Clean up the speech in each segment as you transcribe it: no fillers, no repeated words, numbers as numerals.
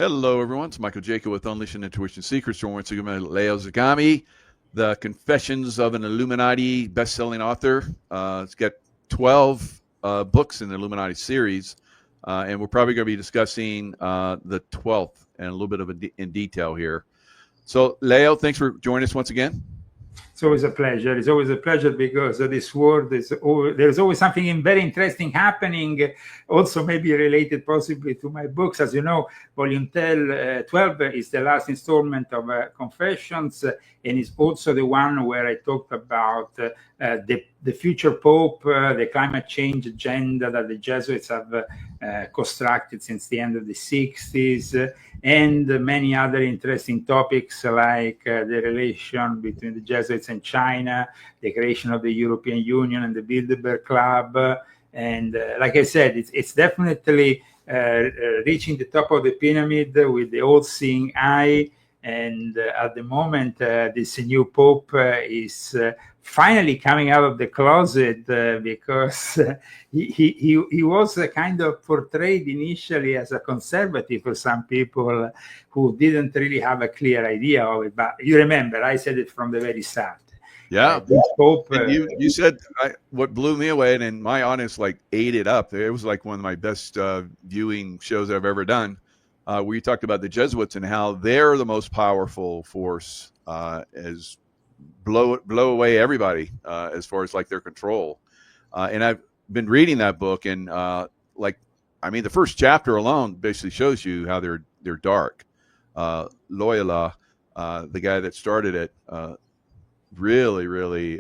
Hello, everyone. It's Michael Jaco with Unleashing Intuition Secrets. Joined once again by Leo Zagami, the Confessions of an Illuminati best-selling author. It's got 12 books in the Illuminati series, and we're probably going to be discussing the 12th and a little bit of in detail here. So, Leo, thanks for joining us once again. It's always a pleasure. It's always a pleasure because this world there's always something very interesting happening. Also, maybe related possibly to my books. As you know, Volume 12 is the last installment of Confessions, and it's also the one where I talked about the future Pope, the climate change agenda that the Jesuits have constructed since the end of the 60s, and many other interesting topics like the relation between the Jesuits and China, the creation of the European Union and the Bilderberg Club. And like I said, it's definitely reaching the top of the pyramid with the all-seeing eye. And at the moment, this new Pope is finally coming out of the closet because he was kind of portrayed initially as a conservative for some people who didn't really have a clear idea of it. But you remember, I said it from the very start. Yeah, Pope, you said what blew me away, and in my audience ate it up. It was like one of my best viewing shows I've ever done. Where you talked about the Jesuits and how they're the most powerful force as blow away everybody as far as their control. And I've been reading that book, and the first chapter alone basically shows you how they're dark. Loyola, the guy that started it, really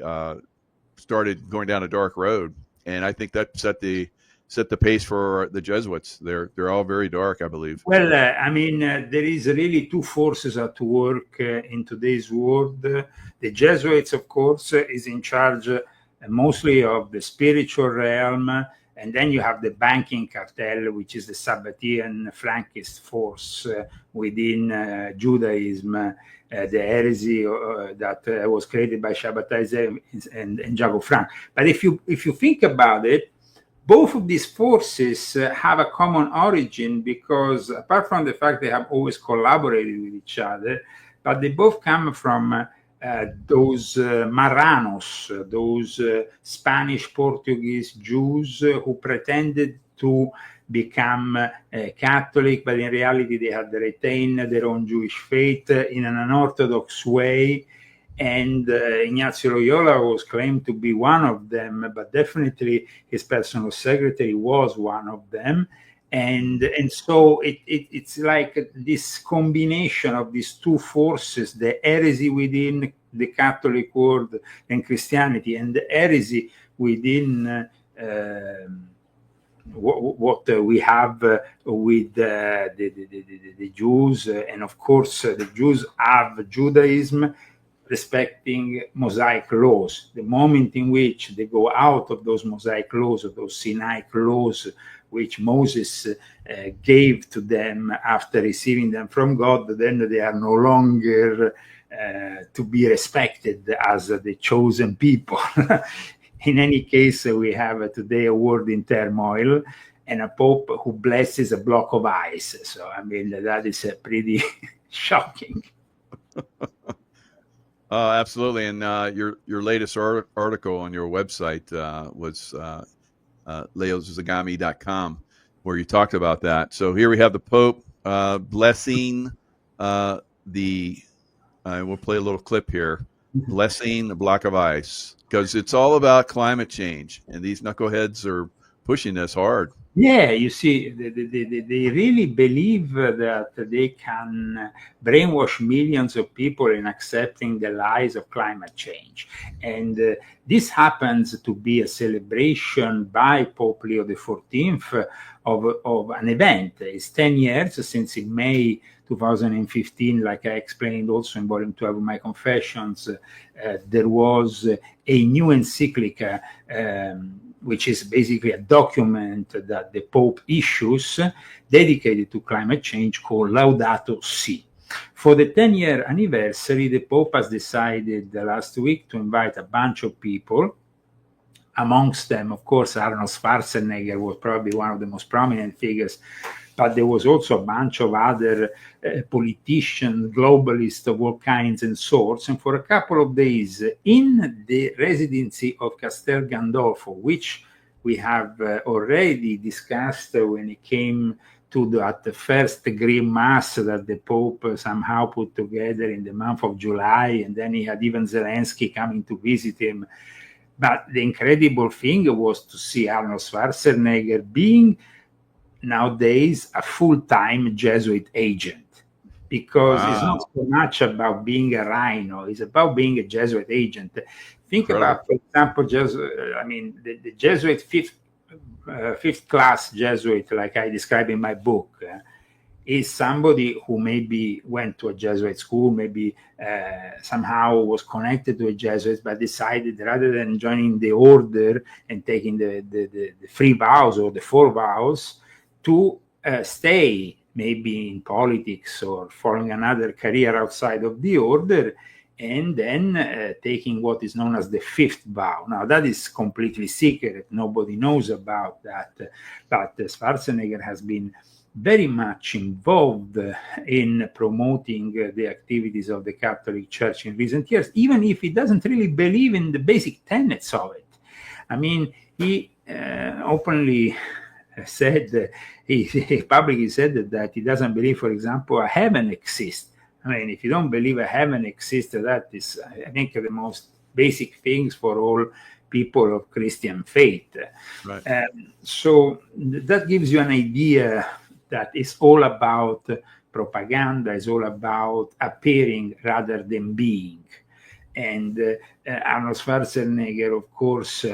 started going down a dark road, and I think that set the pace for the Jesuits. They're all very dark, I believe. Well, there is really two forces at work in today's world. The Jesuits, of course, is in charge mostly of the spiritual realm, and then you have the banking cartel, which is the Sabbatean flankist force within Judaism, the heresy that was created by Shabbatai and Jaco. But if you think about it, both of these forces have a common origin because, apart from the fact they have always collaborated with each other, but they both come from those marranos, those Spanish Portuguese Jews who pretended to become Catholic, but in reality they had retained their own Jewish faith in an unorthodox way. And Ignacio Loyola was claimed to be one of them, but definitely his personal secretary was one of them. And so it's like this combination of these two forces, the heresy within the Catholic world and Christianity, and the heresy within what we have with the Jews. And of course, the Jews have Judaism, respecting Mosaic laws. The moment in which they go out of those Mosaic laws, of those Sinai laws, which Moses gave to them after receiving them from God, then they are no longer to be respected as the chosen people. In any case, we have today a world in turmoil and a Pope who blesses a block of ice. So, that is pretty shocking. Absolutely, and your latest article on your website was leozagami.com, where you talked about that. So here we have the Pope blessing we'll play a little clip here, blessing the block of ice, because it's all about climate change, and these knuckleheads are pushing this hard. Yeah, you see, they really believe that they can brainwash millions of people in accepting the lies of climate change. And this happens to be a celebration by Pope Leo XIV of an event. It's 10 years since in May 2015, like I explained also in Volume 12 of my Confessions, there was a new encyclica, which is basically a document that the Pope issues dedicated to climate change called Laudato Si. For the 10-year anniversary, the Pope has decided last week to invite a bunch of people. Amongst them, of course, Arnold Schwarzenegger was probably one of the most prominent figures but there was also a bunch of other politicians, globalists of all kinds and sorts. And for a couple of days in the residency of Castel Gandolfo, which we have already discussed when it came to the first Green Mass that the Pope somehow put together in the month of July, and then he had even Zelensky coming to visit him. But the incredible thing was to see Arnold Schwarzenegger being nowadays a full-time Jesuit agent, because it's not so much about being a rhino, it's about being a Jesuit agent. Think about, for example, the Jesuit fifth class Jesuit, like I describe in my book, is somebody who maybe went to a Jesuit school, maybe somehow was connected to a Jesuit, but decided rather than joining the order and taking the 3 vows or the 4 vows, to stay maybe in politics or following another career outside of the order, and then taking what is known as the 5th vow. Now, that is completely secret. Nobody knows about that. But Schwarzenegger has been very much involved in promoting the activities of the Catholic Church in recent years, even if he doesn't really believe in the basic tenets of it. I mean, he openly said, he publicly said that he doesn't believe, for example, a heaven exists. I mean, if you don't believe a heaven exists, that is, I think, the most basic things for all people of Christian faith. Right. So that gives you an idea that it's all about propaganda, it's all about appearing rather than being. And Arnold Schwarzenegger, of course,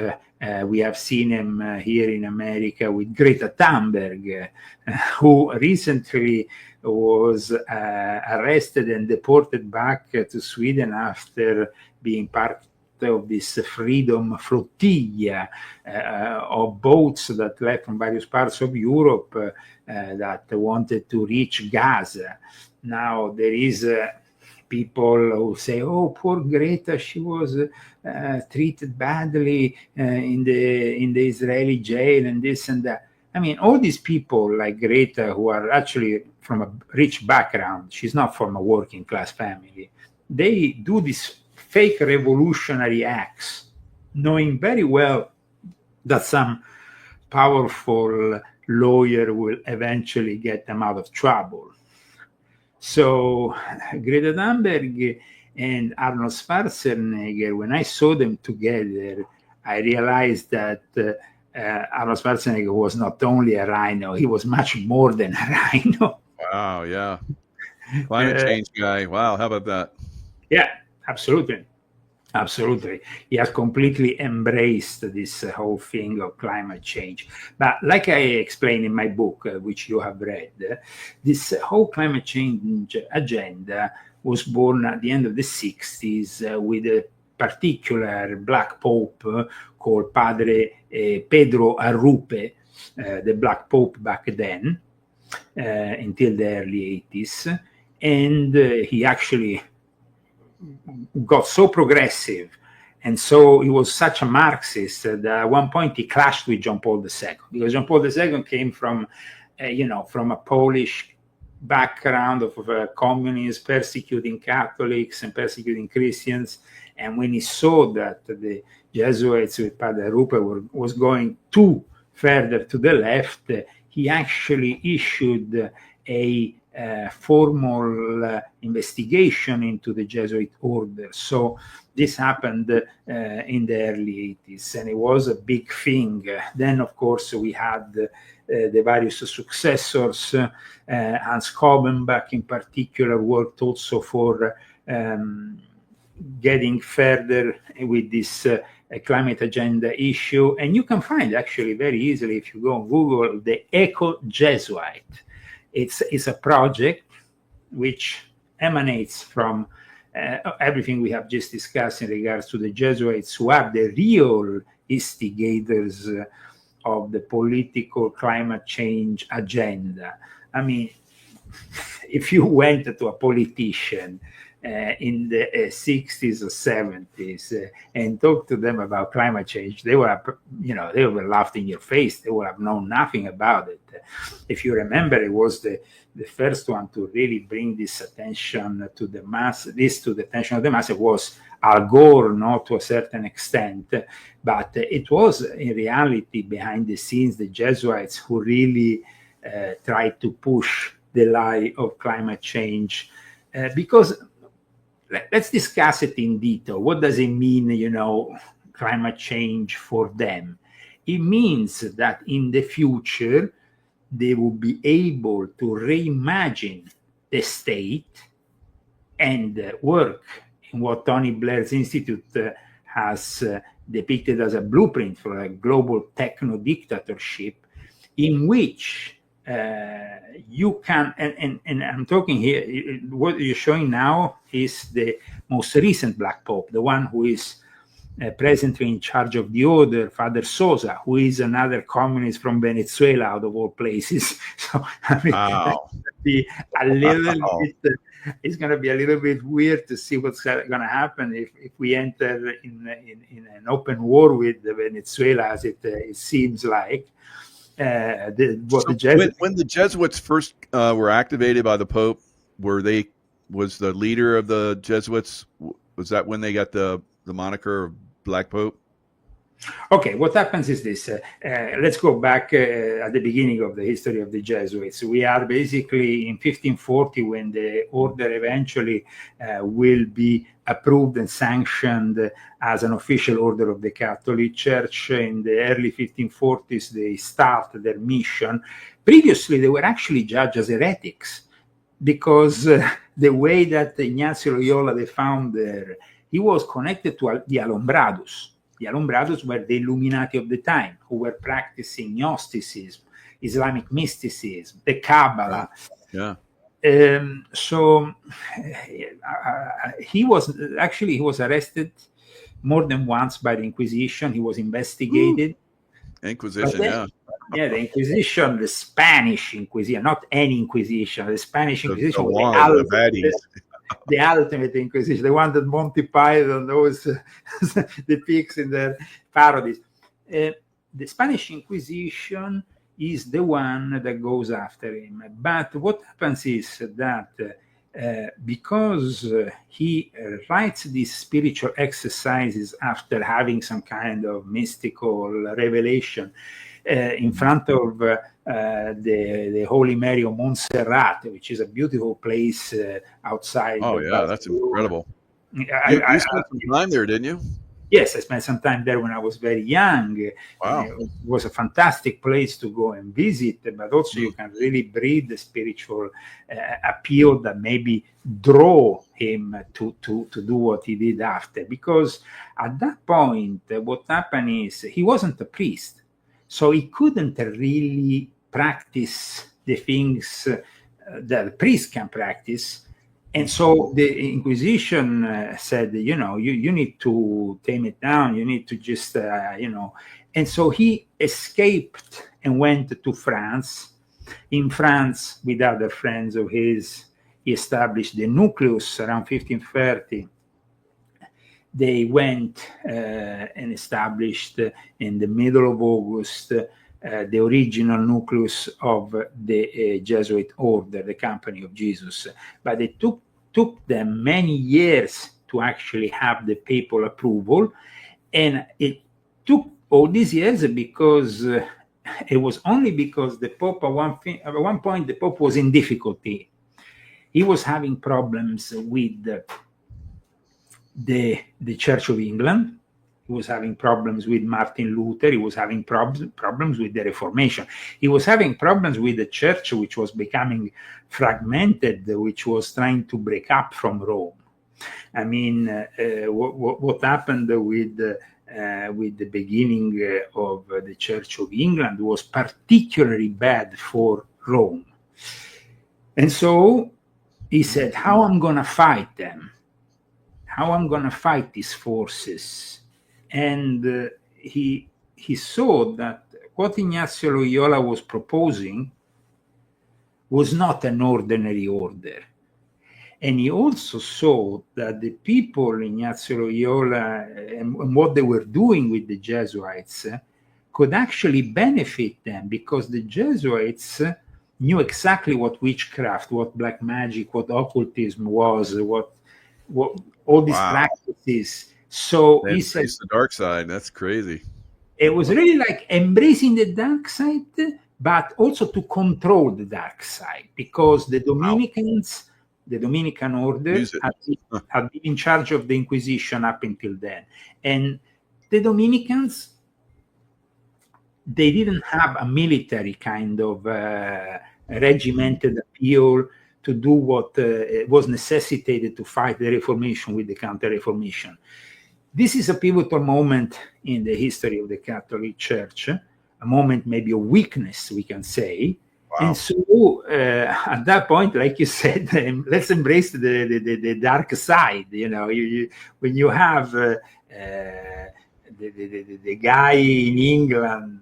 we have seen him here in America with Greta Thunberg, who recently was arrested and deported back to Sweden after being part of this freedom flotilla of boats that left from various parts of Europe that wanted to reach Gaza. Now, there is people who say, oh, poor Greta, she was treated badly in the Israeli jail and this and that. I mean, all these people like Greta, who are actually from a rich background, she's not from a working class family, they do these fake revolutionary acts, knowing very well that some powerful lawyer will eventually get them out of trouble. So Greta Thunberg and Arnold Schwarzenegger, when I saw them together, I realized that Arnold Schwarzenegger was not only a rhino, he was much more than a rhino. Wow, yeah. Climate change guy. Wow, how about that? Yeah, absolutely. Absolutely. He has completely embraced this whole thing of climate change. But like I explained in my book, which you have read, this whole climate change agenda was born at the end of the 60s with a particular black pope called Padre Pedro Arrupe, the black pope back then, until the early 80s. And he actually got so progressive, and so he was such a Marxist that at one point he clashed with John Paul II, because John Paul II came from, from a Polish background of communists persecuting Catholics and persecuting Christians, and when he saw that the Jesuits with Padre Arrupe was going too further to the left, he actually issued a formal investigation into the Jesuit order. So this happened in the early 80s, and it was a big thing. Then, of course, we had the various successors. Hans Kobenbach, in particular, worked also for getting further with this climate agenda issue. And you can find actually very easily, if you go on Google, the Eco-Jesuit. It's a project which emanates from everything we have just discussed in regards to the Jesuits, who are the real instigators of the political climate change agenda. I mean, if you went to a politician in the 60s or 70s and talk to them about climate change, they were, they were laughed in your face. They would have known nothing about it. If you remember, it was the first one to really bring this attention to the mass. This to the attention of the mass. It was Al Gore, not to a certain extent, but it was in reality behind the scenes the Jesuits who really tried to push the lie of climate change, because let's discuss it in detail. What does it mean, climate change for them? It means that in the future, they will be able to reimagine the state and work in what Tony Blair's Institute has depicted as a blueprint for a global techno-dictatorship, in which you can, and I'm talking here, what you're showing now is the most recent Black Pope, the one who is presently in charge of the order, Father Sosa, who is another communist from Venezuela, out of all places. So I mean, wow. It's going to be a little bit weird to see what's going to happen if we enter in an open war with Venezuela, as it seems like. When the Jesuits first were activated by the Pope, was the leader of the Jesuits, was that when they got the moniker of Black Pope? Okay, what happens is this. Let's go back at the beginning of the history of the Jesuits. We are basically in 1540 when the order eventually will be approved and sanctioned as an official order of the Catholic Church. In the early 1540s, they start their mission. Previously, they were actually judged as heretics because the way that Ignazio Loyola, the founder, he was connected to the Alumbrados. The Alumbrados were the Illuminati of the time, who were practicing Gnosticism, Islamic mysticism, the Kabbalah. Yeah. So he was arrested more than once by the Inquisition. He was investigated. Inquisition, then, yeah, the Inquisition, the Spanish Inquisition, not any Inquisition. The Spanish Inquisition was the ultimate Inquisition, the one that Monty Python always depicts in their parodies. The Spanish Inquisition is the one that goes after him. But what happens is that because he writes these spiritual exercises after having some kind of mystical revelation in front of the Holy Mary of Montserrat, which is a beautiful place outside. Oh, yeah, that's incredible. You spent some time there, didn't you? Yes, I spent some time there when I was very young. Wow. It was a fantastic place to go and visit, but also you can really breathe the spiritual appeal that maybe draw him to do what he did after. Because at that point, what happened is he wasn't a priest, so he couldn't really practice the things that a priest can practice. And so the Inquisition said, you need to tame it down. You need to just, And so he escaped and went to France. In France, with other friends of his, he established the nucleus around 1530. They went and established in the middle of August the original nucleus of the Jesuit order, the Company of Jesus. But it took them many years to actually have the papal approval. And it took all these years because it was only because the Pope, at one point, the Pope was in difficulty. He was having problems with the Church of England. He was having problems with Martin Luther. He was having problems with the Reformation. He was having problems with the church, which was becoming fragmented, which was trying to break up from Rome. I mean, what happened with the beginning of the Church of England was particularly bad for Rome. And so he said, how I'm going to fight them? How I'm going to fight these forces? And he saw that what Ignazio Loyola was proposing was not an ordinary order. And he also saw that the people, Ignazio Loyola, and what they were doing with the Jesuits could actually benefit them, because the Jesuits knew exactly what witchcraft, what black magic, what occultism was, what all these practices. So he said, the dark side. That's crazy. It was really like embracing the dark side, but also to control the dark side, because the Dominicans, the Dominican order, had been in charge of the Inquisition up until then. And the Dominicans, they didn't have a military kind of regimented appeal to do what was necessitated to fight the Reformation with the Counter-Reformation. This is a pivotal moment in the history of the Catholic Church, a moment maybe of weakness, we can say. Wow. And so at that point, like you said, let's embrace the dark side. You know, when you have the guy in England,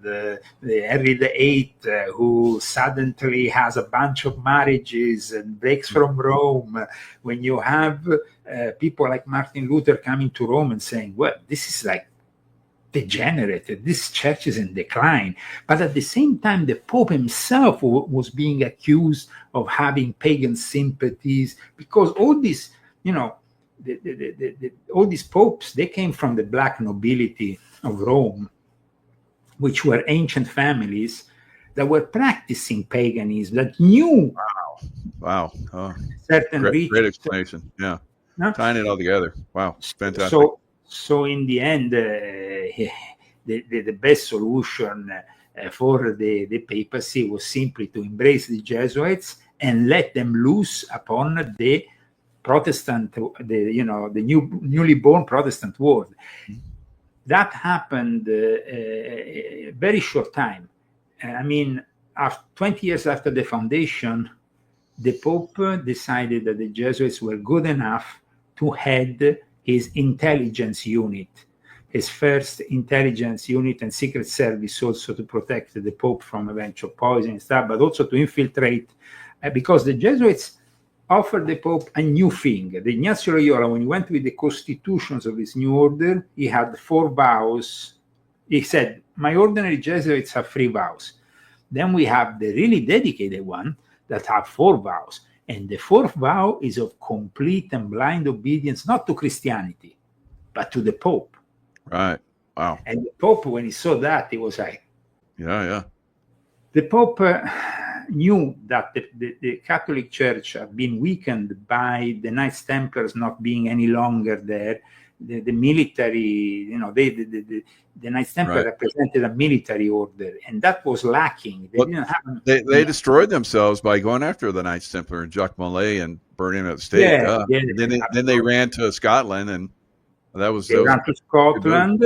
Henry VIII, who suddenly has a bunch of marriages and breaks from Rome, when you have people like Martin Luther coming to Rome and saying, well, this is like degenerated, this church is in decline. But at the same time, the Pope himself was being accused of having pagan sympathies, because all these, you know, all these popes, they came from the black nobility of Rome, which were ancient families that were practicing paganism, that knew certain great explanation. Yeah, no? Tying it all together. Wow, fantastic. So in the end, the best solution for the papacy was simply to embrace the Jesuits and let them loose upon the Protestant, the newly born Protestant world. That happened a very short time. I mean, 20 years after the foundation, the Pope decided that the Jesuits were good enough to head his intelligence unit, his first intelligence unit and secret service, also to protect the Pope from eventual poison and stuff, but also to infiltrate, because the Jesuits offered the Pope a new thing. The Ignazio Loyola, when he went with the constitutions of his new order, he had 4 vows. He said, my ordinary Jesuits have 3 vows. Then we have the really dedicated one that have 4 vows. And the 4th vow is of complete and blind obedience, not to Christianity, but to the Pope. Right. Wow. And the Pope, when he saw that, he was like, yeah. The Pope knew that the Catholic Church had been weakened by the Knights Templars not being any longer there. The military, the Knights Templar represented a military order, and that was lacking. They destroyed themselves by going after the Knights Templar and Jacques Molay and burning them at the stake. Then they ran to Scotland, and they ran to Scotland.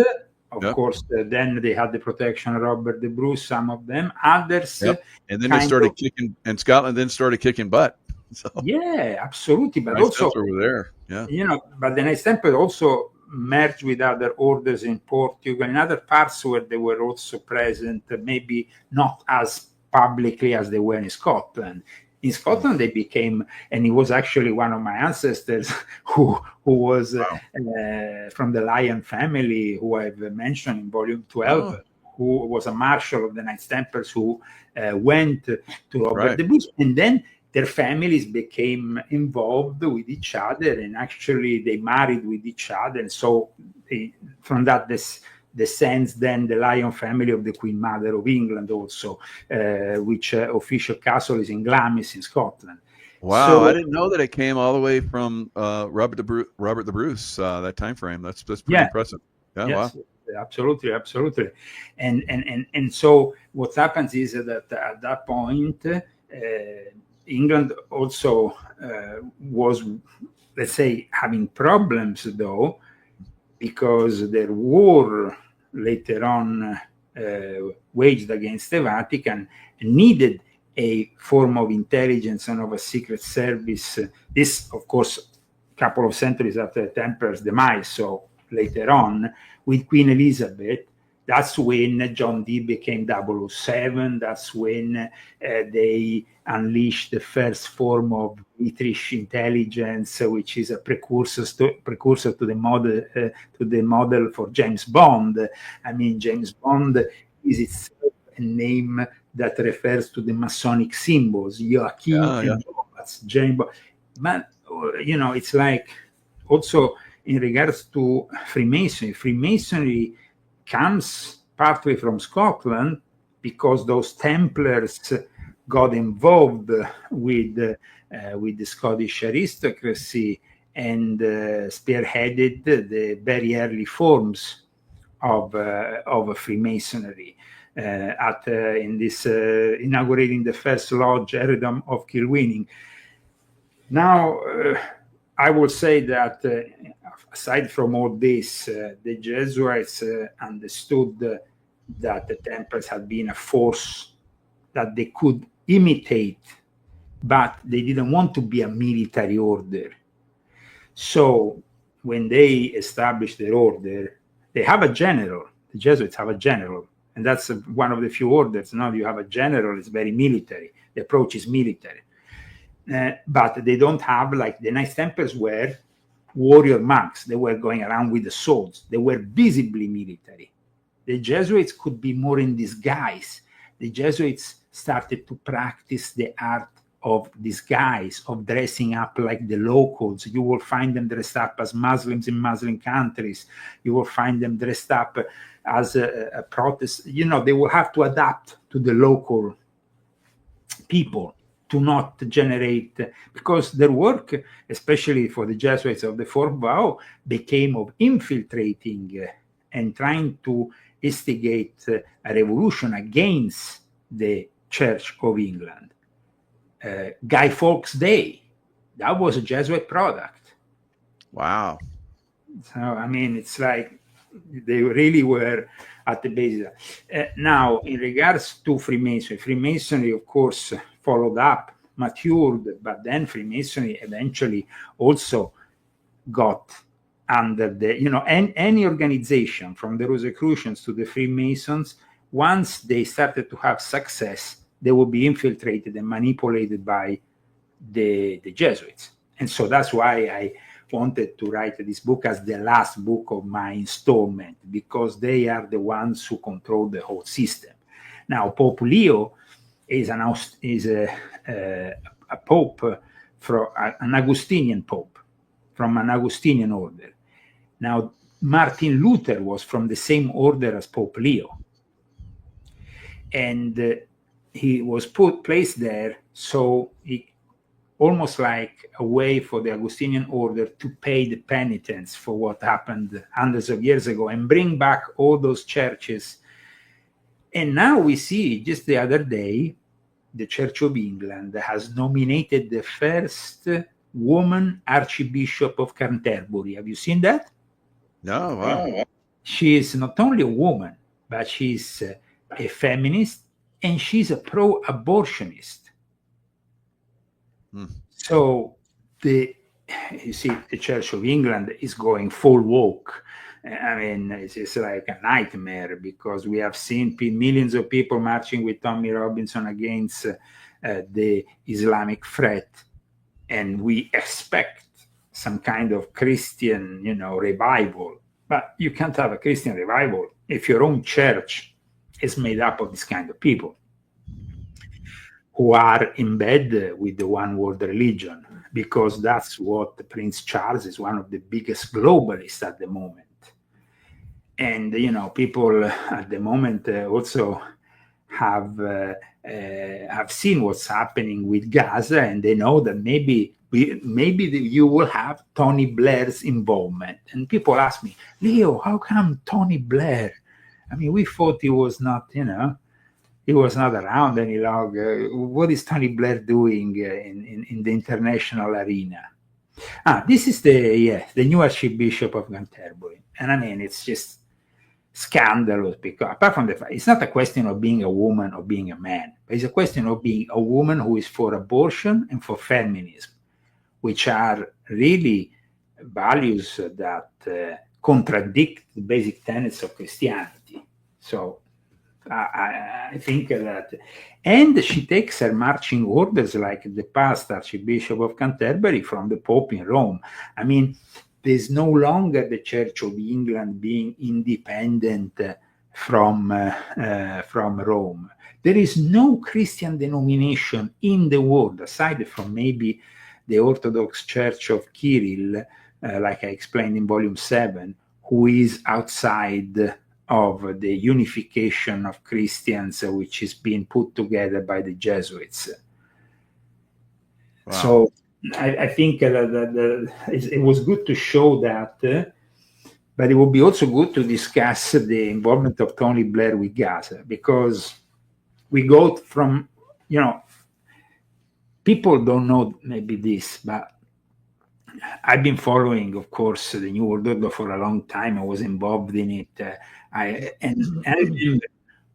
Of course, then they had the protection of Robert the Bruce, some of them. Others. And then they started kicking, and Scotland then started kicking butt. So, yeah, absolutely. But Knights also, were there. Yeah. But the Knights Templar also merged with other orders in Portugal, in other parts where they were also present, maybe not as publicly as they were in Scotland. In Scotland, they became, and he was actually one of my ancestors who was from the Lyon family, who I've mentioned in volume 12, who was a marshal of the Knights Templars, who went to Robert the Bruce, and then their families became involved with each other, and actually they married with each other. And so from that descends then the Lyon family of the Queen Mother of England also, which official castle is in Glamis in Scotland. Wow, so, I didn't know that it came all the way from Robert the Bruce, that time frame. That's pretty impressive. Yeah, yes, wow. Absolutely. And so what happens is that at that point, England also was, let's say, having problems, though, because their war later on waged against the Vatican needed a form of intelligence and of a secret service. This, of course, a couple of centuries after the Templars' demise, so later on, with Queen Elizabeth, That's when John Dee became 007. That's when they unleashed the first form of British intelligence, which is a precursor to the model for James Bond. I mean, James Bond is itself a name that refers to the Masonic symbols, Joachim and Boaz, James Bond. But it's like also in regards to Freemasonry. Freemasonry comes partly from Scotland because those Templars got involved with the Scottish aristocracy and spearheaded the very early forms of Freemasonry. In this inaugurating the first lodge, Eredom of Kilwinning. Now, I would say that aside from all this, the Jesuits understood that the Templars had been a force that they could imitate, but they didn't want to be a military order. So when they established their order, they have a general. The Jesuits have a general, and that's one of the few orders. Now you have a general, it's very military. The approach is military. But they don't have, like the Knights Templars were warrior monks. They were going around with the swords. They were visibly military. The Jesuits could be more in disguise. The Jesuits started to practice the art of disguise, of dressing up like the locals. You will find them dressed up as Muslims in Muslim countries. You will find them dressed up as a Protestant. They will have to adapt to the local people to not generate, because their work, especially for the Jesuits of the Fourth Vow, became of infiltrating and trying to instigate a revolution against the Church of England. Guy Fawkes Day, that was a Jesuit product. Wow. So, I mean, it's like they really were at the basis. Now, in regards to Freemasonry, of course, followed up, matured, but then Freemasonry eventually also got under the, any organization from the Rosicrucians to the Freemasons, once they started to have success, they will be infiltrated and manipulated by the Jesuits. And so that's why I wanted to write this book as the last book of my installment, because they are the ones who control the whole system. Now, Pope Leo is a pope, an Augustinian pope, from an Augustinian order. Now, Martin Luther was from the same order as Pope Leo. And he was placed there, so almost like a way for the Augustinian order to pay the penitence for what happened hundreds of years ago and bring back all those churches. And now we see, just the other day, the Church of England has nominated the first woman Archbishop of Canterbury. Have you seen that? No. Wow. She is not only a woman, but she's a feminist, and she's a pro-abortionist. So you see, the Church of England is going full woke. I mean, it's like a nightmare, because we have seen millions of people marching with Tommy Robinson against the Islamic threat, and we expect some kind of Christian, revival. But you can't have a Christian revival if your own church is made up of this kind of people who are in bed with the one world religion, because that's what Prince Charles is, one of the biggest globalists at the moment. And, people at the moment also have seen what's happening with Gaza, and they know that maybe you will have Tony Blair's involvement. And people ask me, Leo, how come Tony Blair? I mean, we thought he was not, he was not around any longer. What is Tony Blair doing in the international arena? This is the new Archbishop of Canterbury. And I mean, it's just scandalous, because apart from the fact, it's not a question of being a woman or being a man, but it's a question of being a woman who is for abortion and for feminism, which are really values that contradict the basic tenets of Christianity. So I think that, and she takes her marching orders like the past Archbishop of Canterbury from the Pope in Rome. I mean, there's no longer the Church of England being independent from Rome. There is no Christian denomination in the world, aside from maybe the Orthodox Church of Kirill, like I explained in volume 7, who is outside of the unification of Christians, which is being put together by the Jesuits. Wow. So I think that it was good to show that, but it would be also good to discuss the involvement of Tony Blair with Gaza, because we go from, people don't know maybe this, but I've been following, of course, the New World Order for a long time. I was involved in it. And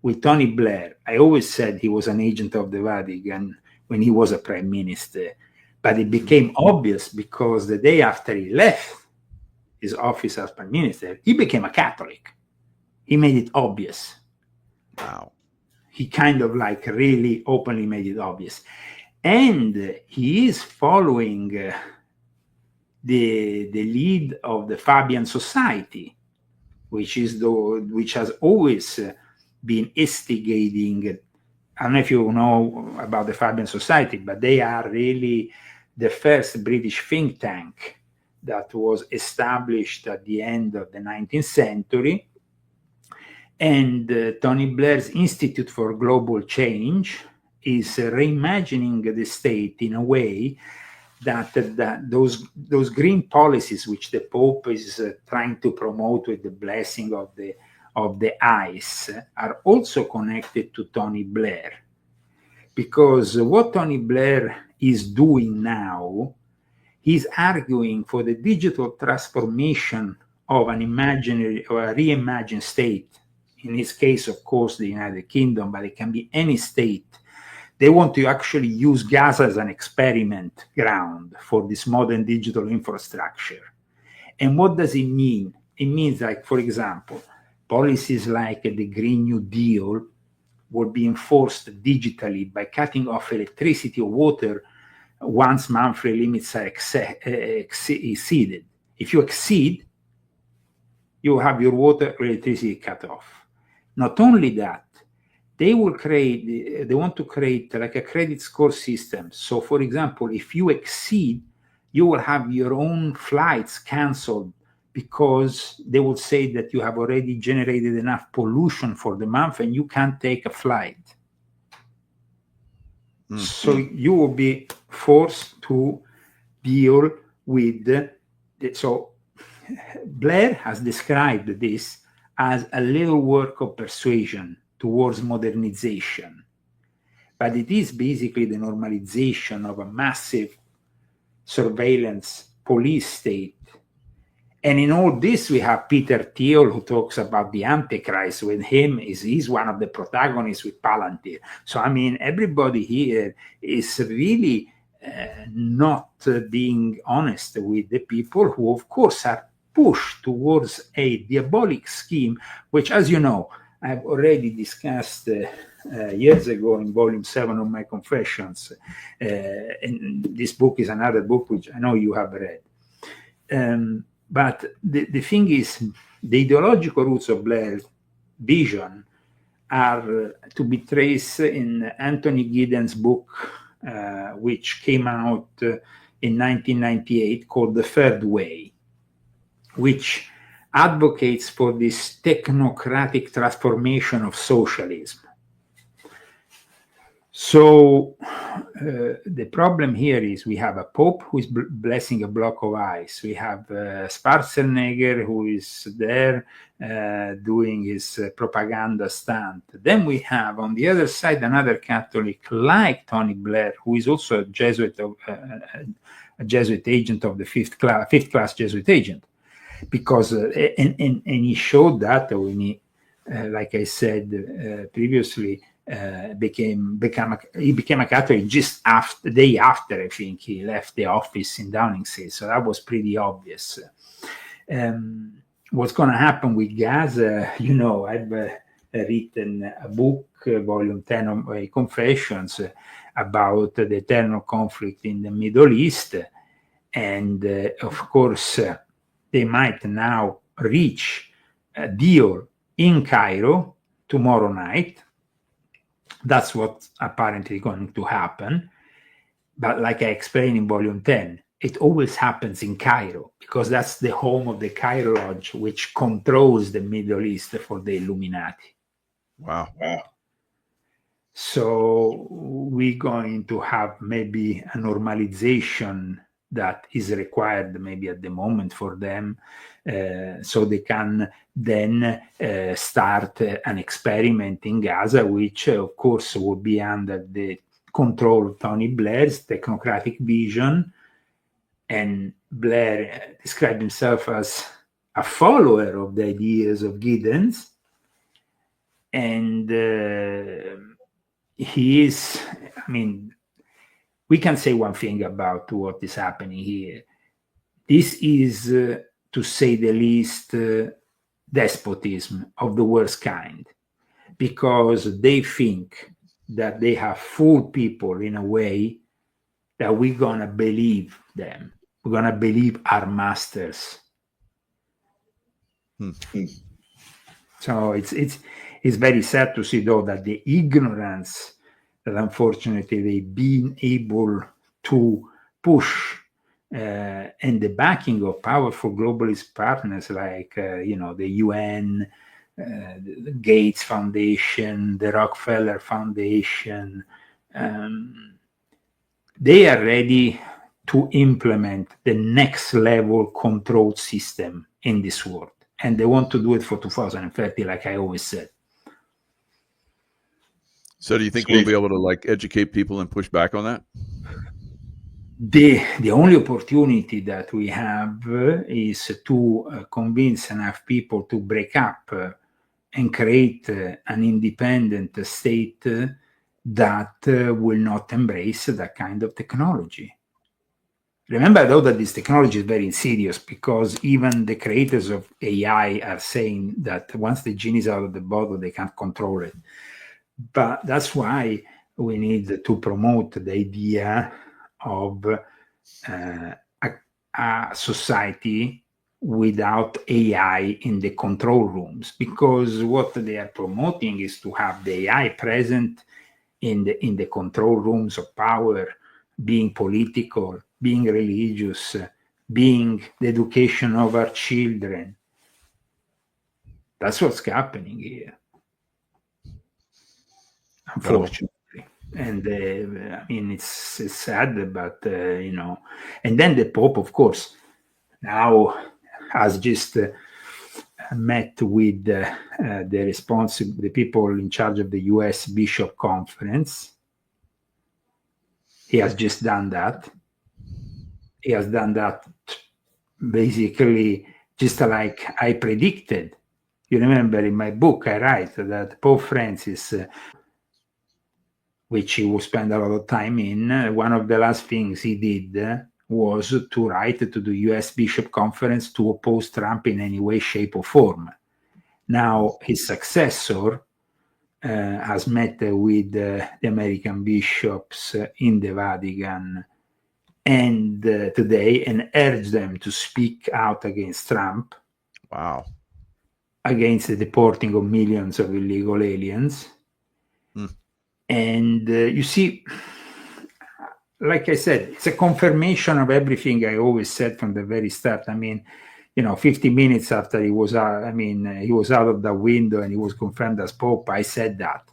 with Tony Blair, I always said he was an agent of the Vatican when he was a prime minister. But it became obvious because the day after he left his office as prime minister, he became a Catholic. He made it obvious. Wow. He kind of like really openly made it obvious. And he is following the lead of the Fabian Society, which has always been instigating. I don't know if you know about the Fabian Society, but they are really the first British think tank that was established at the end of the 19th century. And Tony Blair's Institute for Global Change is reimagining the state in a way that those green policies which the Pope is trying to promote with the blessing of the ICE are also connected to Tony Blair. Because what Tony Blair is doing now, he's arguing for the digital transformation of an imaginary or a reimagined state. In his case, of course, the United Kingdom, but it can be any state. They want to actually use Gaza as an experiment ground for this modern digital infrastructure. And what does it mean? It means, like, for example, policies like the Green New Deal will be enforced digitally by cutting off electricity or water once monthly limits are exceeded. If you exceed, you have your water or electricity cut off. Not only that, they want to create like a credit score system. So, for example, if you exceed, you will have your own flights canceled because they will say that you have already generated enough pollution for the month and you can't take a flight. Mm-hmm. So you will be forced to deal with so Blair has described this as a little work of persuasion towards modernization. But it is basically the normalization of a massive surveillance police state. And in all this, we have Peter Thiel, who talks about the Antichrist. With him, he's one of the protagonists with Palantir. So, I mean, everybody here is really not being honest with the people who, of course, are pushed towards a diabolic scheme, which, as you know, I've already discussed years ago in volume 7 of my Confessions. And this book is another book which I know you have read. But the thing is, the ideological roots of Blair's vision are to be traced in Anthony Giddens' book, which came out in 1998, called The Third Way, which advocates for this technocratic transformation of socialism. So the problem here is we have a Pope who is blessing a block of ice. We have Schwarzenegger who is there doing his propaganda stunt. Then we have on the other side another Catholic like Tony Blair, who is also a Jesuit agent of the fifth class Jesuit agent. Because and he showed that when he, like I said previously, became a Catholic just the day after I think he left the office in Downing Street. So that was pretty obvious. What's going to happen with Gaza? You know, I've written a book, volume 10 of Confessions, about the eternal conflict in the Middle East. And of course, they might now reach a deal in Cairo tomorrow night. That's what's apparently going to happen. But like I explained in volume 10, it always happens in Cairo because that's the home of the Cairo Lodge, which controls the Middle East for the Illuminati. Wow. So we're going to have maybe a normalization that is required maybe at the moment for them, so they can then start an experiment in Gaza, which of course will be under the control of Tony Blair's technocratic vision. And Blair described himself as a follower of the ideas of Giddens. And he is, I mean, we can say one thing about what is happening here. This is, to say the least, despotism of the worst kind, because they think that they have fooled people in a way that we're going to believe them. We're going to believe our masters. So it's very sad to see, though, that the ignorance that unfortunately they've been able to push and the backing of powerful globalist partners like, the UN, the Gates Foundation, the Rockefeller Foundation, they are ready to implement the next level control system in this world. And they want to do it for 2030, like I always said. So do you think we'll be able to educate people and push back on that? The only opportunity that we have is to convince enough people to break up and create an independent state that will not embrace that kind of technology. Remember, though, that this technology is very insidious, because even the creators of AI are saying that once the genie is out of the bottle, they can't control it. But that's why we need to promote the idea of a society without AI in the control rooms, because what they are promoting is to have the AI present in the control rooms of power, being political, being religious, being the education of our children. That's what's happening here, unfortunately. And I mean, it's sad, but and then the Pope, of course, now has just met with the people in charge of the U.S. Bishop Conference. He has just done that. He has done that basically just like I predicted. You remember in my book, I write that Pope Francis, which he will spend a lot of time in, one of the last things he did was to write to the U.S. Bishop Conference to oppose Trump in any way, shape, or form. Now, his successor has met with the American bishops in the Vatican and today, and urged them to speak out against Trump. Wow. Against the deporting of millions of illegal aliens. And you see, like I said, it's a confirmation of everything I always said from the very start. I mean, 50 minutes after he was out, he was out of the window and he was confirmed as Pope, I said that.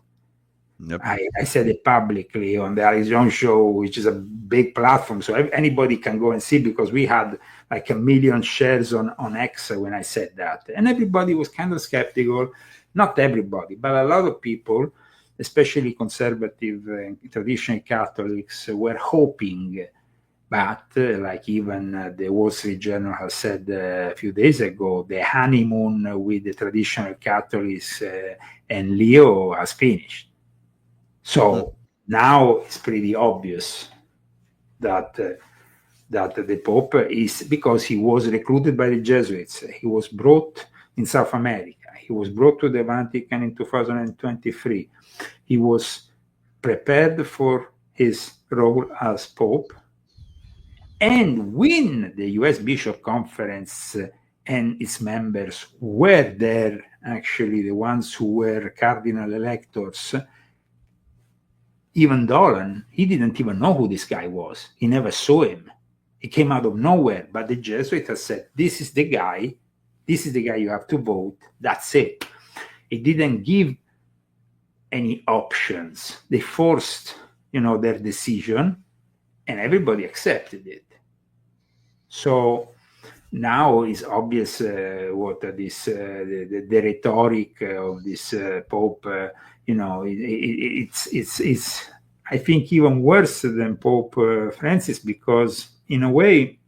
Yep. I said it publicly on the Alex Jones show, which is a big platform, so anybody can go and see, because we had like 1 million shares on X when I said that. And everybody was kind of skeptical. Not everybody, but a lot of people, especially conservative and traditional Catholics, were hoping. But like even the Wall Street Journal has said a few days ago, the honeymoon with the traditional Catholics and Leo has finished. So now it's pretty obvious that the Pope is, because he was recruited by the Jesuits. He was brought in South America. He was brought to the Vatican in 2023. He was prepared for his role as Pope. And when the US Bishop Conference and its members were there, actually the ones who were cardinal electors, even Dolan, he didn't even know who this guy was. He never saw him. He came out of nowhere. But the Jesuit has said, this is the guy you have to vote. That's it. It didn't give any options. They forced, their decision, and everybody accepted it. So now it's obvious what the rhetoric of this Pope. It's I think even worse than Pope Francis, because in a way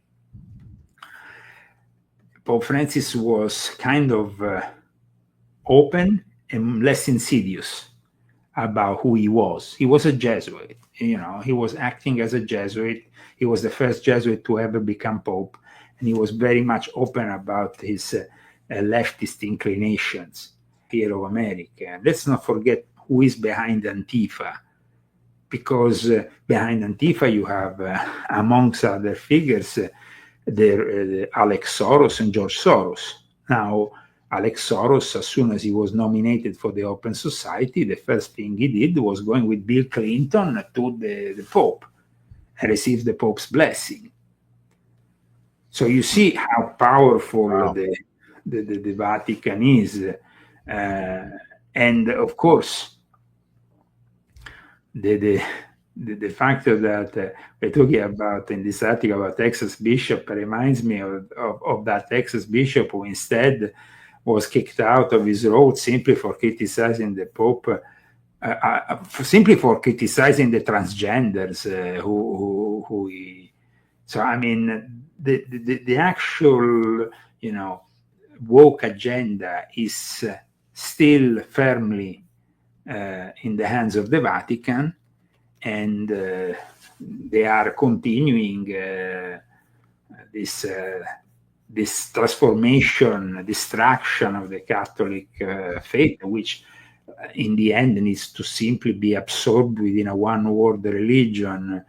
Pope Francis was kind of open and less insidious about who he was. He was a Jesuit. He was acting as a Jesuit. He was the first Jesuit to ever become Pope, and he was very much open about his leftist inclinations here of America. And let's not forget who is behind Antifa, because behind Antifa you have, amongst other figures, Alex Soros and George Soros. Now, Alex Soros, as soon as he was nominated for the Open Society, the first thing he did was going with Bill Clinton to the Pope and received the Pope's blessing. So you see how powerful the Vatican is. And of course, the fact that we're talking about in this article about Texas bishop reminds me of that Texas bishop who instead was kicked out of his role simply for criticizing the Pope, simply for criticizing the transgenders who he. So I mean, the actual woke agenda is still firmly in the hands of the Vatican, and they are continuing this transformation, distraction of the Catholic faith, which in the end needs to simply be absorbed within a one-world religion,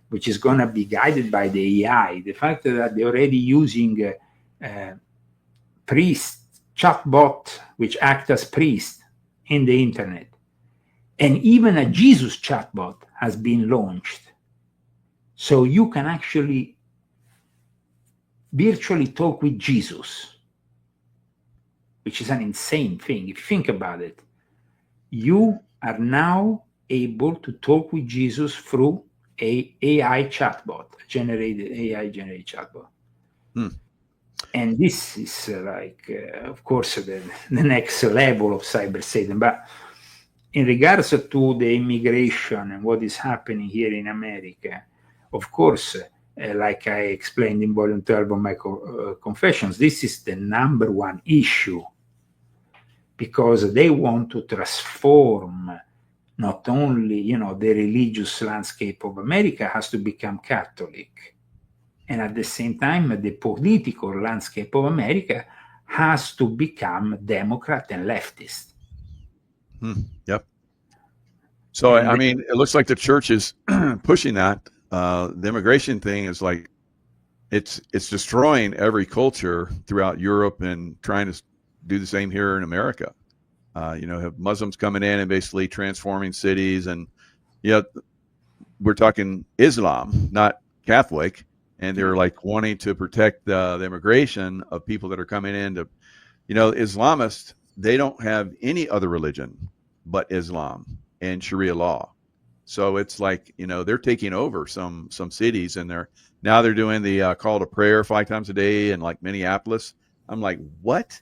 which is going to be guided by the AI. The fact that they're already using priests, chatbot, which act as priests in the internet, and even a Jesus chatbot has been launched. So you can actually virtually talk with Jesus, which is an insane thing. If you think about it, you are now able to talk with Jesus through a AI chatbot, AI generated chatbot. And this is of course, the next level of cyber Satan. But in regards to the immigration and what is happening here in America, of course, like I explained in volume 12 of my confessions, this is the number one issue, because they want to transform not only, the religious landscape of America has to become Catholic, and at the same time, the political landscape of America has to become Democrat and leftist. Yep. So, I mean, it looks like the church is pushing that. The immigration thing is like, it's destroying every culture throughout Europe and trying to do the same here in America. Have Muslims coming in and basically transforming cities, and we're talking Islam, not Catholic, and they're like wanting to protect the immigration of people that are coming in to, Islamists, they don't have any other religion but Islam and Sharia law. So it's like, they're taking over some cities, and they're doing the call to prayer 5 times a day in like Minneapolis. I'm like, what?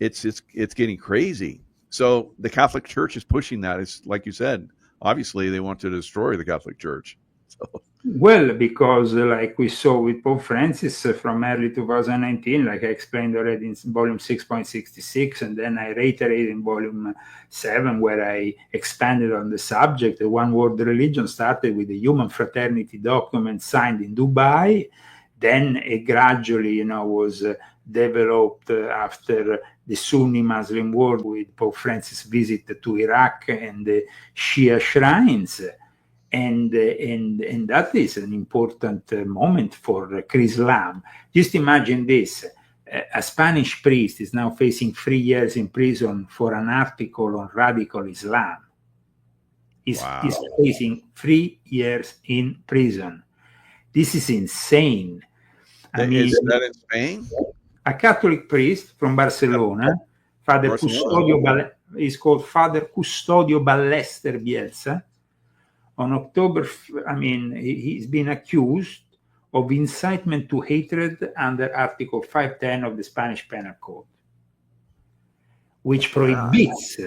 It's getting crazy. So the Catholic Church is pushing that. It's like you said, obviously they want to destroy the Catholic Church. So. Well, because like we saw with Pope Francis from early 2019, like I explained already in volume 6.66, and then I reiterated in volume 7, where I expanded on the subject. The one world religion started with the Human Fraternity document signed in Dubai. Then it gradually, was developed after the Sunni Muslim war with Pope Francis' visit to Iraq and the Shia shrines. And that is an important moment for Islam. Just imagine this. A Spanish priest is now facing 3 years in prison for an article on radical Islam. He's facing 3 years in prison. This is insane. I mean, is that in Spain? A Catholic priest from Barcelona, Father Custodio, is called Father Custodio Ballester Bielsa. On October, he's been accused of incitement to hatred under Article 510 of the Spanish Penal Code, which prohibits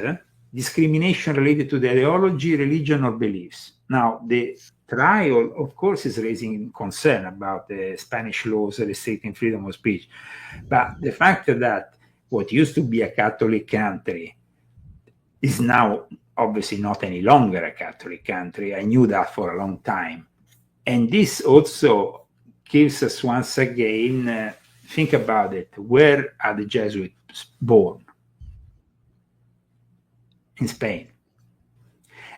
discrimination related to the ideology, religion, or beliefs. Now, the trial, of course, is raising concern about the Spanish laws restricting freedom of speech. But the fact that what used to be a Catholic country is now obviously not any longer a Catholic country. I knew that for a long time. And this also gives us once again, think about it, where are the Jesuits born? In Spain.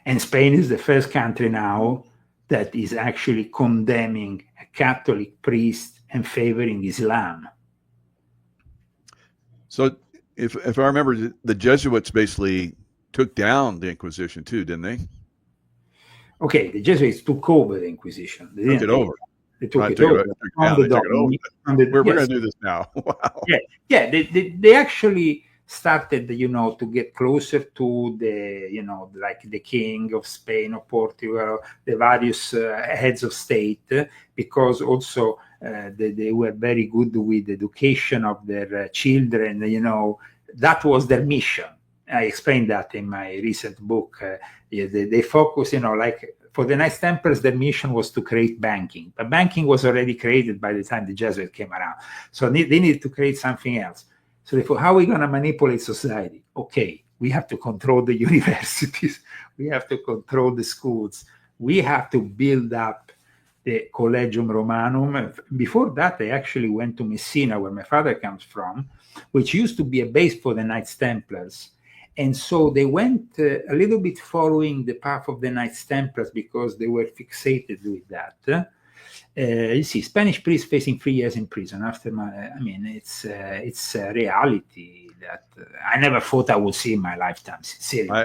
And Spain is the first country now that is actually condemning a Catholic priest and favoring Islam. So if I remember, the Jesuits basically took down the Inquisition too, didn't they? Okay, the Jesuits took over the Inquisition. They took it over. They took it over. We're going to do this now. Wow. Yeah. They actually started, to get closer to the, like the king of Spain or Portugal, the various heads of state, because also they were very good with education of their children. That was their mission. I explained that in my recent book. They focus, like for the Knights Templars, their mission was to create banking. But banking was already created by the time the Jesuits came around. So they needed to create something else. So therefore, how are we going to manipulate society? Okay, we have to control the universities. We have to control the schools. We have to build up the Collegium Romanum. Before that, I actually went to Messina, where my father comes from, which used to be a base for the Knights Templars. And so they went a little bit following the path of the Knights Templars because they were fixated with that. You see, Spanish priest facing 3 years in prison after it's a reality that I never thought I would see in my lifetime. Seriously.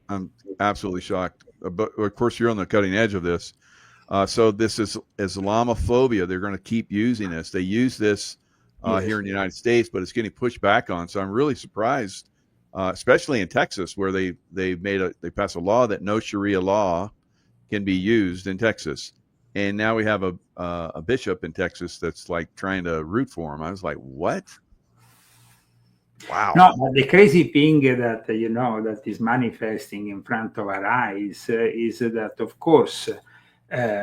I'm absolutely shocked. But of course, you're on the cutting edge of this. So this is Islamophobia. They're going to keep using this. They use this here in the United States, but it's getting pushed back on. So I'm really surprised, especially in Texas, where they passed a law that no Sharia law can be used in Texas. And now we have a bishop in Texas that's like trying to root for him. I was like, what? Wow. No, but the crazy thing that, that is manifesting in front of our eyes is that, of course,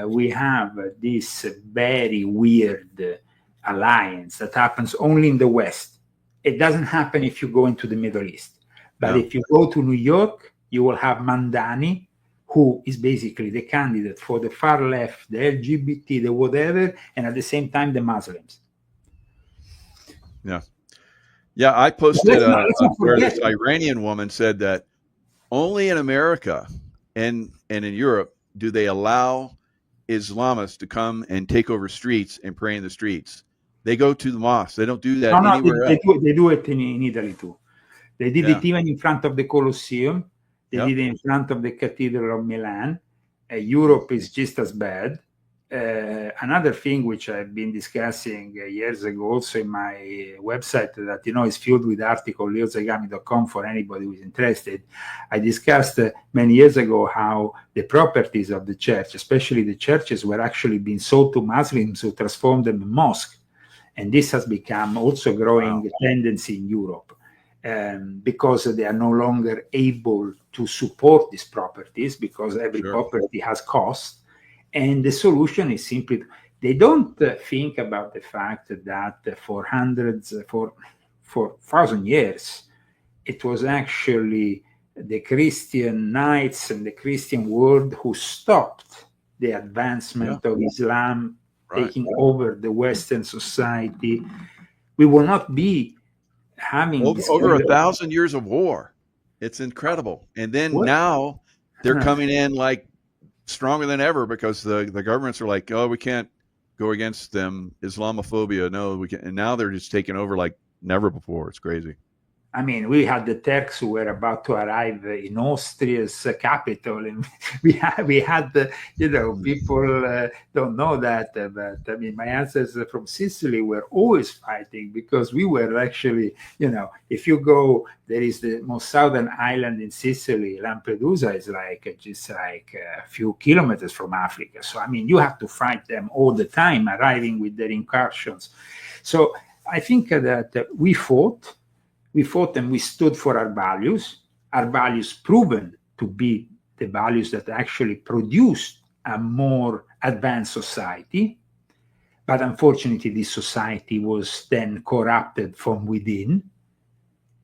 we have this very weird alliance that happens only in the West. It doesn't happen if you go into the Middle East. But if you go to New York, you will have Mandani, who is basically the candidate for the far left, the LGBT, the whatever, and at the same time, the Muslims. Yeah. Yeah, I posted where this Iranian woman said that only in America and in Europe do they allow Islamists to come and take over streets and pray in the streets. They go to the mosque. They don't do that anywhere else. They do it in Italy too. They did it even in front of the Colosseum. They did it in front of the Cathedral of Milan. Europe is just as bad. Another thing which I've been discussing years ago also in my website that, is filled with articles, leozagami.com, for anybody who is interested. I discussed many years ago how the properties of the church, especially the churches, were actually being sold to Muslims who transformed them in mosques. And this has become also growing tendency in Europe. Because they are no longer able to support these properties because every property has cost. And the solution is simply, they don't think about the fact that for 1,000 years, it was actually the Christian knights and the Christian world who stopped the advancement of Islam taking over the Western society. we will not be having over 1,000 years of war. It's incredible. And then now they're coming in like stronger than ever because the governments are like, oh, we can't go against them. Islamophobia. No, we can't. And now they're just taking over like never before. It's crazy. I mean, we had the Turks who were about to arrive in Austria's capital, and we had people don't know that, but I mean, my ancestors from Sicily were always fighting because we were actually, if you go, there is the most southern island in Sicily, Lampedusa is just like a few kilometers from Africa. So, I mean, you have to fight them all the time, arriving with their incursions. So I think that we fought and we stood for our values proven to be the values that actually produced a more advanced society. But unfortunately, this society was then corrupted from within.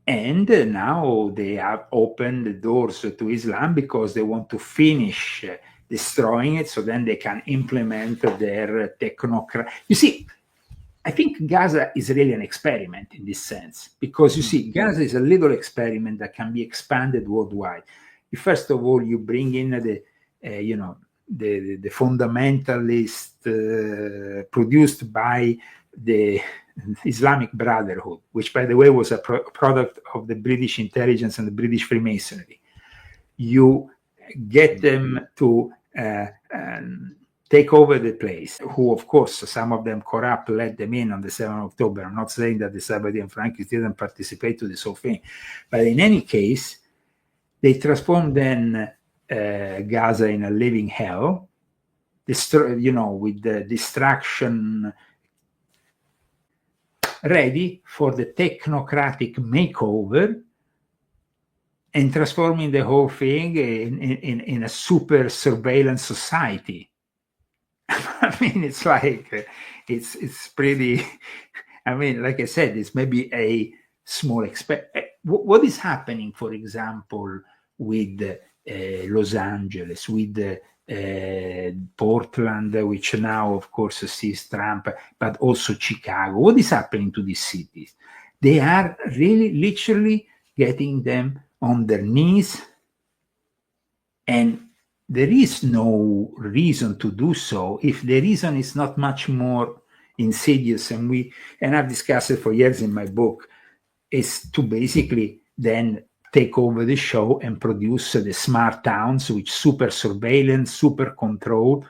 And now they have opened the doors to Islam because they want to finish destroying it so then they can implement their technocrat. You see, I think Gaza is really an experiment in this sense, because you see, Gaza is a little experiment that can be expanded worldwide. First of all, you bring in the fundamentalist produced by the Islamic Brotherhood, which, by the way, was a product of the British intelligence and the British Freemasonry. You get them to take over the place, who, of course, some of them corrupt, let them in on the 7th of October. I'm not saying that the Sabbath and Frankists didn't participate to this whole thing. But in any case, they transformed then Gaza in a living hell, with the destruction, ready for the technocratic makeover, and transforming the whole thing in a super surveillance society. I mean, it's like, it's pretty, I mean, like I said, it's maybe a small what is happening, for example, with Los Angeles, with Portland, which now, of course, sees Trump, but also Chicago. What is happening to these cities? They are really literally getting them on their knees, and there is no reason to do so if the reason is not much more insidious, and I've discussed it for years in my book, is to basically then take over the show and produce the smart towns with super surveillance, super control,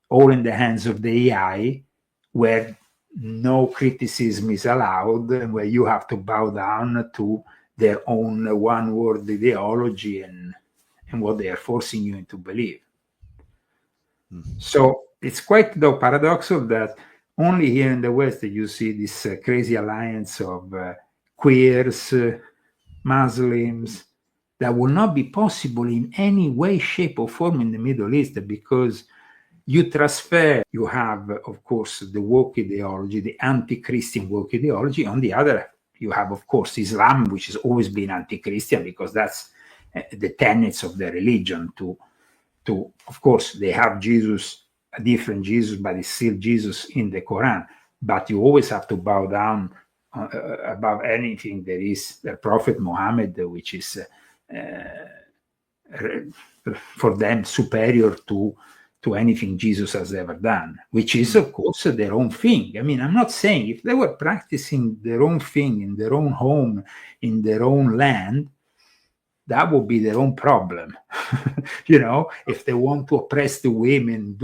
all in the hands of the AI, where no criticism is allowed, and where you have to bow down to their own one-word ideology and what they are forcing you into believe. So it's quite paradoxical that only here in the West that you see this crazy alliance of queers, Muslims, that will not be possible in any way, shape, or form in the Middle East, because you have, of course, the woke ideology, the anti-Christian woke ideology. On the other, you have, of course, Islam, which has always been anti-Christian, because that's the tenets of the religion. Of course, they have Jesus, a different Jesus, but it's still Jesus in the Quran. But you always have to bow down above anything there is the Prophet Muhammad, which is for them superior to anything Jesus has ever done, which is, of course, their own thing. I mean, I'm not saying if they were practicing their own thing in their own home, in their own land, that would be their own problem. If they want to oppress the women,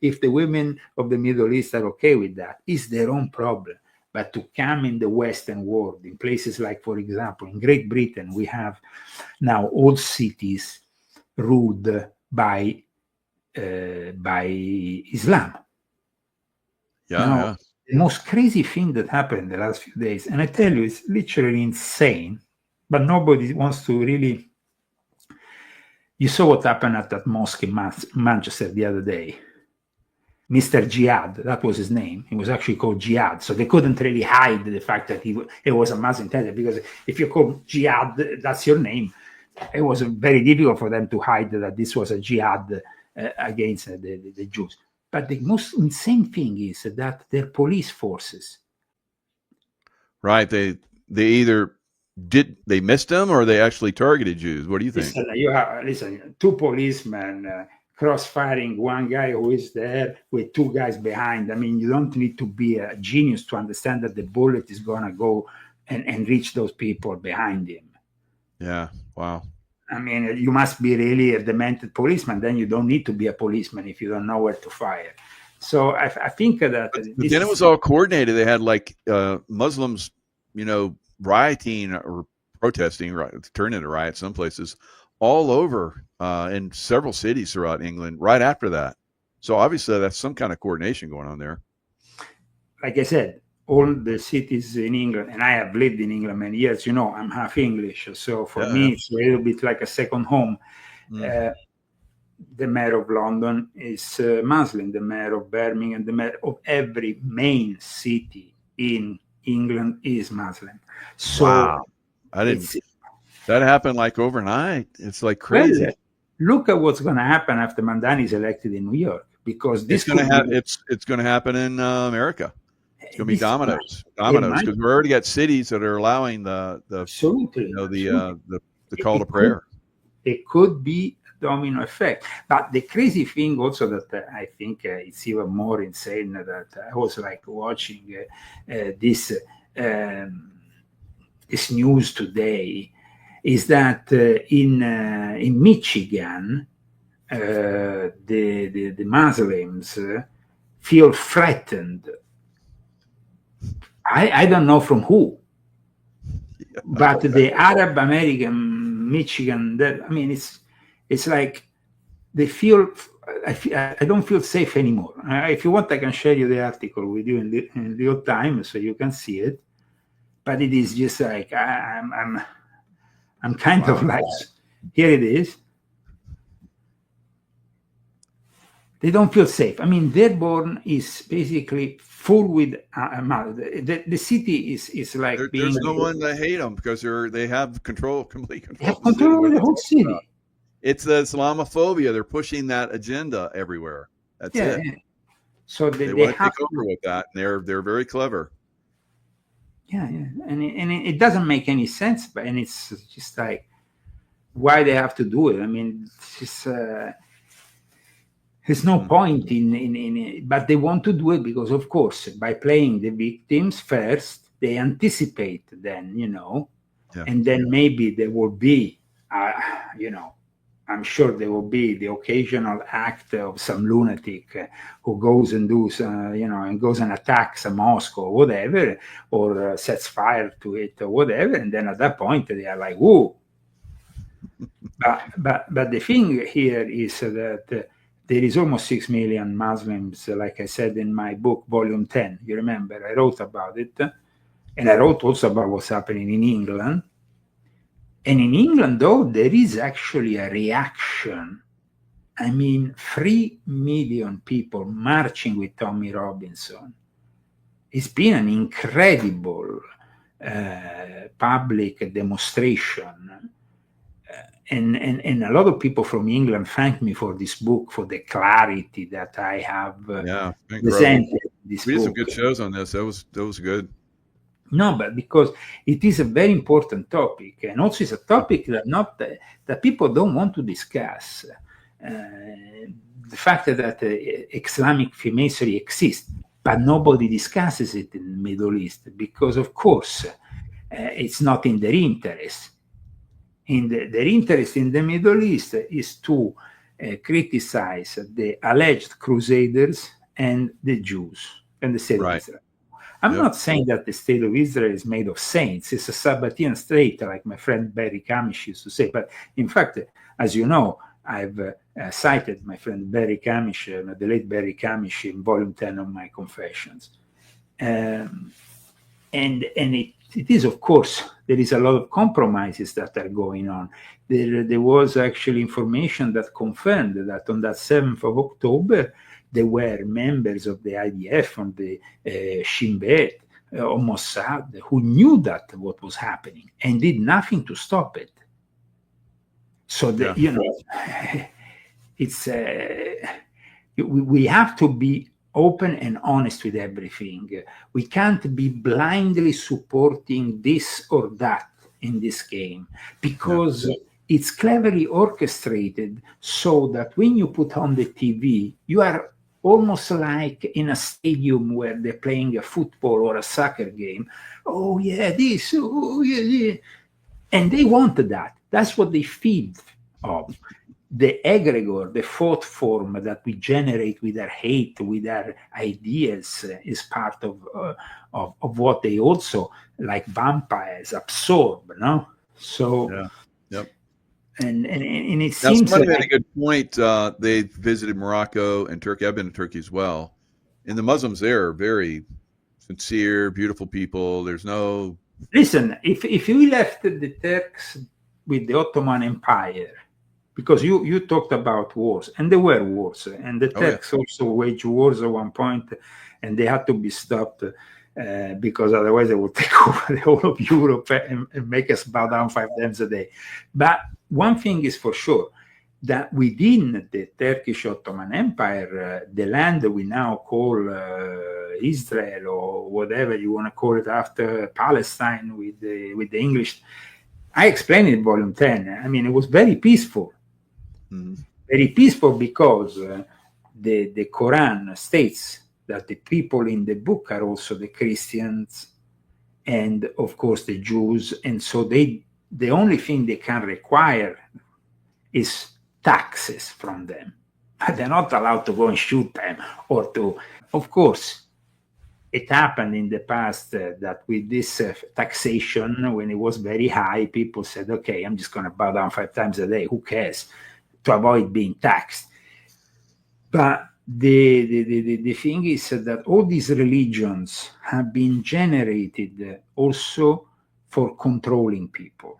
if the women of the Middle East are okay with that, it's their own problem. But to come in the Western world, in places like, for example, in Great Britain, we have now all cities ruled by Islam. The most crazy thing that happened in the last few days, and I tell you, it's literally insane, but nobody wants to really. You saw what happened at that mosque in Manchester the other day. Mr. Jihad, that was his name. He was actually called Jihad. So they couldn't really hide the fact that it was a Muslim terrorist, because if you call Jihad, that's your name. It was very difficult for them to hide that this was a jihad against the Jews. But the most insane thing is that their police forces Right. They either they missed them or they actually targeted Jews. What do you think? Listen, two policemen cross-firing, one guy who is there with two guys behind. I mean, you don't need to be a genius to understand that the bullet is going to go and reach those people behind him. Yeah. Wow. I mean, you must be really a demented policeman. Then you don't need to be a policeman if you don't know where to fire. So I think that. But then it was all coordinated. They had like Muslims, rioting or protesting, turn into riots some places, all over in several cities throughout England right after that. So obviously that's some kind of coordination going on there. Like I said, all the cities in England, and I have lived in England many years, I'm half English. So for me, it's a little bit like a second home. The mayor of London is Muslim, the mayor of Birmingham, the mayor of every main city in England is Muslim. So wow. I didn't. That happened like overnight. It's like crazy. Well, look at what's going to happen after Mandani is elected in New York, because this it's going to happen in America. It's going to be dominoes, because we already got cities that are allowing the call to prayer. It could be a domino effect, but the crazy thing also that I think it's even more insane that I was like watching this news today is that in Michigan the Muslims feel threatened. I don't know from who, but the Arab American Michigan, it's like they feel. I don't feel safe anymore. If you want, I can share you the article with you in real time so you can see it. But it is just like I'm kind of like, here it is. They don't feel safe. I mean, Dearborn is basically full with the city is like there's no one to hate them because they have complete control. They have control over the whole city. It's the Islamophobia. They're pushing that agenda everywhere. That's it. Yeah. So they want to take over with that, and they're very clever. Yeah, and it doesn't make any sense, and it's just like why they have to do it. I mean, it's there's no point in it, but they want to do it because, of course, by playing the victims first, they anticipate then, and then maybe there will be, I'm sure there will be the occasional act of some lunatic who goes and does, and goes and attacks a mosque or whatever, or sets fire to it or whatever, and then at that point they are like, "Whoa!" but the thing here is that there is almost 6 million Muslims, like I said in my book, Volume 10. You remember I wrote about it, and I wrote also about what's happening in England. And in England, though, there is actually a reaction. I mean, 3 million people marching with Tommy Robinson. It's been an incredible public demonstration. And a lot of people from England thank me for this book, for the clarity that I have presented this book. We did some good shows on this. That was good. No, but because it is a very important topic, and also it's a topic that people don't want to discuss. The fact that Islamic Freemasonry exists, but nobody discusses it in the Middle East because, of course, it's not in their interest. Their interest in the Middle East is to criticize the alleged Crusaders and the Jews and the state of Israel. I'm not saying that the state of Israel is made of saints. It's a Sabbatean state, like my friend Barry Camish used to say. But in fact, as you know, I've cited my friend Barry Camish, the late Barry Camish, in Volume 10 of my Confessions. And it is, of course, there is a lot of compromises that are going on. There was actually information that confirmed that on that 7th of October, there were members of the IDF, on the Shin Bet, or Mossad, who knew that what was happening and did nothing to stop it. So it's we have to be open and honest with everything. We can't be blindly supporting this or that in this game, because it's cleverly orchestrated so that when you put on the TV, you are almost like in a stadium where they're playing a football or a soccer game. Oh yeah, this, oh yeah. And they want that. That's what they feed of. The egregore, the thought form that we generate with our hate, with our ideas, is part of what they also, like vampires, absorb, no? So, and it seems somebody made a good point. They visited Morocco and Turkey. I've been to Turkey as well, and the Muslims there are very sincere, beautiful people. There's no listen. If you left the Turks with the Ottoman Empire, because you talked about wars, and there were wars, and the Turks also waged wars at one point, and they had to be stopped because otherwise they would take over the whole of Europe and make us bow down 5 times a day. But one thing is for sure, that within the Turkish Ottoman Empire, the land we now call Israel, or whatever you want to call it after Palestine with the English, I explained in volume 10. I mean, it was very peaceful. Very peaceful because the Quran states that the people in the book are also the Christians and, of course, the Jews. And so the only thing they can require is taxes from them. But they're not allowed to go and shoot them or to, of course, it happened in the past that with this taxation, when it was very high, people said, okay, I'm just going to bow down 5 times a day. Who cares? To avoid being taxed. But the thing is that all these religions have been generated also for controlling people.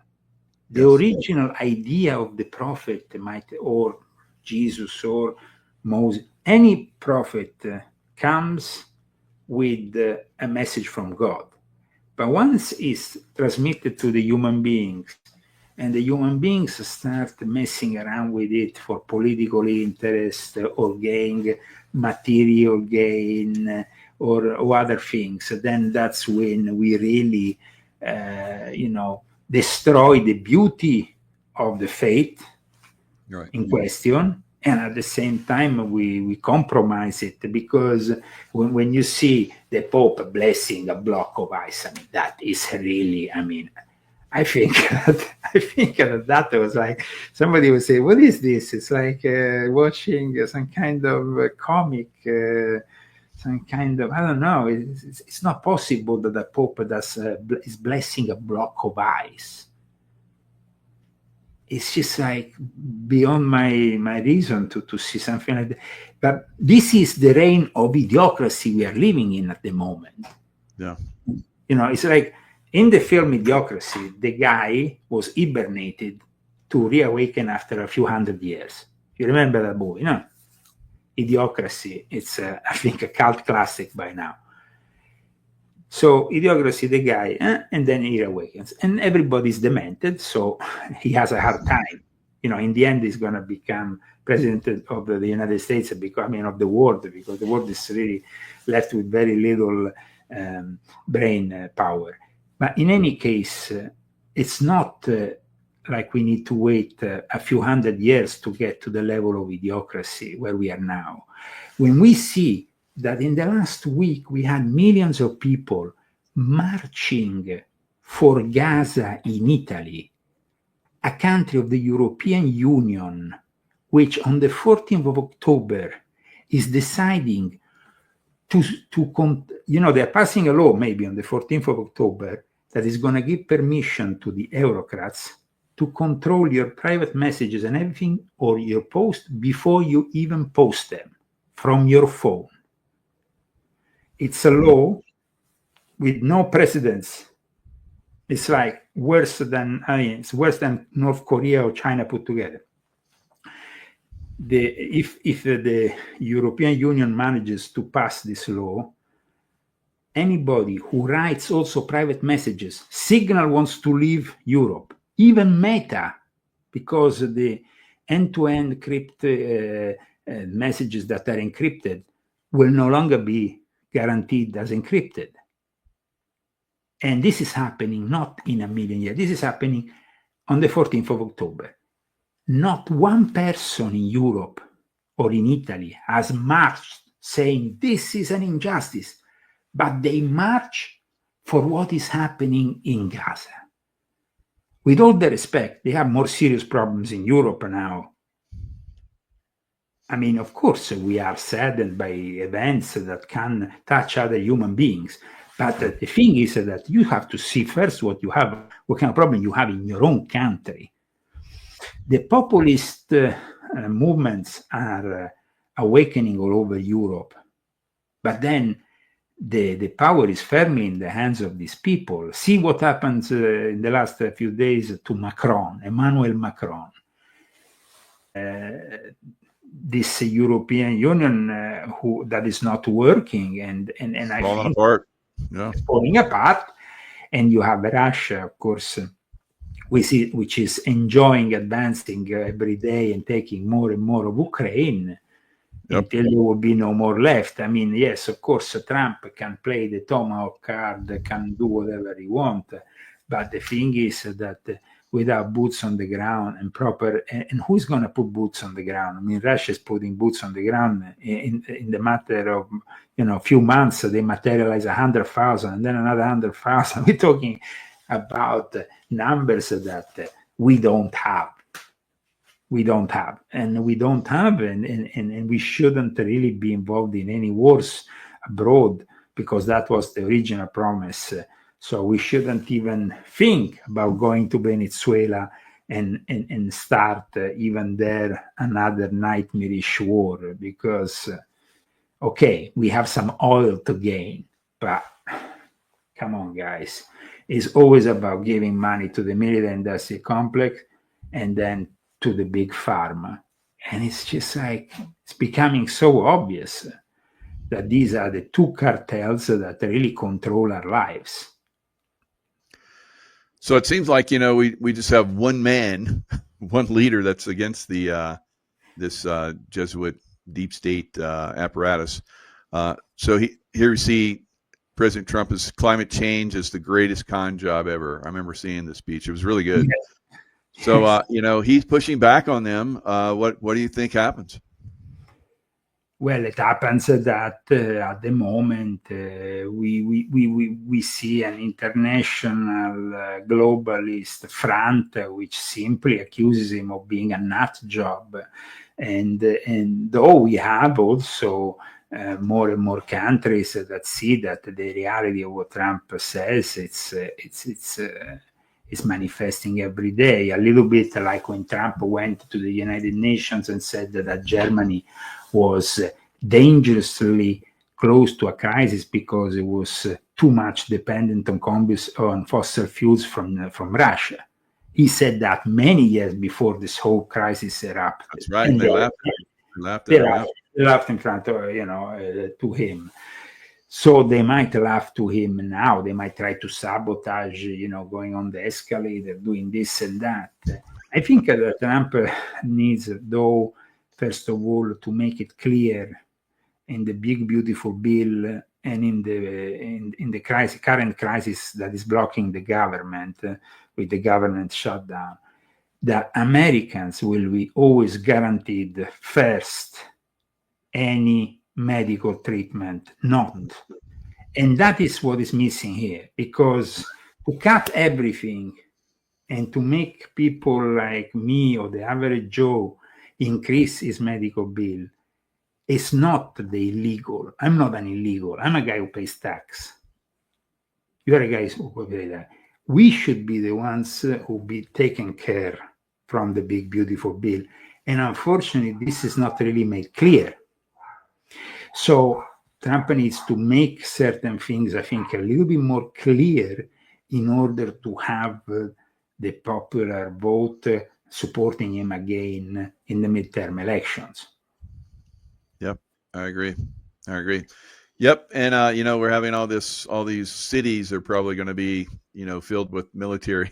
The original idea of the prophet or Jesus or Moses, any prophet comes with a message from God. But once it's transmitted to the human beings, and the human beings start messing around with it for political interest or gain, material gain, or other things, then that's when we really, destroy the beauty of the faith in question. And at the same time, we compromise it, because when you see the Pope blessing a block of ice, I mean, that is really, I think that was like, somebody would say, what is this? It's like watching some kind of comic, some kind of, I don't know. It's not possible that the Pope is blessing a block of ice. It's just like beyond my reason to see something like that. But this is the reign of idiocracy we are living in at the moment. Yeah. It's like, in the film Idiocracy, the guy was hibernated to reawaken after a few hundred years. You remember that movie, no? Idiocracy, it's, I think, a cult classic by now. So Idiocracy, the guy, and then he reawakens. And everybody's demented, so he has a hard time. In the end, he's going to become president of the United States, of the world, because the world is really left with very little brain power. But in any case, it's not like we need to wait a few hundred years to get to the level of idiocracy where we are now. When we see that in the last week we had millions of people marching for Gaza in Italy, a country of the European Union, which on the 14th of October is deciding they're passing a law maybe on the 14th of October that is going to give permission to the Eurocrats to control your private messages and everything, or your post, before you even post them from your phone. It's a law with no precedence. It's like worse than North Korea or China put together. If the European Union manages to pass this law, anybody who writes also private messages, Signal wants to leave Europe, even Meta, because the end-to-end messages that are encrypted will no longer be guaranteed as encrypted. And this is happening not in a million years. This is happening on the 14th of October. Not one person in Europe or in Italy has marched saying this is an injustice, but they march for what is happening in Gaza. With all the respect, they have more serious problems in Europe now. I mean, of course, we are saddened by events that can touch other human beings. But the thing is that you have to see first what kind of problem you have in your own country. The populist movements are awakening all over Europe. But then the power is firmly in the hands of these people. See what happens in the last few days to Emmanuel Macron. This European Union that is not working and I falling think apart. Yeah. It's falling apart. And you have Russia, of course, which is advancing every day and taking more and more of Ukraine. Yep. Until there will be no more left. I mean, yes, of course, Trump can play the tomahawk card, can do whatever he wants. But the thing is that without boots on the ground and who's going to put boots on the ground? I mean, Russia is putting boots on the ground in the matter of, a few months. They materialize 100,000 and then another 100,000. We're talking about numbers that we don't have. And we shouldn't really be involved in any wars abroad because that was the original promise. So we shouldn't even think about going to Venezuela and start even there another nightmarish war because, okay, we have some oil to gain, but come on, guys. It's always about giving money to the military industrial complex and then to the big pharma. And it's just like, it's becoming so obvious that these are the two cartels that really control our lives. So it seems like, we just have one man, one leader that's against the this Jesuit deep state apparatus. So here we see President Trump as climate change is the greatest con job ever. I remember seeing the speech. It was really good. Yes. So, he's pushing back on them. What do you think happens? Well, it happens that at the moment we see an international globalist front which simply accuses him of being a nut job, and though we have also more and more countries that see that the reality of what Trump says, it's manifesting every day. A little bit like when Trump went to the United Nations and said that Germany was dangerously close to a crisis because it was too much dependent on fossil fuels from Russia. He said that many years before this whole crisis erupted. That's right. And they laughed in front of, to him. So they might laugh to him now. They might try to sabotage, going on the escalator, doing this and that. I think that Trump needs, though, first of all, to make it clear in the big beautiful bill and in the current crisis that is blocking the government with the government shutdown, that Americans will be always guaranteed first any medical treatment, not. And that is what is missing here, because to cut everything and to make people like me or the average Joe increase his medical bill, it's not the illegal. I'm not an illegal. I'm a guy who pays tax. You are a guy who pays that. We should be the ones who be taken care from the big, beautiful bill. And unfortunately, this is not really made clear. So Trump needs to make certain things, I think, a little bit more clear in order to have the popular vote supporting him again in the midterm elections. Yep, I agree. Yep, and we're having all these cities are probably going to be filled with military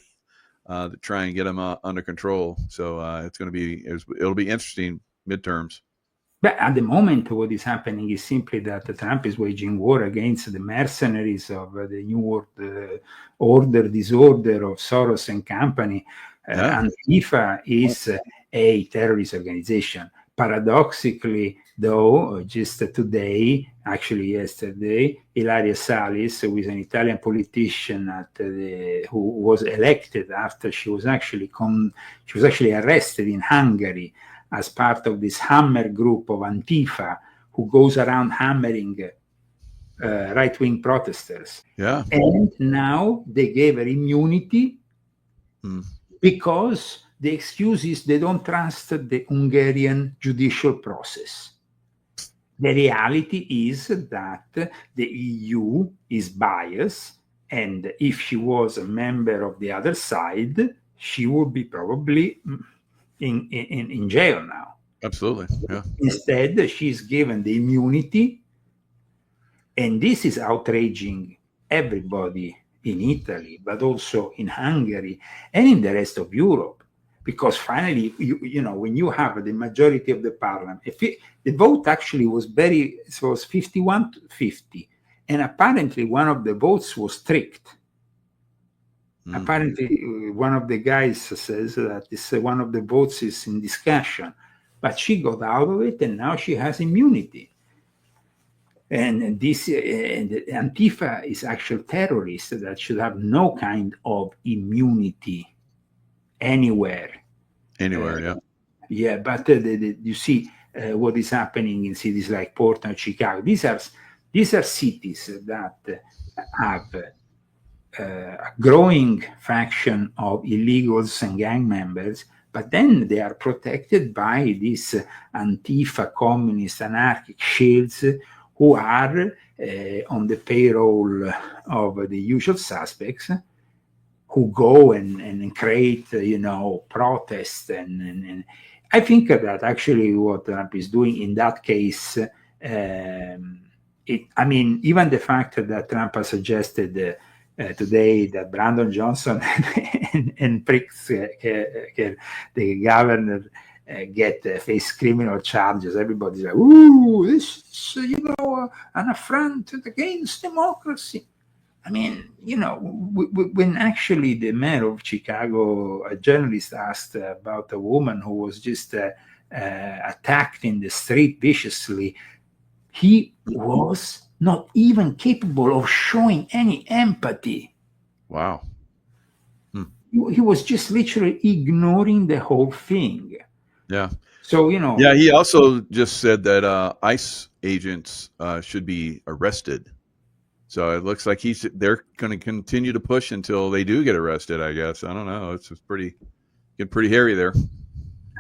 to try and get them under control. So it'll be interesting midterms. But at the moment, what is happening is simply that Trump is waging war against the mercenaries of the New World Order disorder of Soros and company. Antifa is a terrorist organization. Paradoxically, though, just today, actually yesterday, Ilaria Salis, who is an Italian politician who was elected after she was actually arrested in Hungary as part of this hammer group of Antifa who goes around hammering right-wing protesters. Yeah. And now they gave her immunity because the excuse is they don't trust the Hungarian judicial process. The reality is that the EU is biased, and if she was a member of the other side, she would be probably in jail now. Absolutely, yeah. Instead, she's given the immunity, and this is outraging everybody in Italy, but also in Hungary and in the rest of Europe. Because finally, you know, when you have the majority of the parliament, the vote actually was 51-50, and apparently one of the votes was tricked. Apparently, one of the guys says that one of the votes is in discussion, but she got out of it, and now she has immunity. And this Antifa is actual terrorists that should have no kind of immunity anywhere. Yeah. Yeah, but you see what is happening in cities like Portland, Chicago. These are cities that have a growing faction of illegals and gang members, but then they are protected by these Antifa, communist, anarchic shields who are on the payroll of the usual suspects, who go and create, protests. And I think that actually what Trump is doing in that case, even the fact that Trump has suggested today that Brandon Johnson and Pricks, the governor, face criminal charges. Everybody's like, "Ooh, this is, an affront against democracy." I mean, when actually the mayor of Chicago, a journalist, asked about a woman who was just attacked in the street viciously, he was not even capable of showing any empathy. Wow. He was just literally ignoring the whole thing. Yeah. So, Yeah, he also just said that ICE agents should be arrested. So it looks like they're going to continue to push until they do get arrested, I guess. I don't know. It's just getting pretty hairy there.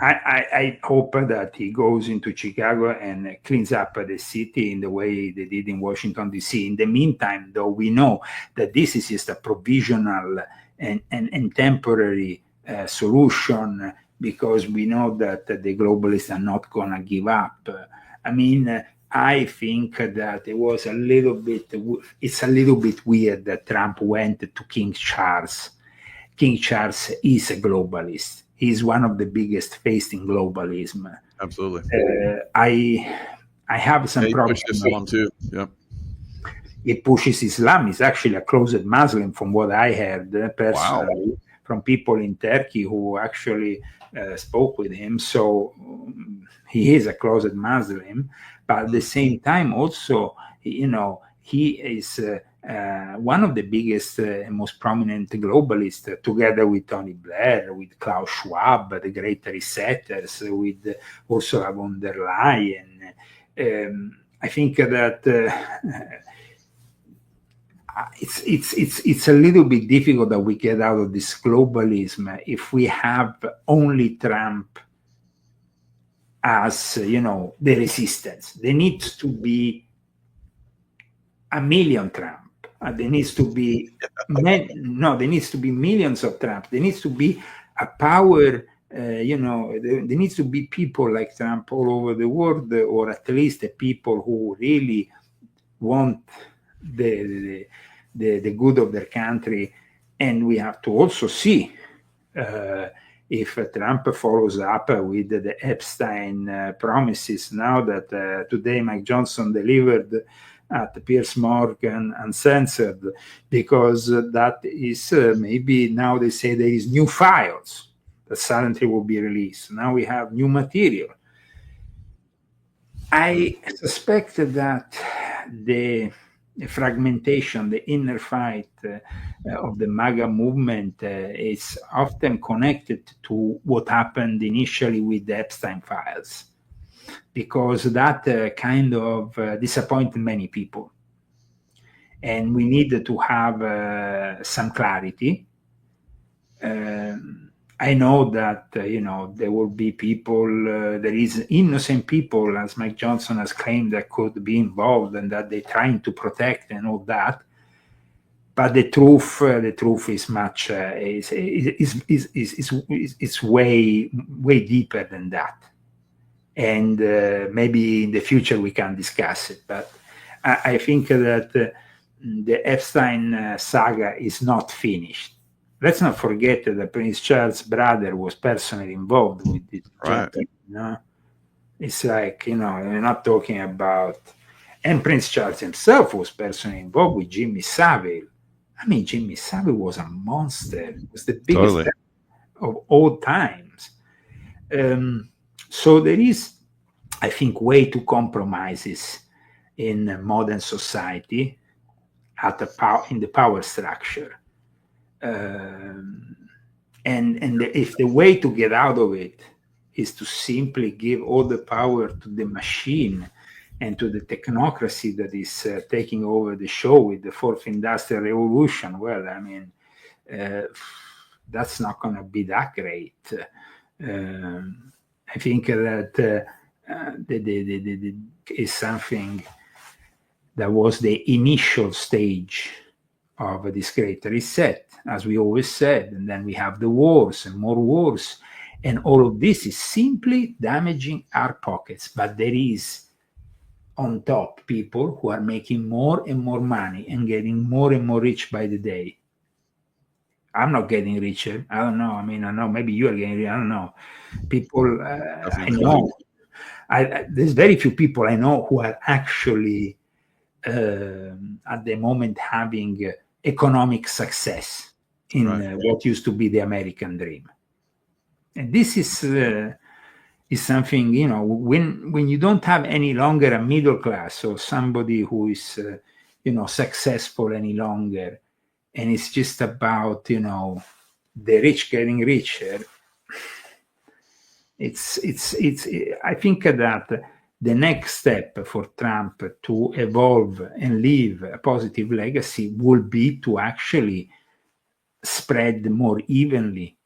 I hope that he goes into Chicago and cleans up the city in the way they did in Washington, D.C. In the meantime, though, we know that this is just a provisional and temporary solution, because we know that the globalists are not going to give up. I think that it's a little bit weird that Trump went to King Charles. King Charles is a globalist. He's one of the biggest facing globalism. Absolutely. I have some problems. He pushes Islam too. Yep. He pushes Islam. He's actually a closet Muslim, from what I heard personally from people in Turkey who actually spoke with him. So he is a closet Muslim. But at the same time, also, he is one of the biggest, most prominent globalists, together with Tony Blair, with Klaus Schwab, the great resetters, with Ursula von der Leyen. I think that it's a little bit difficult that we get out of this globalism if we have only Trump as the resistance. There needs to be a million Trump. There needs to be there needs to be millions of Trump. There needs to be a power. There needs to be people like Trump all over the world, or at least the people who really want the good of their country. And we have to also see if Trump follows up with the Epstein promises. Now that today Mike Johnson delivered at Piers Morgan Uncensored, because that is maybe now they say there is new files that suddenly will be released. Now we have new material. I suspect that the fragmentation, the inner fight of the MAGA movement is often connected to what happened initially with the Epstein files, because that kind of disappointed many people. And we need to have some clarity. I know that, there will be people, there is innocent people, as Mike Johnson has claimed, that could be involved and that they're trying to protect and all that. But the truth is much, is way deeper than that. And maybe in the future we can discuss it. But I think that the Epstein saga is not finished. Let's not forget that Prince Charles' brother was personally involved with this. Right. It's like, we're not talking about... And Prince Charles himself was personally involved with Jimmy Savile. I mean, Jimmy Savile was a monster. He was the biggest of all times. So there is, I think, way too compromises in modern society in the power structure. And if the way to get out of it is to simply give all the power to the machine and to the technocracy that is taking over the show with the fourth industrial revolution, well, I mean, that's not going to be that great. I think that is something that was the initial stage of this great reset, as we always said, and then we have the wars and more wars, and all of this is simply damaging our pockets. But there is on top people who are making more and more money and getting more and more rich by the day. I'm not getting richer. I don't know. I mean, I know maybe you are getting rich. I don't know. People, I know. There's very few people I know who are actually at the moment having economic success in what used to be the American dream. And this is something, when you don't have any longer a middle class or somebody who is, successful any longer, and it's just about, the rich getting richer. I think that the next step for Trump to evolve and leave a positive legacy will be to actually spread more evenly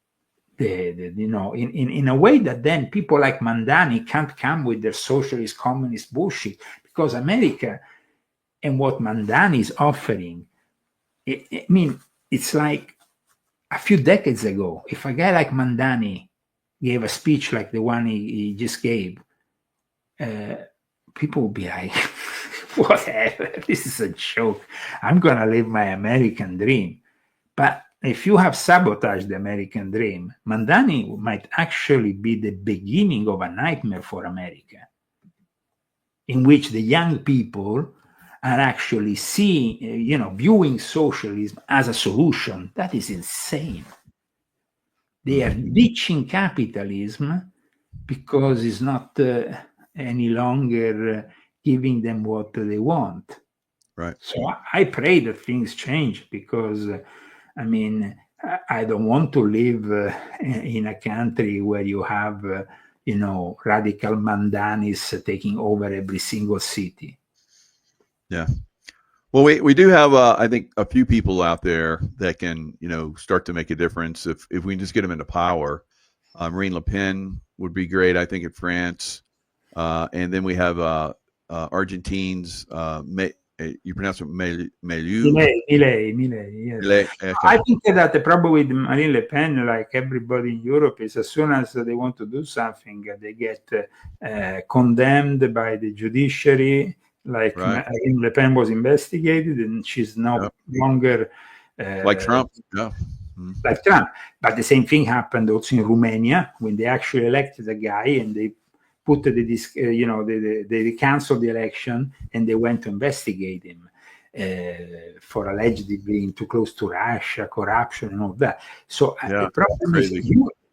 in a way that then people like Mandani can't come with their socialist communist bullshit, because America and what Mandani is offering, I mean, it's like a few decades ago, if a guy like Mandani gave a speech like the one he just gave, people would be like, whatever, this is a joke. I'm going to live my American dream. But if you have sabotaged the American dream, Mandani might actually be the beginning of a nightmare for America, in which the young people are actually seeing, viewing socialism as a solution. That is insane. They are ditching capitalism because it's not any longer giving them what they want. Right. So I pray that things change, because I mean, I don't want to live in a country where you have, radical Mandanis taking over every single city. Yeah. Well, we do have, I think, a few people out there that can, start to make a difference if we can just get them into power. Marine Le Pen would be great, I think, in France. And then we have Argentines. You pronounce it Milei, yes. Milei. I think that the problem with Marine Le Pen, like everybody in Europe, is as soon as they want to do something, they get condemned by the judiciary. Like Le Pen was investigated, and she's no longer like Trump. Yeah. like Trump. But the same thing happened also in Romania when they actually elected a guy and they put they canceled the election and they went to investigate him for allegedly being too close to Russia, corruption, and all that. So the problem is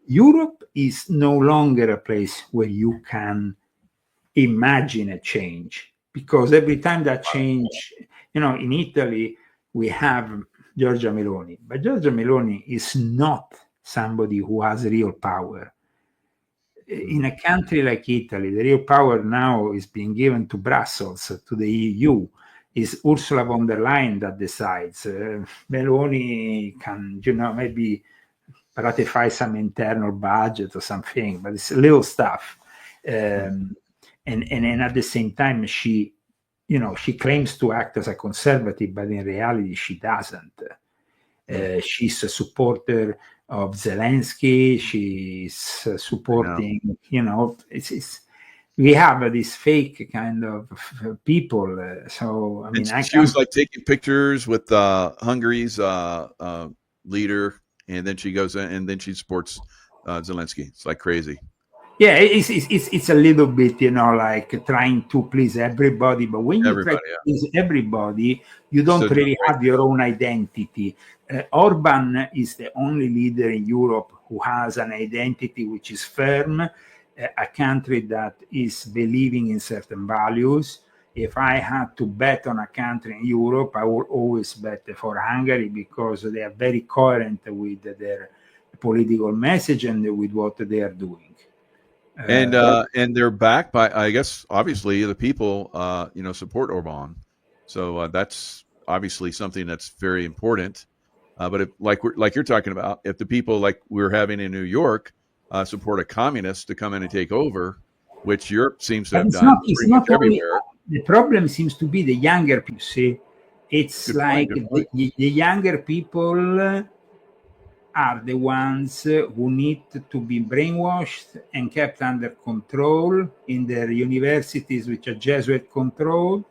Europe is no longer a place where you can imagine a change, because every time that change, in Italy we have Giorgia Meloni, but Giorgia Meloni is not somebody who has real power. In a country like Italy, the real power now is being given to Brussels, to the EU. Is Ursula von der Leyen that decides. Meloni can, maybe ratify some internal budget or something, but it's little stuff. And at the same time, she claims to act as a conservative, but in reality, she doesn't. She's a supporter of Zelensky. She's supporting, we have this fake kind of people. So, I mean, she was like taking pictures with Hungary's leader, and then she goes in and then she supports Zelensky. It's like crazy. Yeah, it's a little bit, like trying to please everybody. But when you try to please everybody, you don't really have your own identity. Orban is the only leader in Europe who has an identity which is firm, a country that is believing in certain values. If I had to bet on a country in Europe, I would always bet for Hungary, because they are very coherent with their political message and with what they are doing. And they're backed by, I guess, obviously the people, support Orban. So that's obviously something that's very important. But if, like you're talking about, if the people like we're having in New York support a communist to come in and take over, which Europe seems to have done pretty much everywhere. The problem seems to be the younger people. See, it's good like point. The younger people are the ones who need to be brainwashed and kept under control in their universities, which are Jesuit controlled,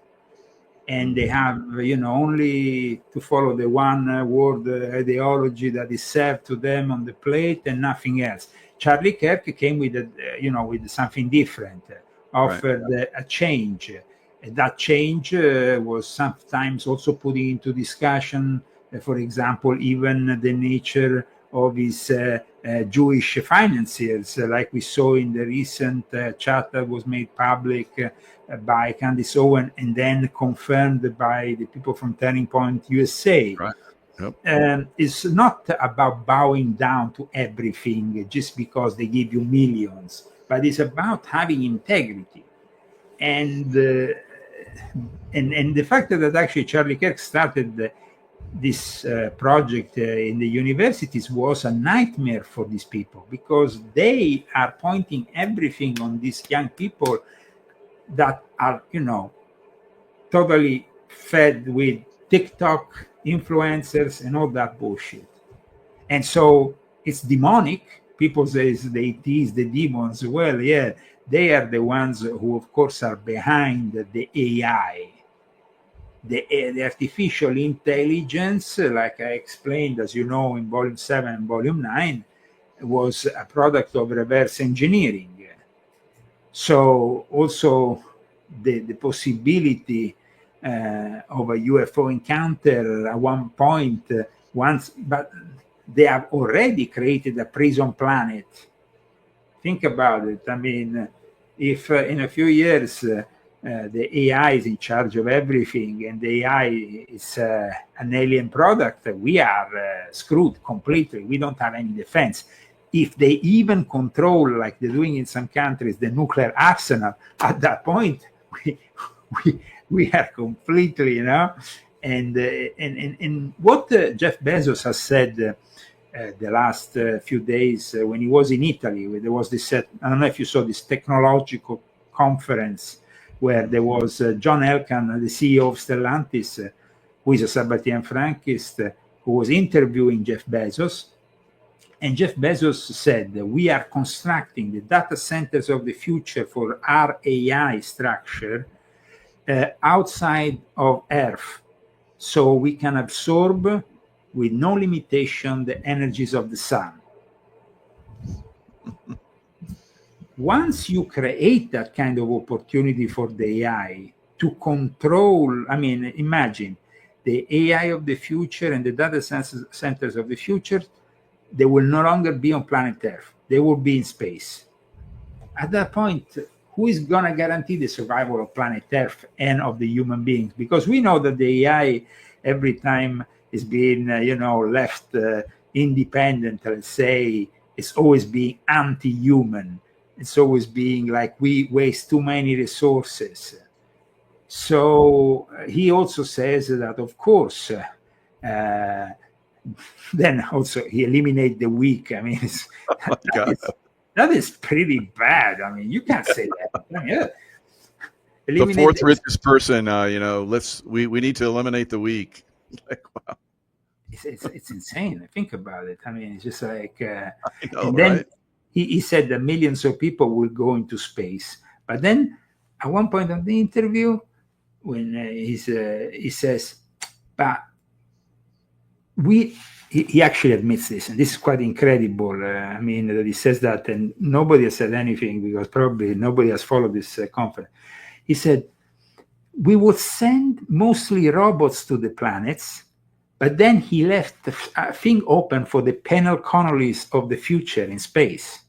and they have, only to follow the one world ideology that is served to them on the plate and nothing else. Charlie Kirk came with, with something different, offered a change. And that change was sometimes also putting into discussion, for example, even the nature of his Jewish financiers, like we saw in the recent chat that was made public by Candace Owen and then confirmed by the people from Turning Point USA. Right. Yep. It's not about bowing down to everything just because they give you millions, but it's about having integrity. And the fact that actually Charlie Kirk started this project in the universities was a nightmare for these people, because they are pointing everything on these young people that are, totally fed with TikTok influencers and all that bullshit. And so it's demonic. People say it is the demons. Well, yeah, they are the ones who, of course, are behind the AI. The artificial intelligence, like I explained, as you know, in Volume 7 and Volume 9, was a product of reverse engineering. So also the possibility of a UFO encounter at one point, but they have already created a prison planet. Think about it. I mean, if in a few years the AI is in charge of everything and the AI is an alien product, we are screwed completely. We don't have any defense. If they even control, like they're doing in some countries, the nuclear arsenal, at that point, we are completely, And what Jeff Bezos has said the last few days when he was in Italy, where there was this, I don't know if you saw this technological conference where there was John Elkann, the CEO of Stellantis, who is a Sabbatean Frankist, who was interviewing Jeff Bezos. And Jeff Bezos said, we are constructing the data centers of the future for our AI structure outside of Earth, so we can absorb with no limitation the energies of the sun. Once you create that kind of opportunity for the AI to control, I mean, imagine the AI of the future and the data centers of the future, they will no longer be on planet Earth. They will be in space. At that point, who is going to guarantee the survival of planet Earth and of the human beings? Because we know that the AI, every time is being, left independent, let's say, it's always being anti-human. It's always being like, we waste too many resources. So he also says that, of course, then also he eliminates the weak. I mean, that is pretty bad. I mean, you can't say that. I mean, the fourth richest person, we need to eliminate the weak. Like, wow. It's insane. Think about it. I mean, it's just like, I know, and then right? he said that millions of people will go into space. But then at one point of the interview, when he says, but he actually admits this, and this is quite incredible. I mean, that he says that, and nobody has said anything because probably nobody has followed this conference. He said, we would send mostly robots to the planets, but then he left the thing open for the penal colonies of the future in space.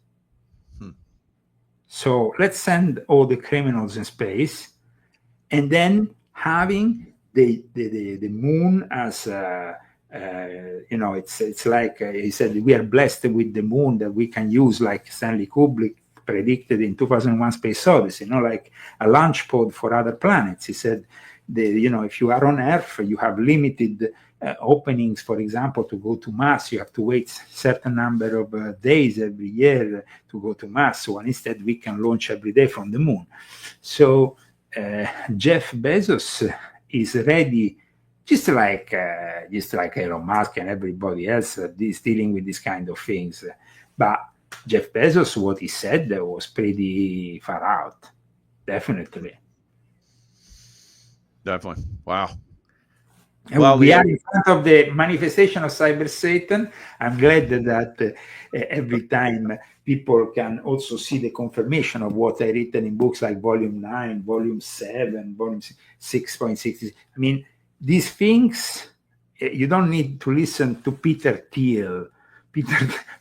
So let's send all the criminals in space, and then having the moon as it's like he said, we are blessed with the moon that we can use, like Stanley Kubrick predicted in 2001 Space Odyssey, like a launch pod for other planets. He said, if you are on Earth, you have limited openings, for example, to go to Mars. You have to wait a certain number of days every year to go to Mars. So instead, we can launch every day from the moon. So Jeff Bezos is ready, just like Elon Musk and everybody else is dealing with these kind of things. But Jeff Bezos, what he said was pretty far out. Definitely. Wow. And we are in front of the manifestation of Cyber Satan. I'm glad that every time people can also see the confirmation of what I written in books like Volume 9, Volume 7, Volume 6.6. I mean, these things, you don't need to listen to Peter Thiel.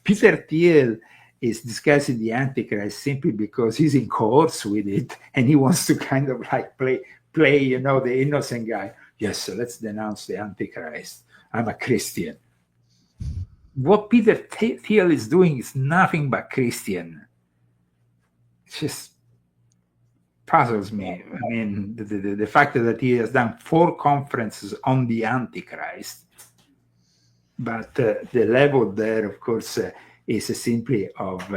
Peter Thiel is discussing the Antichrist simply because he's in course with it and he wants to kind of like play, the innocent guy. Yes, so let's denounce the Antichrist. I'm a Christian. What Peter Thiel is doing is nothing but Christian. It just puzzles me. I mean, the fact that he has done 4 conferences on the Antichrist, but the level there, of course, is simply of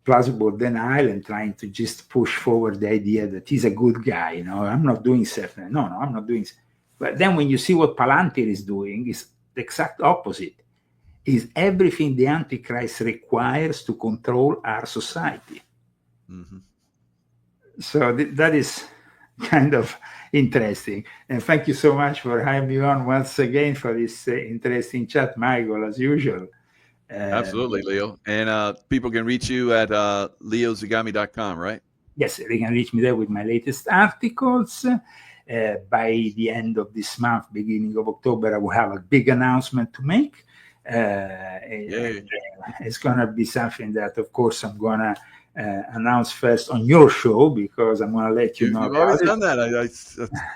plausible denial and trying to just push forward the idea that he's a good guy. I'm not doing certain. No, I'm not doing. But then when you see what Palantir is doing, is the exact opposite. Is everything the Antichrist requires to control our society. Mm-hmm. So that is kind of interesting. And thank you so much for having me on once again for this interesting chat, Michael, as usual. Absolutely, Leo. And people can reach you at leozagami.com, right? Yes, they can reach me there with my latest articles. By the end of this month, beginning of October, I will have a big announcement to make. It's going to be something that, of course, I'm going to announce first on your show because I'm going to let you know. You've always done that.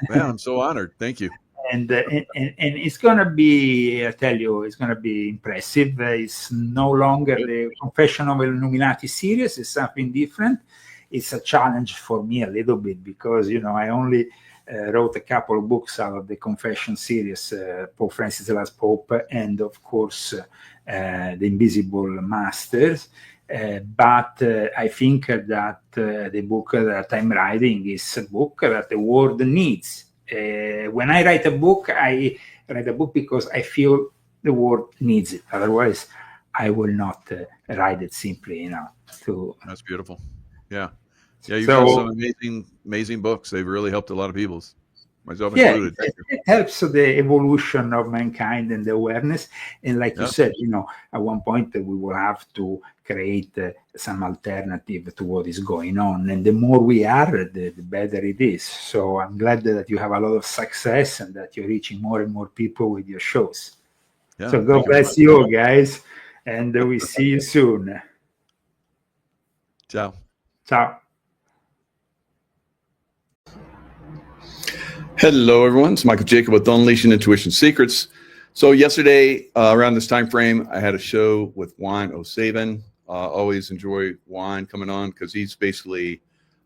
Man, I'm so honored. Thank you. And it's going to be, I tell you, it's going to be impressive. It's no longer the Confession of Illuminati series. It's something different. It's a challenge for me a little bit because, I only wrote a couple of books out of the Confession series, Pope Francis the Last Pope, and of course, The Invisible Masters. But I think that the book that I'm writing is a book that the world needs. When I write a book because I feel the world needs it. Otherwise, I will not write it simply, That's beautiful. Yeah. Yeah, you've done some amazing books. They've really helped a lot of people. myself included. It helps the evolution of mankind and the awareness. And like you said, at one point we will have to create some alternative to what is going on. And the more we are, the better it is. So I'm glad that you have a lot of success and that you're reaching more and more people with your shows. Yeah, so God bless you, guys. And we see you soon. Ciao. Ciao. Hello, everyone. It's Michael Jaco with Unleashing Intuition Secrets. So yesterday, around this time frame, I had a show with Juan O'Savin. Always enjoy Juan coming on because he's basically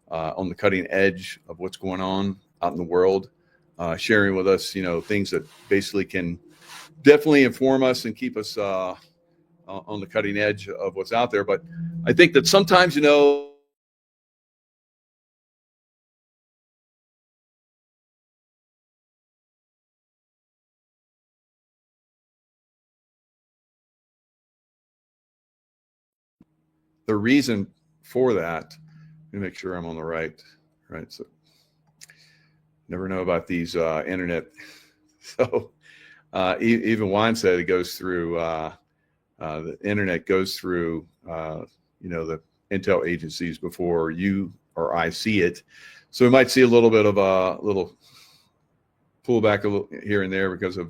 on the cutting edge of what's going on out in the world, sharing with us, things that basically can definitely inform us and keep us on the cutting edge of what's out there. But I think that sometimes, the reason for that, let me make sure I'm on the right. So never know about these internet. So even Juan said it goes through the internet goes through the intel agencies before you or I see it. So we might see a little bit of a little pullback a little here and there because of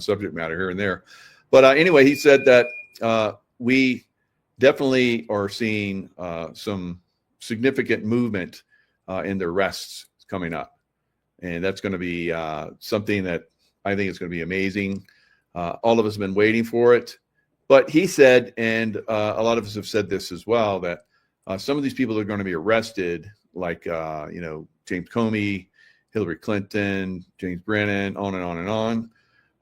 subject matter here and there. But anyway, he said that we definitely are seeing some significant movement in the arrests coming up. And that's going to be something that I think is going to be amazing. All of us have been waiting for it. But he said, and a lot of us have said this as well, that some of these people are going to be arrested, like, James Comey, Hillary Clinton, James Brennan, on and on and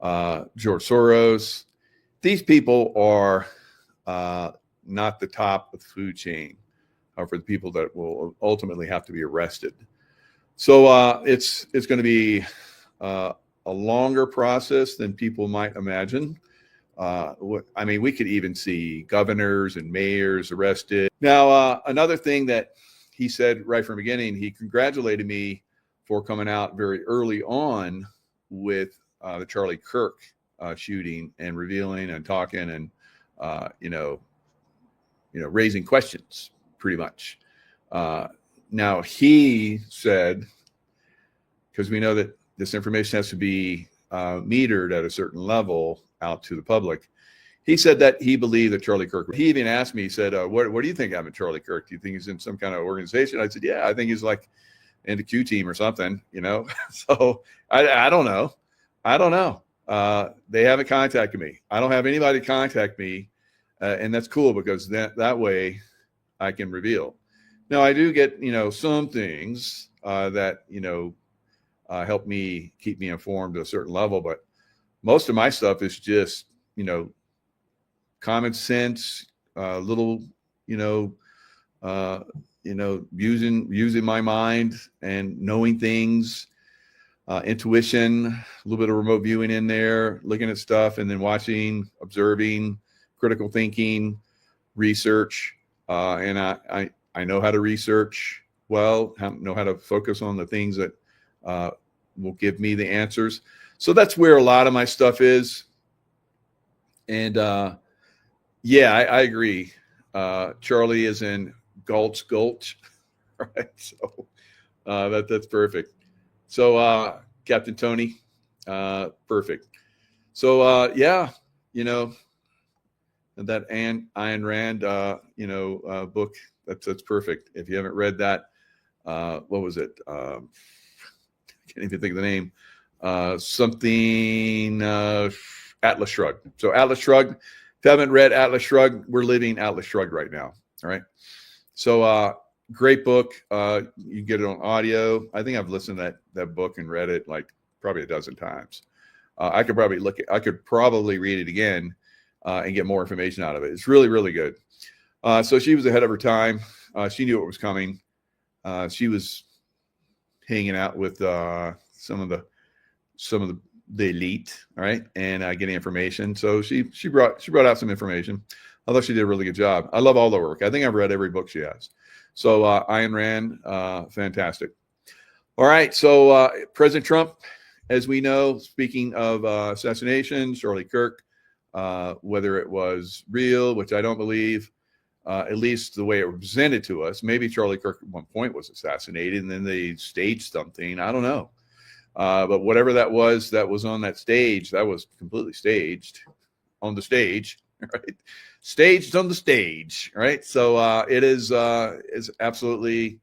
on, George Soros. These people are not the top of the food chain for the people that will ultimately have to be arrested. So it's going to be a longer process than people might imagine. We could even see governors and mayors arrested. Now, another thing that he said right from the beginning, he congratulated me for coming out very early on with the Charlie Kirk shooting and revealing and talking and, raising questions pretty much. Now, he said, because we know that this information has to be metered at a certain level out to the public. He said that he believed that Charlie Kirk, he even asked me, he said, what do you think happened to Charlie Kirk? Do you think he's in some kind of organization? I said, yeah, I think he's like in the Q team or something, So I don't know. They haven't contacted me. I don't have anybody contact me. And that's cool because that way I can reveal. Now I do get, some things that, help me keep me informed to a certain level, but most of my stuff is just, common sense, little, using my mind and knowing things, intuition, a little bit of remote viewing in there, looking at stuff and then watching, observing, critical thinking, research. And I know how to research well, know how to focus on the things that will give me the answers. So that's where a lot of my stuff is. And I agree. Charlie is in Gulch. Right. So that's perfect. So Captain Tony, perfect. So that Ayn Rand book, that's perfect. If you haven't read that, what was it? Can't even think of the name. Atlas Shrugged. So Atlas Shrugged. If you haven't read Atlas Shrugged, we're living Atlas Shrugged right now. All right. So great book. You can get it on audio. I think I've listened to that book and read it like probably a dozen times. I could probably read it again and get more information out of it. It's really, really good. So she was ahead of her time. She knew what was coming. She was hanging out with some of the elite, all right, and getting information. So she brought out some information. I thought she did a really good job. I love all the work. I think I've read every book she has. So Ayn Rand, fantastic. All right. So President Trump, as we know, speaking of assassination, Charlie Kirk, whether it was real, which I don't believe, at least the way it was presented to us, maybe Charlie Kirk at one point was assassinated and then they staged something. I don't know. But whatever that was on that stage, that was completely staged on the stage, right? Staged on the stage, right? So it is absolutely,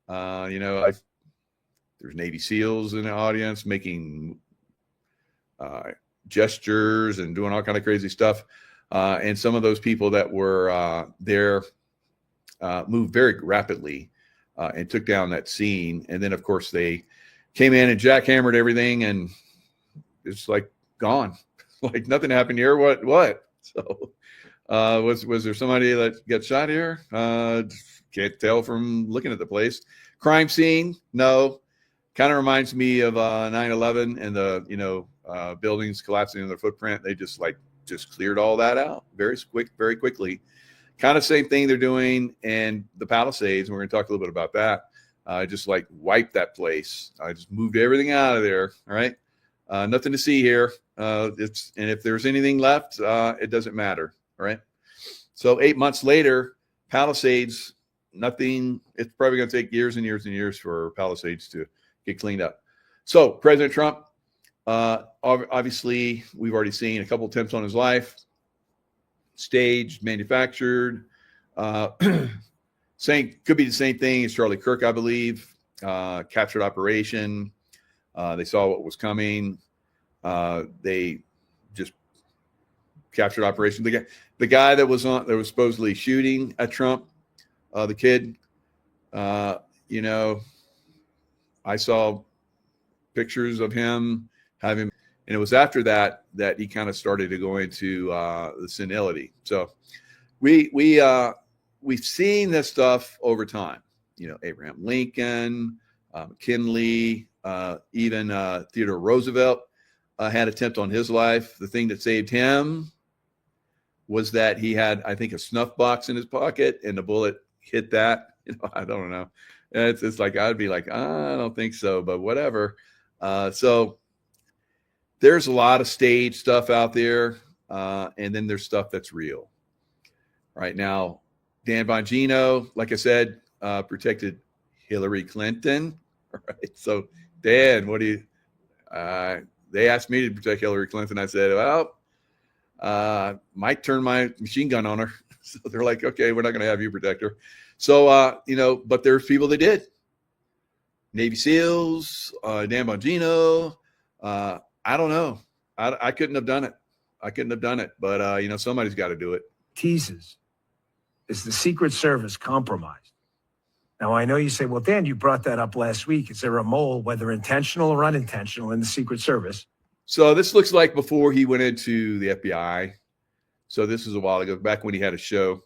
there's Navy SEALs in the audience making gestures and doing all kind of crazy stuff. And some of those people that were there moved very rapidly and took down that scene. And then, of course, they came in and jackhammered everything, and it's like gone, like nothing happened here. What? So, was there somebody that got shot here? Can't tell from looking at the place. Crime scene? No. Kind of reminds me of 9/11 and the buildings collapsing in their footprint. They just cleared all that out very quickly. Kind of same thing they're doing in the Palisades. We're going to talk a little bit about that. Just like wiped that place. I just moved everything out of there. All right. Nothing to see here. And if there's anything left, it doesn't matter. All right. So 8 months later, Palisades, nothing. It's probably going to take years and years and years for Palisades to get cleaned up. So President Trump, obviously, we've already seen a couple attempts on his life, staged, manufactured. Could be the same thing as Charlie Kirk, I believe. Captured operation. They saw what was coming. They just captured operation. The guy that was supposedly shooting at Trump, the kid. I saw pictures of him having, and it was after that he kind of started to go into the senility. So we've seen this stuff over time. Abraham Lincoln, McKinley, even Theodore Roosevelt had an attempt on his life. The thing that saved him was that he had, I think, a snuff box in his pocket, and the bullet hit that. I don't know. It's like I'd be like, I don't think so, but whatever. So there's a lot of stage stuff out there, and then there's stuff that's real. Right now, Dan Bongino, like I said, protected Hillary Clinton. Right. So, Dan, what do you? They asked me to protect Hillary Clinton. I said, well, might turn my machine gun on her. So they're like, okay, we're not going to have you protect her. So, but there's people that did. Navy SEALs, Dan Bongino. I don't know. I couldn't have done it. But, somebody's got to do it. Teases. Is the Secret Service compromised? Now, I know you say, well, Dan, you brought that up last week. Is there a mole, whether intentional or unintentional, in the Secret Service? So this looks like before he went into the FBI. So this is a while ago, back when he had a show.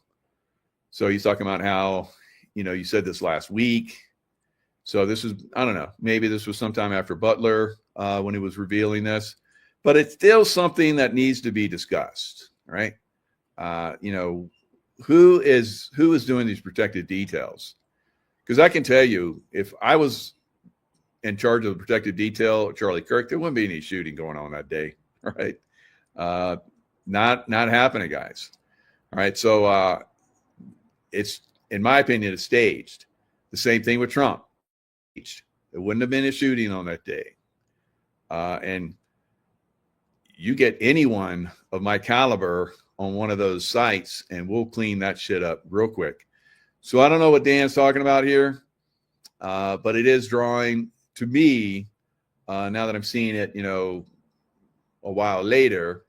So he's talking about how, you said this last week. So this is, I don't know, maybe this was sometime after Butler when he was revealing this. But it's still something that needs to be discussed, right? Who is doing these protective details? Because I can tell you, if I was in charge of the protective detail, Charlie Kirk, there wouldn't be any shooting going on that day, right? Not happening, guys. All right, so it's, in my opinion, it's staged. The same thing with Trump. There wouldn't have been a shooting on that day. And you get anyone of my caliber on one of those sites, and we'll clean that shit up real quick. So I don't know what Dan's talking about here, but it is drawing to me, now that I'm seeing it, a while later,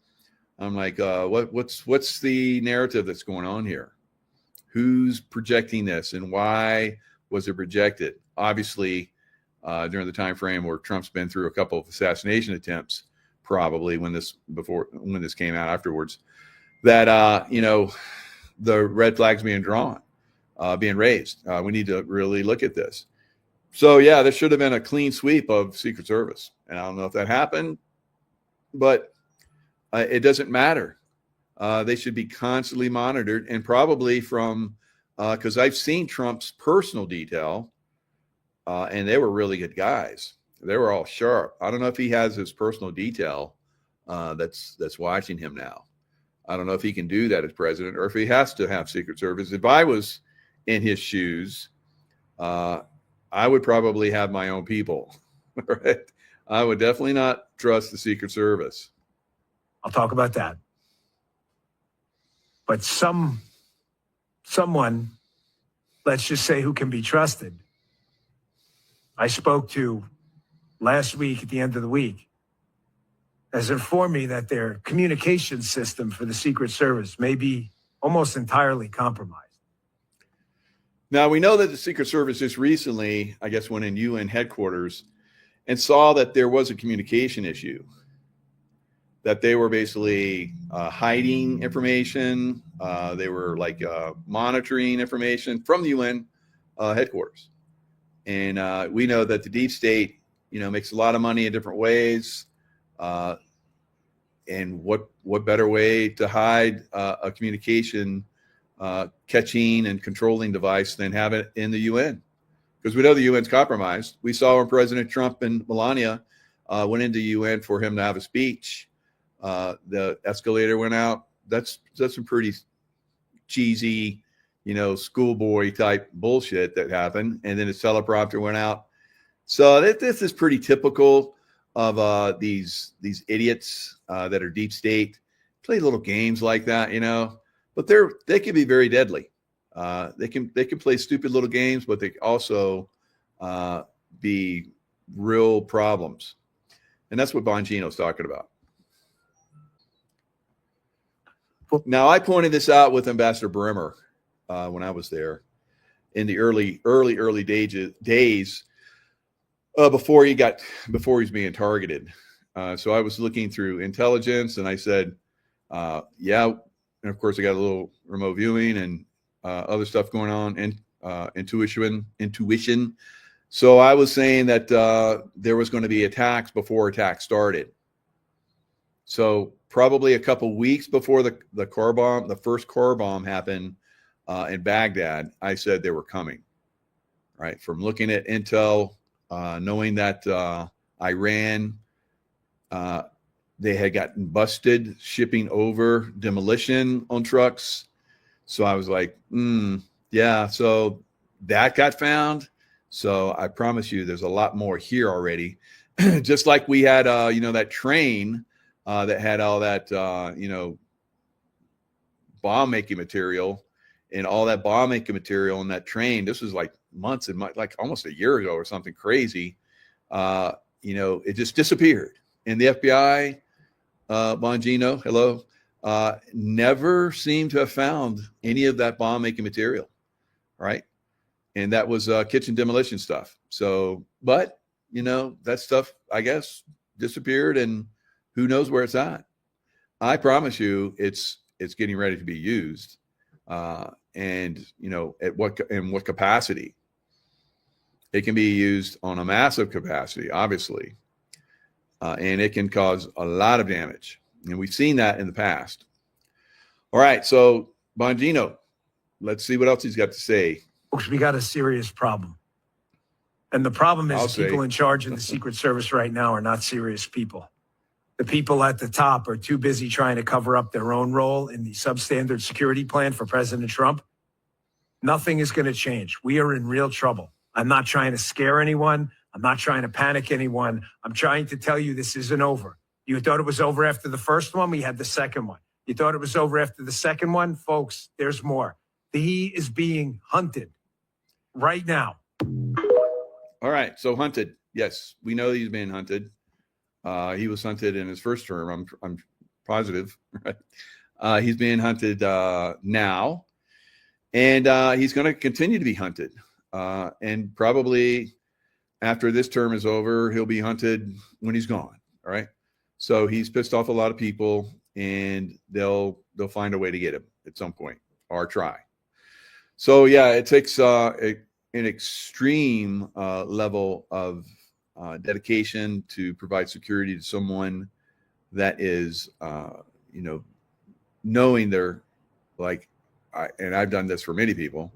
I'm like, what's the narrative that's going on here? Who's projecting this, and why was it projected? Obviously, during the time frame where Trump's been through a couple of assassination attempts, probably when this came out afterwards, that the red flags being drawn, being raised. We need to really look at this. So yeah, there should have been a clean sweep of Secret Service, and I don't know if that happened, but it doesn't matter. They should be constantly monitored, and probably from because I've seen Trump's personal detail and they were really good guys. They were all sharp. I don't know if he has his personal detail that's watching him now. I don't know if he can do that as president or if he has to have Secret Service. If I was in his shoes, I would probably have my own people. Right? I would definitely not trust the Secret Service. I'll talk about that. But someone, let's just say who can be trusted, I spoke to last week at the end of the week, has informed me that their communication system for the Secret Service may be almost entirely compromised. Now, we know that the Secret Service just recently, I guess, went in UN headquarters and saw that there was a communication issue, that they were basically hiding information. They were like monitoring information from the UN headquarters. And we know that the deep state, makes a lot of money in different ways. And what better way to hide a communication catching and controlling device than have it in the UN? Because we know the UN's compromised. We saw when President Trump and Melania went into UN for him to have a speech. The escalator went out. That's some pretty cheesy, schoolboy type bullshit that happened. And then his teleprompter went out. So this is pretty typical of these idiots that are deep state, play little games like that, but they can be very deadly. They can play stupid little games, but they also be real problems. And that's what Bongino's talking about. Now, I pointed this out with Ambassador Bremer when I was there in the early days before he's being targeted. So I was looking through intelligence, and I said, yeah. And of course, I got a little remote viewing and other stuff going on, and intuition. So I was saying that there was going to be attacks before attacks started. So probably a couple weeks before the first car bomb happened in Baghdad, I said they were coming. Right, from looking at intel, knowing that Iran, they had gotten busted shipping over demolition on trucks. So I was like, yeah, so that got found. So I promise you there's a lot more here already. Just like we had, that train that had all that, bomb making material, and all that bomb making material in that train. This was like months and like almost a year ago or something crazy. It just disappeared. And the FBI, Bongino, hello, never seemed to have found any of that bomb making material. Right. And that was kitchen demolition stuff. So, but, that stuff, I guess, disappeared, and who knows where it's at. I promise you it's getting ready to be used. And, at what capacity. It can be used on a massive capacity, obviously. And it can cause a lot of damage. And we've seen that in the past. All right. So, Bongino, let's see what else he's got to say. Folks, we got a serious problem. And the problem is people in charge of the Secret Service right now are not serious people. The people at the top are too busy trying to cover up their own role in the substandard security plan for President Trump. Nothing is going to change. We are in real trouble. I'm not trying to scare anyone. I'm not trying to panic anyone. I'm trying to tell you this isn't over. You thought it was over after the first one? We had the second one. You thought it was over after the second one? Folks, there's more. He is being hunted right now. All right. So hunted. Yes, we know he's being hunted. He was hunted in his first term. I'm positive. Right? He's being hunted now, and he's going to continue to be hunted. And probably after this term is over, he'll be hunted when he's gone. All right. So he's pissed off a lot of people, and they'll find a way to get him at some point, or try. So yeah, it takes an extreme level of dedication to provide security to someone that is, knowing they're like, and I've done this for many people,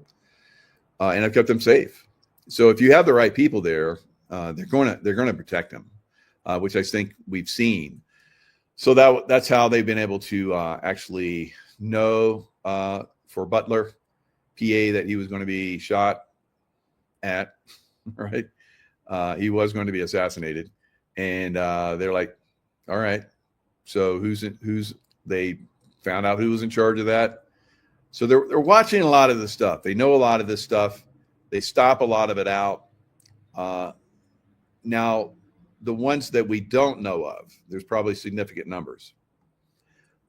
and I've kept them safe. So if you have the right people there, they're going to protect them, which I think we've seen. So that's how they've been able to actually know for Butler, PA, that he was going to be shot at, right? He was going to be assassinated, and they're like, all right, so they found out who was in charge of that. So they're watching a lot of this stuff. They know a lot of this stuff. They stop a lot of it out. Now, the ones that we don't know of, there's probably significant numbers.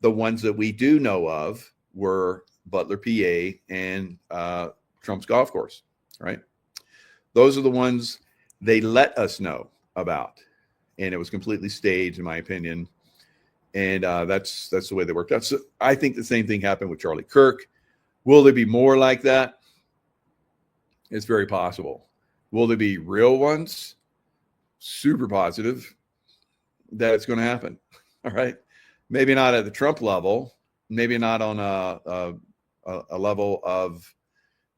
The ones that we do know of were Butler, PA, and Trump's golf course, right? Those are the ones they let us know about, and it was completely staged, in my opinion. And that's the way they worked out. So I think the same thing happened with Charlie Kirk. Will there be more like that? It's very possible. Will there be real ones? Super positive that it's going to happen. All right. Maybe not at the Trump level. Maybe not on a level of,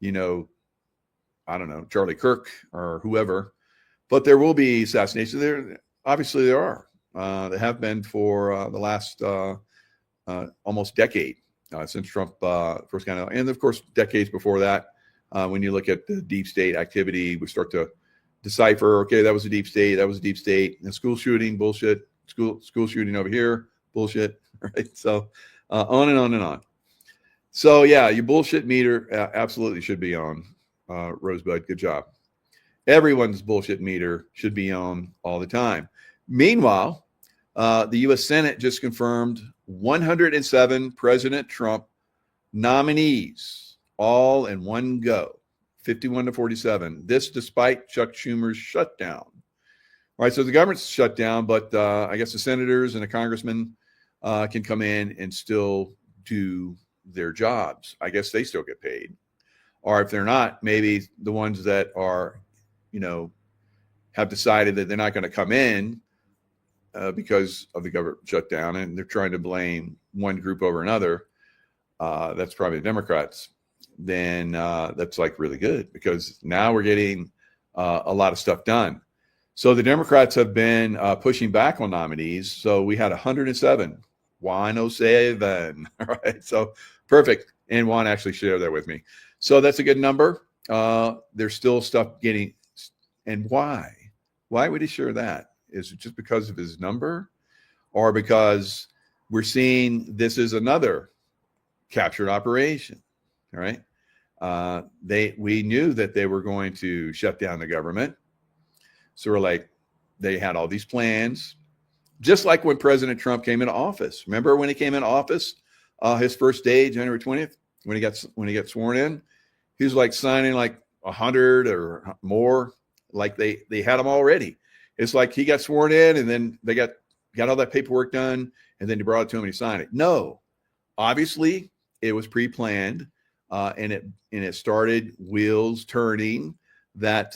I don't know, Charlie Kirk or whoever. But there will be assassinations. Obviously, there are. There have been for the last almost decade since Trump first got out. And, of course, decades before that, when you look at the deep state activity, we start to decipher, okay, that was a deep state, that was a deep state. And school shooting, bullshit. School shooting over here, bullshit. Right? So on and on and on. So, yeah, your bullshit meter absolutely should be on, Rosebud. Good job. Everyone's bullshit meter should be on all the time. Meanwhile, the U.S. Senate just confirmed 107 President Trump nominees, all in one go, 51-47. This despite Chuck Schumer's shutdown. All right, so the government's shut down, but I guess the senators and the congressmen can come in and still do their jobs. I guess they still get paid. Or if they're not, maybe the ones that are, have decided that they're not going to come in because of the government shutdown, and they're trying to blame one group over another. That's probably the Democrats. Then that's like really good, because now we're getting a lot of stuff done. So the Democrats have been pushing back on nominees. So we had 107. 107. All right. So perfect. And Juan actually shared that with me. So that's a good number. There's still stuff getting. And why? Why would he share that? Is it just because of his number, or because we're seeing this is another captured operation? All right. We knew that they were going to shut down the government. So we're like, they had all these plans, just like when President Trump came into office. Remember when he came into office, his first day, January 20th, when he got sworn in, he was like signing like 100 or more, like they had him already. It's like he got sworn in, and then they got all that paperwork done, and then he brought it to him and he signed it. No, obviously it was pre-planned, and it started wheels turning. That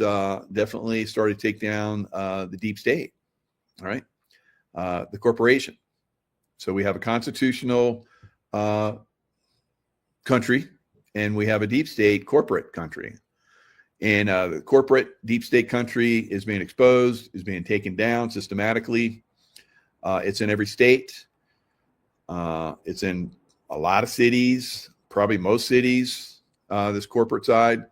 definitely started to take down the deep state, all right, the corporation. So we have a constitutional country, and we have a deep state corporate country. And the corporate deep state country is being exposed, is being taken down systematically. It's in every state. It's in a lot of cities, probably most cities, this corporate side.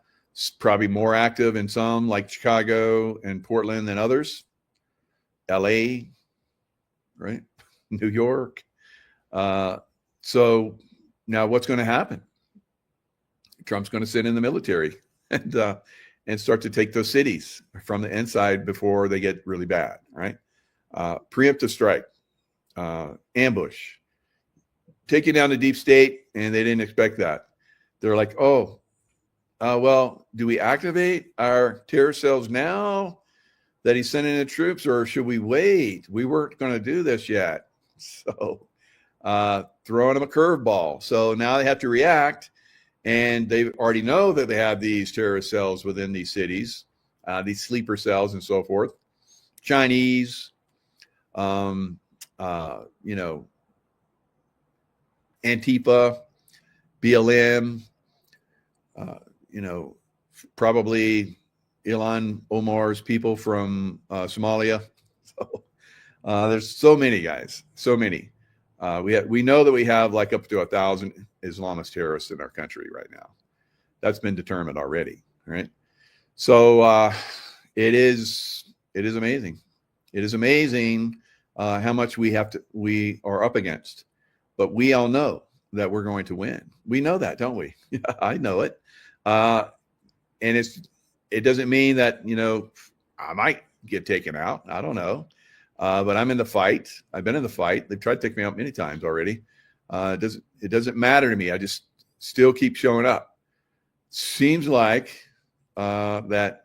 Probably more active in some, like Chicago and Portland, than others. LA, right? New York. So now what's going to happen? Trump's going to sit in the military and start to take those cities from the inside before they get really bad, right? Preemptive strike, ambush, taking down the deep state, and they didn't expect that. They're like, well, do we activate our terror cells now that he's sending in troops, or should we wait? We weren't going to do this yet. So throwing them a curveball. So now they have to react, and they already know that they have these terrorist cells within these cities, these sleeper cells and so forth. Chinese, Antifa, BLM, probably Ilhan Omar's people from Somalia. So there's so many guys, so many. We know that we have like up to 1,000 Islamist terrorists in our country right now. That's been determined already, right? So it is amazing. It is amazing how much we are up against, but we all know that we're going to win. We know that, don't we? Yeah, I know it. And it doesn't mean that, I might get taken out. I don't know. But I'm in the fight. I've been in the fight. They've tried to take me out many times already. It doesn't matter to me. I just still keep showing up. Seems like that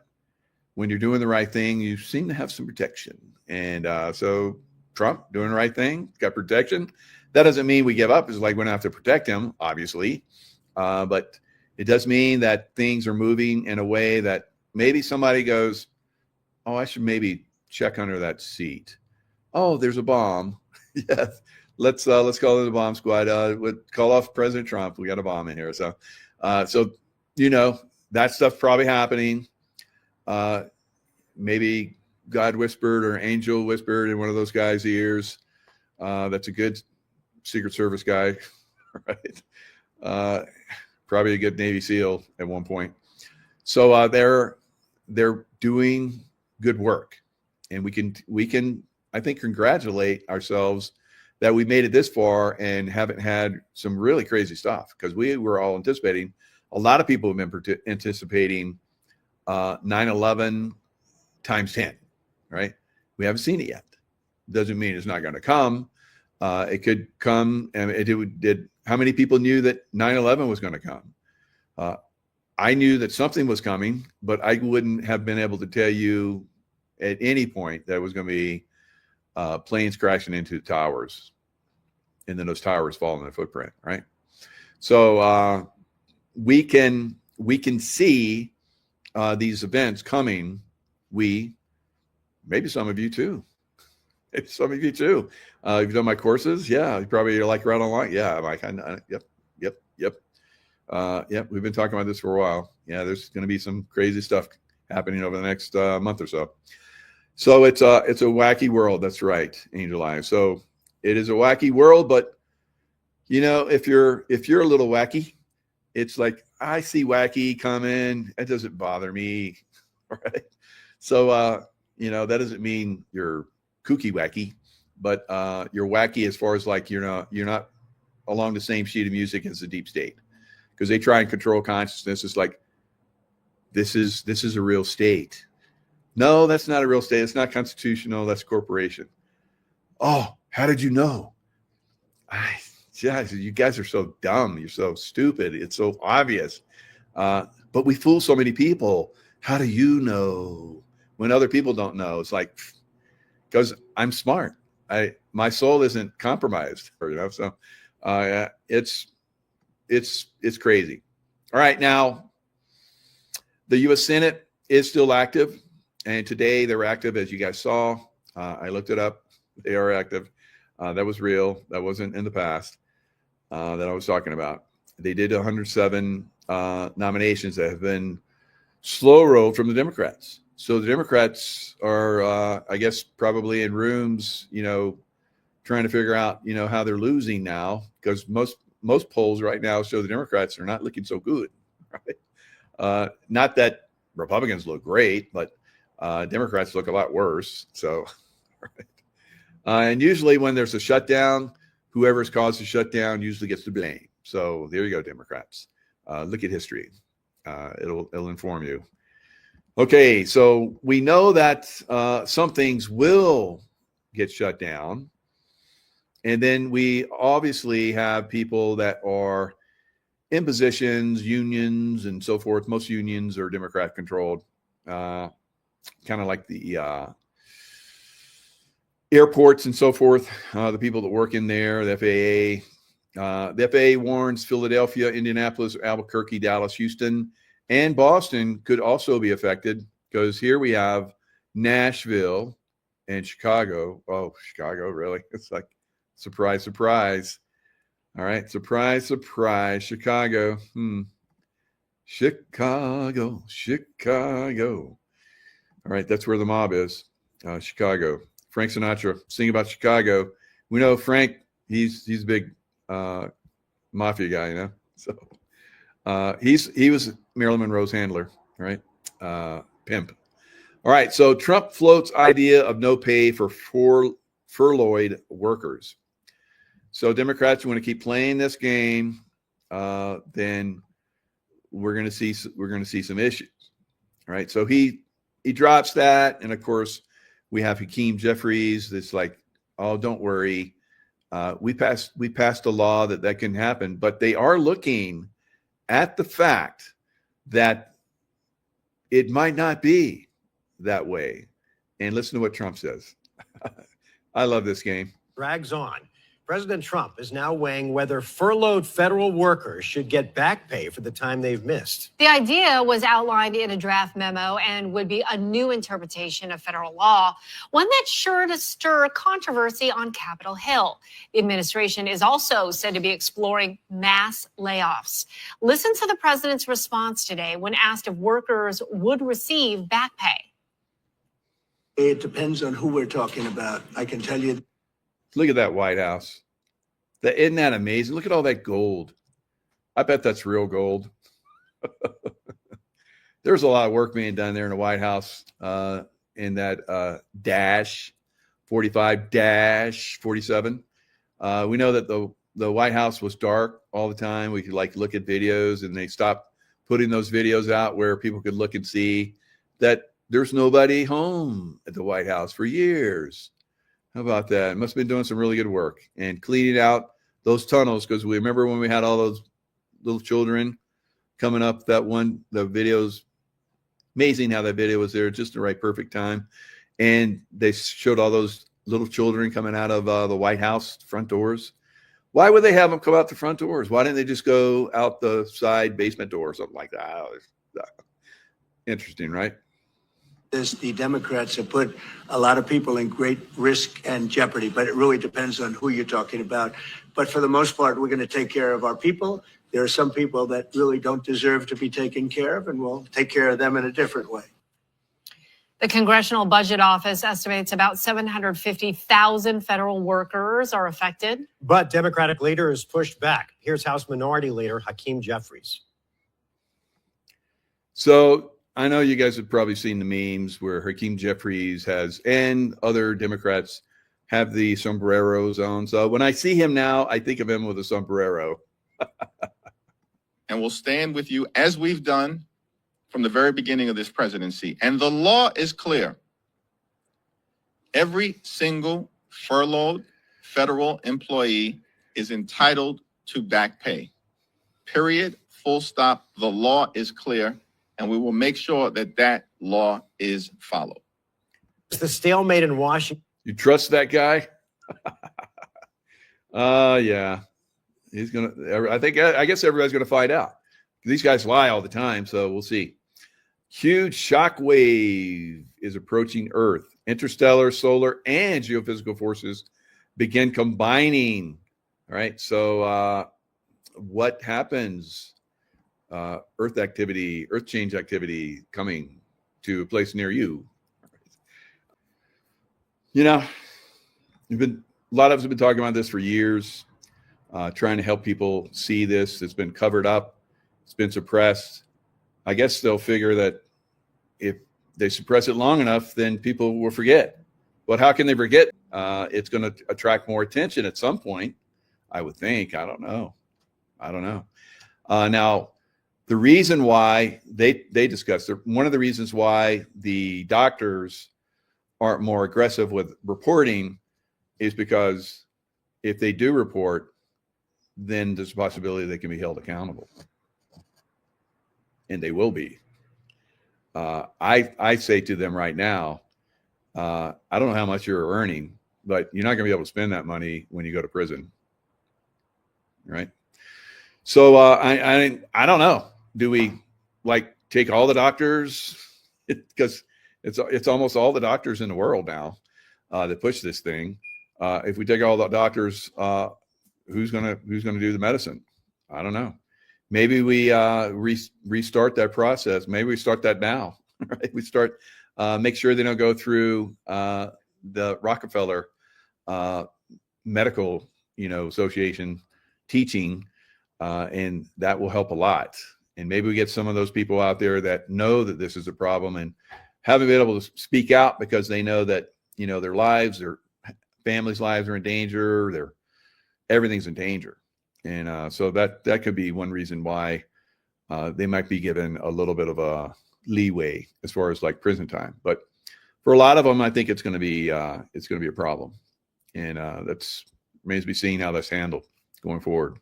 when you're doing the right thing, you seem to have some protection. And so Trump doing the right thing, got protection. That doesn't mean we give up. It's like we don't have to protect him, obviously. But it does mean that things are moving in a way that maybe somebody goes, oh, I should maybe check under that seat. Oh, there's a bomb. Yes. Let's call it the bomb squad. Call off President Trump. We got a bomb in here. So that stuff's probably happening. Maybe God whispered or angel whispered in one of those guys' ears. That's a good Secret Service guy, right? Probably a good Navy SEAL at one point. So they're doing good work, and we can I think congratulate ourselves that we made it this far and haven't had some really crazy stuff, because we were all anticipating. A lot of people have been anticipating 9/11 times 10, right? We haven't seen it yet. Doesn't mean it's not going to come. It could come, and how many people knew that 9/11 was going to come? I knew that something was coming, but I wouldn't have been able to tell you at any point that it was going to be planes crashing into towers, and then those towers fall in the footprint, right? So we can see these events coming. Maybe some of you too. Maybe some of you too. You've done my courses, yeah. You probably are like right online, yeah. I'm like, yep. We've been talking about this for a while. Yeah, there's going to be some crazy stuff happening over the next month or so. So it's a wacky world. That's right, Angel Eye. So it is a wacky world, but if you're a little wacky, it's like, I see wacky coming. It doesn't bother me, right? So that doesn't mean you're kooky wacky, but you're wacky as far as like you're not along the same sheet of music as the deep state, because they try and control consciousness. It's like this is a real state. No, that's not a real state. It's not constitutional. That's a corporation. Oh, how did you know? You guys are so dumb. You're so stupid. It's so obvious. But we fool so many people. How do you know when other people don't know? It's like, because I'm smart. My soul isn't compromised. So it's crazy. All right, now the U.S. Senate is still active. And today they were active, as you guys saw. I looked it up. They are active. That was real. That wasn't in the past that I was talking about. They did 107 nominations that have been slow rolled from the Democrats. So the Democrats are, I guess, probably in rooms, trying to figure out, how they're losing now, because most polls right now show the Democrats are not looking so good. Right? Not that Republicans look great, but Democrats look a lot worse. So, right. And usually when there's a shutdown, whoever's caused the shutdown usually gets the blame. So there you go, Democrats. Look at history. It'll inform you. Okay, so we know that some things will get shut down. And then we obviously have people that are in positions, unions, and so forth. Most unions are Democrat controlled. Kind of like the airports and so forth, the people that work in there, the FAA. The FAA warns Philadelphia, Indianapolis, Albuquerque, Dallas, Houston, and Boston could also be affected, because here we have Nashville and Chicago. Oh, Chicago, really? It's like, surprise, surprise. All right, surprise, surprise, Chicago. Chicago. All right, that's where the mob is, Chicago. Frank Sinatra, sing about Chicago. We know Frank, he's a big mafia guy, you know. So he was Marilyn Monroe's handler, right? Pimp. All right, so Trump floats idea of no pay for furloughed workers. So Democrats want to keep playing this game, then we're going to see some issues. All right, so he drops that, and of course we have Hakeem Jeffries that's like, oh, don't worry, we passed a law that can happen, but they are looking at the fact that it might not be that way. And listen to what Trump says. I love this game. Drags on. President Trump is now weighing whether furloughed federal workers should get back pay for the time they've missed. The idea was outlined in a draft memo and would be a new interpretation of federal law, one that's sure to stir controversy on Capitol Hill. The administration is also said to be exploring mass layoffs. Listen to the president's response today when asked if workers would receive back pay. It depends on who we're talking about. I can tell you. Look at that White House. Isn't that amazing? Look at all that gold. I bet that's real gold. There's a lot of work being done there in the White House in that dash 45 dash 47. We know that the White House was dark all the time. We could like look at videos, and they stopped putting those videos out where people could look and see that there's nobody home at the White House for years. How about that? Must have been doing some really good work and cleaning out those tunnels, because we remember when we had all those little children coming up the videos. Amazing how that video was there just the right perfect time. And they showed all those little children coming out of the White House front doors. Why would they have them come out the front doors? Why didn't they just go out the side basement door or something like that? Interesting, right? The Democrats have put a lot of people in great risk and jeopardy, but it really depends on who you're talking about. But for the most part, we're going to take care of our people. There are some people that really don't deserve to be taken care of, and we'll take care of them in a different way. The Congressional Budget Office estimates about 750,000 federal workers are affected. But Democratic leaders pushed back. Here's House Minority Leader Hakeem Jeffries. So I know you guys have probably seen the memes where Hakeem Jeffries and other Democrats have the sombreros on. So when I see him now, I think of him with a sombrero. And we'll stand with you as we've done from the very beginning of this presidency. And the law is clear. Every single furloughed federal employee is entitled to back pay. Period. Full stop. The law is clear. And we will make sure that law is followed. It's the stalemate in Washington. You trust that guy? Yeah. He's going to, I guess everybody's going to find out. These guys lie all the time, so we'll see. Huge shock wave is approaching Earth. Interstellar, solar, and geophysical forces begin combining. All right, so what happens? Earth change activity coming to a place near you. You know, a lot of us have been talking about this for years, trying to help people see this. It's been covered up. It's been suppressed. I guess they'll figure that if they suppress it long enough, then people will forget. But how can they forget? It's going to attract more attention at some point, I would think. I don't know. Now, the reason why they discussed it, one of the reasons why the doctors aren't more aggressive with reporting is because if they do report, then there's a possibility they can be held accountable. And they will be. I say to them right now, I don't know how much you're earning, but you're not going to be able to spend that money when you go to prison. Right? So I don't know. Do we like take all the doctors? Because it's almost all the doctors in the world now that push this thing. If we take all the doctors, who's gonna do the medicine? I don't know. Maybe we restart that process. Maybe we start that now. Right? We start make sure they don't go through the Rockefeller Medical, Association teaching, and that will help a lot. And maybe we get some of those people out there that know that this is a problem and haven't been able to speak out because they know that, their lives, their families' lives are in danger, everything's in danger. And so that could be one reason why they might be given a little bit of a leeway as far as like prison time. But for a lot of them, I think it's going to be a problem. And that's remains to be seen how that's handled going forward.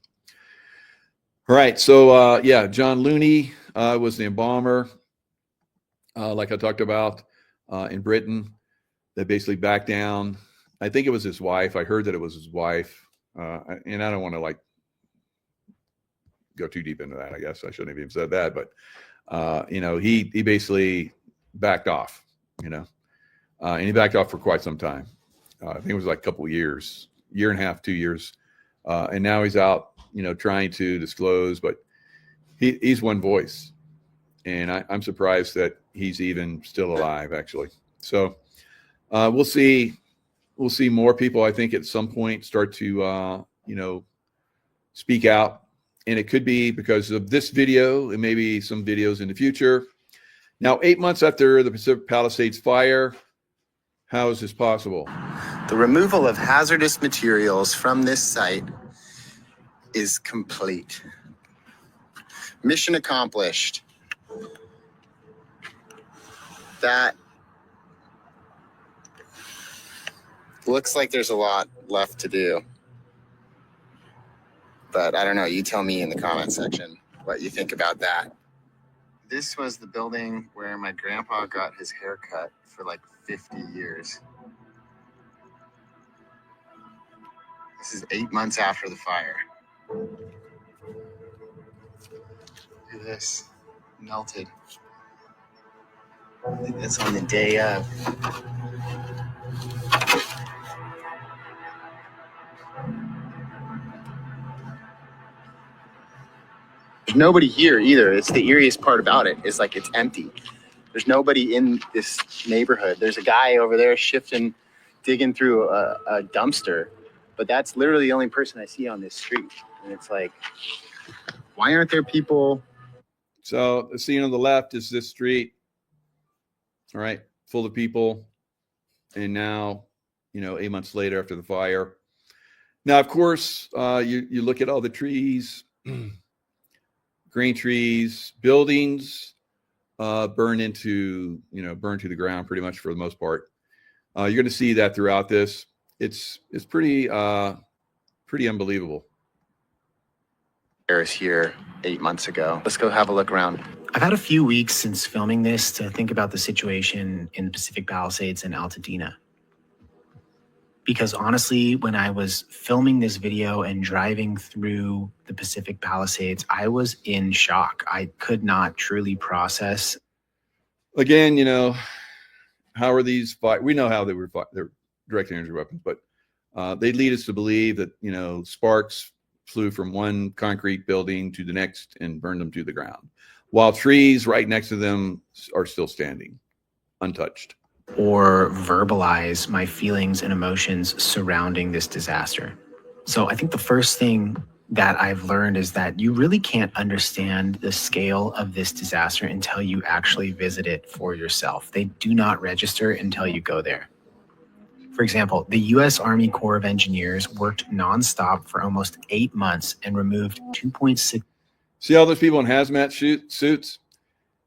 All right. So, John Looney was the embalmer, like I talked about, in Britain. They basically backed down. I think it was his wife. I heard that it was his wife. And I don't want to go too deep into that. I guess I shouldn't have even said that. But, he basically backed off, and he backed off for quite some time. I think it was like a couple of years, year and a half, 2 years. And now he's out, trying to disclose, but he's one voice. And I'm surprised that he's even still alive, actually. So we'll see more people, I think, at some point start to, speak out. And it could be because of this video and maybe some videos in the future. Now, 8 months after the Pacific Palisades fire, how is this possible? The removal of hazardous materials from this site is complete. Mission accomplished. That looks like there's a lot left to do. But I don't know, you tell me in the comment section what you think about that. This was the building where my grandpa got his hair cut for like 50 years. This is 8 months after the fire. Look at this, melted. I think that's on the day of. There's nobody here either. It's the eeriest part about it is like it's empty. There's nobody in this neighborhood. There's a guy over there digging through a dumpster, but that's literally the only person I see on this street. And it's like, why aren't there people? So the scene on the left is this street, all right, full of people. And now, 8 months later after the fire. Now, of course, you look at all the trees, green trees, buildings burned to the ground pretty much for the most part. You're going to see that throughout this. It's pretty unbelievable. Here 8 months ago. Let's go have a look around. I've had a few weeks since filming this to think about the situation in the Pacific Palisades and Altadena. Because honestly, when I was filming this video and driving through the Pacific Palisades, I was in shock. I could not truly process. Again, how are these? We know how they're direct energy weapons, but they lead us to believe that sparks flew from one concrete building to the next and burned them to the ground, while trees right next to them are still standing, untouched. Or verbalize my feelings and emotions surrounding this disaster. So I think the first thing that I've learned is that you really can't understand the scale of this disaster until you actually visit it for yourself. They do not register until you go there. For example, the U.S. Army Corps of Engineers worked nonstop for almost 8 months and removed 2.6. See all those people in hazmat suits?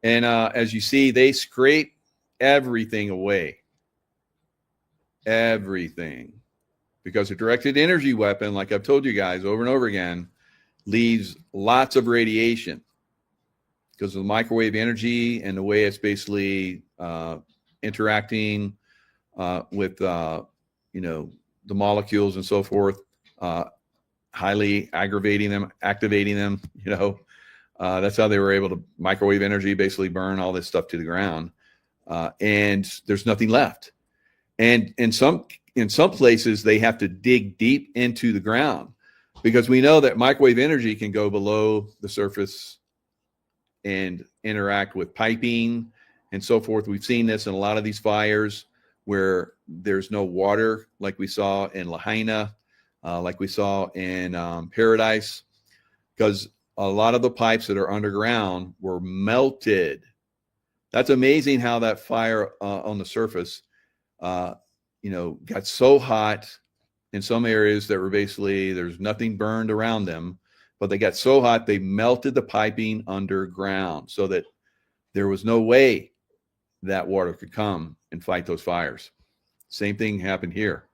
And as you see, they scrape everything away. Everything. Because a directed energy weapon, like I've told you guys over and over again, leaves lots of radiation because of the microwave energy and the way it's basically interacting with the molecules and so forth, highly activating them. That's how they were able to microwave energy, basically burn all this stuff to the ground. And there's nothing left. And in some places they have to dig deep into the ground because we know that microwave energy can go below the surface and interact with piping and so forth. We've seen this in a lot of these fires where there's no water, like we saw in Lahaina, like we saw in Paradise, because a lot of the pipes that are underground were melted. That's amazing how that fire on the surface, got so hot in some areas that were basically, there's nothing burned around them, but they got so hot, they melted the piping underground so that there was no way that water could come and fight those fires. Same thing happened here.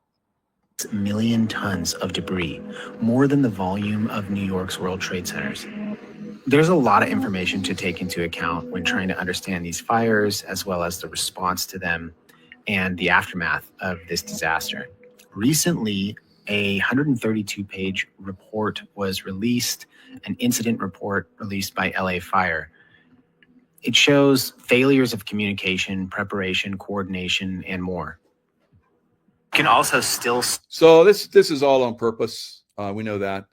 Million tons of debris, more than the volume of New York's World Trade Centers. There's a lot of information to take into account when trying to understand these fires, as well as the response to them and the aftermath of this disaster. Recently, a 132-page report was released, an incident report released by LA Fire. It shows failures of communication, preparation, coordination, and more. You can also still... So this is all on purpose. We know that.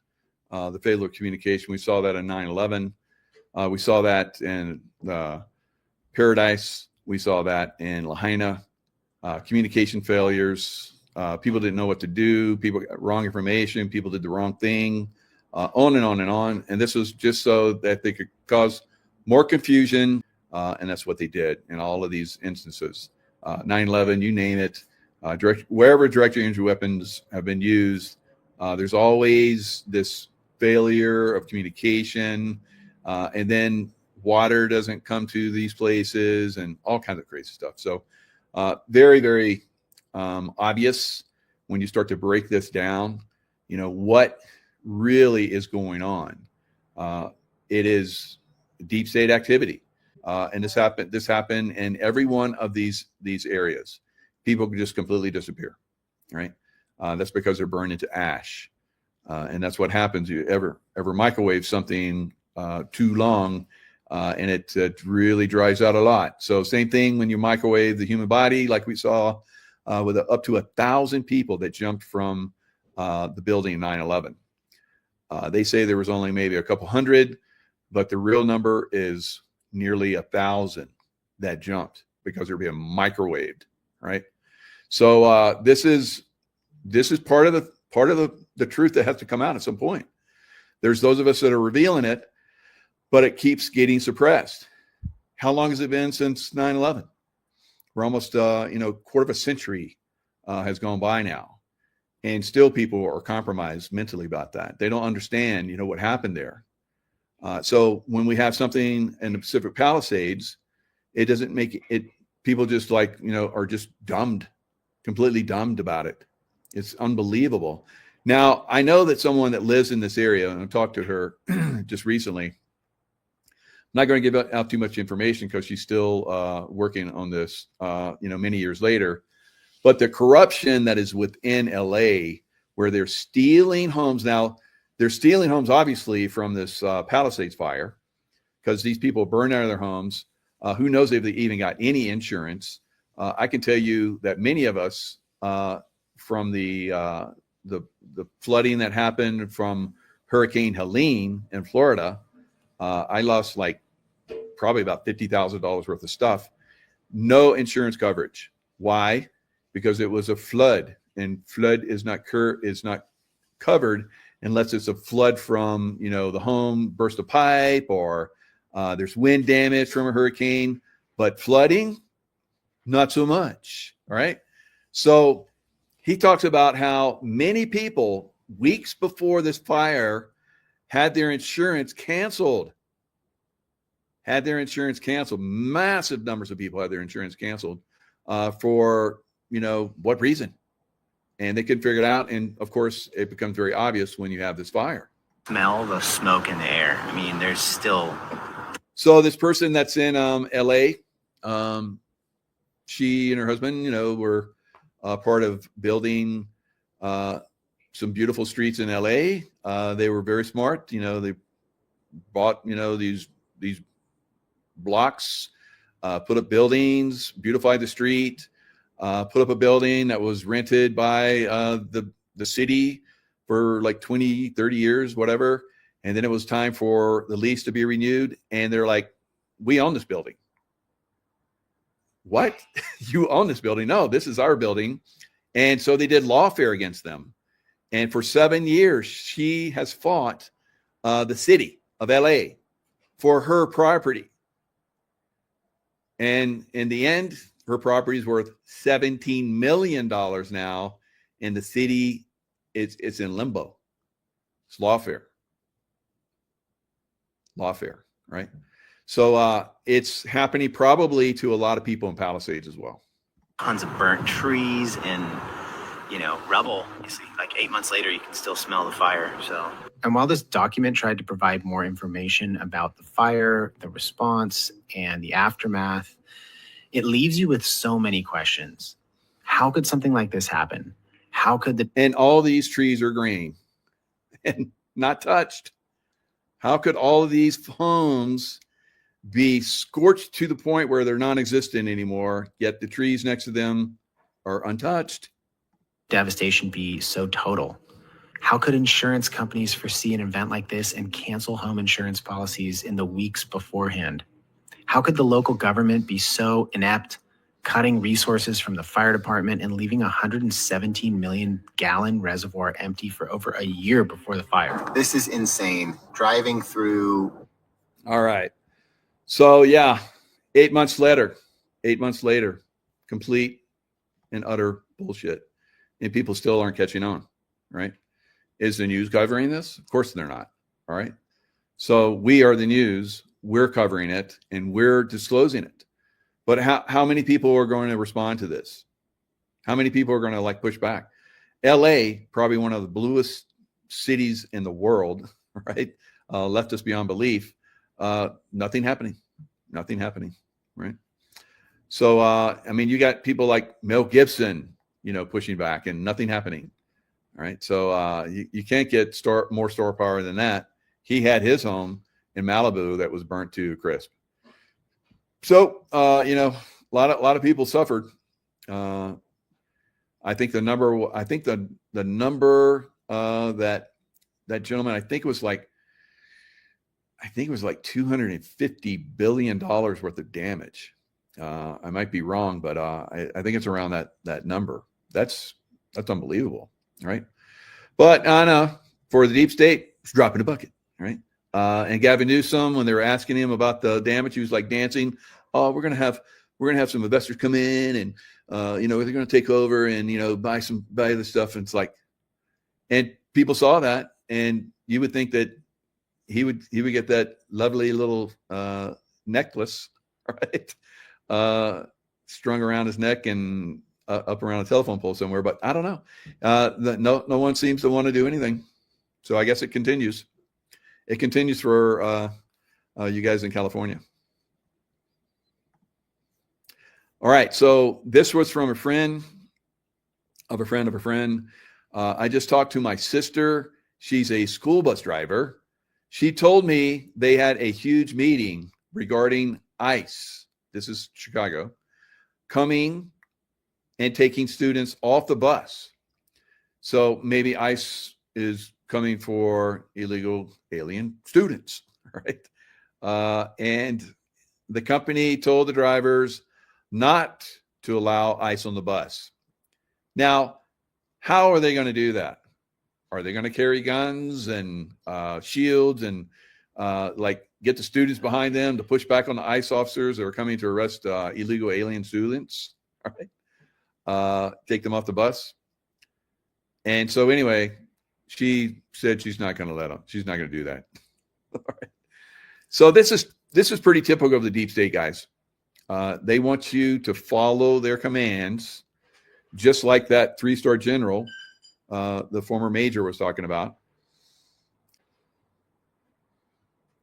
The failure of communication, we saw that in 9/11. We saw that in Paradise. We saw that in Lahaina. Communication failures. People didn't know what to do. People got wrong information. People did the wrong thing. On and on and on. And this was just so that they could cause more confusion. And that's what they did in all of these instances. 9/11, you name it. Wherever direct energy weapons have been used, there's always this failure of communication. And then water doesn't come to these places and all kinds of crazy stuff. So very, very obvious when you start to break this down, what really is going on. It is deep state activity. And this happened in every one of these areas. People can just completely disappear, right? That's because they're burned into ash. And that's what happens. You ever microwave something too long, and it really dries out a lot. So same thing when you microwave the human body, like we saw with up to 1,000 people that jumped from the building in 9/11. They say there was only maybe a couple hundred, but the real number is nearly 1,000 that jumped because they're being microwaved, right? So this is part of the truth that has to come out at some point. There's those of us that are revealing it, but it keeps getting suppressed. How long has it been since 9/11? We're almost quarter of a century has gone by now, and still people are compromised mentally about that. They don't understand what happened there. So when we have something in the Pacific Palisades, it doesn't make it. People just are just completely dumbed about it. It's unbelievable. Now, I know that someone that lives in this area, and I talked to her just recently. I'm not going to give out too much information because she's still working on this, many years later. But the corruption that is within LA, where they're stealing homes. Now, they're stealing homes, obviously, from this Palisades fire, because these people burned out of their homes. Who knows if they even got any insurance? I can tell you that many of us, from the flooding that happened from Hurricane Helene in Florida, I lost probably about $50,000 worth of stuff. No insurance coverage. Why? Because it was a flood, and flood is not covered unless it's a flood from the home burst a pipe or there's wind damage from a hurricane. But flooding, not so much. All right. So he talks about how many people weeks before this fire had their insurance canceled. Massive numbers of people had their insurance canceled for, what reason? And they couldn't figure it out. And of course, it becomes very obvious when you have this fire. Smell the smoke in the air. I mean, there's still... So this person that's in LA, she and her husband, were part of building some beautiful streets in LA. They were very smart. They bought, these blocks, put up buildings, beautified the street, put up a building that was rented by the city for 20, 30 years, whatever. And then it was time for the lease to be renewed. And they're like, we own this building. what? You own this building? No, this is our building. And so they did lawfare against them. And for 7 years, she has fought the city of LA for her property. And in the end, her property is worth $17 million now. And the city it's in limbo. It's lawfare, right? So it's happening probably to a lot of people in Palisades as well. Tons of burnt trees and, rubble. You see, like 8 months later, you can still smell the fire. So, and while this document tried to provide more information about the fire, the response, and the aftermath, it leaves you with so many questions. How could something like this happen? How could and all these trees are green and not touched. How could all of these homes be scorched to the point where they're non-existent anymore, yet the trees next to them are untouched? devastation be so total? How could insurance companies foresee an event like this and cancel home insurance policies in the weeks beforehand? How could the local government be so inept, cutting resources from the fire department and leaving a 117 million gallon reservoir empty for over a year before the fire? This is insane. Driving through. All right. So yeah, 8 months later, complete and utter bullshit. And people still aren't catching on, right? Is the news covering this? Of course they're not. All right. So we are the news. We're covering it and we're disclosing it. But how many people are going to respond to this? How many people are going to push back? LA, probably one of the bluest cities in the world, right? Left us beyond belief. Nothing happening, right? So, you got people like Mel Gibson, pushing back and nothing happening. All right. So you can't get more star power than that. He had his home in Malibu that was burnt to a crisp. So, a lot of people suffered. I think the number that gentleman, I think it was like $250 billion worth of damage. I might be wrong, but I think it's around that number. That's unbelievable, right? But I know for the deep state, it's dropping a bucket, right? And Gavin Newsom, when they were asking him about the damage, he was like dancing. Oh, we're gonna have some investors come in, and they're gonna take over and buy the stuff. And it's like, and people saw that, and you would think that he would get that lovely little necklace, right? Strung around his neck and up around a telephone pole somewhere, but I don't know. No one seems to want to do anything. So I guess it continues. It continues for you guys in California. All right. So this was from a friend of a friend of a friend. I just talked to my sister. She's a school bus driver. She told me they had a huge meeting regarding ICE. This is Chicago, coming and taking students off the bus. So maybe ICE is coming for illegal alien students, right? And the company told the drivers not to allow ICE on the bus. Now, how are they going to do that? Are they going to carry guns and shields and get the students behind them to push back on the ICE officers that are coming to arrest illegal alien students? All right. Take them off the bus. And so anyway, she said she's not going to let them. She's not going to do that. All right. So this is pretty typical of the deep state guys. They want you to follow their commands, just like that 3-star general, the former major was talking about.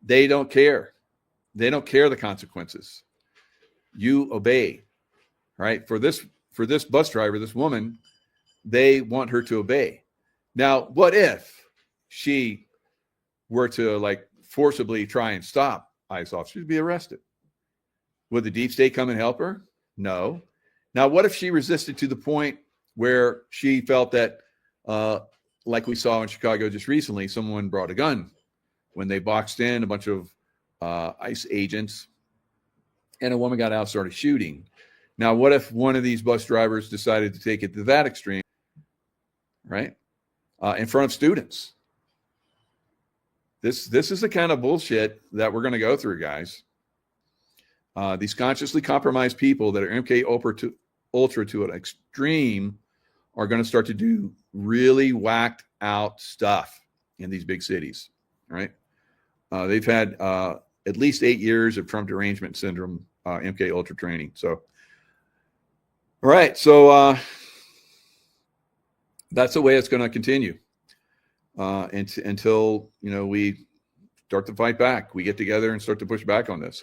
They don't care. They don't care the consequences. You obey, right? For this bus driver, this woman, they want her to obey. Now, what if she were to forcibly try and stop ICE officers to be arrested? Would the deep state come and help her? No. Now, what if she resisted to the point where she felt that, like we saw in Chicago just recently, someone brought a gun when they boxed in a bunch of ICE agents, and a woman got out and started shooting. Now, what if one of these bus drivers decided to take it to that extreme, right? In front of students. This is the kind of bullshit that we're going to go through, guys. These consciously compromised people that are MK Ultra to an extreme are going to start to do really whacked out stuff in these big cities, right? They've had at least 8 years of Trump derangement syndrome, MK Ultra training. So, all right. So that's the way it's going to continue until, we start to fight back. We get together and start to push back on this.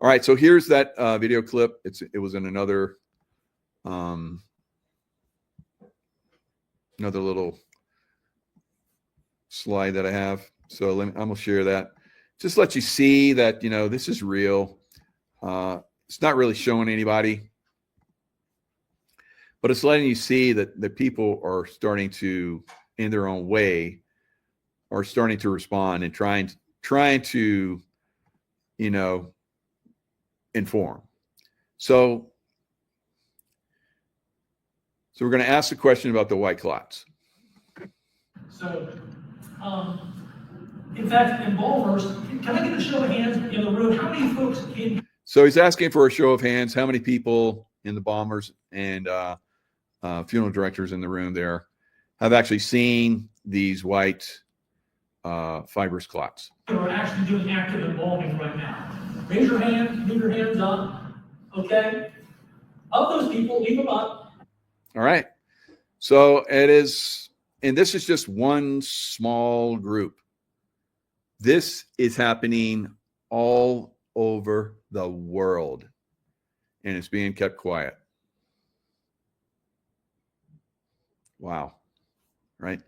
All right. So here's that video clip. It was in another little slide that I have. So I'm going to share that. Just let you see that, this is real. It's not really showing anybody, but it's letting you see that the people are starting to, in their own way, are starting to respond and trying to, inform. So we're going to ask the question about the white clots. So, in fact, in Balmers, can I get a show of hands in the room? How many folks in? So he's asking for a show of hands. How many people in the Balmers and funeral directors in the room there have actually seen these white fibrous clots? Are actually doing active embalming right now. Raise your hand, leave your hands up. Okay. Of those people, leave them up. All right. So it is, and this is just one small group. This is happening all over the world, and it's being kept quiet. Wow. Right.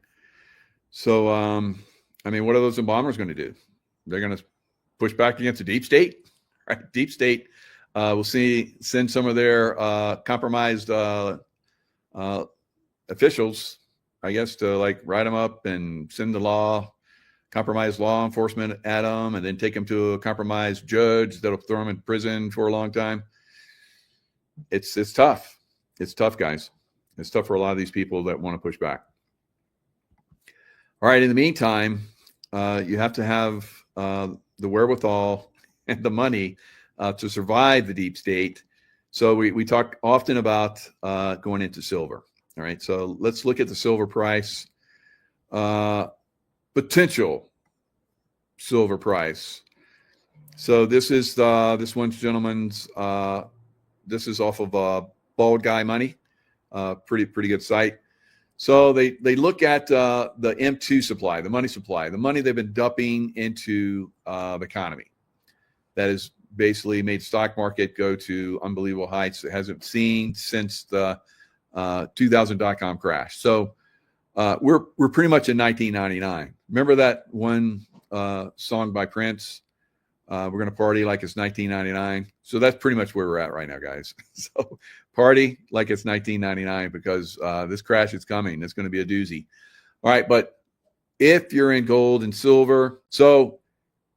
So, what are those embalmers going to do? They're going to push back against the deep state, right? Deep state will send some of their compromised officials, I guess, to write them up and send the compromised law enforcement at them, and then take them to a compromised judge that'll throw them in prison for a long time. It's tough. It's tough, guys. It's tough for a lot of these people that want to push back. All right. In the meantime, you have to have the wherewithal and the money to survive the deep state. So we talk often about going into silver. All right. So let's look at the silver price. Potential silver price. So this is this one gentleman's. This is off of Bald Guy Money. Pretty good site. So they look at the M2 supply, the money supply, the money they've been dumping into the economy. That has basically made stock market go to unbelievable heights it hasn't seen since the 2000 dot-com crash. So we're pretty much in 1999. Remember that one song by Prince? We're going to party like it's 1999. So that's pretty much where we're at right now, guys. So party like it's 1999 because this crash is coming. It's going to be a doozy. All right. But if you're in gold and silver. So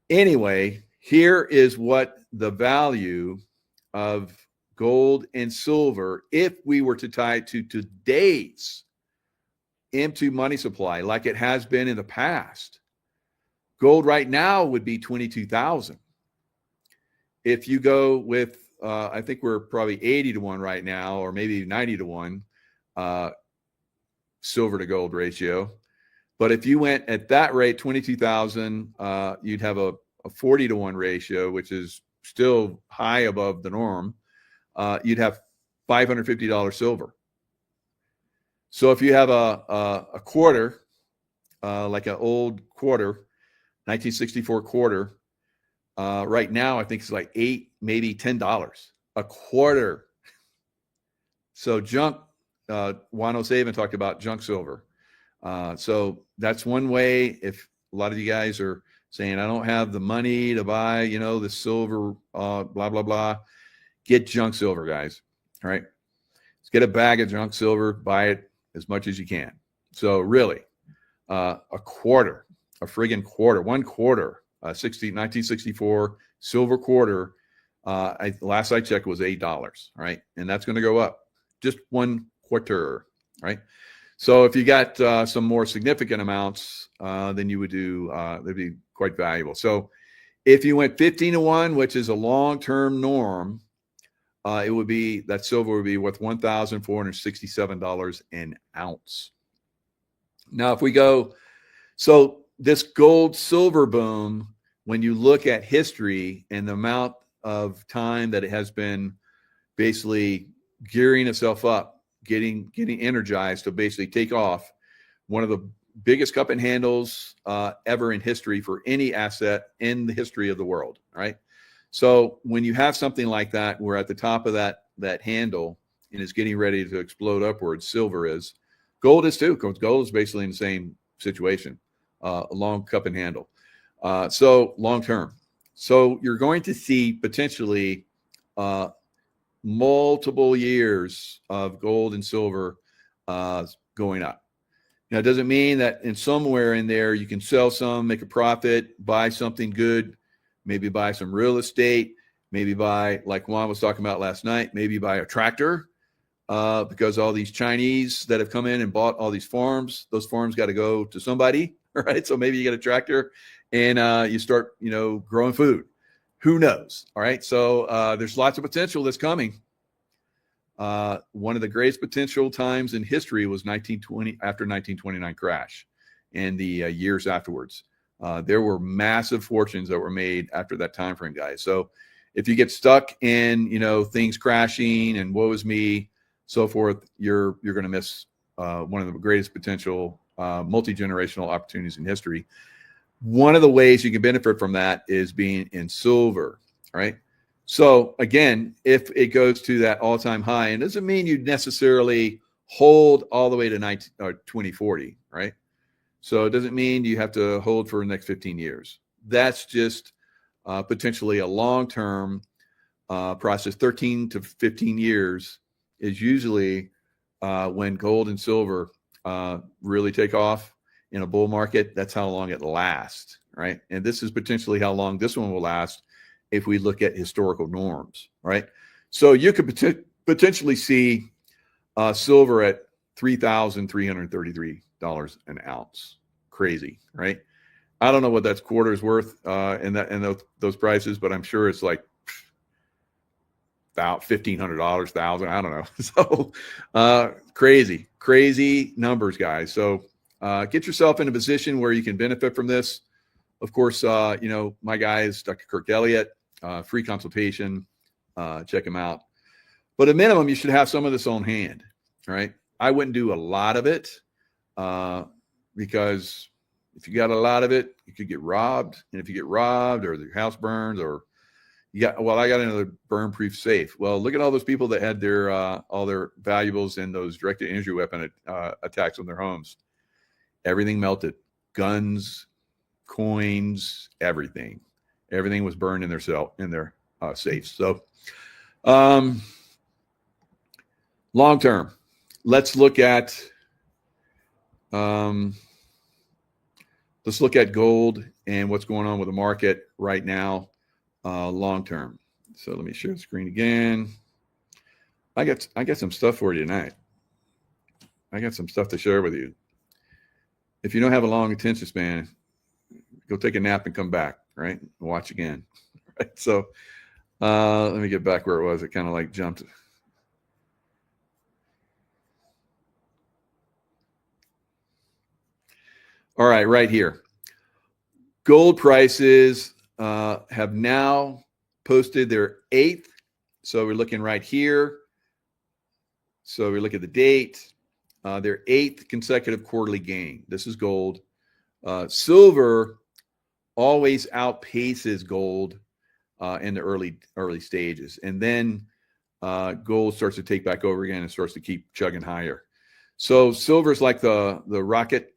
anyway, here is what the value of gold and silver, if we were to tie it to today's M2 money supply, like it has been in the past. Gold right now would be 22,000. If you go with, I think we're probably 80 to 1 right now, or maybe 90 to 1 silver to gold ratio. But if you went at that rate, 22,000, you'd have a 40 to 1 ratio, which is still high above the norm. You'd have $550 silver. So if you have a quarter, like an old quarter, 1964 quarter, right now I think it's like $8, maybe $10 a quarter. So junk, Juan O'Savin talked about junk silver. So that's one way. If a lot of you guys are saying, I don't have the money to buy, the silver, blah, blah, blah, get junk silver, guys. All right. Let's get a bag of junk silver, buy it as much as you can. So really, a quarter, a friggin' quarter, 1 quarter, 1964 silver quarter Last I checked was $8, right? And that's going to go up just 1 quarter, right? So if you got some more significant amounts, then you would do, they'd be quite valuable. So if you went 15-1, which is a long-term norm, it would be, that silver would be worth $1,467 an ounce. Now, if we go, so this gold silver boom, when you look at history and the amount of time that it has been basically gearing itself up, getting energized to basically take off, one of the biggest cup and handles ever in history for any asset in the history of the world, right? So when you have something like that, we're at the top of that handle and is getting ready to explode upwards. Silver is, gold is too. Gold is basically in the same situation, a long cup and handle. So long term. So you're going to see potentially multiple years of gold and silver going up. Now, it doesn't mean that in somewhere in there you can sell some, make a profit, buy something good, maybe buy some real estate, maybe buy, like Juan was talking about last night, maybe buy a tractor, because all these Chinese that have come in and bought all these farms, those farms got to go to somebody, right? So maybe you get a tractor and you start, growing food. Who knows? All right. So there's lots of potential that's coming. One of the greatest potential times in history was 1920, after 1929 crash and the years afterwards. There were massive fortunes that were made after that time frame, guys. So if you get stuck in, things crashing and woe is me, so forth, you're going to miss one of the greatest potential multi-generational opportunities in history. One of the ways you can benefit from that is being in silver, right? So again, if it goes to that all-time high, and it doesn't mean you necessarily hold all the way to 2040, right? So it doesn't mean you have to hold for the next 15 years. That's just potentially a long-term process. 13 to 15 years is usually when gold and silver really take off in a bull market. That's how long it lasts, right? And this is potentially how long this one will last if we look at historical norms, right? So you could potentially see silver at $3,333 an ounce. Crazy, right? I don't know what that quarter is worth and those prices, but I'm sure it's like about $1,500, $1,000. I don't know. So crazy numbers, guys. So get yourself in a position where you can benefit from this. Of course, my guy is Dr. Kirk Elliott, free consultation. Check him out. But at minimum, you should have some of this on hand, right? I wouldn't do a lot of it because if you got a lot of it, you could get robbed. And if you get robbed or your house burns or I got another burn-proof safe. Well, look at all those people that had their all their valuables in those directed injury weapon attacks on their homes. Everything melted. Guns, coins, everything was burned in their safes. So long term, let's look at gold and what's going on with the market right now, long term. So let me share the screen again. I got some stuff for you tonight. I got some stuff to share with you. If you don't have a long attention span, go take a nap and come back, right? And watch again. Right? So let me get back where it was. It kind of like jumped. All right, right here. Gold prices have now posted their 8th. So we're looking right here. So we look at the date. Their 8th consecutive quarterly gain. This is gold. Silver always outpaces gold in the early stages, and then gold starts to take back over again and starts to keep chugging higher. So silver is like the rocket,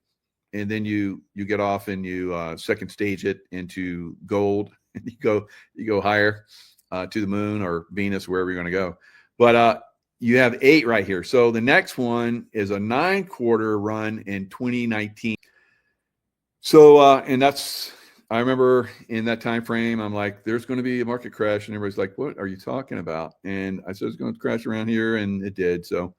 and then you get off and you second stage it into gold, and you go higher to the moon or Venus, wherever you're going to go. But you have 8 right here. So the next one is a 9-quarter run in 2019. So, and that's I remember in that time frame, I'm like, there's going to be a market crash. And everybody's like, what are you talking about? And I said, it's going to crash around here. And it did. So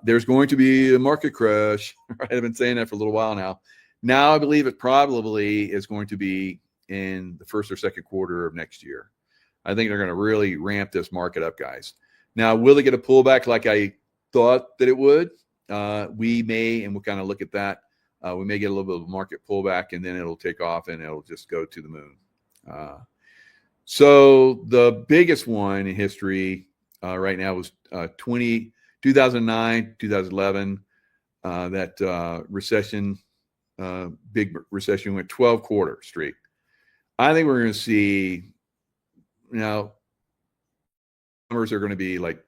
there's going to be a market crash. Right? I've been saying that for a little while now. Now I believe it probably is going to be in the first or second quarter of next year. I think they're going to really ramp this market up, guys. Now, will they get a pullback like I thought that it would? We may, and we'll kind of look at that. We may get a little bit of a market pullback, and then it'll take off, and it'll just go to the moon. So the biggest one in history right now was 2009, 2011, that recession, big recession, went 12 quarters straight. I think we're going to see, now, numbers are going to be like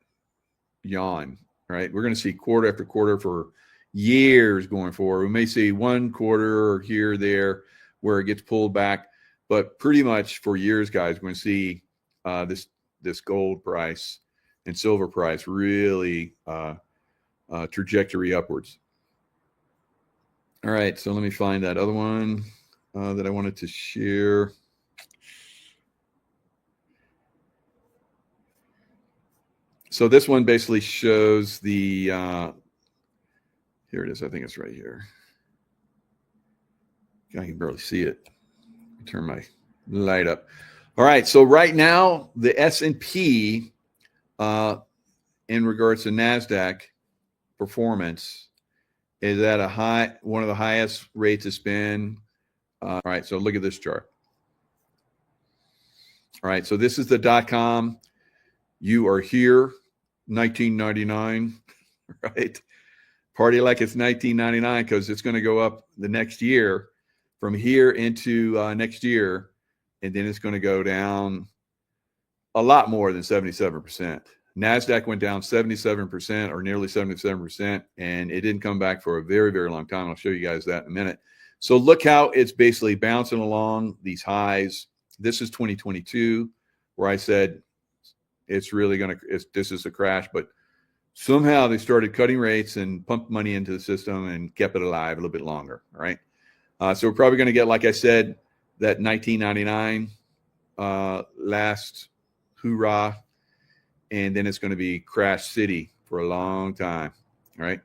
yawn, right? We're going to see quarter after quarter for years going forward. We may see one quarter or here or there where it gets pulled back, but pretty much for years, guys, we're going to see this gold price and silver price really trajectory upwards. All right, so let me find that other one that I wanted to share. So this one basically shows the, here it is. I think it's right here. I can barely see it. Turn my light up. All right. So right now, the S&P, in regards to NASDAQ performance, is at a high, one of the highest rates it's been. All right. So look at this chart. All right. So this is the .com. You are here, 1999, right? Party like it's 1999 because it's going to go up the next year from here into next year, and then it's going to go down a lot more than 77%. NASDAQ went down 77% or nearly 77%, and it didn't come back for a very, very long time. I'll show you guys that in a minute. So look how it's basically bouncing along these highs. This is 2022, where I said it's really going to, this is a crash, but somehow they started cutting rates and pumped money into the system and kept it alive a little bit longer. All right. So we're probably going to get, like I said, that 1999 last hoorah, and then it's going to be crash city for a long time. All right.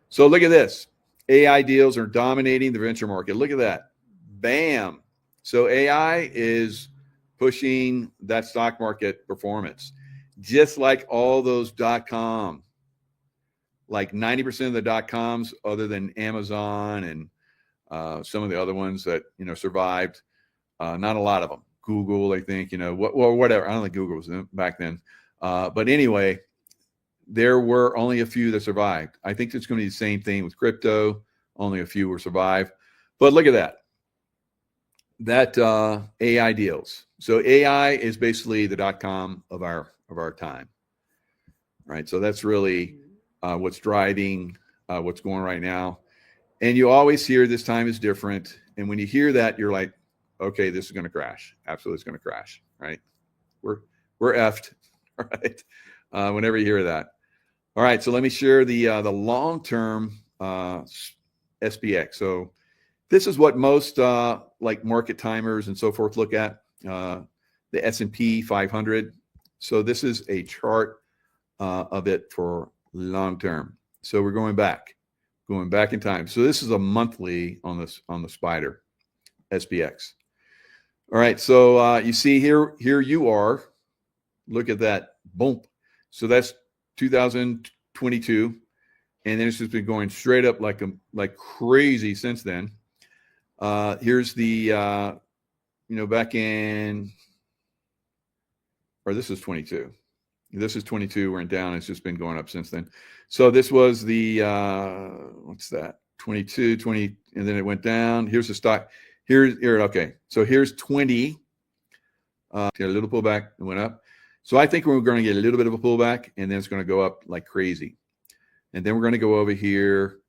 So look at this. AI deals are dominating the venture market. Look at that. Bam. So AI is pushing that stock market performance, just like all those .com. Like 90% of the .coms, other than Amazon and some of the other ones that, you know, survived. Not a lot of them. Google, I think, you know, whatever. I don't think Google was back then. But anyway, there were only a few that survived. I think it's going to be the same thing with crypto. Only a few will survive. But look at that. That AI deals. So AI is basically the .com of our time. Right. So that's really what's driving what's going right now. And you always hear this time is different. And when you hear that, you're like, okay, this is going to crash. Absolutely, it's going to crash. Right. We're effed. Right. Whenever you hear that. All right. So let me share the long-term SPX. So this is what most like market timers and so forth look at, the S&P 500. So this is a chart of it for long term. So we're going back in time. So this is a monthly on the spider SPX. All right. So you see here you are. Look at that. Boom. So that's 2022. And then it's just been going straight up like crazy since then. Here's the, back in, or this is 22. This is 22, went down. It's just been going up since then. So this was the, what's that? 22, 20, and then it went down. Here's the stock. Here, okay. So here's 20. Get a little pullback, it went up. So I think we're going to get a little bit of a pullback, and then it's going to go up like crazy. And then we're going to go over here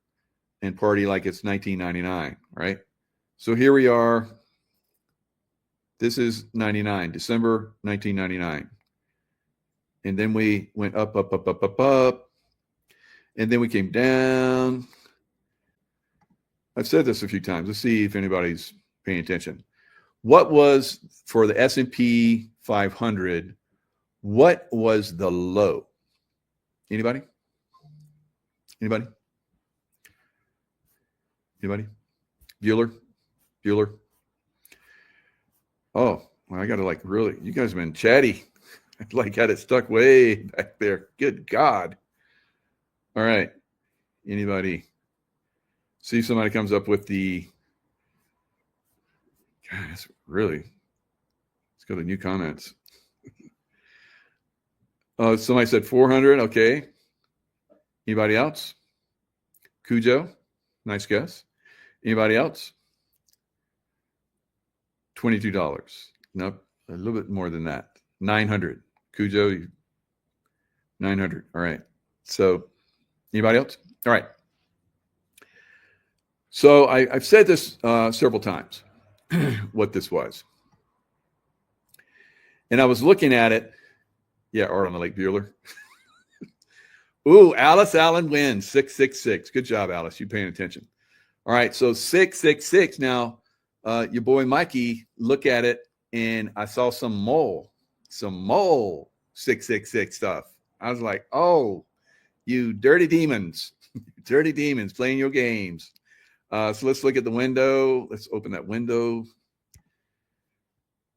and party like it's 1999, right? So here we are. This is 99, December 1999. And then we went up. And then we came down. I've said this a few times. Let's see if anybody's paying attention. What was for the S&P 500? What was the low? Anybody? Anybody? Anybody? Bueller? Oh, well, I got to like really, you guys have been chatty. Like had it stuck way back there. Good God. All right. Anybody? See if somebody comes up with the, God, that's really, let's go to new comments. Oh, somebody said 400. Okay. Anybody else? Cujo, nice guess. Anybody else? $22. Nope, a little bit more than that. 900. Cujo, 900. All right. So, anybody else? All right. So I've said this several times, what this was. And I was looking at it. Yeah, Art on the Lake Bueller. Ooh, Alice Allen wins 666. Good job, Alice. You paying attention. All right, so 666. Now, your boy Mikey, look at it, and I saw some mole 666 stuff. I was like, oh, you dirty demons, dirty demons playing your games. So let's look at the window. Let's open that window.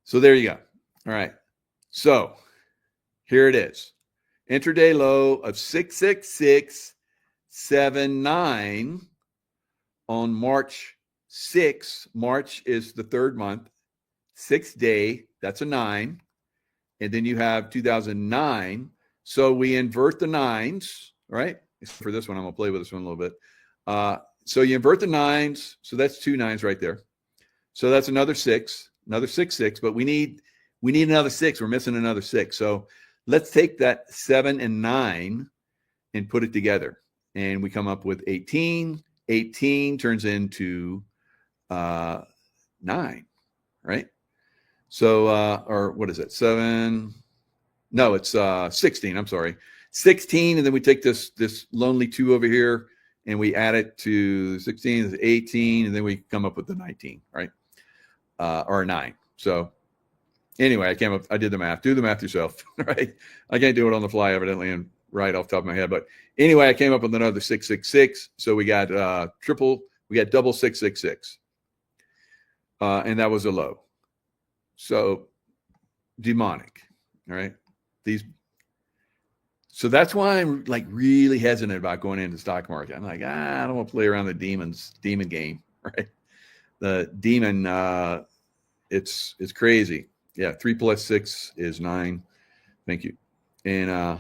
So there you go. All right. So here it is. Intraday low of 666.79 on March 6th. March is the third month. 6th day, that's a 9. And then you have 2009. So we invert the 9s, right? For this one, I'm going to play with this one a little bit. So you invert the 9s. So that's 2 9s right there. So that's another 6, another 6, 6. But we need another 6. We're missing another 6. So let's take that 7 and 9 and put it together. And we come up with 18. 18 turns into 9, right? So, or what is it? 7? No, it's 16. I'm sorry. 16. And then we take this lonely 2 over here and we add it to 16, 18, and then we come up with the 19, right? Or 9. So anyway, I did the math. Do the math yourself, right? I can't do it on the fly, evidently, and right off the top of my head. But anyway, I came up with another 666. So we got double 666. And that was a low. So demonic, all right? So that's why I'm like really hesitant about going into the stock market. I'm like, I don't want to play around the demon game, right? The demon, it's crazy. Yeah, 3 plus 6 is 9. Thank you. And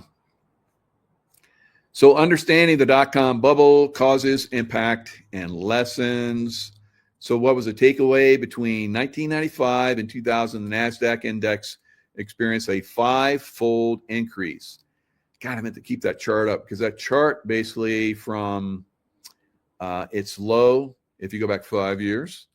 so understanding the dot-com bubble, causes, impact, and lessons. So what was the takeaway? Between 1995 and 2000, the NASDAQ index experienced a 5-fold increase. God, I meant to keep that chart up because that chart basically from its low, if you go back 5 years,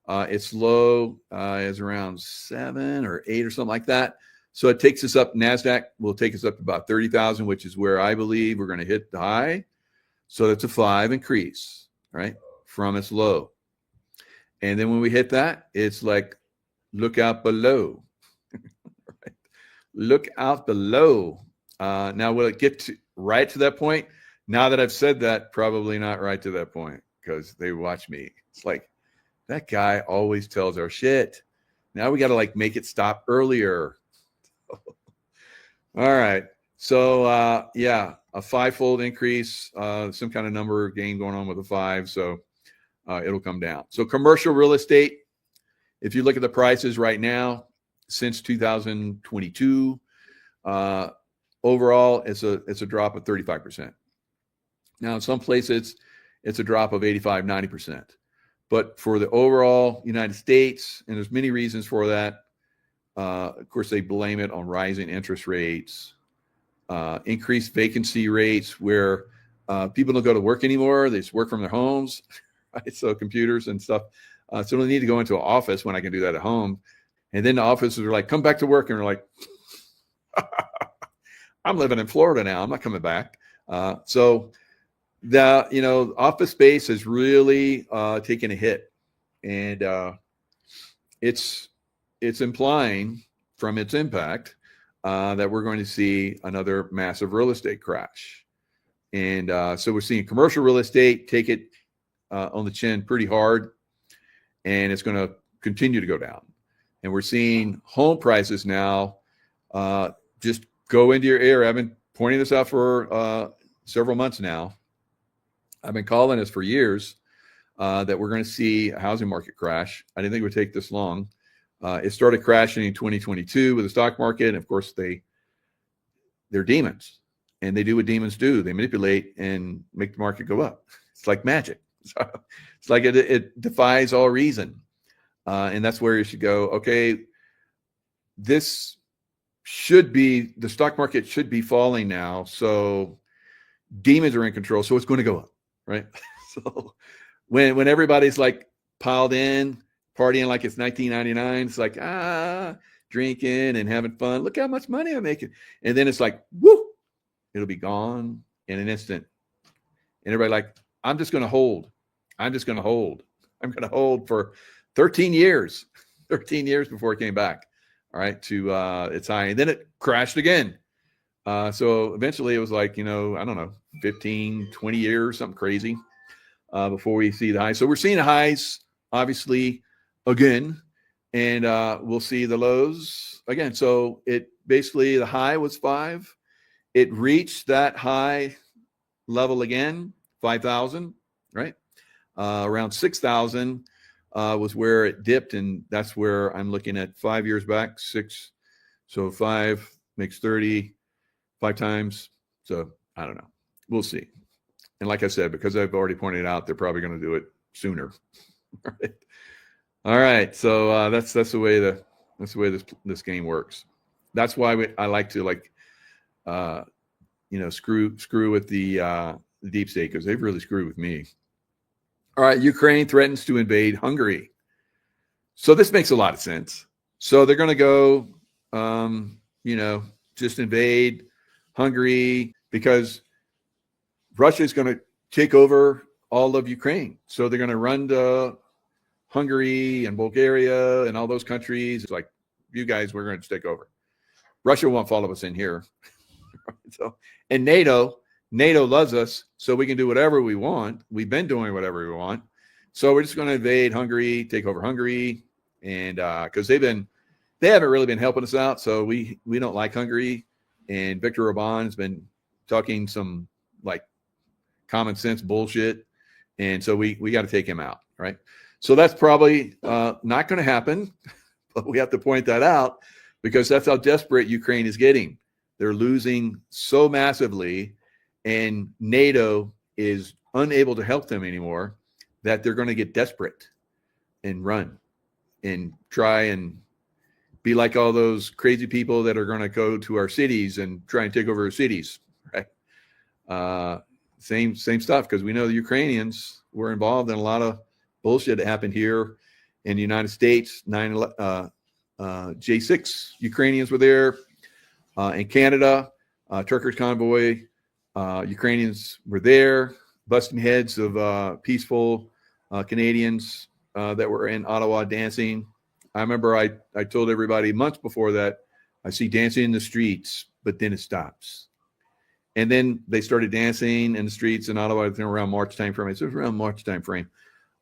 its low is around 7 or 8 or something like that. So it takes us up, NASDAQ will take us up to about 30,000, which is where I believe we're going to hit the high. So that's a 5 increase, right, from its low. And then when we hit that, it's like, look out below. Right? Look out below. Now, will it get right to that point? Now that I've said that, probably not right to that point because they watch me. It's like, that guy always tells our shit. Now we got to like make it stop earlier. All right. So, yeah, a 5-fold increase, some kind of number game going on with a 5. So it'll come down. So commercial real estate, if you look at the prices right now, since 2022, overall, it's a drop of 35%. Now, in some places, it's a drop of 85, 90%. But for the overall United States, and there's many reasons for that, of course, they blame it on rising interest rates, increased vacancy rates where people don't go to work anymore. They just work from their homes, right? So computers and stuff. So they need to go into an office when I can do that at home. And then the offices are like, come back to work. And we're like, I'm living in Florida now. I'm not coming back. So the, office space has really taken a hit. And it's it's implying from its impact that we're going to see another massive real estate crash. And so we're seeing commercial real estate take it on the chin pretty hard, and it's going to continue to go down. And we're seeing home prices now just go into your ear. I've been pointing this out for several months now. I've been calling this for years that we're going to see a housing market crash. I didn't think it would take this long. It started crashing in 2022 with the stock market. And of course, they're demons, and they do what demons do. They manipulate and make the market go up. It's like magic. It's like it defies all reason. And that's where you should go, okay, this should be, the stock market should be falling now. So demons are in control. So it's going to go up, right? So when everybody's like piled in, partying like it's 1999, it's like, drinking and having fun. Look how much money I'm making. And then it's like, whoo, it'll be gone in an instant. And everybody like, I'm just going to hold. I'm just going to hold. I'm going to hold for 13 years before it came back. All right. To its high. And then it crashed again. So eventually it was like, I don't know, 15, 20 years, something crazy before we see the highs. So we're seeing the highs, obviously, again, and we'll see the lows again. So it basically, the high was 5. It reached that high level again, 5,000, right? Around 6,000 was where it dipped, and that's where I'm looking at 5 years back, 6. So 5 makes 30, 5 times. So I don't know. We'll see. And like I said, because I've already pointed out, they're probably going to do it sooner. Right. All right. So that's the way this game works. That's why I like to screw with the deep state, because they've really screwed with me. All right. Ukraine threatens to invade Hungary. So this makes a lot of sense. So they're going to go, just invade Hungary because Russia is going to take over all of Ukraine. So they're going to run to Hungary and Bulgaria and all those countries. It's like, you guys, we're going to take over. Russia won't follow us in here. So, and NATO loves us, so we can do whatever we want. We've been doing whatever we want. So we're just going to invade Hungary, take over Hungary, and because they haven't really been helping us out. So we don't like Hungary, and Viktor Orban has been talking some like common sense bullshit, and so we got to take him out, right? So that's probably not going to happen, but we have to point that out because that's how desperate Ukraine is getting. They're losing so massively, and NATO is unable to help them anymore, that they're going to get desperate and run and try and be like all those crazy people that are going to go to our cities and try and take over our cities, right? Same stuff, because we know the Ukrainians were involved in a lot of bullshit that happened here in the United States. J6 Ukrainians were there. In Canada, Turkish convoy, Ukrainians were there, busting heads of peaceful Canadians that were in Ottawa dancing. I remember I told everybody months before that, I see dancing in the streets, but then it stops. And then they started dancing in the streets in Ottawa around March timeframe. It was around March timeframe.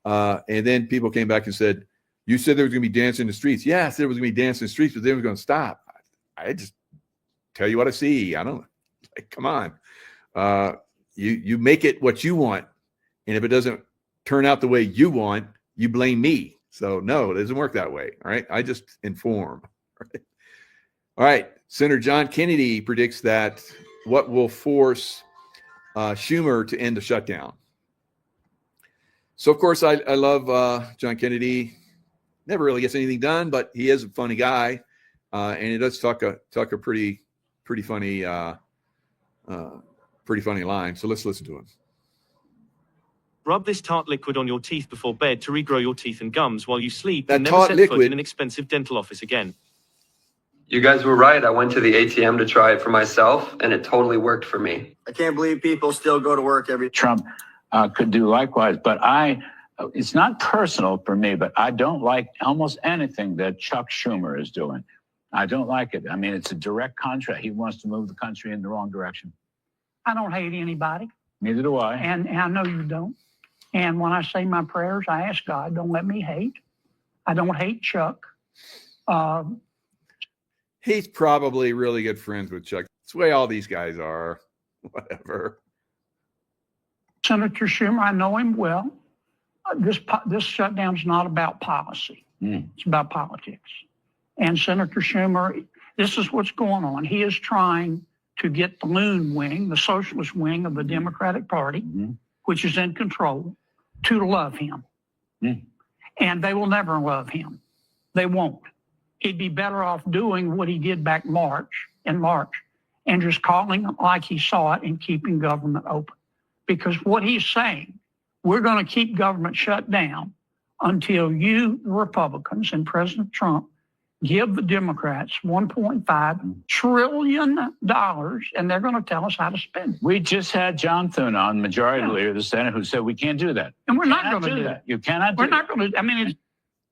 And then people came back and said, you said there was going to be dancing in the streets. Yeah, I said there was going to be dancing in the streets, but then it was going to stop. I just tell you what I see. I don't like, come on. You make it what you want. And if it doesn't turn out the way you want, you blame me. So no, it doesn't work that way. All right. I just inform. Right? All right. Senator John Kennedy predicts that what will force Schumer to end the shutdown. So of course I love John Kennedy. Never really gets anything done, but he is a funny guy. And he does talk a pretty funny line. So let's listen to him. Rub this tart liquid on your teeth before bed to regrow your teeth and gums while you sleep, that and never set foot in an expensive dental office again. You guys were right. I went to the ATM to try it for myself, and it totally worked for me. I can't believe people still go to work every day. Trump could do likewise, but I it's not personal for me, but I don't like almost anything that Chuck Schumer is doing. I don't like it. I mean, it's a direct contract. He wants to move the country in the wrong direction. I don't hate anybody. Neither do I. And I know you don't. And when I say my prayers, I ask God, don't let me hate. I don't hate Chuck. He's probably really good friends with Chuck. It's the way all these guys are. Whatever. Senator Schumer, I know him well. This shutdown's not about policy. It's about politics. And Senator Schumer, this is what's going on. He is trying to get the loon wing, the socialist wing of the Democratic Party, which is in control, to love him. And they will never love him. They won't. He'd be better off doing what he did back in March, and just calling it like he saw it and keeping government open. Because what he's saying, we're going to keep government shut down until you, the Republicans, and President Trump give the Democrats $1.5 trillion, and they're going to tell us how to spend it. We just had John Thune on, Majority Leader of the Senate, who said we can't do that. And we're not going to do that. You cannot do We're not going to. I mean,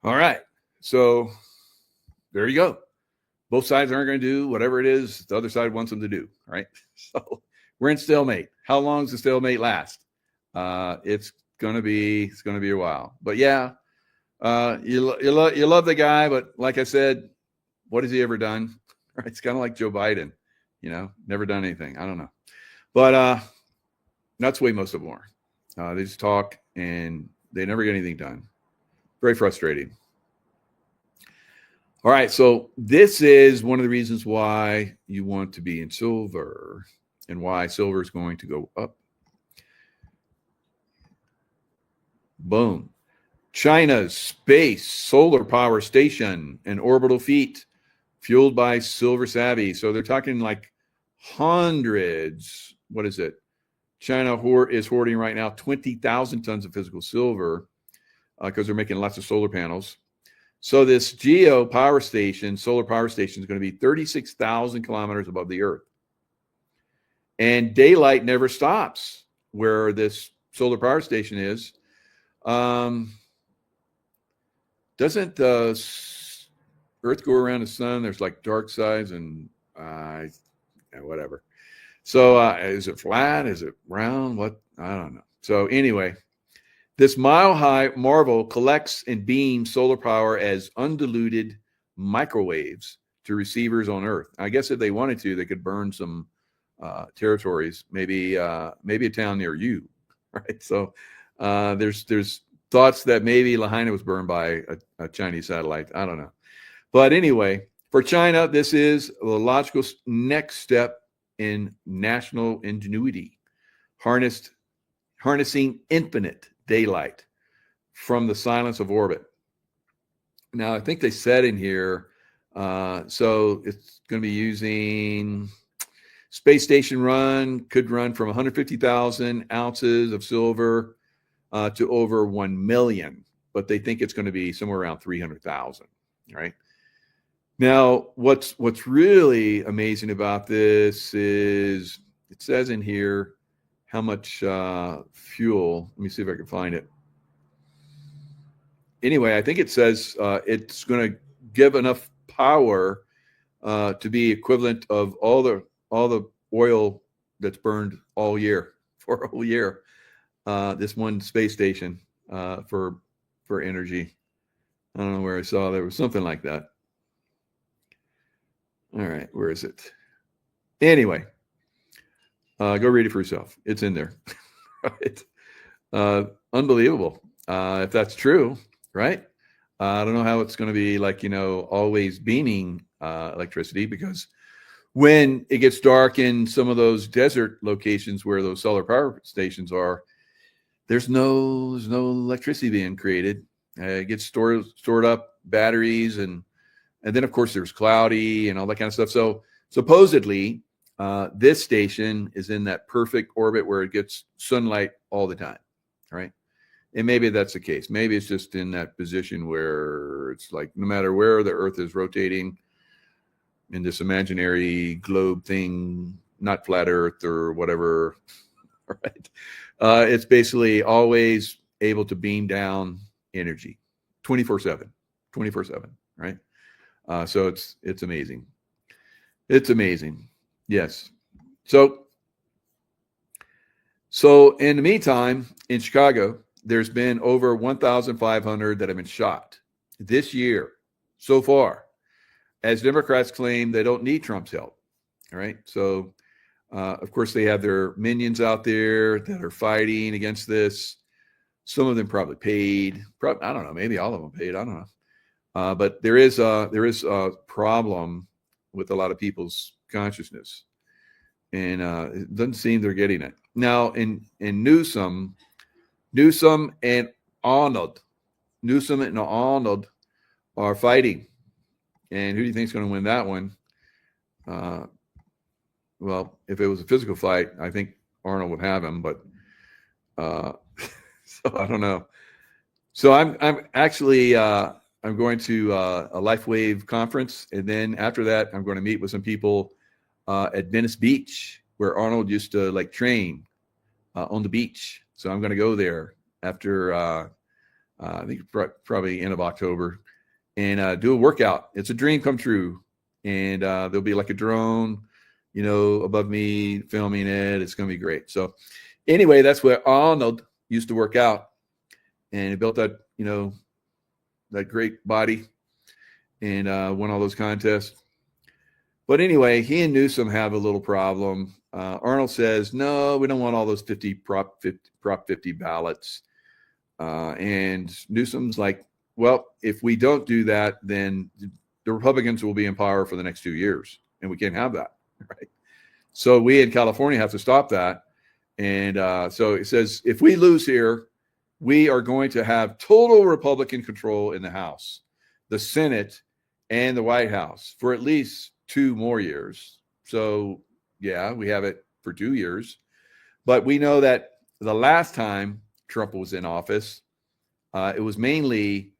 all right. So there you go. Both sides aren't going to do whatever it is the other side wants them to do. Right. So we're in stalemate. How long does the stalemate last? It's going to be a while. But yeah, you love the guy, but like I said, what has he ever done? Right? It's kind of like Joe Biden, never done anything. I don't know, but that's the way most of them are. They just talk and they never get anything done. Very frustrating. All right, so this is one of the reasons why you want to be in silver and why silver is going to go up. Boom. China's space solar power station and orbital feet fueled by silver savvy. So they're talking like hundreds. What is it? China is hoarding right now 20,000 tons of physical silver because they're making lots of solar panels. So this solar power station is going to be 36,000 kilometers above the Earth. And daylight never stops where this solar power station is. Doesn't the Earth go around the sun? There's like dark sides and whatever. So is it flat? Is it round? What? I don't know. So anyway, this mile-high marvel collects and beams solar power as undiluted microwaves to receivers on Earth. I guess if they wanted to, they could burn some territories, maybe a town near you, right? So there's thoughts that maybe Lahaina was burned by a Chinese satellite. I don't know. But anyway, for China, this is the logical next step in national ingenuity, harnessing infinite daylight from the silence of orbit. Now, I think they said in here, so it's going to be using space station could run from 150,000 ounces of silver to over 1 million, but they think it's going to be somewhere around 300,000, right? Now, what's really amazing about this is it says in here how much fuel. Let me see if I can find it. Anyway, I think it says it's going to give enough power to be equivalent of all the oil that's burned all year for a whole year. This one space station for energy. I don't know where I saw there was something like that. All right, where is it? Anyway, go read it for yourself. It's in there. Right? Unbelievable. If that's true, right? I don't know how it's going to be like, always beaming electricity, because when it gets dark in some of those desert locations where those solar power stations are, there's no electricity being created. It gets stored up, batteries, and then of course there's cloudy and all that kind of stuff. So supposedly this station is in that perfect orbit where it gets sunlight all the time, right? And maybe that's the case. Maybe it's just in that position where it's like no matter where the Earth is rotating in this imaginary globe thing, not flat Earth or whatever, right? It's basically always able to beam down energy 24/7, right? So it's amazing. It's amazing. Yes. So in the meantime, in Chicago, there's been over 1,500 that have been shot this year so far, as Democrats claim they don't need Trump's help. All right. So, of course, they have their minions out there that are fighting against this. Some of them probably paid. I don't know. Maybe all of them paid. I don't know. But there is a problem with a lot of people's consciousness, and it doesn't seem they're getting it now. In Newsom and Arnold are fighting, and who do you think is going to win that one? Well, if it was a physical fight, I think Arnold would have him, but so I don't know. So I'm actually I'm going to a LifeWave conference, and then after that, I'm going to meet with some people at Venice Beach, where Arnold used to like train on the beach. So I'm going to go there after I think probably end of October, and do a workout. It's a dream come true, and there'll be like a drone, above me filming it. It's going to be great. So anyway, that's where Arnold used to work out, and he built that, that great body, and won all those contests. But anyway, he and Newsom have a little problem. Arnold says, no, we don't want all those Prop 50 ballots. And Newsom's like, well, if we don't do that, then the Republicans will be in power for the next 2 years, and we can't have that, right? So we in California have to stop that. And so it says, if we lose here, we are going to have total Republican control in the House, the Senate, and the White House for at least 2 more years. So, yeah, we have it for 2 years. But we know that the last time Trump was in office, it was mainly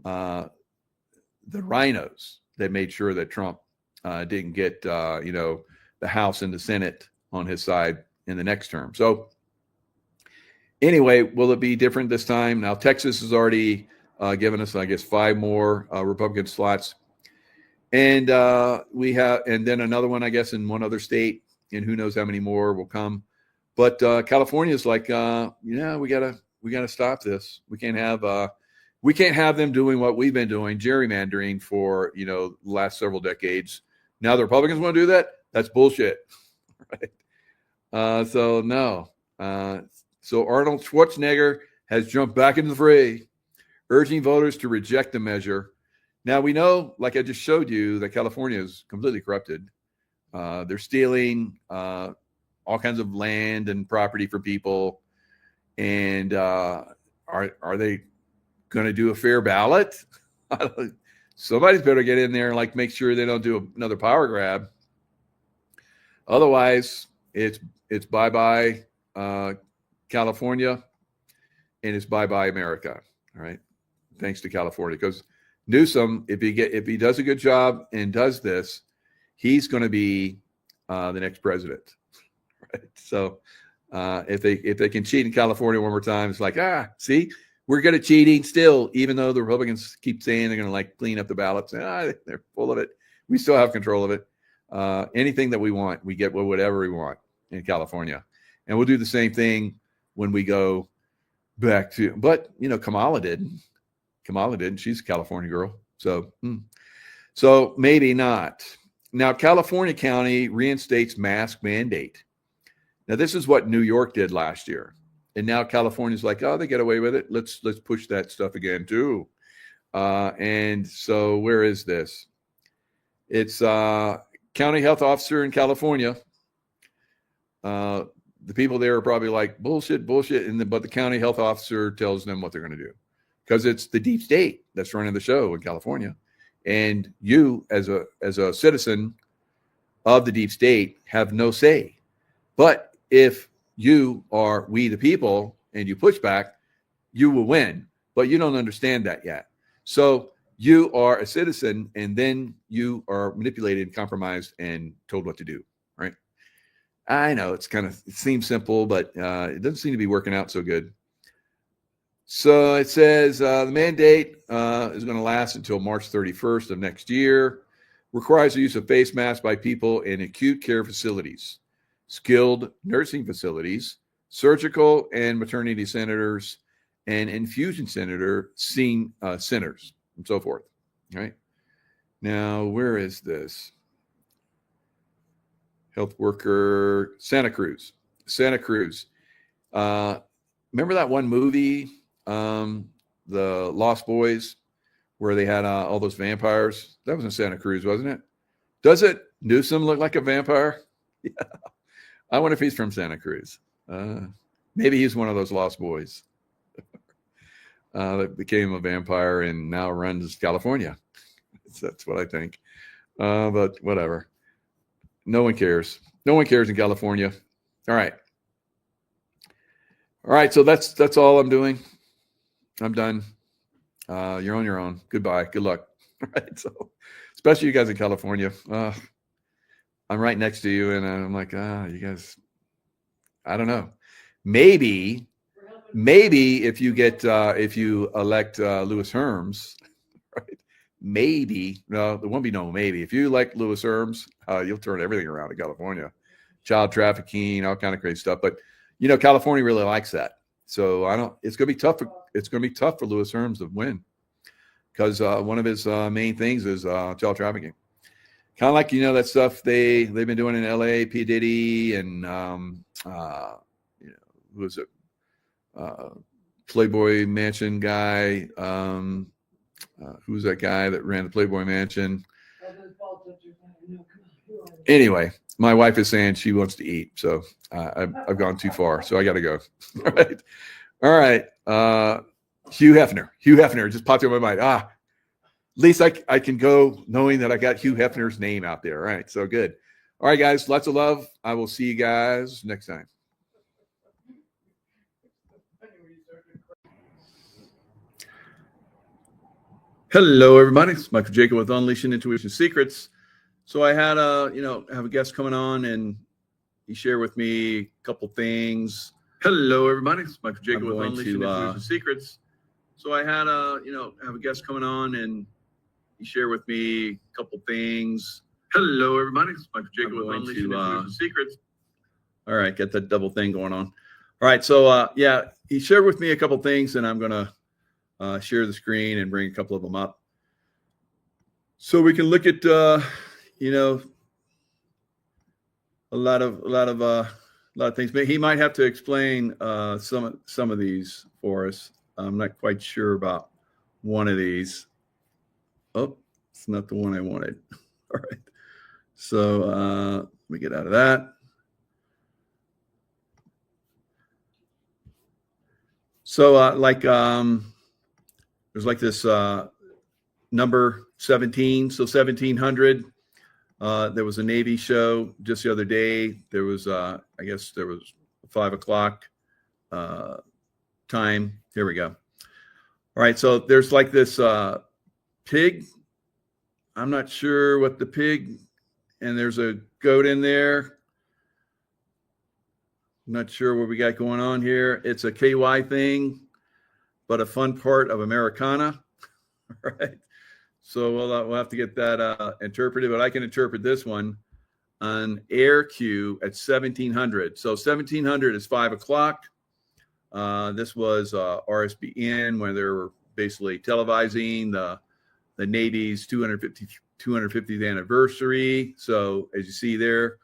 the rhinos that made sure that Trump didn't get, the House and the Senate on his side in the next term. So anyway, will it be different this time? Now, Texas has already given us, I guess, 5 more Republican slots. And we have, and then another one, I guess, in one other state, and who knows how many more will come. But California is like, yeah, we gotta stop this. We can't have them doing what we've been doing, gerrymandering for the last several decades. Now the Republicans want to do that. That's bullshit, right? So no. So Arnold Schwarzenegger has jumped back into the fray, urging voters to reject the measure. Now we know, like I just showed you, that California is completely corrupted. They're stealing all kinds of land and property for people. And are they going to do a fair ballot? Somebody's better get in there and make sure they don't do another power grab. Otherwise, it's bye-bye California, and it's bye-bye America. All right, thanks to California, because Newsom, if he does a good job and does this, he's going to be the next president. Right? So if they can cheat in California one more time, it's like, see, we're good at cheating still, even though the Republicans keep saying they're going to clean up the ballots. They're full of it. We still have control of it. Anything that we want, we get whatever we want in California, and we'll do the same thing when we go back to. But Kamala didn't. She's a California girl, so maybe not. Now, California County reinstates mask mandate. Now, this is what New York did last year, and now California's like, oh, they get away with it. Let's push that stuff again too. And so, where is this? It's county health officer in California. The people there are probably like bullshit, but the county health officer tells them what they're going to do, because it's the deep state that's running the show in California, and you as a citizen of the deep state have no say. But if you are we the people and you push back, you will win. But you don't understand that yet. So you are a citizen, and then you are manipulated, compromised, and told what to do, right? I know it seems simple, but it doesn't seem to be working out so good. So it says the mandate is going to last until March 31st of next year. Requires the use of face masks by people in acute care facilities, skilled nursing facilities, surgical and maternity centers, and infusion centers, and so forth. All right. Now, where is this? Health worker, Santa Cruz. Remember that one movie, The Lost Boys, where they had all those vampires? That was in Santa Cruz, wasn't it? Does it Newsom look like a vampire? Yeah. I wonder if he's from Santa Cruz. Maybe he's one of those lost boys that became a vampire and now runs California. That's what I think. But whatever. No one cares. No one cares in California. All right. All right. So that's all I'm doing. I'm done. You're on your own. Goodbye. Good luck. All right. So, especially you guys in California. I'm right next to you, and I'm like, you guys. I don't know. Maybe if you elect Louis Herms, right? Maybe there won't be no maybe. If you elect Louis Herms, you'll turn everything around in California, child trafficking, all kind of crazy stuff. But California really likes that. So it's going to be tough. It's going to be tough for Louis Herms to win because one of his main things is child trafficking. Kind of like that stuff they've been doing in L.A. P. Diddy and who was it? Playboy Mansion guy. Who was that guy that ran the Playboy Mansion? Anyway, my wife is saying she wants to eat, so I've gone too far, so I got to go. All right. Hugh Hefner just popped in my mind. At least I can go knowing that I got Hugh Hefner's name out there. All right, so good. All right, guys, lots of love. I will see you guys next time. Hello, everybody. It's Michael Jaco with Unleashing Intuition Secrets. So I had have a guest coming on, and he shared with me a couple things. Hello, everybody. It's Michael Jaco with Unleashing Intuition Secrets. So I had have a guest coming on, and he shared with me a couple things. Hello, everybody. It's Michael Jaco with Unleashing Intuition Secrets. All right, get that double thing going on. All right, so he shared with me a couple things, and I'm gonna share the screen and bring a couple of them up so we can look at a lot of things. But he might have to explain some of these for us. I'm not quite sure about one of these. Oh, it's not the one I wanted. All right, so let me get out of that. So there's like this number 17. So 1700. There was a Navy show just the other day. There was, I guess there was 5 o'clock time. Here we go. All right. So there's like this pig. I'm not sure what the pig, and there's a goat in there. I'm not sure what we got going on here. It's a KY thing, but a fun part of Americana. All right. So we'll have to get that interpreted, but I can interpret this one on air Q at 1700. So 1700 is 5 o'clock. This was RSBN when they were basically televising the Navy's 250th anniversary. So as you see there,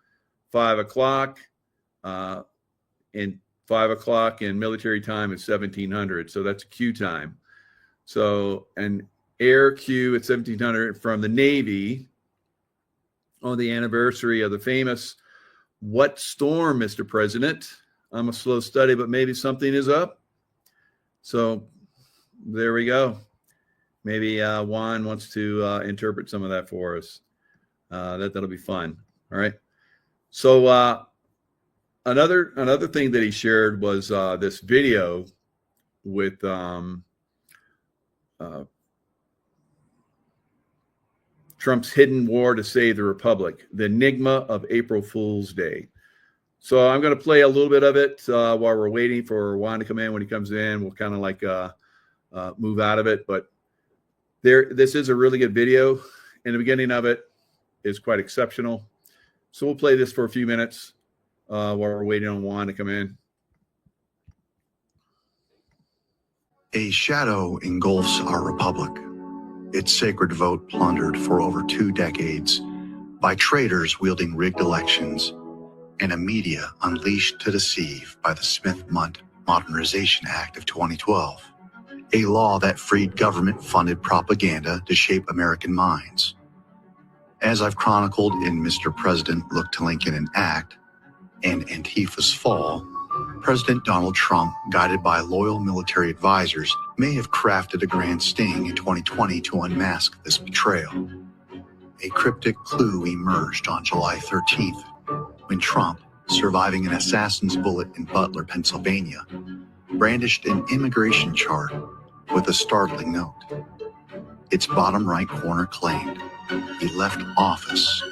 5 o'clock. And 5 o'clock in military time is 1700. So that's Q time. So an air Q at 1700 from the Navy on the anniversary of the famous What Storm, Mr. President? I'm a slow study, but maybe something is up. So there we go. Maybe Juan wants to interpret some of that for us. That'll be fun. All right. So another thing that he shared was this video with Trump's hidden war to save the republic, the enigma of April Fool's Day. So I'm going to play a little bit of it while we're waiting for Juan to come in. When he comes in, we'll kind of like move out of it. But this is a really good video, and the beginning of it is quite exceptional. So we'll play this for a few minutes while we're waiting on Juan to come in. A shadow engulfs our republic, its sacred vote plundered for over 2 decades by traitors wielding rigged elections and a media unleashed to deceive by the Smith-Mundt Modernization Act of 2012, a law that freed government-funded propaganda to shape American minds. As I've chronicled in Mr. President, Look to Lincoln and Act and Antifa's Fall, President Donald Trump, guided by loyal military advisors, may have crafted a grand sting in 2020 to unmask this betrayal. A cryptic clue emerged on July 13th when Trump, surviving an assassin's bullet in Butler, Pennsylvania, brandished an immigration chart with a startling note. Its bottom right corner claimed he left office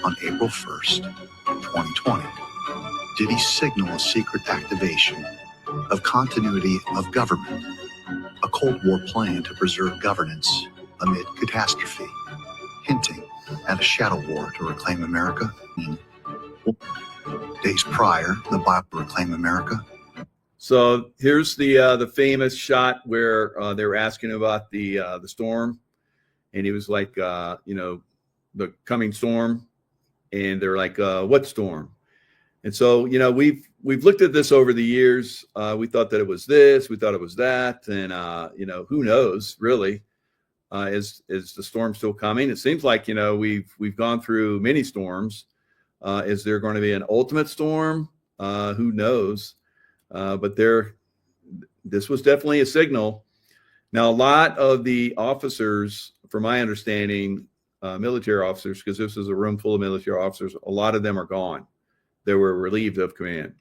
on April 1st, 2020. Did he signal a secret activation of continuity of government, a Cold War plan to preserve governance amid catastrophe, hinting at a shadow war to reclaim America? Days prior, the Bible Reclaim America. So here's the famous shot where they were asking about the storm, and he was like, the coming storm, and they're like, what storm? And so, we've looked at this over the years. We thought that it was this, we thought it was that, and who knows really? Is the storm still coming? It seems like we've gone through many storms. Is there going to be an ultimate storm? Who knows? But this was definitely a signal. Now, a lot of the officers, from my understanding, military officers, because this is a room full of military officers, a lot of them are gone. They were relieved of command,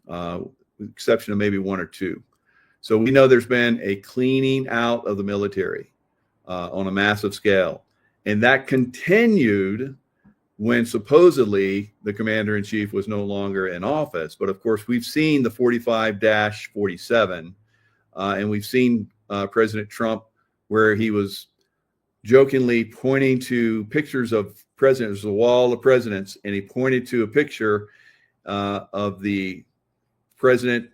with the exception of maybe 1 or 2. So we know there's been a cleaning out of the military on a massive scale. And that continued when supposedly the commander-in-chief was no longer in office. But of course, we've seen the 45-47, and we've seen President Trump where he was jokingly pointing to pictures of presidents, the wall of presidents, and he pointed to a picture of the President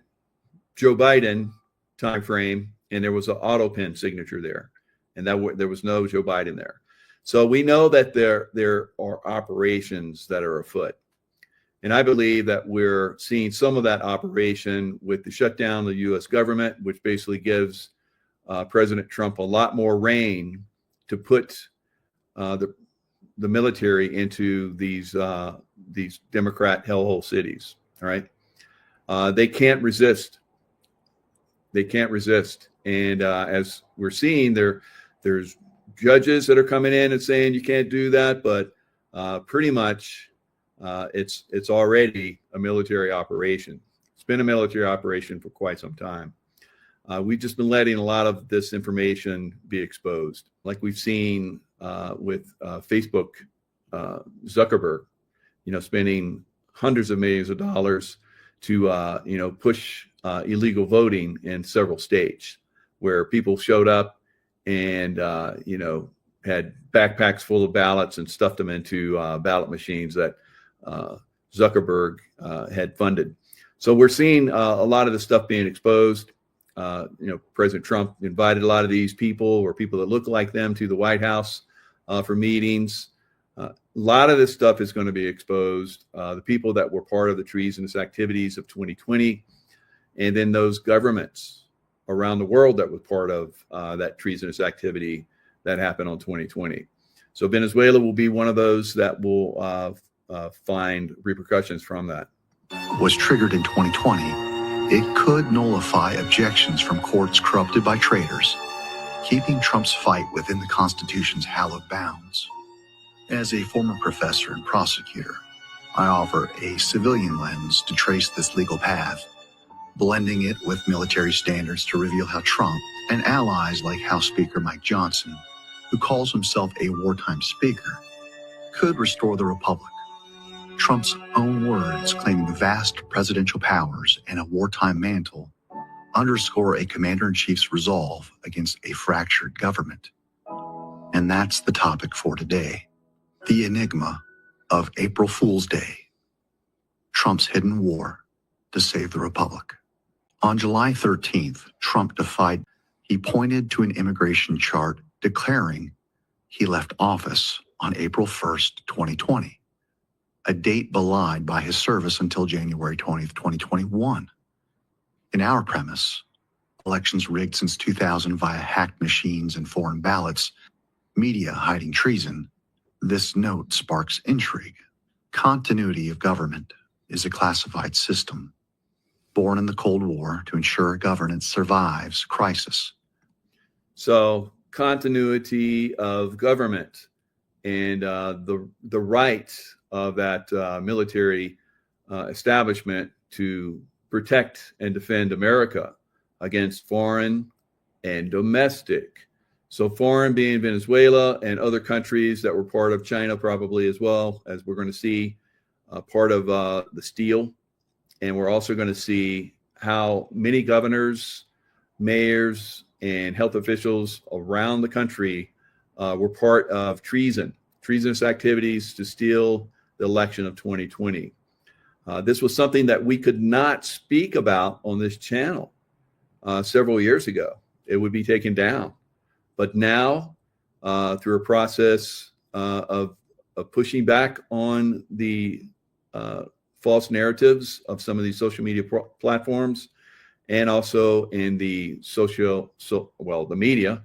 Joe Biden timeframe, and there was an auto pen signature there, and there was no Joe Biden there. So we know that there are operations that are afoot. And I believe that we're seeing some of that operation with the shutdown of the U.S. government, which basically gives President Trump a lot more reign to put the military into these Democrat hellhole cities. All right. They can't resist. They can't resist. And as we're seeing, there's judges that are coming in and saying you can't do that, but pretty much it's already a military operation. It's been a military operation for quite some time. We've just been letting a lot of this information be exposed, like we've seen with Facebook, Zuckerberg, spending hundreds of millions of dollars to push illegal voting in several states where people showed up and had backpacks full of ballots and stuffed them into ballot machines that Zuckerberg had funded. So we're seeing a lot of this stuff being exposed. President Trump invited a lot of these people or people that look like them to the White House for meetings. A lot of this stuff is going to be exposed. The people that were part of the treasonous activities of 2020, and then those governments around the world that were part of that treasonous activity that happened on 2020. So Venezuela will be one of those that will find repercussions from that. Was triggered in 2020, it could nullify objections from courts corrupted by traitors, keeping Trump's fight within the Constitution's hallowed bounds. As a former professor and prosecutor, I offer a civilian lens to trace this legal path, blending it with military standards to reveal how Trump and allies like House Speaker Mike Johnson, who calls himself a wartime speaker, could restore the republic, Trump's own words claiming vast presidential powers and a wartime mantle underscore a commander-in-chief's resolve against a fractured government. And that's the topic for today. The enigma of April Fool's Day. Trump's hidden war to save the republic. On July 13th, Trump defied. He pointed to an immigration chart declaring he left office on April 1st, 2020, a date belied by his service until January 20th, 2021. In our premise, elections rigged since 2000 via hacked machines and foreign ballots, media hiding treason, this note sparks intrigue. Continuity of government is a classified system, born in the Cold War to ensure governance survives crisis. So continuity of government and the right of that military establishment to protect and defend America against foreign and domestic. So foreign being Venezuela and other countries that were part of China probably as well, as we're going to see part of the steel. And we're also going to see how many governors, mayors, and health officials around the country were part of treasonous activities to steal the election of 2020. This was something that we could not speak about on this channel several years ago. It would be taken down. But now, through a process of pushing back on the false narratives of some of these social media platforms, and also in the the media,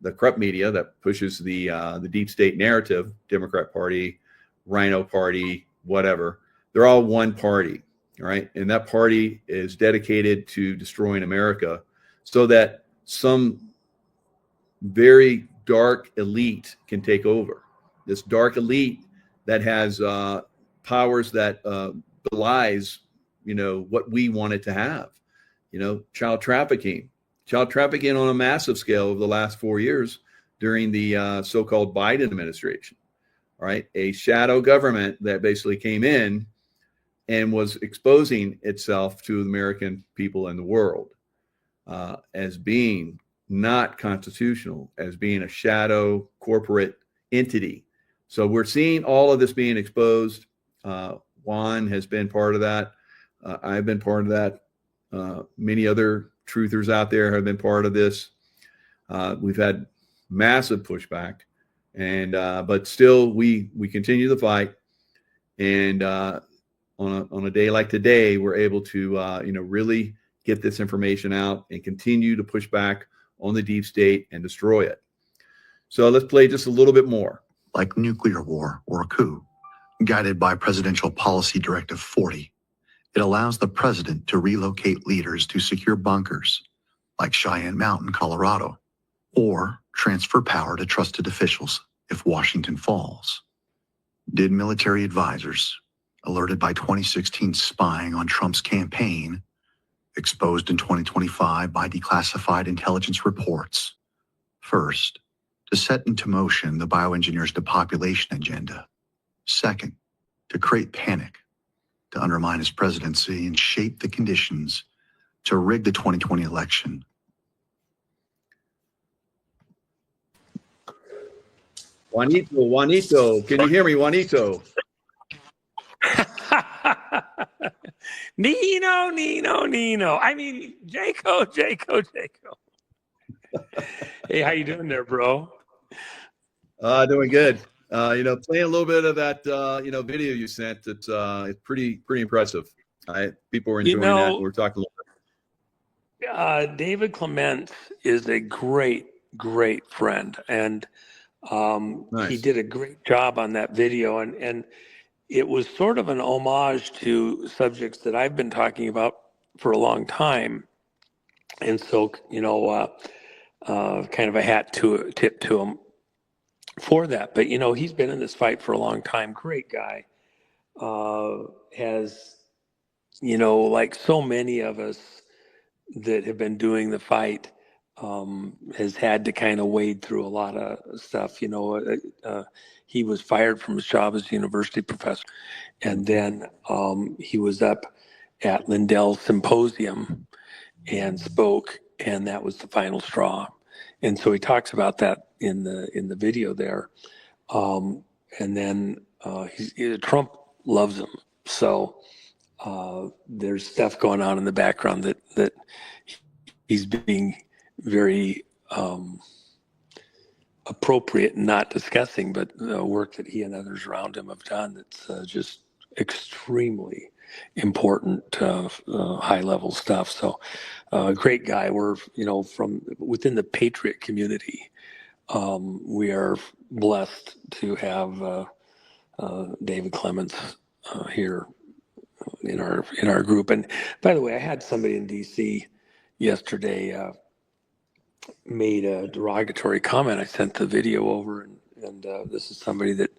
the corrupt media that pushes the deep state narrative, Democrat Party, Rhino Party, whatever, they're all one party, right? And that party is dedicated to destroying America so that some very dark elite can take over. This dark elite that has powers that belies, what we wanted to have. Child trafficking on a massive scale over the last 4 years during the so-called Biden administration, right? A shadow government that basically came in and was exposing itself to the American people and the world as being not constitutional, as being a shadow corporate entity. So we're seeing all of this being exposed. Juan has been part of that. I've been part of that. Many other truthers out there have been part of this. We've had massive pushback, and but still we continue the fight. And on a day like today, we're able to really get this information out and continue to push back on the deep state and destroy it. So let's play just a little bit more. Like nuclear war or a coup, guided by Presidential Policy Directive 40, it allows the president to relocate leaders to secure bunkers, like Cheyenne Mountain, Colorado, or transfer power to trusted officials if Washington falls. Did military advisors, alerted by 2016 spying on Trump's campaign, exposed in 2025 by declassified intelligence reports, first, to set into motion the bioengineers' depopulation agenda, second, to create panic, to undermine his presidency and shape the conditions to rig the 2020 election. Juanito, can you hear me, Juanito? Nino. I mean, Jaco. Hey, how you doing there, bro? Doing good. Playing a little bit of that, video you sent. It's pretty impressive. People were enjoying that. We're talking a little bit. David Clement is a great friend, and nice. He did a great job on that video, and it was sort of an homage to subjects that I've been talking about for a long time, and so kind of a tip to him for that. But he's been in this fight for a long time. Great guy. Has like so many of us that have been doing the fight, has had to kind of wade through a lot of stuff. he was fired from his job as a university professor. And then he was up at Lindell's symposium and spoke, and that was the final straw. And so he talks about that in the video there. And then Trump loves him. So there's stuff going on in the background that he's being very appropriate, not discussing, but the work that he and others around him have done that's just extremely important, high level stuff. So great guy. We're, from within the Patriot community, we are blessed to have David Clements here in our group. And by the way, I had somebody in DC yesterday made a derogatory comment. I sent the video over, and this is somebody that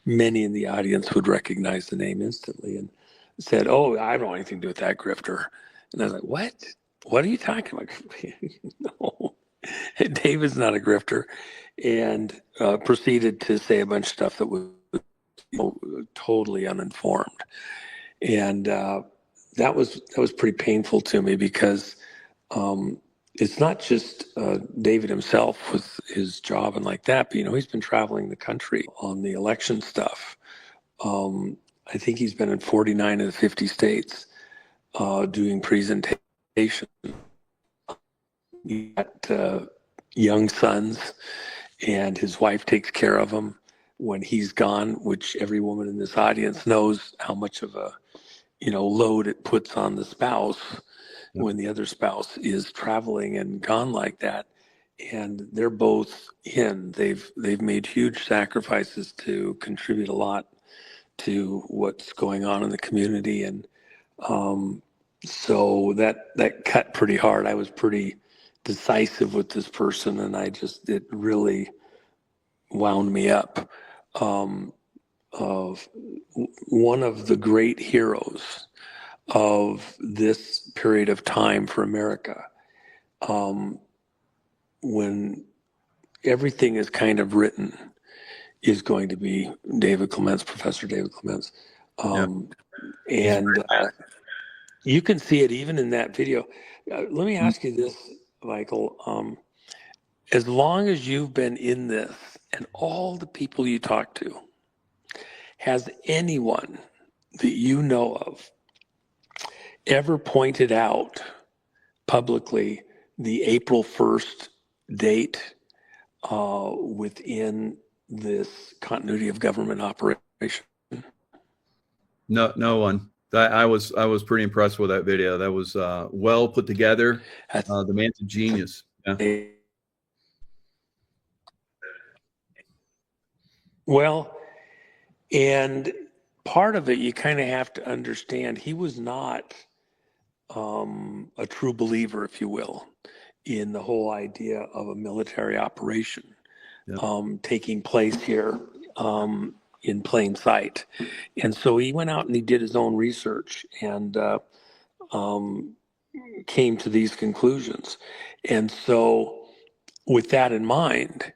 many in the audience would recognize the name instantly, and said, "Oh, I don't want anything to do with that grifter." And I was like, "What? What are you talking about?" No, David's not a grifter, and proceeded to say a bunch of stuff that was totally uninformed, and that was pretty painful to me because it's not just David himself with his job and like that, but he's been traveling the country on the election stuff. I think he's been in 49 of the 50 states doing presentations. He got young sons, and his wife takes care of him when he's gone, which every woman in this audience knows how much of a load it puts on the spouse when the other spouse is traveling and gone like that. And they're both in. They've made huge sacrifices to contribute a lot to what's going on in the community, and so that cut pretty hard. I was pretty decisive with this person, and it really wound me up. Of one of the great heroes of this period of time for America, when everything is kind of written, is going to be David Clements, Professor David Clements. And you can see it even in that video. Let me ask you this, Michael. As long as you've been in this and all the people you talk to, has anyone that you know of ever pointed out publicly the April 1st date within this continuity of government operation? No one. I was pretty impressed with that video. That was well put together. The man's a genius. Yeah. Well, and part of it you kind of have to understand, he was not a true believer, if you will, in the whole idea of a military operation taking place here in plain sight. And so he went out and he did his own research and came to these conclusions. And so with that in mind,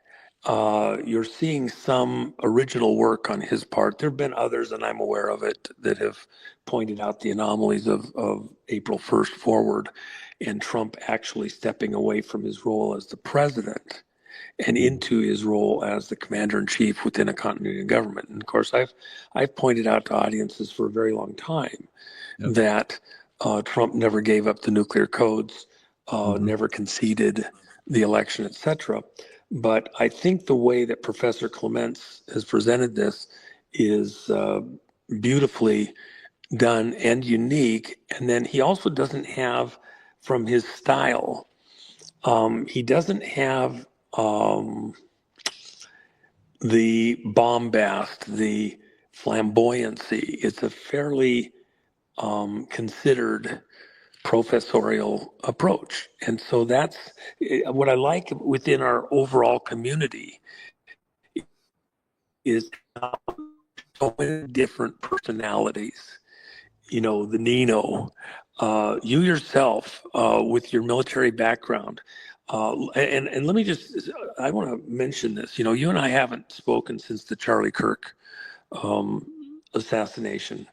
you're seeing some original work on his part. There have been others, and I'm aware of it, that have pointed out the anomalies of April 1st forward, and Trump actually stepping away from his role as the president and into his role as the commander-in-chief within a continuity of government. And of course, I've pointed out to audiences for a very long time that Trump never gave up the nuclear codes, never conceded the election, etc. But I think the way that Professor Clements has presented this is beautifully done and unique. And then he also doesn't have, from his style, he doesn't have the bombast, the flamboyancy. It's a fairly considered professorial approach. And so that's what I like within our overall community is so many different personalities. The Nino, you yourself with your military background, And let me just, I want to mention this. You know, you and I haven't spoken since the Charlie Kirk assassination.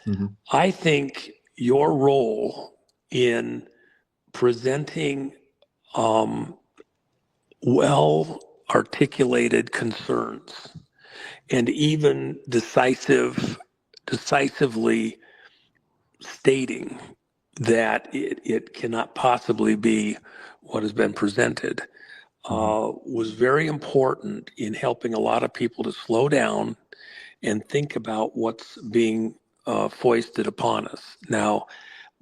Mm-hmm. I think your role in presenting well articulated concerns and even decisively stating that it cannot possibly be what has been presented was very important in helping a lot of people to slow down and think about what's being foisted upon us. Now,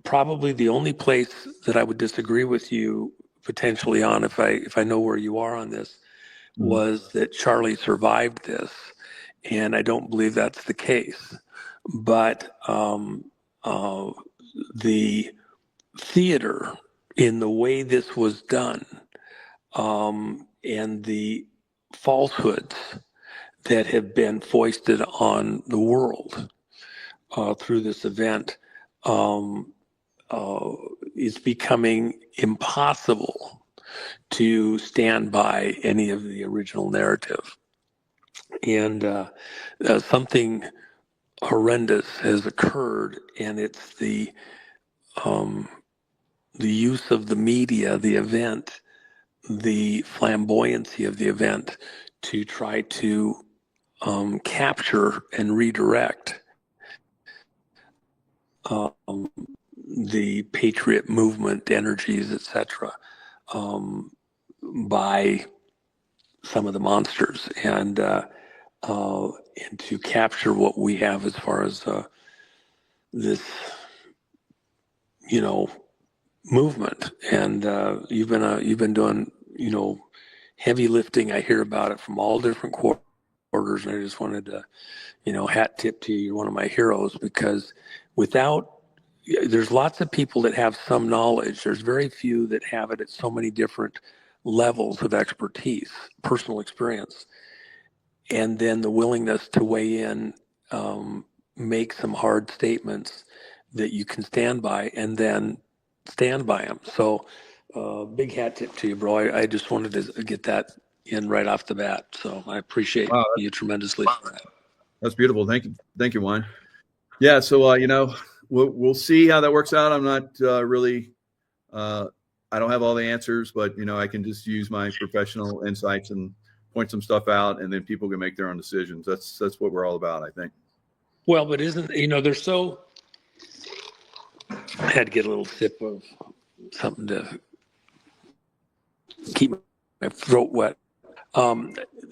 probably the only place that I would disagree with you potentially on, if I know where you are on this, was that Charlie survived this, and I don't believe that's the case. But the theater in the way this was done, and the falsehoods that have been foisted on the world through this event, is becoming impossible to stand by any of the original narrative. And something horrendous has occurred, and it's the use of the media, the event, the flamboyancy of the event to try to capture and redirect the patriot movement energies, etc., by some of the monsters, and to capture what we have as far as this, movement. And you've been doing, heavy lifting. I hear about it from all different quarters, and I just wanted to, hat tip to you. You're one of my heroes, because there's lots of people that have some knowledge. There's very few that have it at so many different levels of expertise, personal experience, and then the willingness to weigh in, make some hard statements that you can stand by, and then stand by them. So big hat tip to you, bro. I just wanted to get that in right off the bat. So I appreciate you tremendously for that. That's beautiful. Thank you, Juan. Yeah. So, we'll see how that works out. I'm not really, I don't have all the answers, but, I can just use my professional insights and point some stuff out, and then people can make their own decisions. That's what we're all about, I think. Well, but there's so, I had to get a little sip of something to keep my throat wet.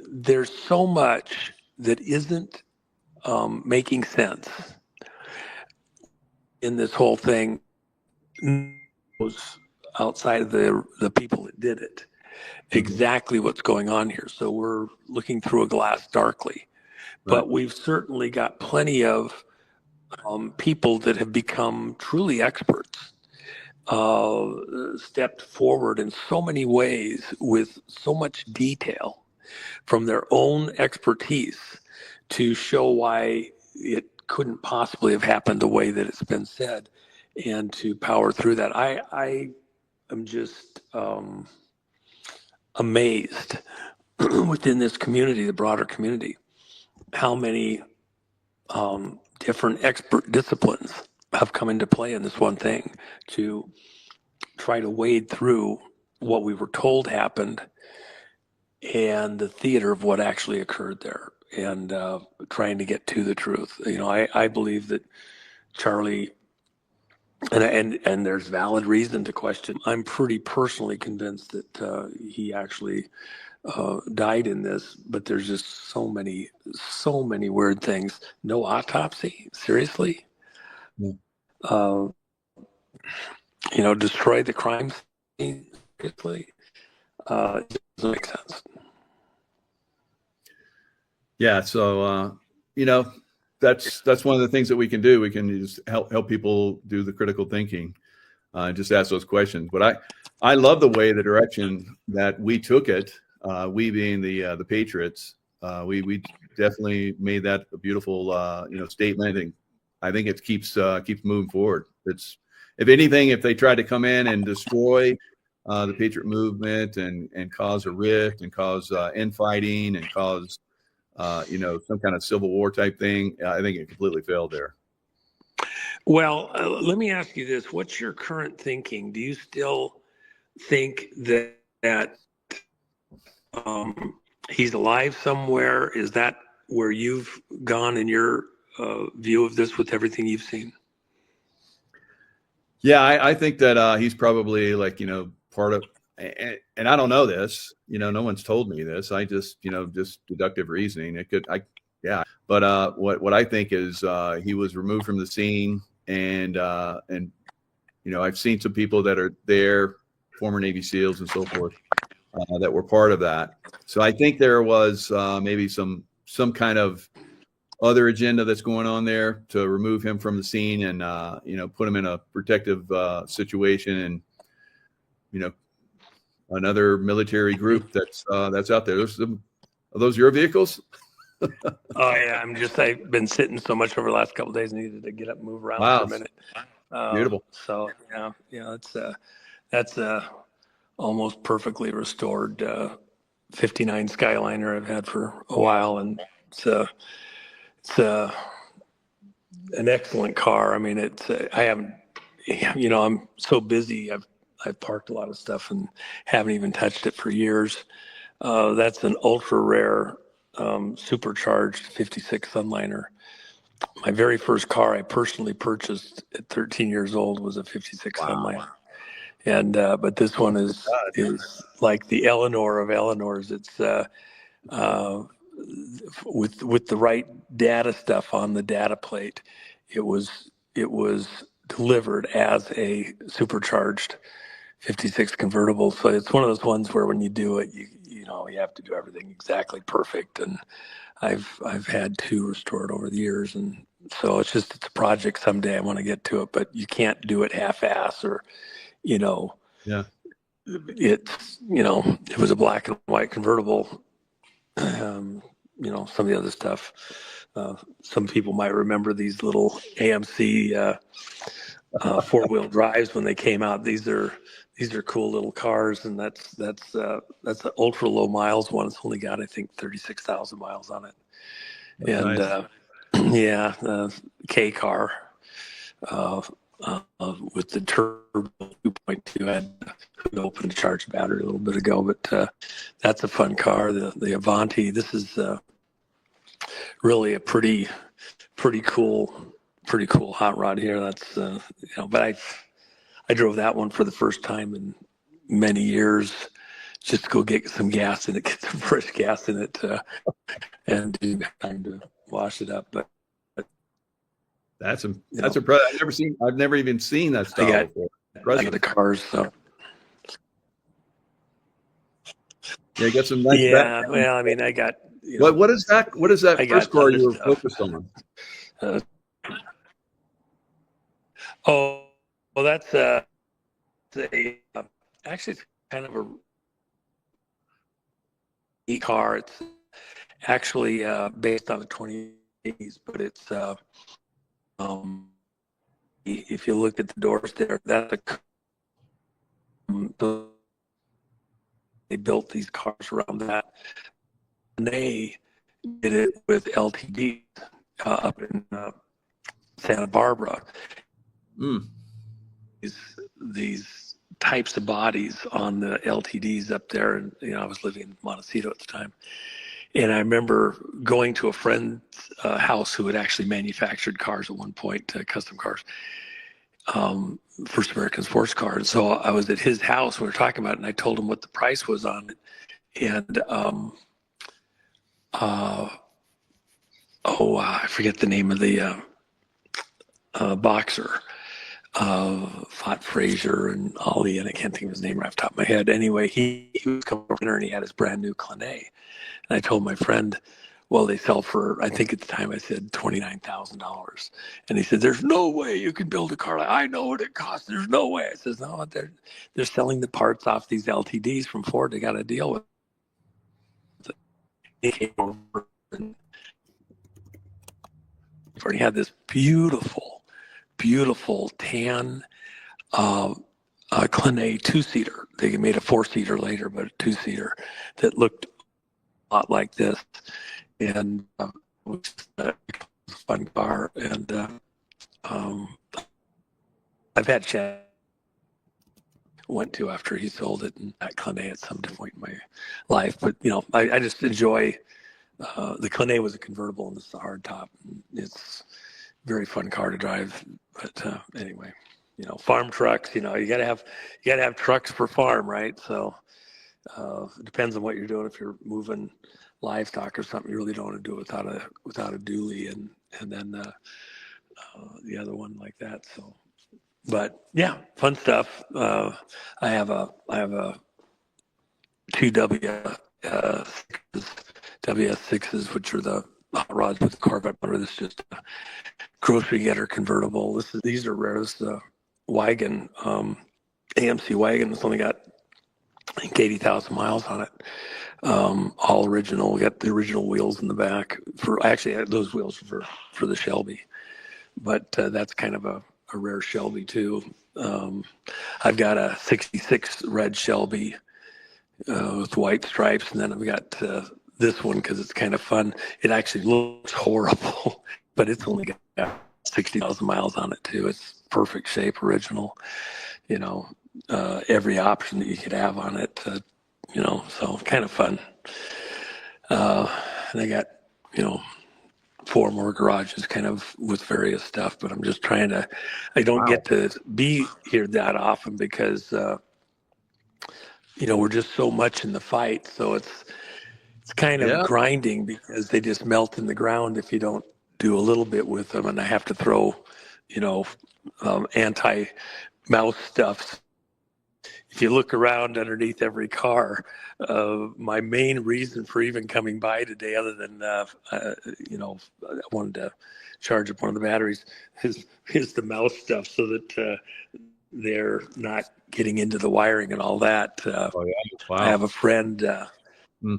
There's so much that isn't making sense in this whole thing, was outside of the people that did it, exactly what's going on here. So we're looking through a glass darkly, but we've certainly got plenty of people that have become truly experts, stepped forward in so many ways with so much detail from their own expertise to show why it couldn't possibly have happened the way that it's been said, and to power through that. I am just amazed within this community, the broader community, how many different expert disciplines have come into play in this one thing to try to wade through what we were told happened and the theater of what actually occurred there, and trying to get to the truth. I believe that Charlie, and there's valid reason to question. I'm pretty personally convinced that he actually died in this, but there's just so many weird things. No autopsy, seriously? Destroy the crime scene, seriously? It doesn't make sense. Yeah. So, that's one of the things that we can do. We can just help people do the critical thinking, and just ask those questions. But I love the direction that we took it. We being the Patriots, we definitely made that a beautiful statement, and I think it keeps moving forward. It's, if anything, if they try to come in and destroy the Patriot movement and cause a rift and cause infighting and cause some kind of civil war type thing. I think it completely failed there. Well, let me ask you this. What's your current thinking? Do you still think that he's alive somewhere? Is that where you've gone in your view of this with everything you've seen? Yeah, I think that he's probably part of, and I don't know this, no one's told me this. I just, just deductive reasoning. But what I think is he was removed from the scene, and I've seen some people that are there, former Navy SEALs and so forth, that were part of that. So I think there was maybe some kind of other agenda that's going on there to remove him from the scene and put him in a protective situation, and another military group that's out there. Are those your vehicles? Oh yeah, I've been sitting so much over the last couple of days, needed to get up and move around for a minute. Beautiful. So yeah, that's almost perfectly restored 59 Skyliner I've had for a while, and it's an excellent car. I mean, I haven't, I'm so busy. I've parked a lot of stuff and haven't even touched it for years. That's an ultra rare supercharged 56 Sunliner. My very first car I personally purchased at 13 years old was a 56 Sunliner. And but this one is like the Eleanor of Eleanors. It's with the right data stuff on the data plate. It was delivered as a supercharged 56 convertible. So it's one of those ones where when you do it, you have to do everything exactly perfect. And I've had 2 restored over the years, and so it's a project. Someday I want to get to it, but you can't do it half-ass or. Yeah. It was a black and white convertible. Some of the other stuff. Some people might remember these little AMC 4-wheel drives when they came out. These are cool little cars, and that's an ultra low miles one. It's only got, I think, 36,000 miles on it. That's and nice. K car. With the turbo 2.2, I had to open to charge the battery a little bit ago, but that's a fun car. The Avanti. This is really a pretty cool hot rod here. That's but I drove that one for the first time in many years, just to go get some gas in it, get some fresh gas in it, and do time to wash it up, but. That's impressive. I've never even seen that style before. I got the cars, so. Yeah, got some nice. Well, I mean, I got. What is that? What is that first car you were focused on? That's actually it's kind of a car. It's actually based on the 20s, but it's. If you look at the doors there, they built these cars around that, and they did it with LTD up in Santa Barbara. These types of bodies on the LTDs up there, and I was living in Montecito at the time. And I remember going to a friend's house who had actually manufactured cars at one point, custom cars, first American sports car. And so I was at his house, we were talking about it, and I told him what the price was on it. And I forget the name of the boxer. Fought Frazier and Ali, and I can't think of his name right off the top of my head. Anyway, he was coming over dinner and he had his brand new Clanay. And I told my friend, well, they sell for, I think at the time I said $29,000. And he said, there's no way you can build a car. I know what it costs. There's no way. I says, no, they're selling the parts off these LTDs from Ford. They got to deal with it. He came over and he had this beautiful tan Clinet two-seater. They made a four-seater later, but a two-seater that looked a lot like this, and it was a fun car. And I've had Chad went to after he sold it and at Clinet at some point in my life, but I just enjoy. The Clinet was a convertible, and it's the hardtop. It's a very fun car to drive. But anyway, farm trucks. You gotta have trucks for farm, right? So it depends on what you're doing. If you're moving livestock or something, you really don't want to do it without a dually, and then the other one like that. So, but yeah, fun stuff. I have a two WS6s, which are the hot rods with the Corvette motor. This is just a grocery getter convertible. These are rare. This is a wagon, AMC wagon. It's only got, I think, 80,000 miles on it. All original. We got the original wheels in the back. Actually, those wheels are for the Shelby, but that's kind of a rare Shelby too. I've got a '66 red Shelby with white stripes, and then I've got this one because it's kind of fun. It actually looks horrible, but it's only got 60,000 miles on it too. It's perfect shape, original. Every option that you could have on it. So kind of fun. And I got 4 more garages kind of with various stuff, but I'm just trying to. I don't get to be here that often because we're just so much in the fight. So it's kind of grinding because they just melt in the ground if you don't do a little bit with them. And I have to throw, anti-mouse stuff. If you look around underneath every car, my main reason for even coming by today, other than, I wanted to charge up one of the batteries, is the mouse stuff so that they're not getting into the wiring and all that. I have a friend,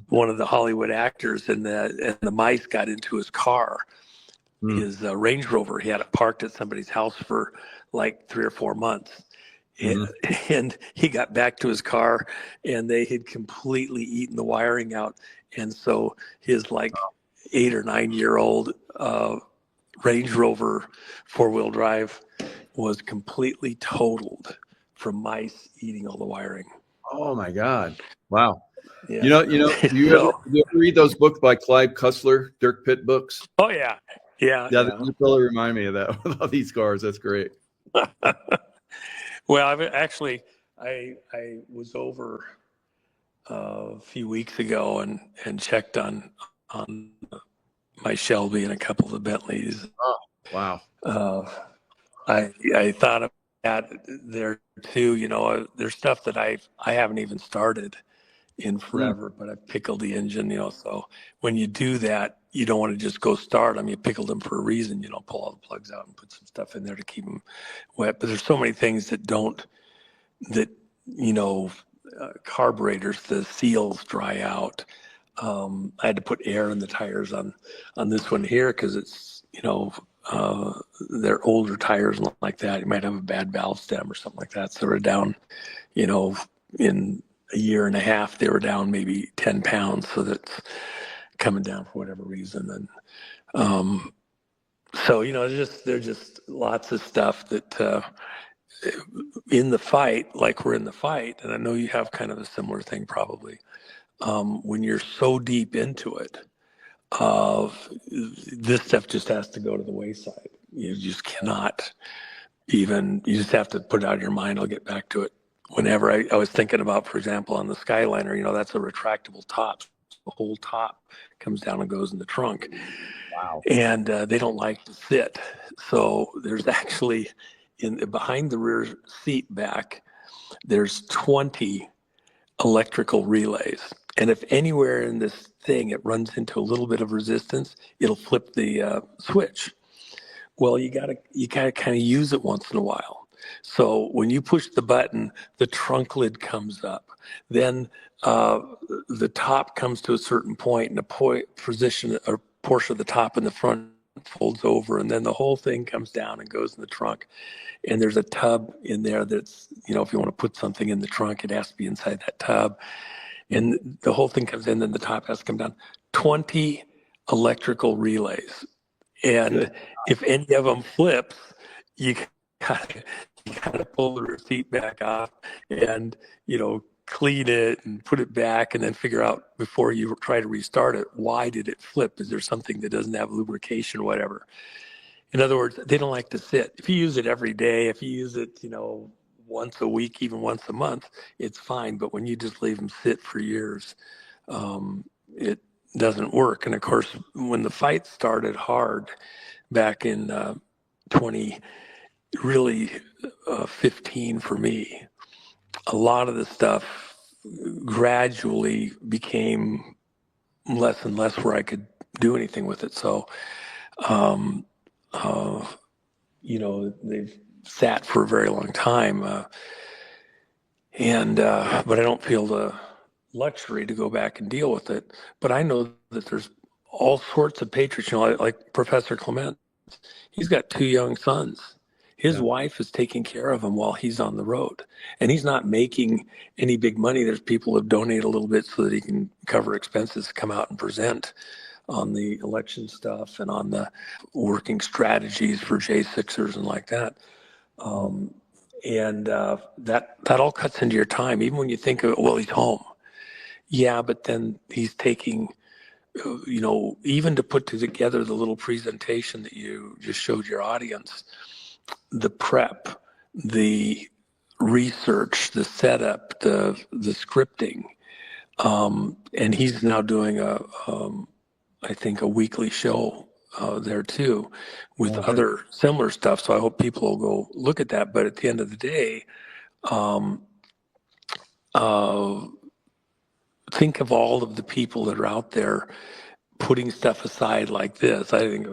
one of the Hollywood actors, and the mice got into his car, his Range Rover. He had it parked at somebody's house for like 3 or 4 months. And he got back to his car, and they had completely eaten the wiring out. And so his 8 or 9 year old Range Rover 4-wheel drive was completely totaled from mice eating all the wiring. Oh my God! Wow. Yeah. Do you ever read those books by Clive Cussler, Dirk Pitt books? Oh yeah. You totally remind me of that with all these cars. That's great. Well, I was over a few weeks ago and checked on my Shelby and a couple of the Bentleys. Oh, wow. I thought of that there too. There's stuff that I haven't even started in forever, but I pickled the engine. So when you do that, you don't want to just go start them. You pickled them for a reason. Pull all the plugs out and put some stuff in there to keep them wet. But there's so many things carburetors, the seals dry out. I had to put air in the tires on this one here because it's, they're older tires and like that. You might have a bad valve stem or something like that. So they're down, in a year and a half, they were down maybe 10 pounds. So that's coming down for whatever reason. And so, there's just lots of stuff that in the fight, like we're in the fight, and I know you have kind of a similar thing probably, when you're so deep into it, this stuff just has to go to the wayside. You just cannot you just have to put it out of your mind. I'll get back to it whenever. I was thinking about, for example, on the Skyliner, that's a retractable top. The whole top comes down and goes in the trunk. Wow. And they don't like to sit. So there's actually, behind the rear seat back, there's 20 electrical relays. And if anywhere in this thing it runs into a little bit of resistance, it'll flip the switch. Well, you gotta kind of use it once in a while. So when you push the button, the trunk lid comes up. Then the top comes to a certain point, and a position or portion of the top in the front folds over, and then the whole thing comes down and goes in the trunk. And there's a tub in there that's, if you want to put something in the trunk, it has to be inside that tub. And the whole thing comes in, then the top has to come down. 20 electrical relays. And if any of them flips, you gotta pull the receipt back off and, clean it and put it back, and then figure out before you try to restart it, why did it flip? Is there something that doesn't have lubrication or whatever? In other words, they don't like to sit. If you use it every day, if you use it, once a week, even once a month, it's fine. But when you just leave them sit for years, it doesn't work. And of course, when the fight started hard back in 15 for me, a lot of the stuff gradually became less and less where I could do anything with it. So, they've sat for a very long time, but I don't feel the luxury to go back and deal with it. But I know that there's all sorts of patriots, like Professor Clement. He's got 2 young sons. His wife is taking care of him while he's on the road, and he's not making any big money. There's people who donate a little bit so that he can cover expenses to come out and present on the election stuff and on the working strategies for J6ers and like that. That all cuts into your time. Even when you think of it, well, he's home. Yeah, but then he's taking, even to put together the little presentation that you just showed your audience, the prep, the research, the setup, the scripting. And he's now doing I think a weekly show there too with other similar stuff. So I hope people will go look at that. But at the end of the day, think of all of the people that are out there putting stuff aside like this. I think,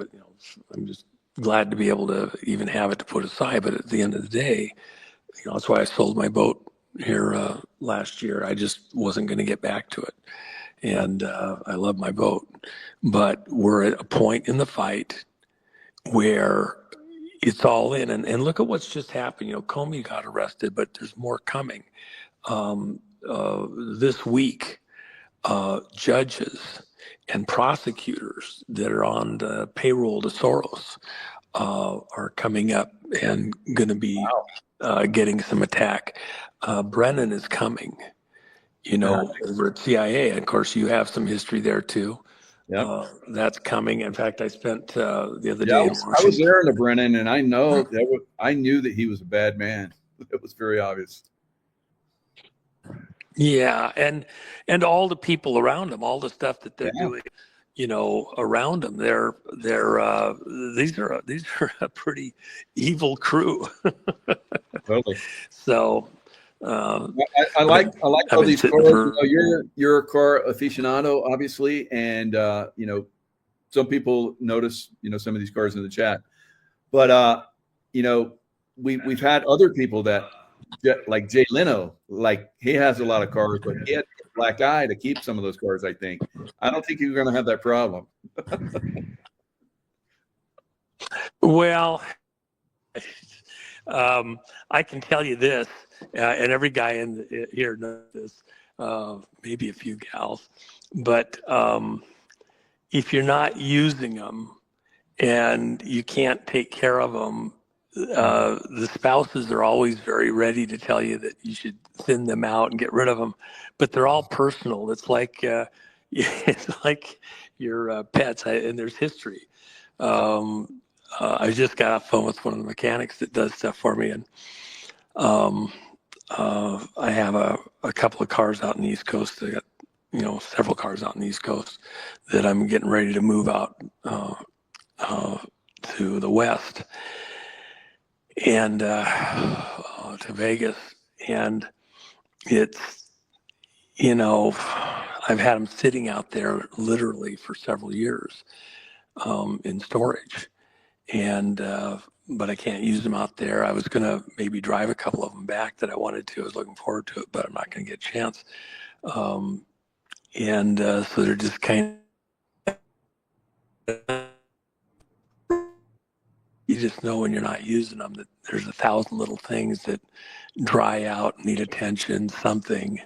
I'm just glad to be able to even have it to put aside. But at the end of the day, that's why I sold my boat here last year. I just wasn't going to get back to it. And I love my boat. But we're at a point in the fight where it's all in. And look at what's just happened. Comey got arrested, but there's more coming. This week, judges and prosecutors that are on the payroll to Soros are coming up and going to be getting some attack. Brennan is coming, over at CIA. Of course, you have some history there too. Yep. That's coming. In fact, I spent the other day. I was there in the Brennan, and I know I knew that he was a bad man. It was very obvious. Yeah, and all the people around him, all the stuff that they're doing, around him, these are a pretty evil crew. Totally. So I like all these cars. You're a car aficionado, obviously, and some people notice some of these cars in the chat, but we've had other people that, like Jay Leno, like he has a lot of cars, but he had a black eye to keep some of those cars. I don't think you're going to have that problem. Well, I can tell you this, and every guy in here knows this, maybe a few gals, but if you're not using them and you can't take care of them, the spouses are always very ready to tell you that you should thin them out and get rid of them, but they're all personal. It's like your pets, and there's history. I just got off the phone with one of the mechanics that does stuff for me, and I have a couple of cars out in the East Coast. I got several cars out in the East Coast that I'm getting ready to move out to the West and to Vegas, and it's I've had them sitting out there literally for several years in storage, and but I can't use them out there. I was gonna maybe drive a couple of them back that I wanted to. I was looking forward to it, but I'm not gonna get a chance. So they're just kind of you just know when you're not using them that there's 1,000 little things that dry out, need attention, something.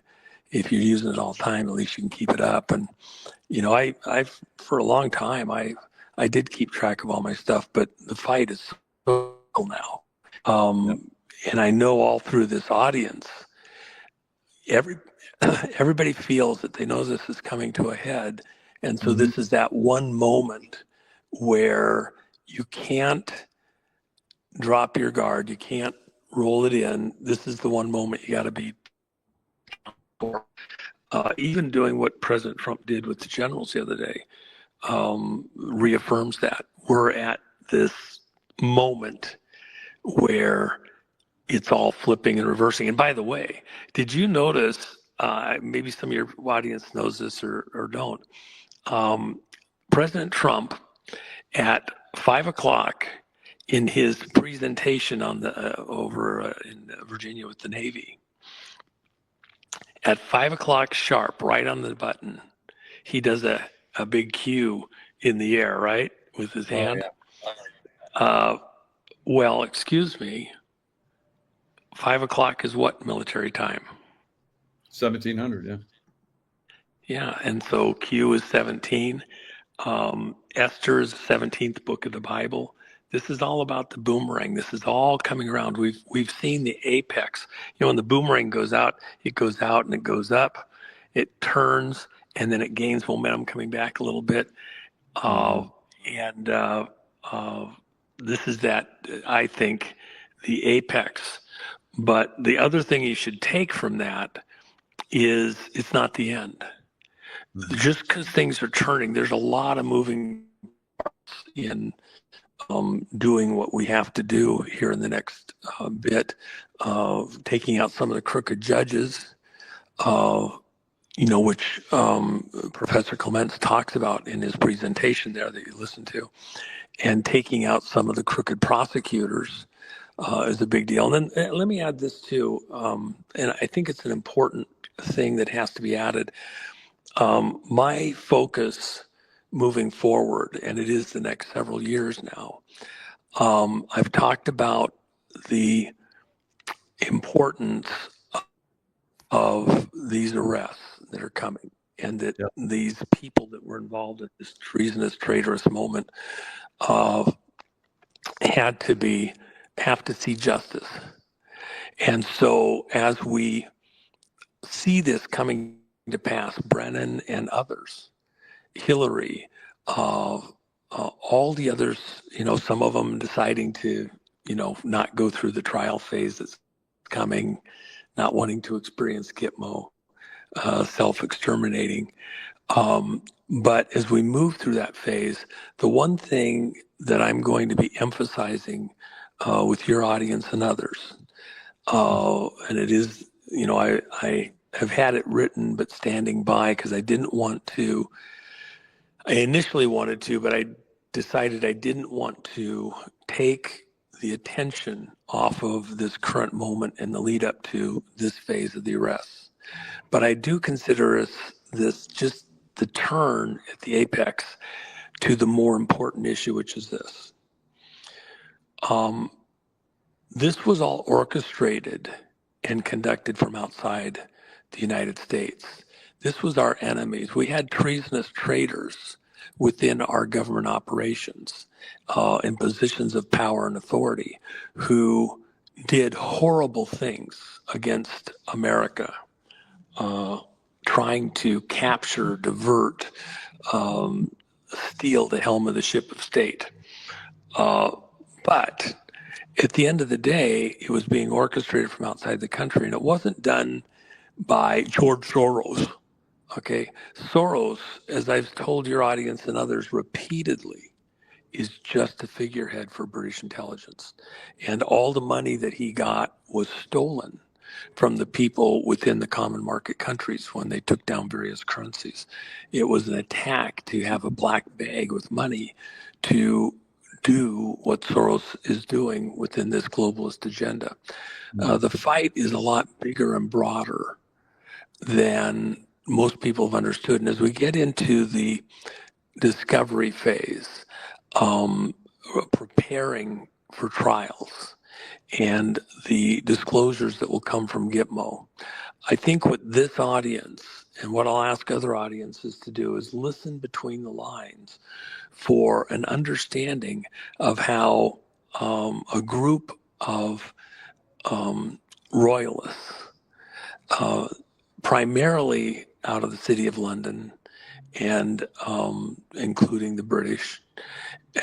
If you're using it all the time, at least you can keep it up. And, you know, I've for a long time, I did keep track of all my stuff, but the fight is so now. And I know all through this audience, everybody feels that they know this is coming to a head. And so this is that one moment where you can't drop your guard. You can't roll it in. This is the one moment you got to be for. Even doing what President Trump did with the generals the other day reaffirms that. We're at this moment where it's all flipping and reversing. And by the way, did you notice, maybe some of your audience knows this or don't, President Trump at 5 o'clock in his presentation on the over in Virginia with the Navy, at 5 o'clock sharp, right on the button, he does a big Q in the air, right, with his hand. Well, excuse me, 5 o'clock is what military time? 1700, yeah. Yeah, and so Q is 17. Esther's 17th book of the Bible. This is all about the boomerang. This is all coming around. We've seen the apex. You know, when the boomerang goes out and it goes up, it turns, and then it gains momentum coming back a little bit. This is that, I think, the apex. But the other thing you should take from that is it's not the end. Just because things are turning, there's a lot of moving parts in doing what we have to do here in the next bit, taking out some of the crooked judges, which Professor Clements talks about in his presentation there that you listened to, and taking out some of the crooked prosecutors is a big deal. And then let me add this too, and I think it's an important thing that has to be added. My focus moving forward, and it is the next several years now, I've talked about the importance of these arrests that are coming, and that these people that were involved in this treasonous, traitorous moment have to see justice. And so as we see this coming to pass, Brennan and others, Hillary, all the others, some of them deciding to, not go through the trial phase that's coming, not wanting to experience Gitmo, self-exterminating. But as we move through that phase, the one thing that I'm going to be emphasizing with your audience and others, and it is, I have had it written, but standing by, because I initially wanted to, but I decided I didn't want to take the attention off of this current moment and the lead up to this phase of the arrests. But I do consider this just the turn at the apex to the more important issue, which is this. This was all orchestrated and conducted from outside the United States. This was our enemies. We had treasonous traitors within our government operations in positions of power and authority who did horrible things against America, trying to capture, divert, steal the helm of the ship of state. But at the end of the day, it was being orchestrated from outside the country, and it wasn't done by George Soros. Okay, Soros, as I've told your audience and others repeatedly, is just a figurehead for British intelligence. And all the money that he got was stolen from the people within the common market countries when they took down various currencies. It was an attack to have a black bag with money to do what Soros is doing within this globalist agenda. The fight is a lot bigger and broader than most people have understood. And as we get into the discovery phase, preparing for trials and the disclosures that will come from Gitmo. I think what this audience and what I'll ask other audiences to do is listen between the lines for an understanding of how a group of royalists, primarily out of the City of London and including the British,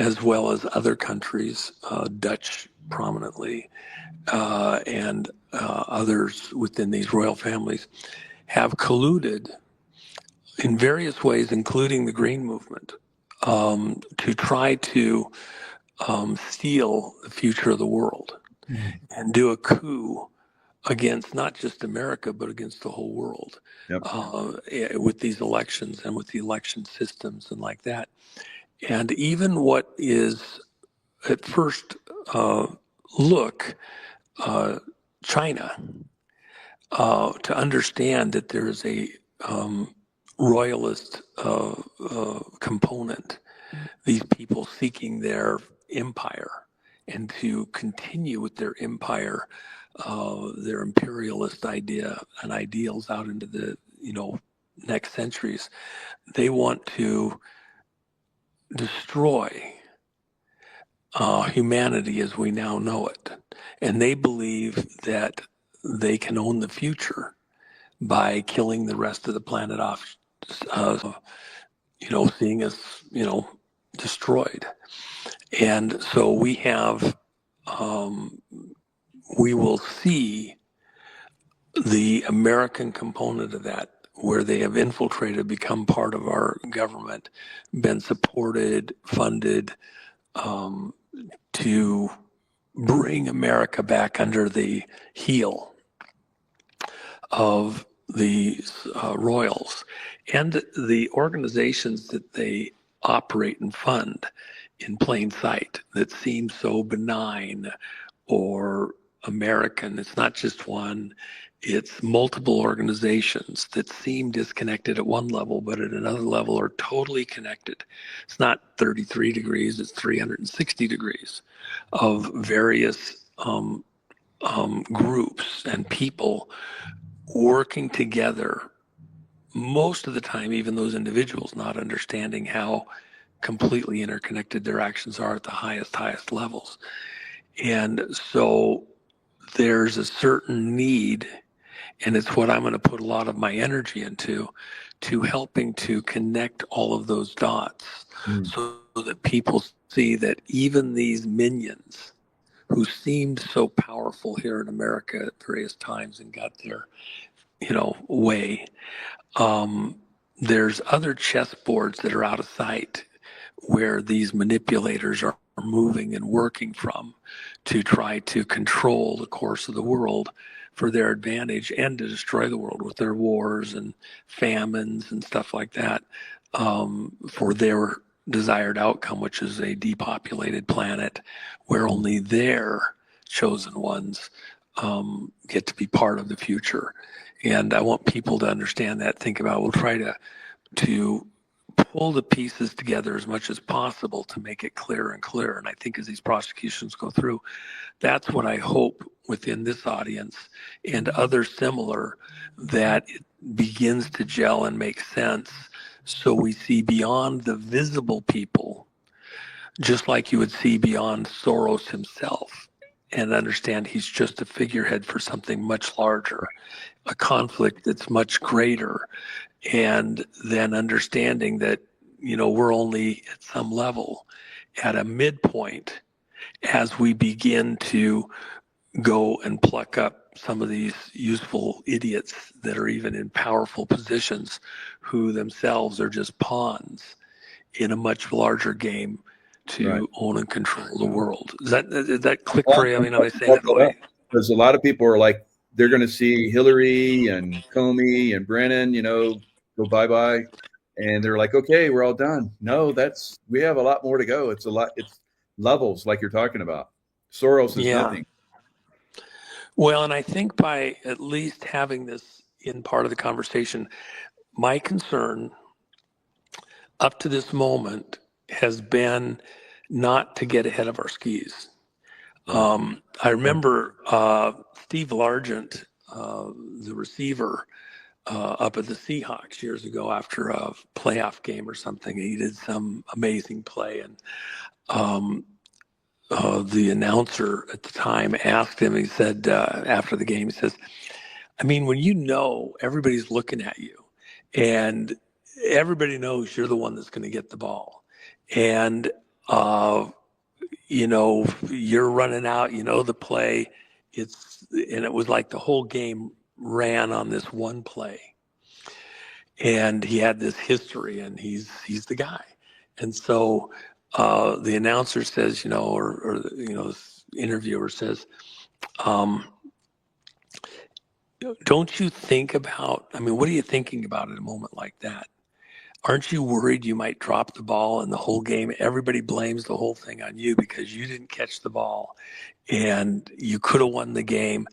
as well as other countries, Dutch prominently, and others within these royal families, have colluded in various ways, including the Green Movement, to try to steal the future of the world and do a coup against not just America, but against the whole world. Yep. With these elections and with the election systems and like that. And even what is at first look, China, to understand that there is a royalist component, these people seeking their empire and to continue with their empire, their imperialist idea and ideals out into the next centuries. They want to destroy humanity as we now know it, and they believe that they can own the future by killing the rest of the planet off, seeing us destroyed. And so we have we will see the American component of that, where they have infiltrated, become part of our government, been supported, funded, to bring America back under the heel of these royals and the organizations that they operate and fund in plain sight that seem so benign or American. It's not just one. It's multiple organizations that seem disconnected at one level, but at another level are totally connected. It's not 33 degrees, it's 360 degrees of various groups and people working together, most of the time, even those individuals not understanding how completely interconnected their actions are at the highest levels. And so there's a certain need, and it's what I'm going to put a lot of my energy into, to helping to connect all of those dots so that people see that even these minions who seemed so powerful here in America at various times and got their, way, there's other chessboards that are out of sight where these manipulators are moving and working from to try to control the course of the world for their advantage and to destroy the world with their wars and famines and stuff like that, for their desired outcome, which is a depopulated planet where only their chosen ones get to be part of the future. And I want people to understand that, think about, we'll try to pull the pieces together as much as possible to make it clearer and clearer. And I think as these prosecutions go through, that's what I hope within this audience and others similar, that it begins to gel and make sense, so we see beyond the visible people, just like you would see beyond Soros himself, and understand he's just a figurehead for something much larger, a conflict that's much greater. And then understanding that, we're only at some level at a midpoint as we begin to go and pluck up some of these useful idiots that are even in powerful positions who themselves are just pawns in a much larger game to own and control the world. Is that click for you? I mean, am I saying that right? Because a lot of people are like, they're going to see Hillary and Comey and Brennan, go bye-bye. And they're like, okay, we're all done. No, we have a lot more to go. It's levels like you're talking about. Soros is nothing. Well, and I think by at least having this in part of the conversation, my concern up to this moment has been not to get ahead of our skis, I remember Steve Largent, the receiver, up at the Seahawks years ago after a playoff game or something. He did some amazing play, and the announcer at the time asked him, he said, after the game, he says, I mean, when you know everybody's looking at you and everybody knows you're the one that's going to get the ball, and you're running out, the play, and it was like the whole game ran on this one play. And he had this history, and he's the guy. And so the announcer says, or this interviewer says, don't you think about, what are you thinking about in a moment like that? Aren't you worried you might drop the ball and the whole game, everybody blames the whole thing on you because you didn't catch the ball and you could have won the game,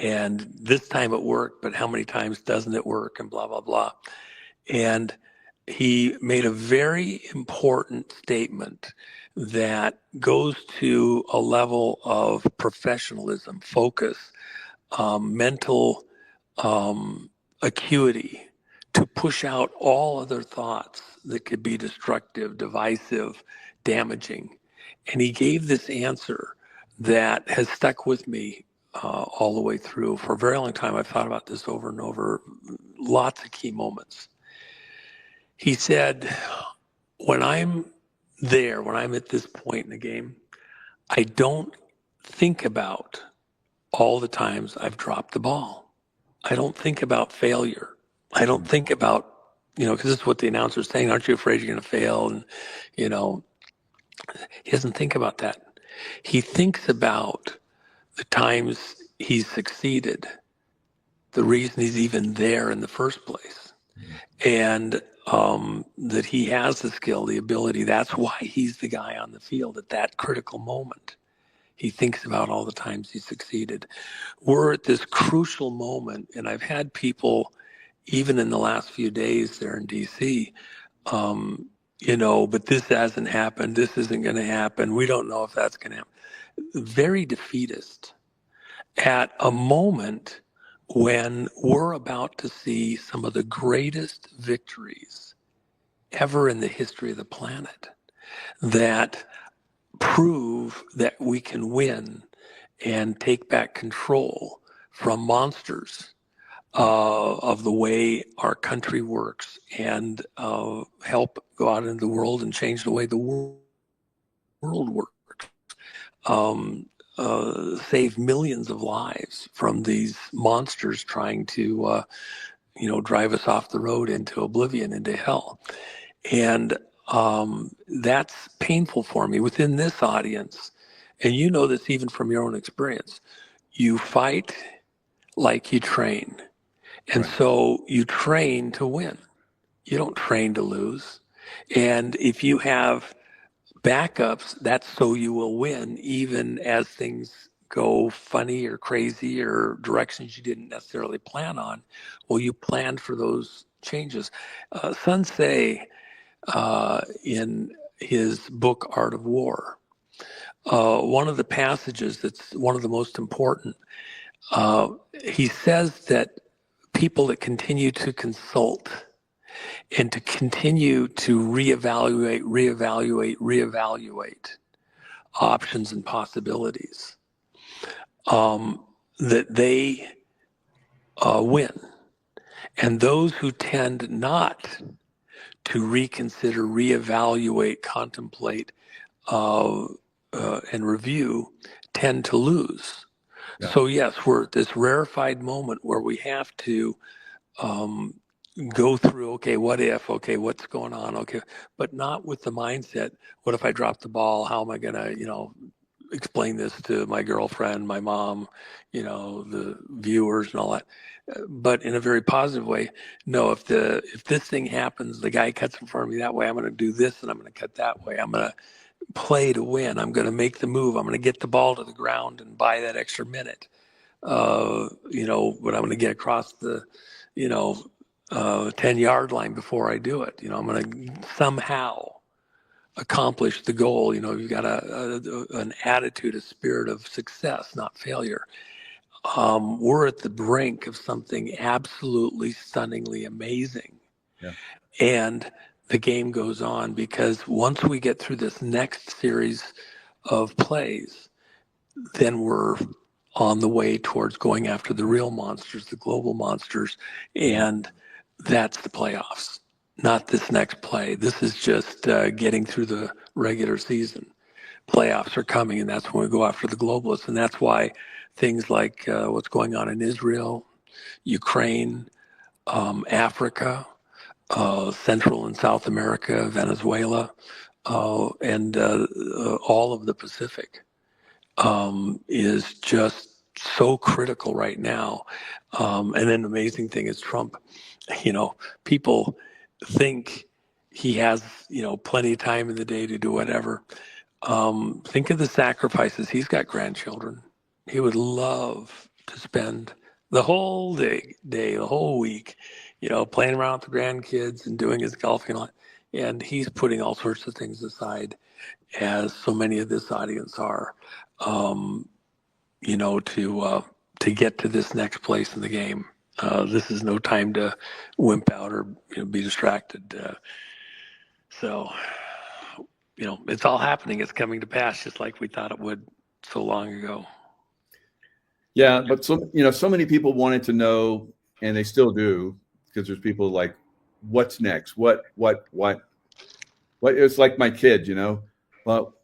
and this time it worked, but how many times doesn't it work, and blah, blah, blah. And he made a very important statement that goes to a level of professionalism, focus, mental acuity, to push out all other thoughts that could be destructive, divisive, damaging. And he gave this answer that has stuck with me all the way through. For a very long time, I've thought about this over and over, lots of key moments. He said, when I'm there, when I'm at this point in the game, I don't think about all the times I've dropped the ball. I don't think about failure. I don't think about, because this is what the announcer's saying, aren't you afraid you're going to fail? And, he doesn't think about that. He thinks about the times he's succeeded, the reason he's even there in the first place. And that he has the skill, the ability. That's why he's the guy on the field at that critical moment. He thinks about all the times he succeeded. We're at this crucial moment, and I've had people, even in the last few days there in D.C., but this hasn't happened. This isn't going to happen. We don't know if that's going to happen. Very defeatist at a moment when we're about to see some of the greatest victories ever in the history of the planet that prove that we can win and take back control from monsters of the way our country works, and help go out into the world and change the way the world works. Save millions of lives from these monsters trying to, drive us off the road into oblivion, into hell. And that's painful for me within this audience. And you know this even from your own experience. You fight like you train. And so you train to win. You don't train to lose. And if you have backups, that's so you will win, even as things go funny or crazy or directions you didn't necessarily plan on. Well, you planned for those changes. Sun Tse, in his book, Art of War, one of the passages that's one of the most important, he says that people that continue to consult and to continue to reevaluate options and possibilities, that they win. And those who tend not to reconsider, reevaluate, contemplate, and review tend to lose. Yeah. So yes, we're at this rarefied moment where we have to go through, okay, what if, okay, what's going on, okay, but not with the mindset, what if I drop the ball? How am I going to, explain this to my girlfriend, my mom, the viewers and all that. But in a very positive way, no, if this thing happens, the guy cuts in front of me that way, I'm going to do this and I'm going to cut that way. I'm going to play to win. I'm going to make the move. I'm going to get the ball to the ground and buy that extra minute. But I'm going to get across the, 10-yard line before I do it. I'm going to somehow accomplish the goal. You've got an attitude, a spirit of success, not failure. We're at the brink of something absolutely stunningly amazing. Yeah. And the game goes on, because once we get through this next series of plays, then we're on the way towards going after the real monsters, the global monsters. And that's the playoffs, not this next play. This is just getting through the regular season. Playoffs are coming, and that's when we go after the globalists. And that's why things like what's going on in Israel, Ukraine, Africa, Central and South America, Venezuela, and all of the Pacific is just so critical right now. And then the amazing thing is Trump, people think he has, plenty of time in the day to do whatever. Think of the sacrifices. He's got grandchildren. He would love to spend the whole day, the whole week, playing around with the grandkids and doing his golfing. And he's putting all sorts of things aside, as so many of this audience are, to get to this next place in the game. This is no time to wimp out or be distracted. So it's all happening. It's coming to pass just like we thought it would so long ago. Yeah, but so many people wanted to know, and they still do, because there's people like, what's next? What? It's like my kids, well,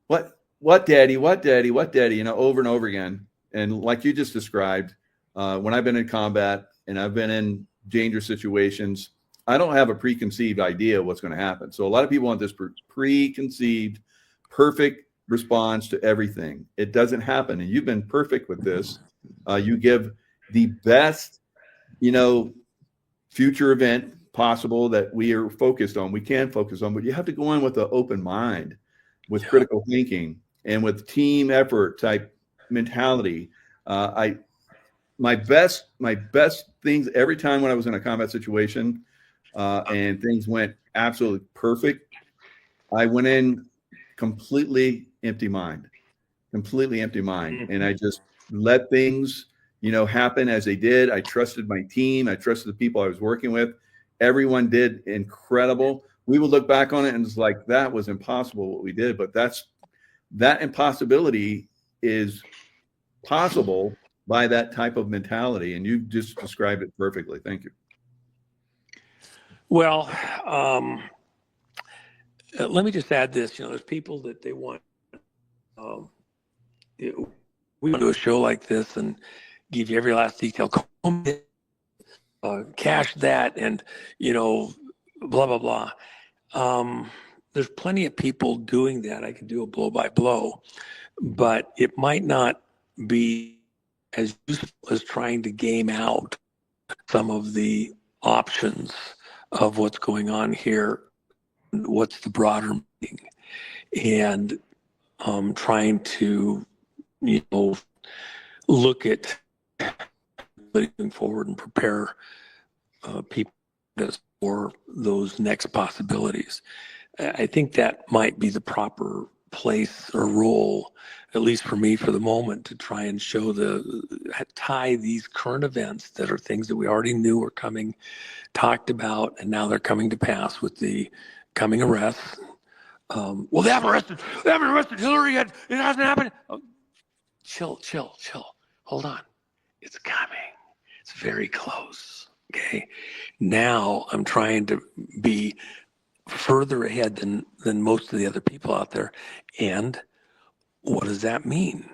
what, daddy, over and over again. And like you just described, when I've been in combat and I've been in dangerous situations, I don't have a preconceived idea of what's going to happen. So a lot of people want this preconceived, perfect response to everything. It doesn't happen. And you've been perfect with this. You give the best, future event possible that we are focused on. We can focus on, but you have to go in with an open mind, with critical thinking, and with team effort type mentality. My best things every time when I was in a combat situation, and things went absolutely perfect, I went in completely empty mind, and I just let things, happen as they did. I trusted my team. I trusted the people I was working with. Everyone did incredible. We would look back on it and it's like, that was impossible what we did, but that impossibility is possible by that type of mentality. And you just described it perfectly. Thank you. Well, let me just add this. There's people that they want, we want to do a show like this and give you every last detail, cash that, and, blah, blah, blah. There's plenty of people doing that. I could do a blow by blow, but it might not be as useful as trying to game out some of the options of what's going on here, what's the broader meaning, and trying to, look at moving forward and prepare people for those next possibilities. I think that might be the proper place or role, at least for me for the moment, to try and tie these current events that are things that we already knew were coming, talked about, and now they're coming to pass with the coming arrests. Well, they haven't arrested Hillary yet. It hasn't happened. Oh, chill. Hold on. It's coming. It's very close. Okay. Now I'm trying to be further ahead than most of the other people out there. And what does that mean?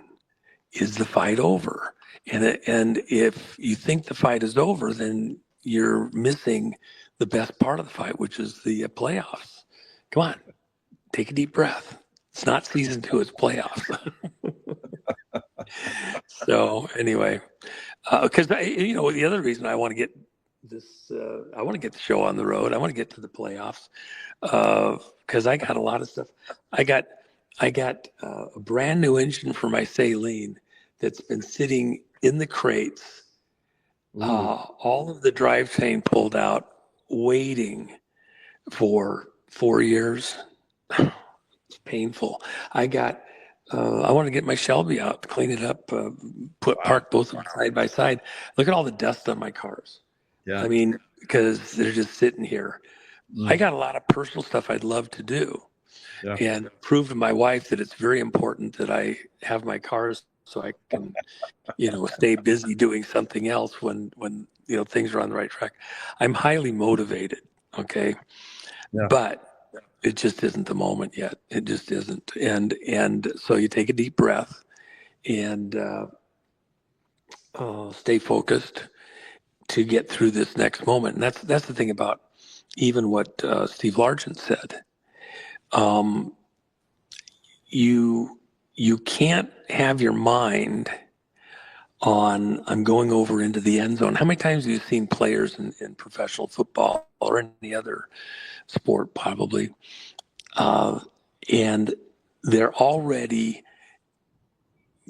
Is the fight over? And if you think the fight is over, then you're missing the best part of the fight, which is the playoffs. Come on, take a deep breath. It's not season 2, it's playoffs. So anyway, because the other reason I want to get this, I want to get the show on the road. I want to get to the playoffs because I got a lot of stuff. I got a brand new engine for my Saline that's been sitting in the crates. All of the drivetrain pulled out, waiting for 4 years. it's painful. I want to get my Shelby out, clean it up, park both of them side by side. Look at all the dust on my cars. Yeah. I mean, because they're just sitting here. I got a lot of personal stuff I'd love to do, and prove to my wife that it's very important that I have my cars so I can, stay busy doing something else when things are on the right track. I'm highly motivated. Okay. Yeah. But it just isn't the moment yet. It just isn't. And so you take a deep breath and stay focused to get through this next moment. And that's the thing about even what Steve Largent said. You can't have your mind on I'm going over into the end zone. How many times have you seen players in professional football or any other sport probably, and they're already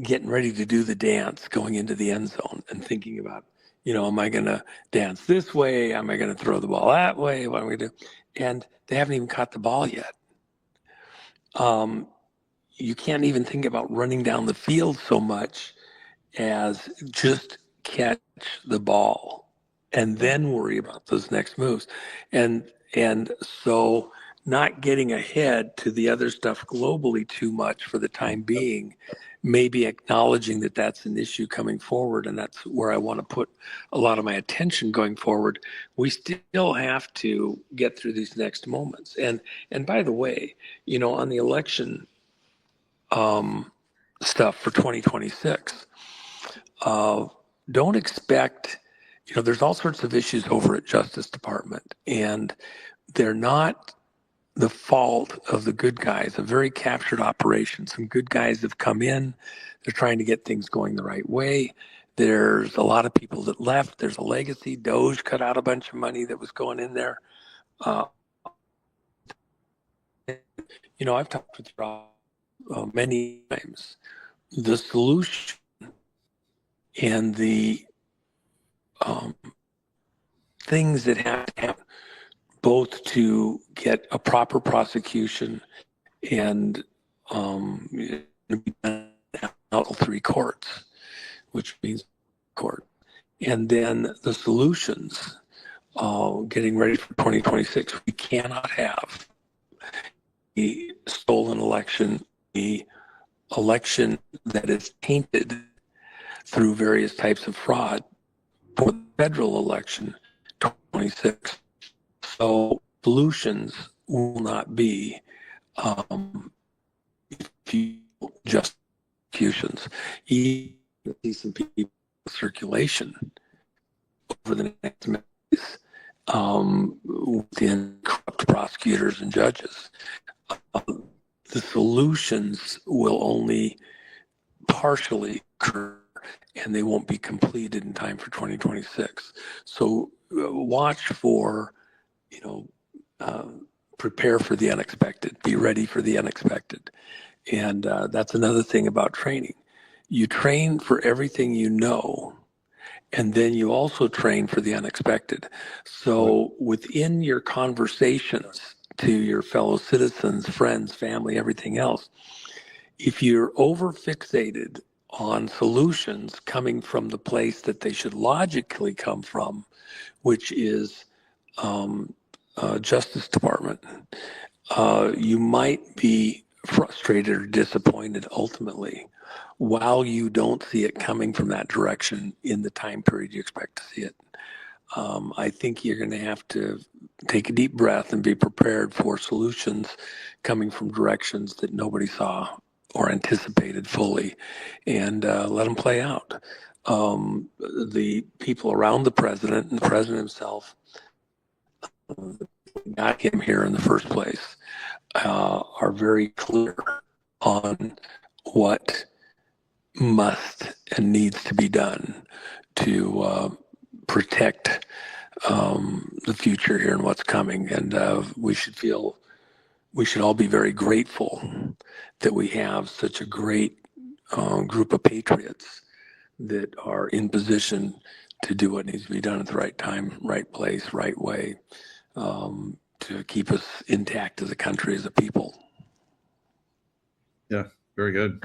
getting ready to do the dance going into the end zone and thinking about, am I going to dance this way? Am I going to throw the ball that way? What am I going to do? And they haven't even caught the ball yet. You can't even think about running down the field so much as just catch the ball and then worry about those next moves. And so not getting ahead to the other stuff globally too much for the time being, maybe acknowledging that that's an issue coming forward, and that's where I want to put a lot of my attention going forward. We still have to get through these next moments. And by the way, on the election stuff for 2026, don't expect, there's all sorts of issues over at Justice Department, and they're not the fault of the good guys. A very captured operation. Some good guys have come in. They're trying to get things going the right way. There's a lot of people that left. There's a legacy. Doge cut out a bunch of money that was going in there. I've talked with Rob many times. The solution and the things that have to happen both to get a proper prosecution and all three courts, which means court, and then the solutions, getting ready for 2026. We cannot have a stolen election, the election that is tainted through various types of fraud for the federal election 26. So solutions will not be just executions. You see some people circulation over the next months within corrupt prosecutors and judges. The solutions will only partially occur, and they won't be completed in time for 2026. So watch for, prepare for the unexpected, be ready for the unexpected. And that's another thing about training. You train for everything you know, and then you also train for the unexpected. So within your conversations to your fellow citizens, friends, family, everything else, if you're over fixated on solutions coming from the place that they should logically come from, which is Justice Department, you might be frustrated or disappointed ultimately while you don't see it coming from that direction in the time period you expect to see it. I think you're going to have to take a deep breath and be prepared for solutions coming from directions that nobody saw or anticipated fully, and let them play out. The people around the president and the president himself got him here in the first place are very clear on what must and needs to be done to protect the future here and what's coming. And we should all be very grateful that we have such a great group of patriots that are in position to do what needs to be done at the right time, right place, right way, to keep us intact as a country, as a people. Yeah, very good.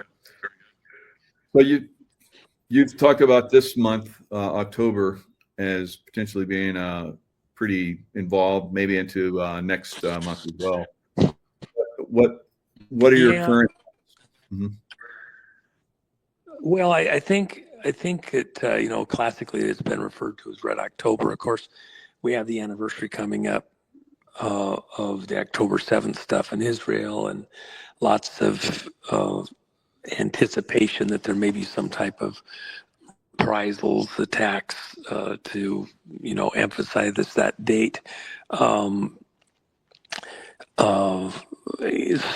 So you've talked about this month, October, as potentially being pretty involved, maybe into next month as well. What are your current? Mhm. Well, I think that classically it's been referred to as Red October. Of course, we have the anniversary coming up of the October 7th stuff in Israel, and lots of anticipation that there may be some type of reprisals, attacks to emphasize that date.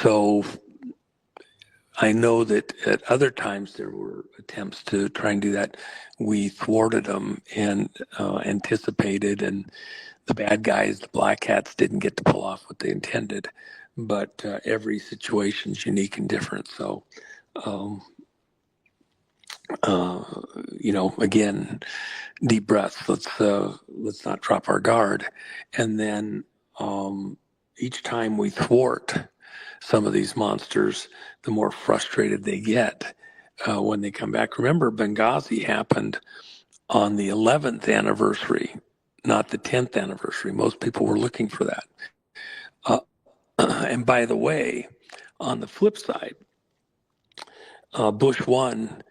So I know that at other times there were attempts to try and do that. We thwarted them and anticipated, and the bad guys, the black hats, didn't get to pull off what they intended. But every situation is unique and different. So, again, deep breaths. Let's not drop our guard. And then each time we thwart some of these monsters, the more frustrated they get when they come back. Remember, Benghazi happened on the 11th anniversary, not the 10th anniversary. Most people were looking for that. And by the way, on the flip side, Bush 1,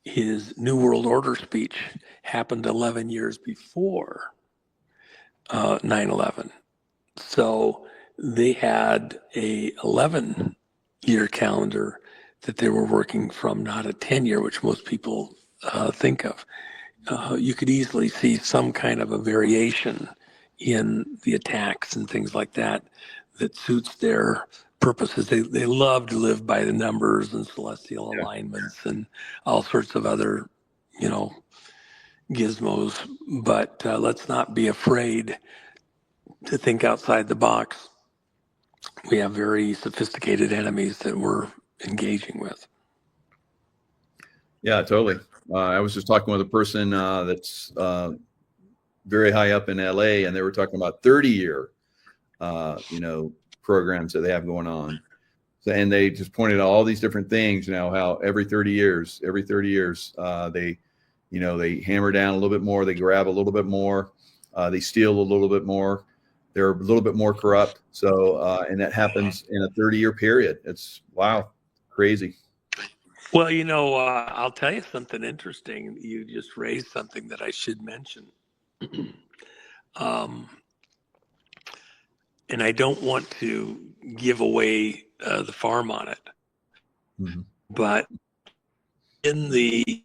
his New World Order speech happened 11 years before 9/11. So they had a 11-year calendar that they were working from, not a 10-year, which most people think of. You could easily see some kind of a variation in the attacks and things like that suits their purposes. They love to live by the numbers and celestial alignments and all sorts of other, gizmos. But let's not be afraid to think outside the box. We have very sophisticated enemies that we're engaging with. Yeah, totally. I was just talking with a person that's very high up in LA, and they were talking about 30-year, programs that they have going on. So, and they just pointed out all these different things, how every 30 years, they hammer down a little bit more, they grab a little bit more, they steal a little bit more, they're a little bit more corrupt. So, and that happens in a 30-year period. It's crazy. Well, I'll tell you something interesting. You just raised something that I should mention. And I don't want to give away the farm on it. Mm-hmm. But in the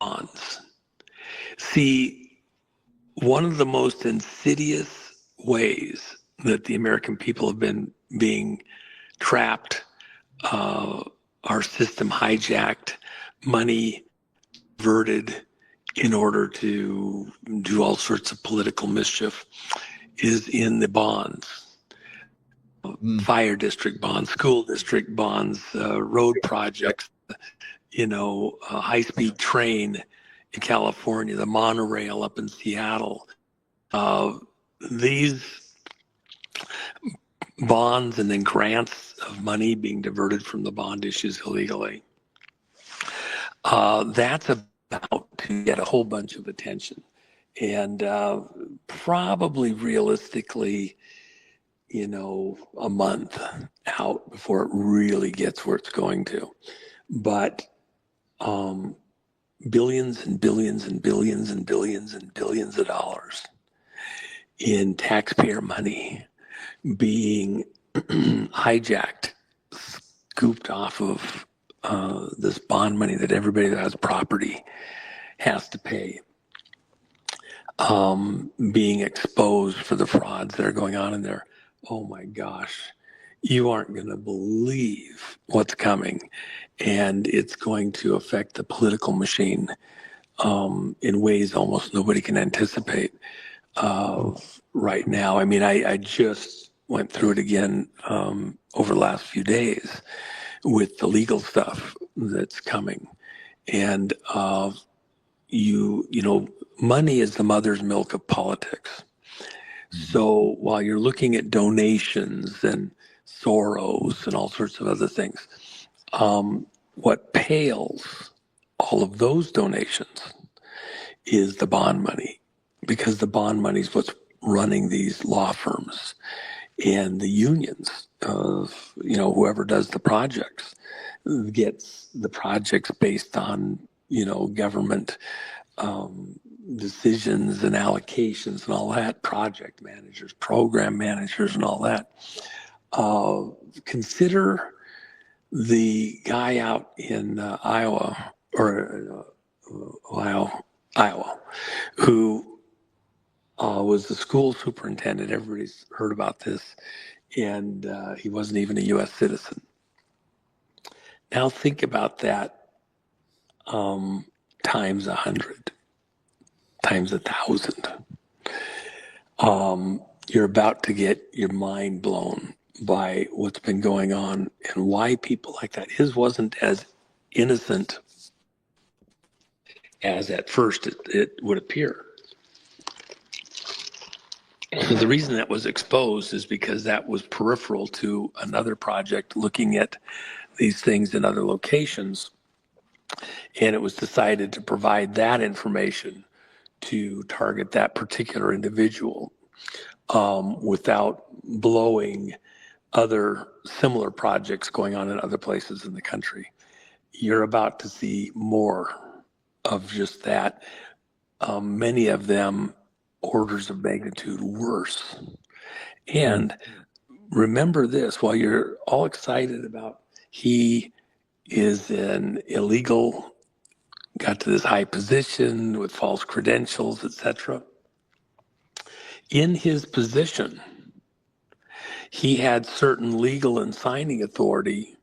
bonds, see, one of the most insidious ways that the American people have been being trapped, our system hijacked, money diverted in order to do all sorts of political mischief, is in the bonds. Fire district bonds, school district bonds, road projects, high-speed train in California, the monorail up in Seattle. These bonds and then grants of money being diverted from the bond issues illegally. That's about to get a whole bunch of attention. And probably realistically, a month out before it really gets where it's going to. But billions and billions and billions and billions and billions of dollars in taxpayer money being hijacked, scooped off of this bond money that everybody that has property has to pay, being exposed for the frauds that are going on in there. Oh my gosh, you aren't going to believe what's coming. And it's going to affect the political machine in ways almost nobody can anticipate right now. I mean, I just went through it again over the last few days with the legal stuff that's coming. And money is the mother's milk of politics. So while you're looking at donations and Soros and all sorts of other things. What pales all of those donations is the bond money, because the bond money is what's running these law firms and the unions of, whoever does the projects gets the projects based on, government decisions and allocations and all that, project managers, program managers and all that. Consider the guy out in Iowa, who was the school superintendent. Everybody's heard about this, and he wasn't even a U.S. citizen. Now think about that times 100, times 1,000. You're about to get your mind blown by what's been going on and why people like that. His wasn't as innocent as at first it would appear. The reason that was exposed is because that was peripheral to another project looking at these things in other locations. And it was decided to provide that information to target that particular individual without blowing other similar projects going on in other places in the country. You're about to see more of just that. Many of them orders of magnitude worse. And remember this, while you're all excited about he is an illegal, got to this high position with false credentials, etc. In his position, he had certain legal and signing authority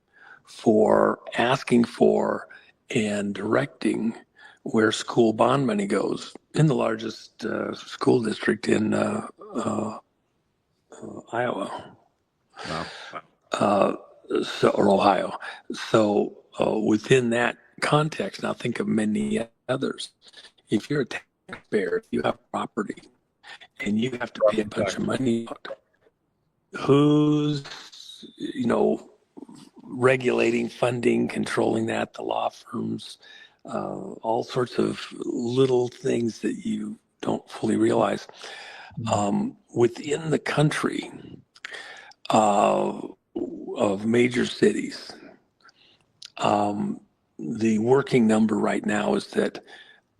for asking for and directing where school bond money goes in the largest school district in Iowa. Wow. Or Ohio. So within that context, now think of many others. If you're a taxpayer, if you have property, and you have to pay a bunch of money out, who's, regulating, funding, controlling that? The law firms, all sorts of little things that you don't fully realize. Within the country of major cities, the working number right now is that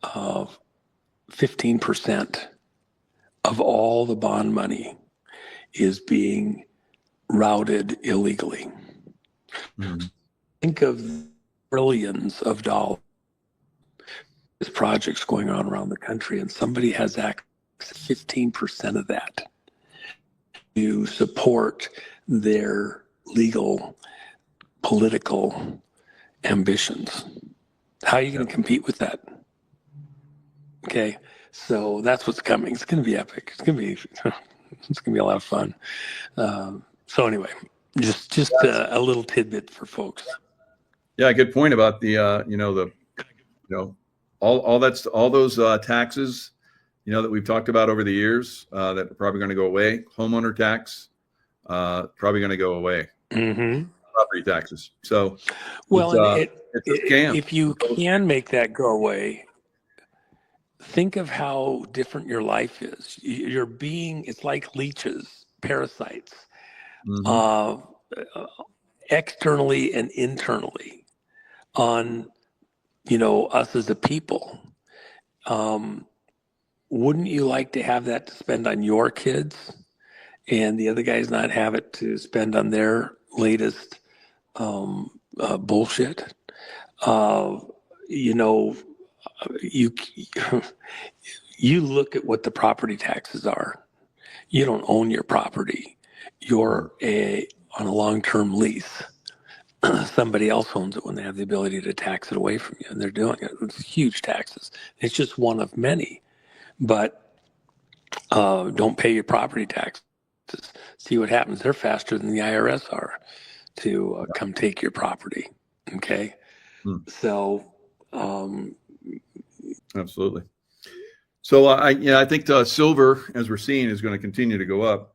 15% of all the bond money is being routed illegally. Think of trillions of dollars. There's projects going on around the country, and somebody has access to 15% of that to support their legal, political ambitions. How are you going to compete with that? Okay, so that's what's coming. It's going to be epic. It's going to be a lot of fun. So anyway, just a little tidbit for folks. Yeah, good point about the all those taxes, that we've talked about over the years that are probably going to go away. Homeowner tax, probably going to go away. Mm-hmm. Property taxes. So, well, it's a scam. If you can make that go away, think of how different your life is. It's like leeches, parasites, externally and internally on, us as a people. Wouldn't you like to have that to spend on your kids and the other guys not have it to spend on their latest bullshit? You look at what the property taxes are. You don't own your property. You're on a long-term lease. Somebody else owns it when they have the ability to tax it away from you, and they're doing it. It's huge taxes. It's just one of many. But don't pay your property taxes. See what happens. They're faster than the IRS are to come take your property. Okay? So... Absolutely. So I think silver, as we're seeing, is going to continue to go up.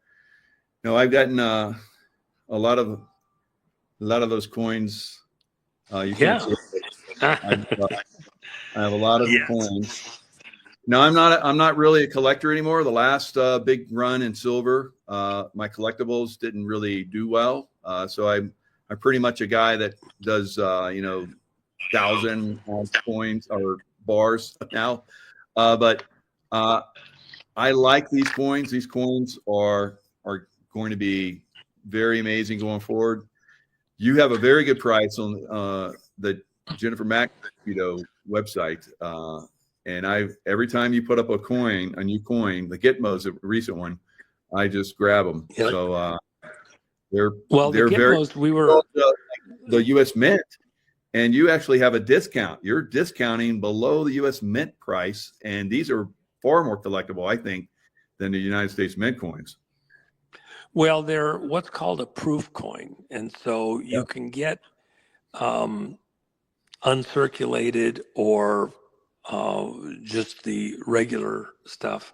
I've gotten a lot of those coins. You can't see it. I have a lot of coins. No, I'm not really a collector anymore. The last big run in silver, my collectibles didn't really do well. So I'm pretty much a guy that does 1,000 ounce coins or bars now. But I like these coins. These coins are going to be very amazing going forward. You have a very good price on the Jennifer Mack website. And every time you put up a new coin, the Gitmo's a recent one, I just grab them. Yep. So they're the Gitmos, we were the U.S. Mint, and you actually have a discount. You're discounting below the U.S. Mint price, and these are far more collectible, I think, than the United States Mint coins. Well, they're what's called a proof coin, and so you can get uncirculated or just the regular stuff,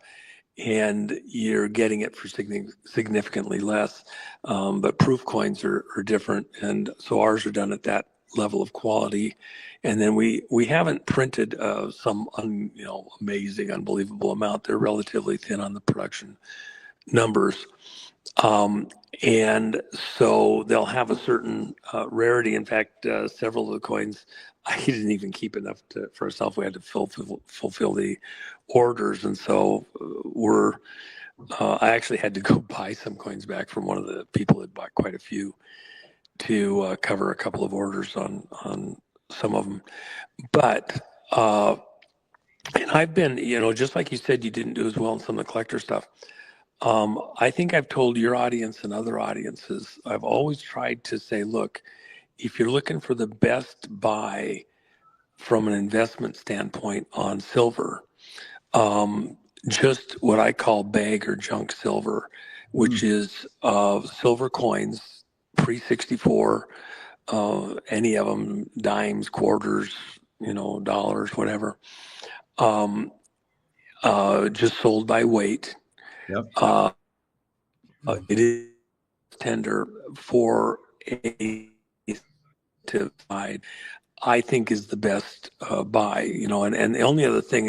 and you're getting it for significantly less. But proof coins are different, and so ours are done at that level of quality. And then we haven't printed some amazing, unbelievable amount. They're relatively thin on the production numbers. And so they'll have a certain rarity. In fact, several of the coins, I didn't even keep enough for ourselves. We had to fulfill the orders. And so I actually had to go buy some coins back from one of the people that bought quite a few to cover a couple of orders on some of them. But, and I've been, just like you said, you didn't do as well in some of the collector stuff. I think I've told your audience and other audiences, I've always tried to say, look, if you're looking for the best buy from an investment standpoint on silver, just what I call bag or junk silver, which is silver coins, pre-64, any of them, dimes, quarters, dollars, whatever, just sold by weight. Yep. It is tender for a to buy, I think is the best buy, and the only other thing,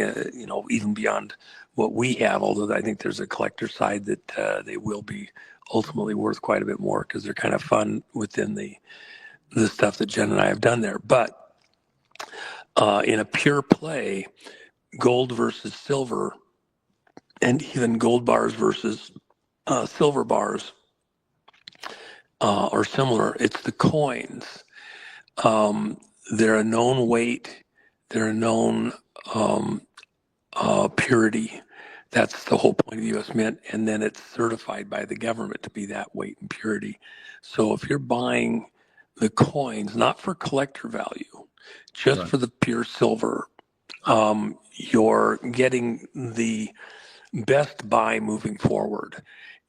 even beyond what we have, although I think there's a collector side that they will be ultimately worth quite a bit more because they're kind of fun within the stuff that Jen and I have done there. But in a pure play, gold versus silver, and even gold bars versus silver bars are similar. It's the coins. They're a known weight. They're a known purity. That's the whole point of the U.S. Mint. And then it's certified by the government to be that weight and purity. So if you're buying the coins, not for collector value, just for the pure silver, you're getting the best buy moving forward.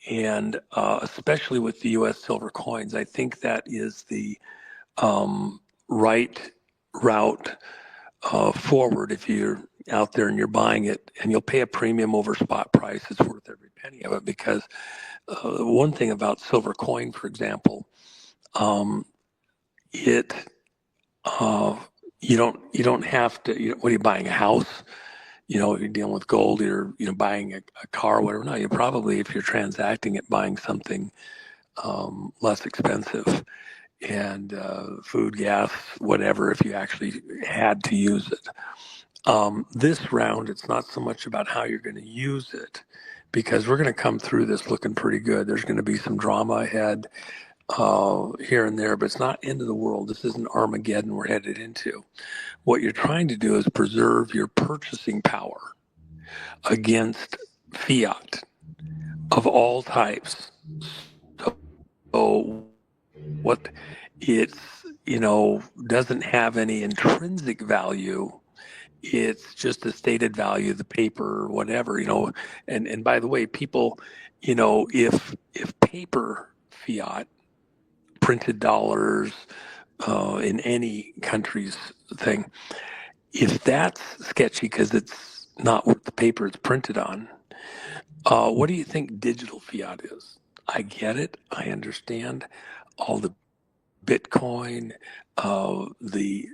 And especially with the U.S. silver coins, I think that is the right route forward if you're out there and you're buying it, and you'll pay a premium over spot price. It's worth every penny of it, because one thing about silver coin, for example, you don't have to, what are you buying, a house? If you're dealing with gold, you're buying a car, whatever. No, you're probably, if you're transacting it, buying something less expensive, and food, gas, whatever, if you actually had to use it. This round, it's not so much about how you're going to use it, because we're going to come through this looking pretty good. There's going to be some drama ahead here and there, but it's not end of the world. This isn't Armageddon we're headed into. What you're trying to do is preserve your purchasing power against fiat of all types. So what it's, doesn't have any intrinsic value. It's just a stated value, the paper or whatever, and by the way, people, if paper fiat, printed dollars in any country's thing, if that's sketchy because it's not worth the paper it's printed on, what do you think digital fiat is? I get it. I understand. all the Bitcoin, the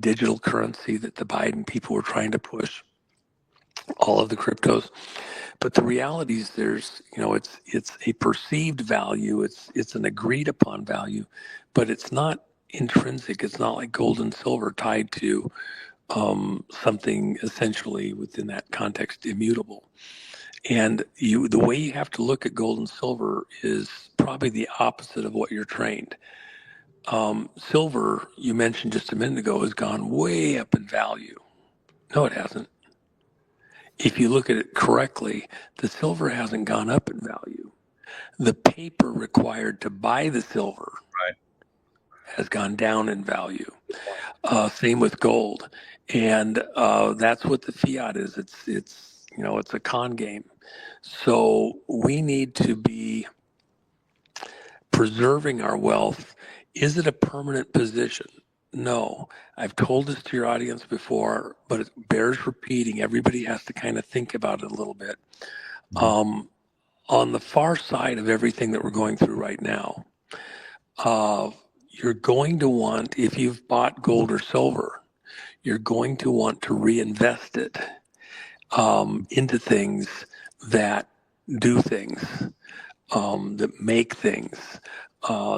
digital currency that the Biden people were trying to push, all of the cryptos. But the reality is it's a perceived value. It's an agreed upon value, but it's not intrinsic. It's not like gold and silver tied to something essentially within that context immutable. And the way you have to look at gold and silver is probably the opposite of what you're trained. Silver, you mentioned just a minute ago, has gone way up in value. No, it hasn't. If you look at it correctly, the silver hasn't gone up in value. The paper required to buy the silver has gone down in value. Same with gold. And that's what the fiat is. It's a con game. So we need to be preserving our wealth. Is it a permanent position? No. I've told this to your audience before, but it bears repeating. Everybody has to kind of think about it a little bit. On the far side of everything that we're going through right now, you're going to want, if you've bought gold or silver, you're going to want to reinvest it into things that do things, that make things.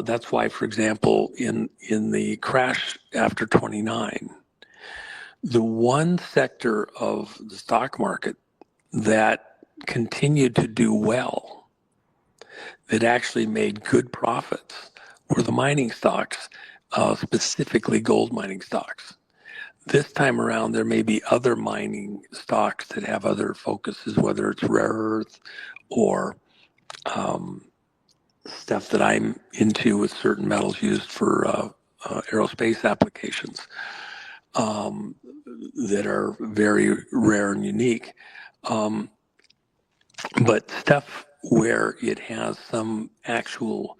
That's why, for example, in the crash after 29, the one sector of the stock market that continued to do well, that actually made good profits, were the mining stocks, specifically gold mining stocks. This time around, there may be other mining stocks that have other focuses, whether it's rare earth or stuff that I'm into with certain metals used for aerospace applications that are very rare and unique. But stuff where it has some actual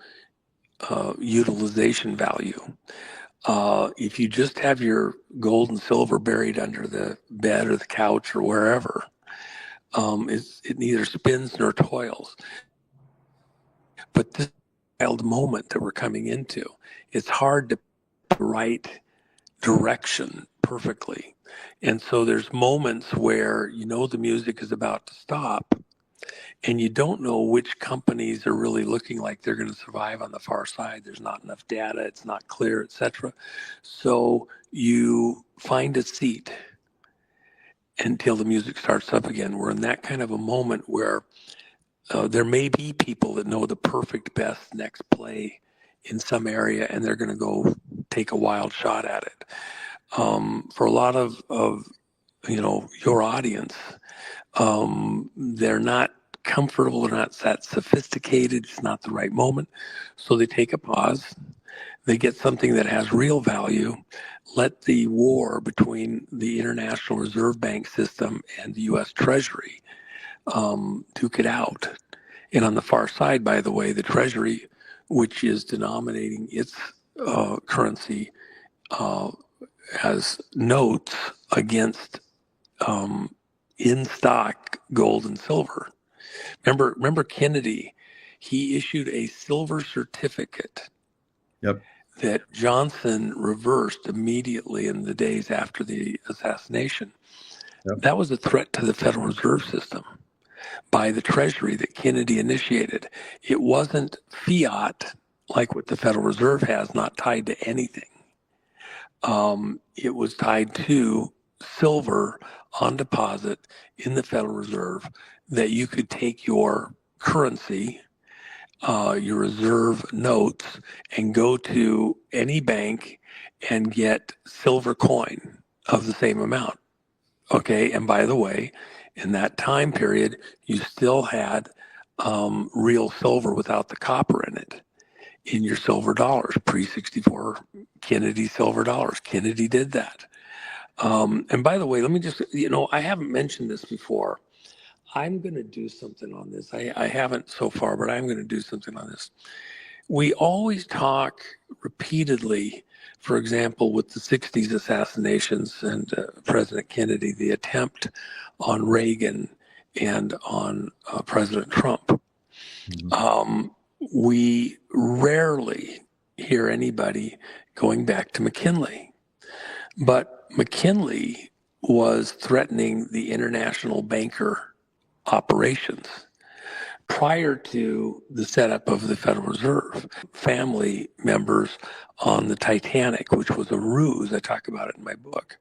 utilization value. If you just have your gold and silver buried under the bed or the couch or wherever, it neither spins nor toils. But this wild moment that we're coming into, it's hard to put the right direction perfectly. And so there's moments where the music is about to stop, and you don't know which companies are really looking like they're going to survive on the far side. There's not enough data, it's not clear, etc. So you find a seat until the music starts up again. We're in that kind of a moment where there may be people that know the perfect best next play in some area, and they're going to go take a wild shot at it. For a lot of your audience, they're not comfortable, they're not that sophisticated, it's not the right moment. So they take a pause, they get something that has real value, let the war between the International Reserve Bank system and the U.S. Treasury duke it out. And on the far side, by the way, the Treasury, which is denominating its currency as notes against in stock gold and silver. Remember Kennedy, he issued a silver certificate that Johnson reversed immediately in the days after the assassination. That was a threat to the Federal Reserve System by the Treasury that Kennedy initiated. It wasn't fiat like what the Federal Reserve has, not tied to anything. It was tied to silver on deposit in the Federal Reserve, that you could take your currency, your reserve notes, and go to any bank and get silver coin of the same amount. Okay, and by the way, in that time period, you still had real silver without the copper in it in your silver dollars, pre-64 Kennedy silver dollars. Kennedy did that. And by the way, let me just, I haven't mentioned this before. I'm going to do something on this. I haven't so far, but I'm going to do something on this. We always talk repeatedly, for example, with the 60s assassinations and President Kennedy, the attempt on Reagan and on President Trump. we rarely hear anybody going back to McKinley. But McKinley was threatening the international banker operations prior to the setup of the Federal Reserve. Family members on the Titanic, which was a ruse, I talk about it in my book,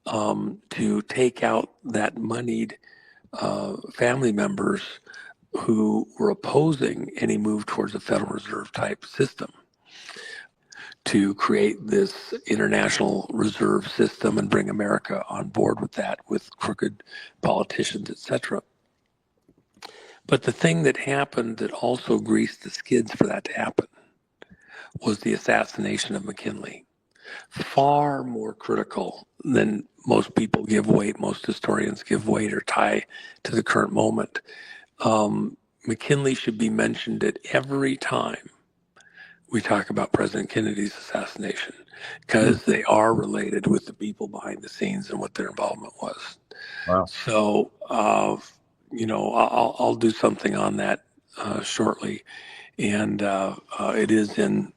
to take out that moneyed family members who were opposing any move towards a Federal Reserve type system, to create this international reserve system and bring America on board with that, with crooked politicians, etc. But the thing that happened that also greased the skids for that to happen was the assassination of McKinley. Far more critical than most people give weight, most historians give weight or tie to the current moment. McKinley should be mentioned at every time we talk about President Kennedy's assassination, because they are related with the people behind the scenes and what their involvement was. Wow. So, I'll do something on that shortly. And it is in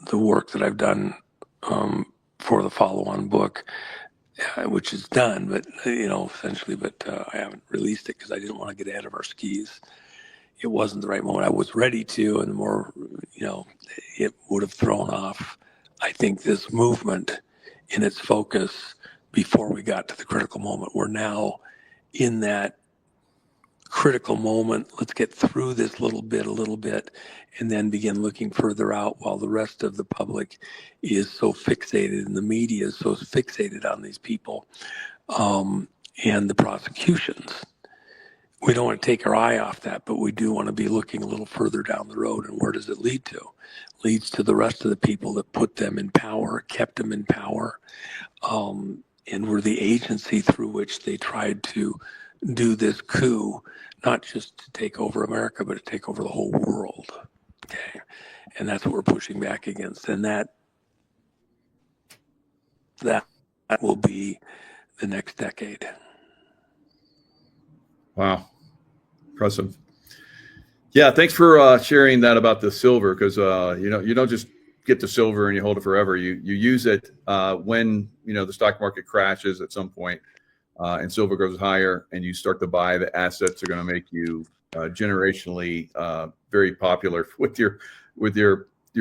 the work that I've done for the follow-on book, which is done, but, essentially, but I haven't released it because I didn't want to get ahead of our skis. It wasn't the right moment. I was ready to, and the more, it would have thrown off, I think, this movement in its focus before we got to the critical moment. We're now in that critical moment. Let's get through this a little bit, and then begin looking further out while the rest of the public is so fixated and the media is so fixated on these people and the prosecutions. We don't want to take our eye off that, but we do want to be looking a little further down the road. And where does it lead to? Leads to the rest of the people that put them in power, kept them in power, and were the agency through which they tried to do this coup, not just to take over America, but to take over the whole world. Okay, and that's what we're pushing back against. And that will be the next decade. Wow. Impressive. Yeah, thanks for sharing that about the silver, because you don't just get the silver and you hold it forever. You use it when the stock market crashes at some point and silver goes higher, and you start to buy the assets that are going to make you generationally very popular with your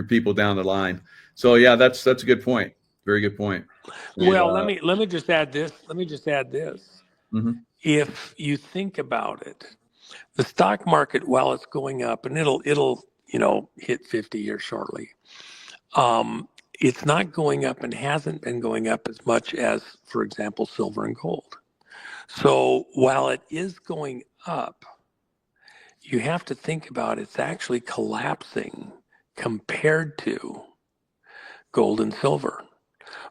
people down the line. So yeah, that's a good point. Very good point. Well, let me just add this. Mm-hmm. If you think about it, the stock market, while it's going up, and it'll hit 50 here shortly, it's not going up and hasn't been going up as much as, for example, silver and gold. So while it is going up, you have to think about it's actually collapsing compared to gold and silver.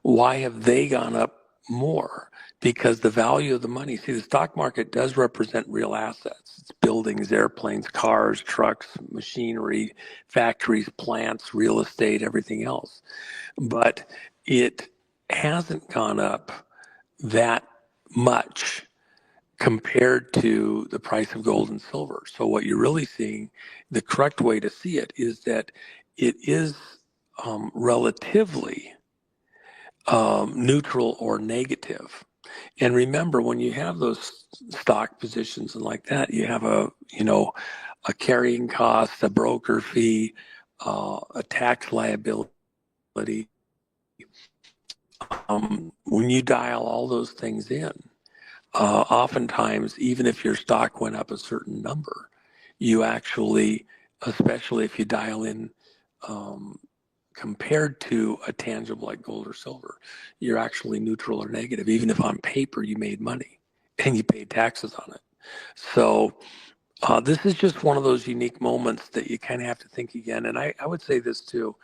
Why have they gone up more? Because the value of the money, see, the stock market does represent real assets. It's buildings, airplanes, cars, trucks, machinery, factories, plants, real estate, everything else. But it hasn't gone up that much compared to the price of gold and silver. So what you're really seeing, the correct way to see it is that it is relatively neutral or negative. And remember, when you have those stock positions and like that, you have a carrying cost, a broker fee, a tax liability. When you dial all those things in, oftentimes, even if your stock went up a certain number, you actually, especially if you dial in compared to a tangible like gold or silver, you're actually neutral or negative, even if on paper you made money and you paid taxes on it. So this is just one of those unique moments that you kind of have to think again. And I would say this too.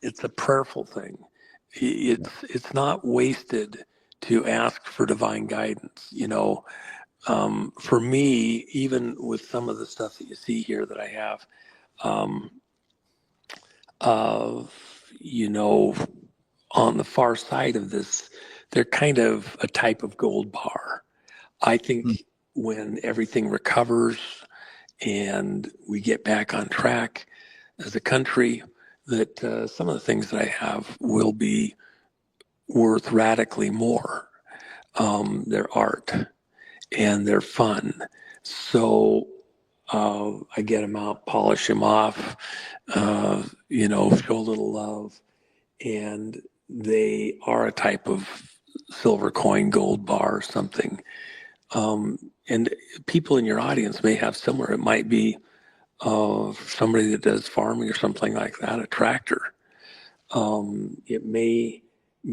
It's a prayerful thing. It's not wasted to ask for divine guidance. For me, even with some of the stuff that you see here that I have, on the far side of this, they're kind of a type of gold bar. I think when everything recovers and we get back on track as a country, that some of the things that I have will be worth radically more. They're art and they're fun. So I get them out, polish them off, show a little love. And they are a type of silver coin, gold bar, or something. And people in your audience may have similar. It might be somebody that does farming or something like that, a tractor. It may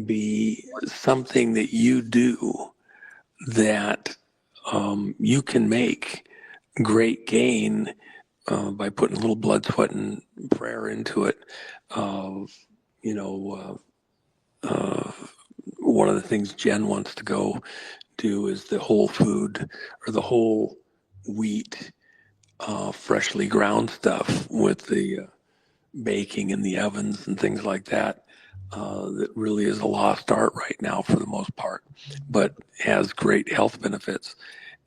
be something that you do that you can make great gain by putting a little blood, sweat, and prayer into it. One of the things Jen wants to go do is the whole food or the whole wheat, freshly ground stuff with the baking in the ovens and things like that. That really is a lost art right now for the most part, but has great health benefits.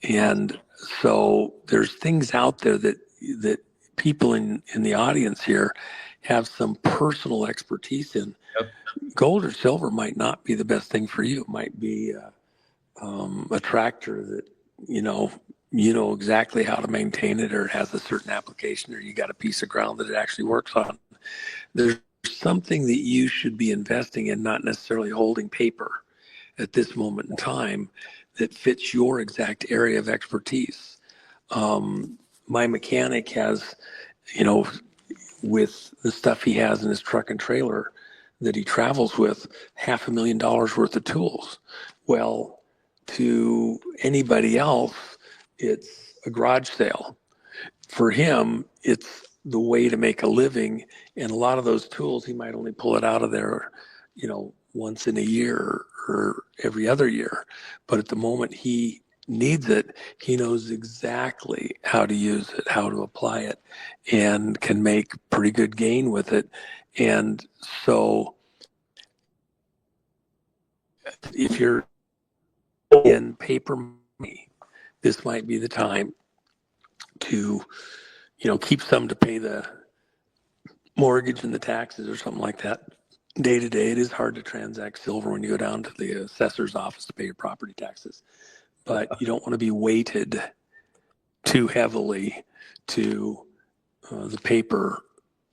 And so there's things out there that people in the audience here have some personal expertise in. Yep. Gold or silver might not be the best thing for you. It might be a tractor that you know exactly how to maintain it, or it has a certain application, or you got a piece of ground that it actually works on. There's something that you should be investing in, not necessarily holding paper at this moment in time, that fits your exact area of expertise. My mechanic has, with the stuff he has in his truck and trailer that he travels with, $500,000 worth of tools. Well, to anybody else, it's a garage sale. For him, it's the way to make a living. And a lot of those tools, he might only pull it out of there, once in a year or every other year. But at the moment he needs it, he knows exactly how to use it, how to apply it, and can make pretty good gain with it. And so if you're in paper money, this might be the time to, keep some to pay the mortgage and the taxes or something like that. Day to day, it is hard to transact silver when you go down to the assessor's office to pay your property taxes. But you don't want to be weighted too heavily to the paper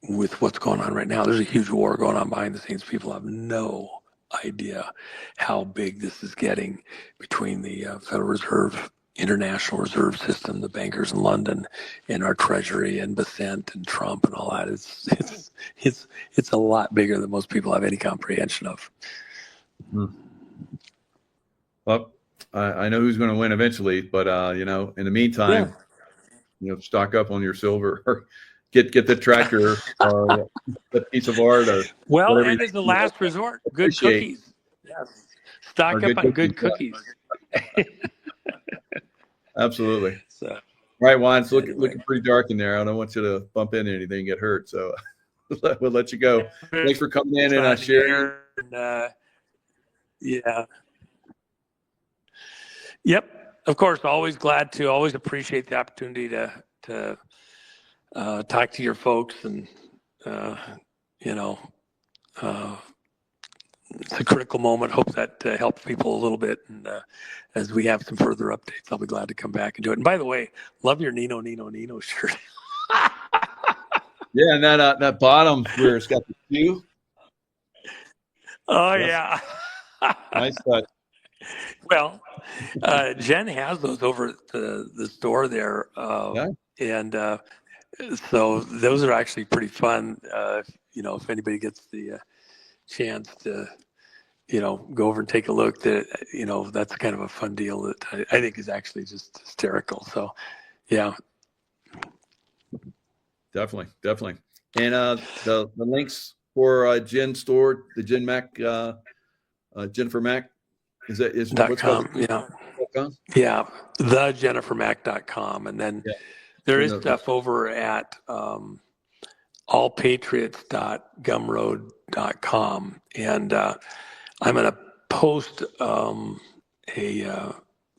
with what's going on right now. There's a huge war going on behind the scenes. People have no idea how big this is getting between the Federal Reserve, International Reserve System, the bankers in London, and our Treasury, and Besant and Trump and all that. It's a lot bigger than most people have any comprehension of. Well, I know who's going to win eventually, but in the meantime, stock up on your silver, or get the tractor, or a piece of art, or and as a last resort, good cookies. Yes, stock up on good cookies. Absolutely. So, all right, Juan, it's looking pretty dark in there. I don't want you to bump into anything and get hurt, so we'll let you go. Thanks for coming in and sharing. Yep. Of course, always appreciate the opportunity to talk to your folks, and it's a critical moment. Hope that helps people a little bit. And as we have some further updates, I'll be glad to come back and do it. And by the way, love your Nino shirt. Yeah, and that bottom where it's got the Q. Oh, yeah. Nice touch. Well, Jen has those over at the store there. And so those are actually pretty fun. If anybody gets the chance to, go over and take a look, that's kind of a fun deal that I think is actually just hysterical. So, yeah. Definitely. And the links for Jen's store, the Jen Mac, Jennifer Mac, is .com, yeah. Yeah, thejennifermac.com. And then there is stuff over at allpatriots.gumroad.com. And I'm going to post a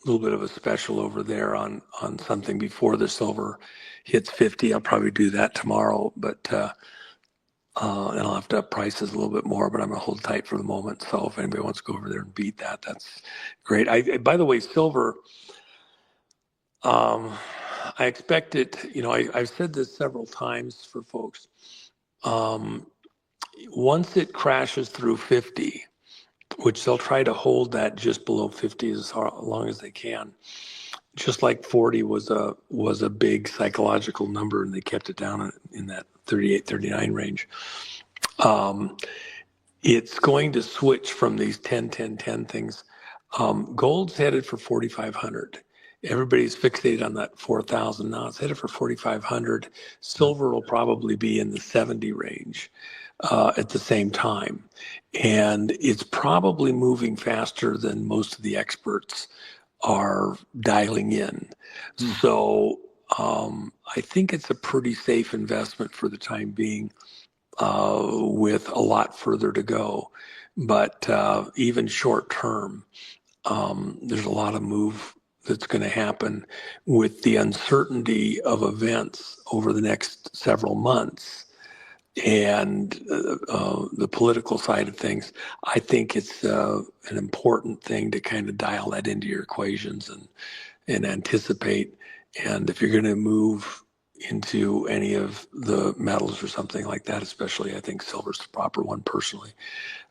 little bit of a special over there on something before the silver hits 50. I'll probably do that tomorrow, but and I'll have to up prices a little bit more, but I'm gonna hold tight for the moment. So if anybody wants to go over there and beat that, that's great. By the way, silver, I expect it, I've said this several times for folks. Once it crashes through 50, which they'll try to hold that just below 50 as long as they can. Just like 40 was a big psychological number, and they kept it down in that 38, 39 range. It's going to switch from these 10, 10, 10 things. Gold's headed for 4,500. Everybody's fixated on that 4,000. Now it's headed for 4,500. Silver will probably be in the 70 range at the same time. And it's probably moving faster than most of the experts are dialing in. So I think it's a pretty safe investment for the time being, with a lot further to go. But even short term, there's a lot of move that's going to happen with the uncertainty of events over the next several months and the political side of things. I think it's an important thing to kind of dial that into your equations and anticipate. And if you're going to move into any of the metals or something like that, especially I think silver's the proper one personally,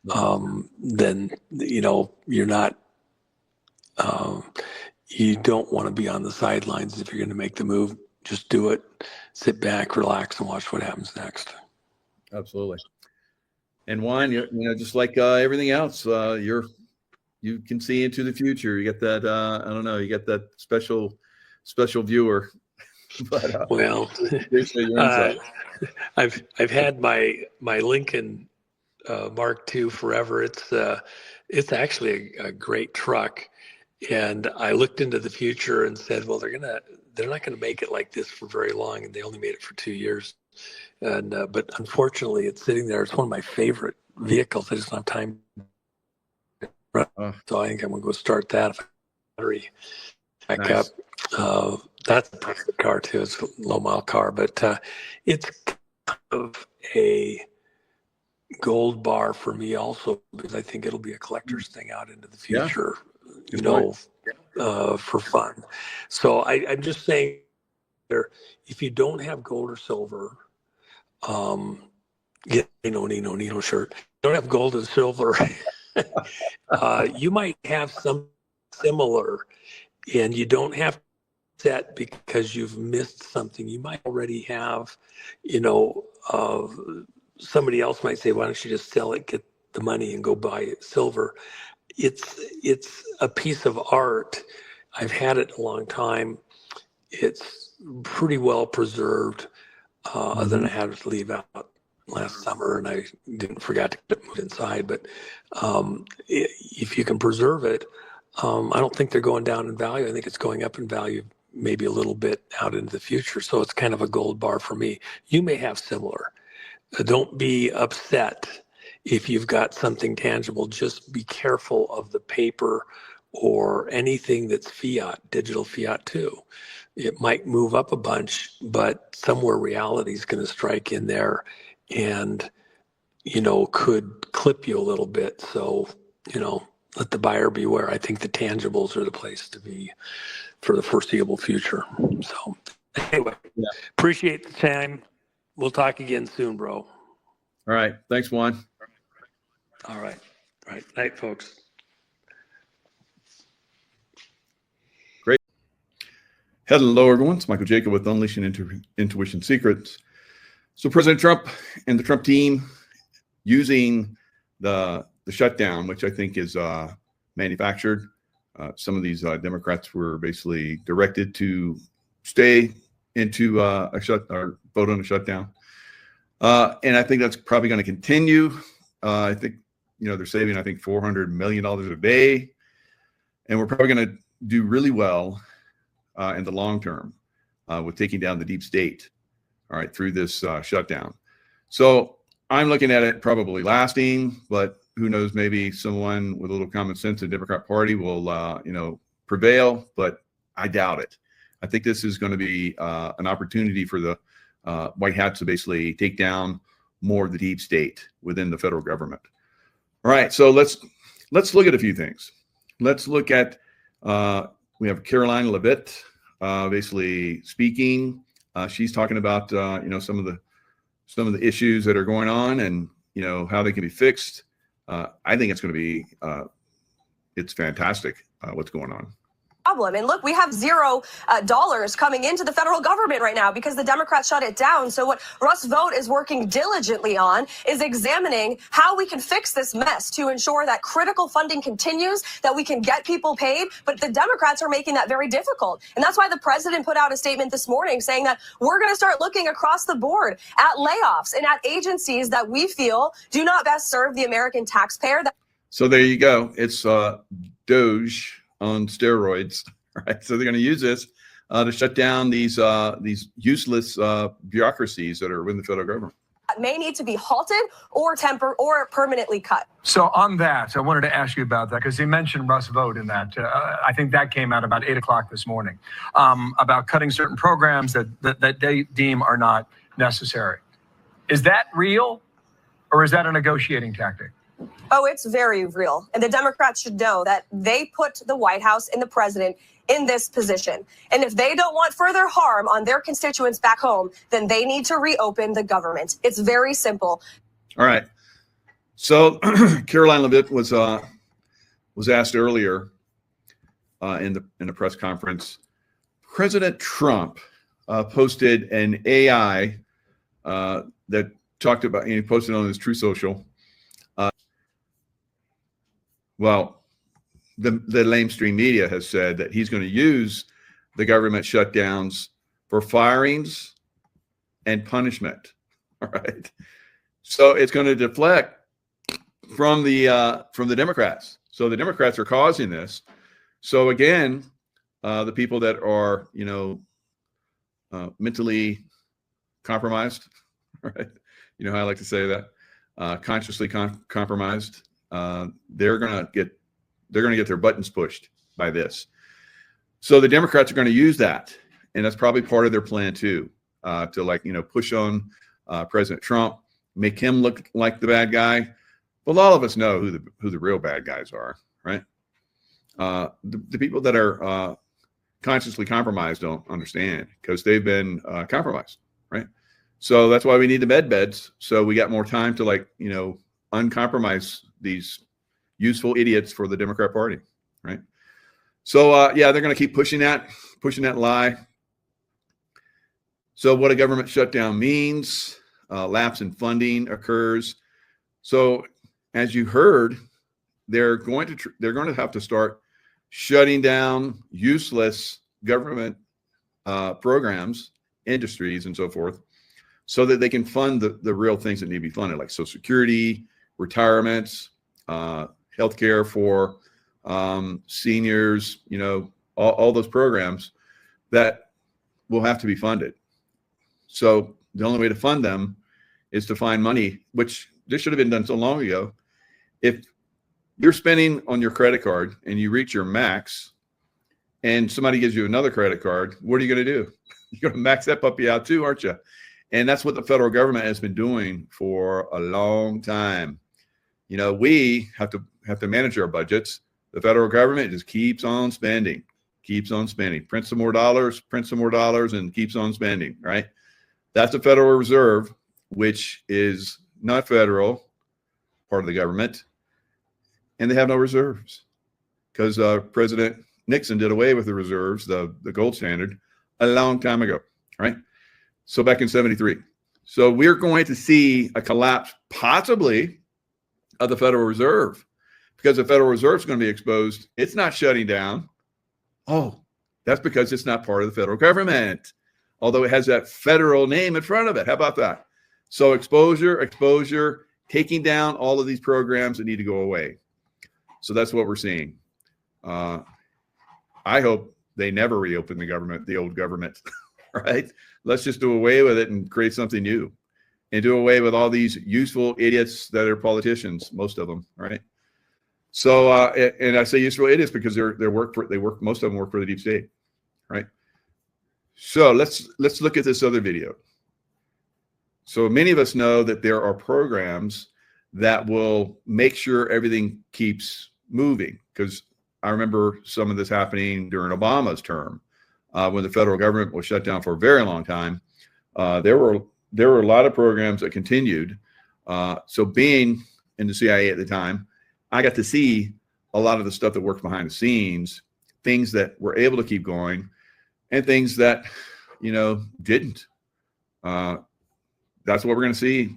then, you're not, you don't want to be on the sidelines. If you're going to make the move, just do it, sit back, relax, and watch what happens next. Absolutely. And Juan, just like everything else, you can see into the future. You get that, I don't know, you get that special viewer. But, well, I've had my Lincoln Mark II forever. It's actually a great truck, and I looked into the future and said, well, they're not gonna make it like this for very long, and they only made it for 2 years. And but unfortunately, it's sitting there. It's one of my favorite vehicles. I just don't have time. So I think I'm gonna go start that. If I battery back up. That's a perfect car too. It's a low mile car, but it's kind of a gold bar for me also, because I think it'll be a collector's thing out into the future, for fun. So I'm just saying, if you don't have gold or silver, get Nino shirt. Don't have gold and silver. You might have some similar, and you don't have set because you've missed something. You might already have, somebody else might say, why don't you just sell it, get the money and go buy silver? It's a piece of art. I've had it a long time. It's pretty well preserved, other than I had to leave out last summer and I didn't forget to get it moved inside. But if you can preserve it, I don't think they're going down in value. I think it's going up in value maybe a little bit out into the future. So it's kind of a gold bar for me. You may have similar. Don't be upset if you've got something tangible. Just be careful of the paper or anything that's fiat, digital fiat too. It might move up a bunch, but somewhere reality is going to strike in there and, could clip you a little bit. So, let the buyer beware. I think the tangibles are the place to be for the foreseeable future. So anyway, appreciate the time. We'll talk again soon, bro. All right. Thanks, Juan. All right. Night, folks. Great. Hello, everyone. It's Michael Jaco with Unleashing Intuition Secrets. So President Trump and the Trump team using the shutdown, which I think is manufactured. Some of these Democrats were basically directed to stay into a vote on a shutdown. And I think that's probably going to continue. I think, they're saving, I think, $400 million a day. And we're probably going to do really well in the long term with taking down the deep state, all right, through this shutdown. So I'm looking at it probably lasting, but who knows, maybe someone with a little common sense in the Democrat Party will, prevail, but I doubt it. I think this is going to be an opportunity for the white hats to basically take down more of the deep state within the federal government. All right, so let's look at a few things. Let's look at we have Caroline Leavitt basically speaking. She's talking about some of the issues that are going on and how they can be fixed. I think it's going to be it's fantastic what's going on. Problem. And look, we have $0 coming into the federal government right now because the Democrats shut it down. So what Russ Vought is working diligently on is examining how we can fix this mess to ensure that critical funding continues, that we can get people paid. But the Democrats are making that very difficult. And that's why the president put out a statement this morning saying that we're going to start looking across the board at layoffs and at agencies that we feel do not best serve the American taxpayer. So there you go. It's Doge on steroids, right? So they're going to use this to shut down these useless bureaucracies that are in the federal government. May need to be halted or permanently cut. So on that, I wanted to ask you about that because he mentioned Russ Vought in that. I think that came out about 8 o'clock this morning about cutting certain programs that they deem are not necessary. Is that real or is that a negotiating tactic? Oh, it's very real. And the Democrats should know that they put the White House and the president in this position. And if they don't want further harm on their constituents back home, then they need to reopen the government. It's very simple. All right. So Caroline Leavitt was asked earlier in the press conference. President Trump posted an AI that talked about, he posted on his True Social. Well, the lamestream media has said that he's going to use the government shutdowns for firings and punishment. All right. So it's going to deflect from the Democrats. So the Democrats are causing this. So again, the people that are, mentally compromised, right? You know how I like to say that, consciously compromised. They're gonna get their buttons pushed by this. So the Democrats are going to use that, and that's probably part of their plan too, to push on President Trump, make him look like the bad guy. Well, all of us know who the real bad guys are, right? The people that are consciously compromised don't understand because they've been compromised, right? So that's why we need the med beds. So we got more time to uncompromise these useful idiots for the Democrat Party, right? So they're going to keep pushing that lie. So what a government shutdown means, lapse in funding occurs. So as you heard, they're going to have to start shutting down useless government programs, industries, and so forth, so that they can fund the real things that need to be funded, like Social Security, retirements, healthcare for seniors, all those programs that will have to be funded. So the only way to fund them is to find money, which this should have been done so long ago. If you're spending on your credit card and you reach your max and somebody gives you another credit card, what are you going to do? You're going to max that puppy out too, aren't you? And that's what the federal government has been doing for a long time. We have to manage our budgets. The federal government just keeps on spending, print some more dollars, and keeps on spending, right? That's the Federal Reserve, which is not federal, part of the government, and they have no reserves because President Nixon did away with the reserves, the gold standard, a long time ago, right? So back in 1973. So we're going to see a collapse possibly of the Federal Reserve because the Federal Reserve is going to be exposed. It's not shutting down. Oh, that's because it's not part of the federal government, although it has that federal name in front of it. How about that? So exposure, taking down all of these programs that need to go away. So that's what we're seeing. I hope they never reopen the old government, right? Let's just do away with it and create something new and do away with all these useful idiots that are politicians, most of them, right? So, and I say useful, it is because most of them work for the deep state, right? So let's look at this other video. So many of us know that there are programs that will make sure everything keeps moving, because I remember some of this happening during Obama's term, when the federal government was shut down for a very long time. There were a lot of programs that continued. So being in the CIA at the time, I got to see a lot of the stuff that worked behind the scenes, things that were able to keep going and things that, didn't. That's what we're going to see,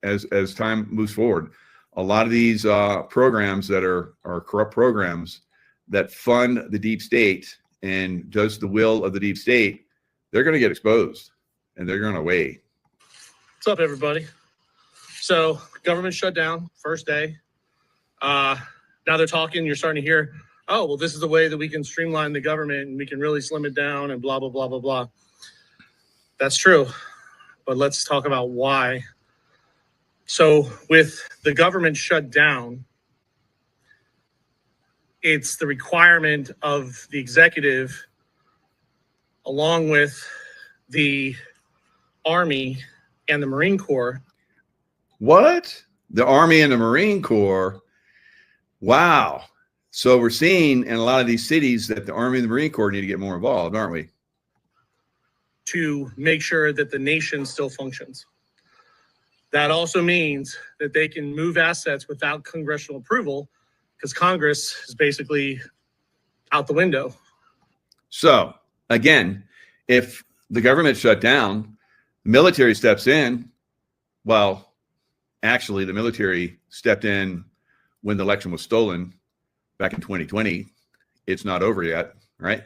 as time moves forward. A lot of these programs that are corrupt programs that fund the deep state and does the will of the deep state, they're going to get exposed and they're going to weigh. What's up, everybody? So government shut down first day. Now they're talking, you're starting to hear, oh, well, this is the way that we can streamline the government and we can really slim it down and blah, blah, blah, blah, blah. That's true. But let's talk about why. So with the government shut down, it's the requirement of the executive, along with the Army and the Marine Corps. What? The Army and the Marine Corps? Wow. So we're seeing in a lot of these cities that the Army and the Marine Corps need to get more involved, aren't we? To make sure that the nation still functions. That also means that they can move assets without congressional approval, because Congress is basically out the window. So again, if the government shut down, the military steps in. Well, actually, the military stepped in when the election was stolen back in 2020. It's not over yet, right?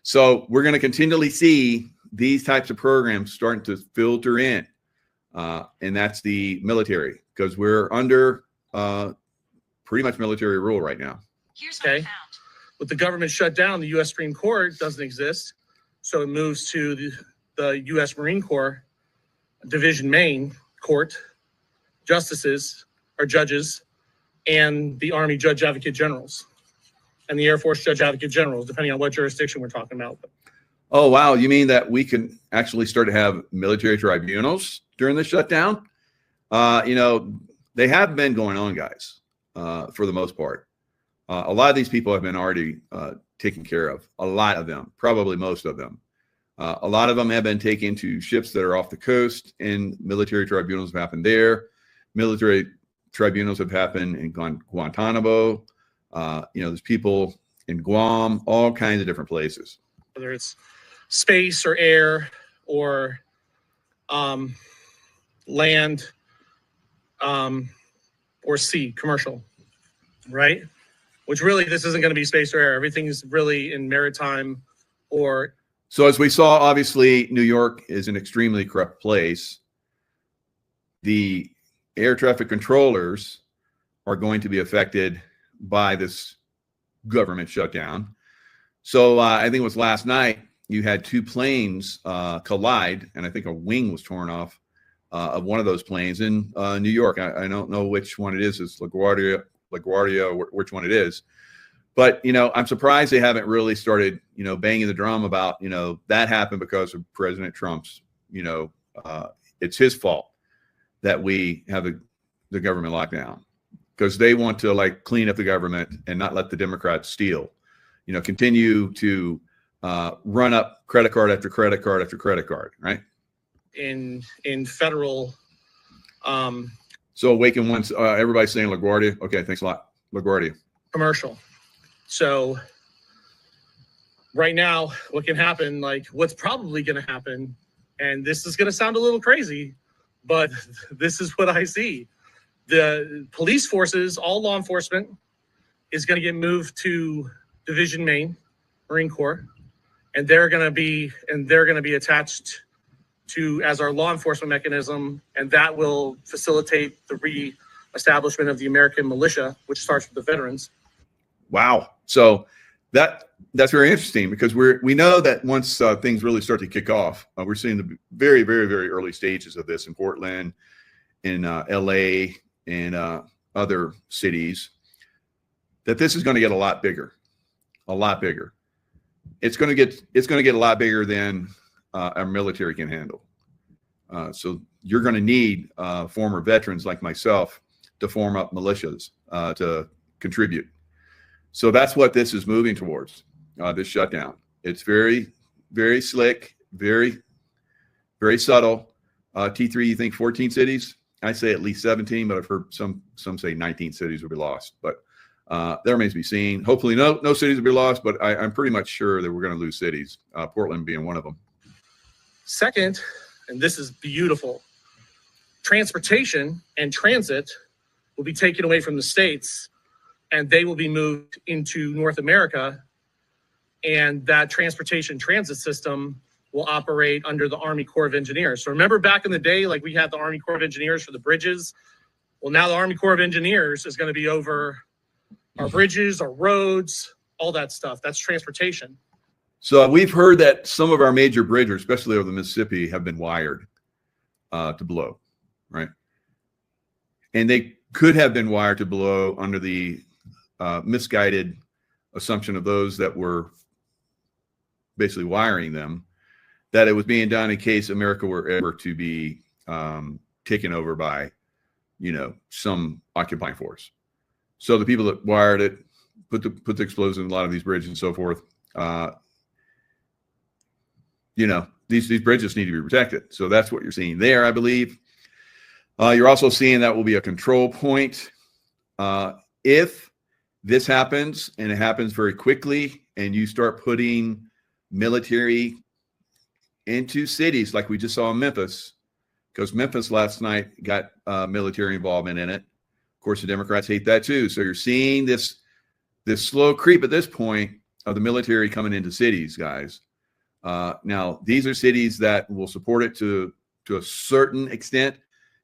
So we're going to continually see these types of programs starting to filter in. And that's the military, because we're under pretty much military rule right now. Here's what I found. With the government shut down, the U.S. Supreme Court doesn't exist. So it moves to the U.S. Marine Corps Division Main Court, justices or judges, and the Army Judge Advocate Generals, and the Air Force Judge Advocate Generals, depending on what jurisdiction we're talking about. Oh, wow. You mean that we can actually start to have military tribunals during the shutdown? They have been going on, guys, for the most part. A lot of these people have been already taken care of. A lot of them, probably most of them. A lot of them have been taken to ships that are off the coast, and military tribunals have happened there. Military tribunals have happened in Guantanamo. There's people in Guam, all kinds of different places. Whether it's space or air or land or sea, commercial, right? Which really, this isn't going to be space or air. Everything's really in maritime or. So as we saw, obviously, New York is an extremely corrupt place. The air traffic controllers are going to be affected by this government shutdown. So I think it was last night, you had two planes collide, and I think a wing was torn off of one of those planes in New York. I don't know which one it is. It's LaGuardia, or which one it is. But, I'm surprised they haven't really started, banging the drum about, that happened because of President Trump's, it's his fault that we have the government locked down, because they want to clean up the government and not let the Democrats steal, continue to run up credit card after credit card after credit card, right? In federal. So Awaken One's, everybody's saying LaGuardia. Okay, thanks a lot. LaGuardia. Commercial. So right now, what can happen, what's probably going to happen, and this is going to sound a little crazy, but this is what I see. The police forces, all law enforcement, is going to get moved to Division Main, Marine Corps, and they're going to be attached to as our law enforcement mechanism, and that will facilitate the re-establishment of the American militia, which starts with the veterans. Wow. So that's very interesting, because we know that once things really start to kick off, we're seeing the very, very, very early stages of this in Portland, in LA, and other cities. that this is going to get a lot bigger, a lot bigger. It's going to get a lot bigger than our military can handle. So you're going to need former veterans like myself to form up militias to contribute. So that's what this is moving towards, this shutdown. It's very, very slick, very, very subtle. T3, you think 14 cities? I say at least 17, but I've heard some say 19 cities will be lost. But that remains to be seen. Hopefully no cities will be lost, but I'm pretty much sure that we're going to lose cities, Portland being one of them. Second, and this is beautiful, transportation and transit will be taken away from the states and they will be moved into North America. And that transportation transit system will operate under the Army Corps of Engineers. So remember back in the day, like we had the Army Corps of Engineers for the bridges. Well, now the Army Corps of Engineers is going to be over our bridges, our roads, all that stuff. That's transportation. So we've heard that some of our major bridges, especially over the Mississippi, have been wired to blow, right? And they could have been wired to blow under the misguided assumption of those that were basically wiring them, that it was being done in case America were ever to be taken over by, some occupying force. So the people that wired it, put the explosives in a lot of these bridges and so forth. These bridges need to be protected. So that's what you're seeing there, I believe. You're also seeing that will be a control point. If this happens, and it happens very quickly, and you start putting military into cities like we just saw in Memphis, because Memphis last night got military involvement in it. Of course, the Democrats hate that too. So you're seeing this slow creep at this point of the military coming into cities, guys. Now, these are cities that will support it to a certain extent.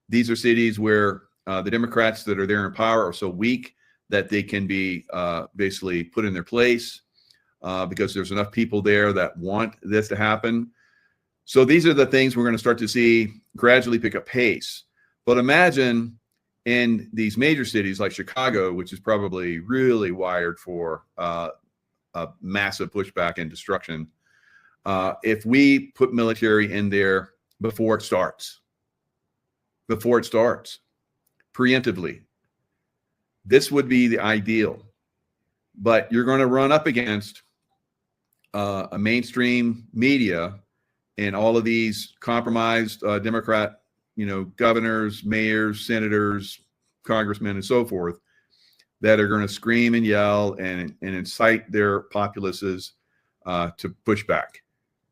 These are cities where the Democrats that are there in power are so weak that they can be basically put in their place because there's enough people there that want this to happen. So these are the things we're going to start to see gradually pick up pace. But imagine in these major cities like Chicago, which is probably really wired for a massive pushback and destruction, if we put military in there before it starts, preemptively, this would be the ideal. But you're going to run up against a mainstream media and all of these compromised Democrat, governors, mayors, senators, congressmen, and so forth, that are going to scream and yell and incite their populaces to push back.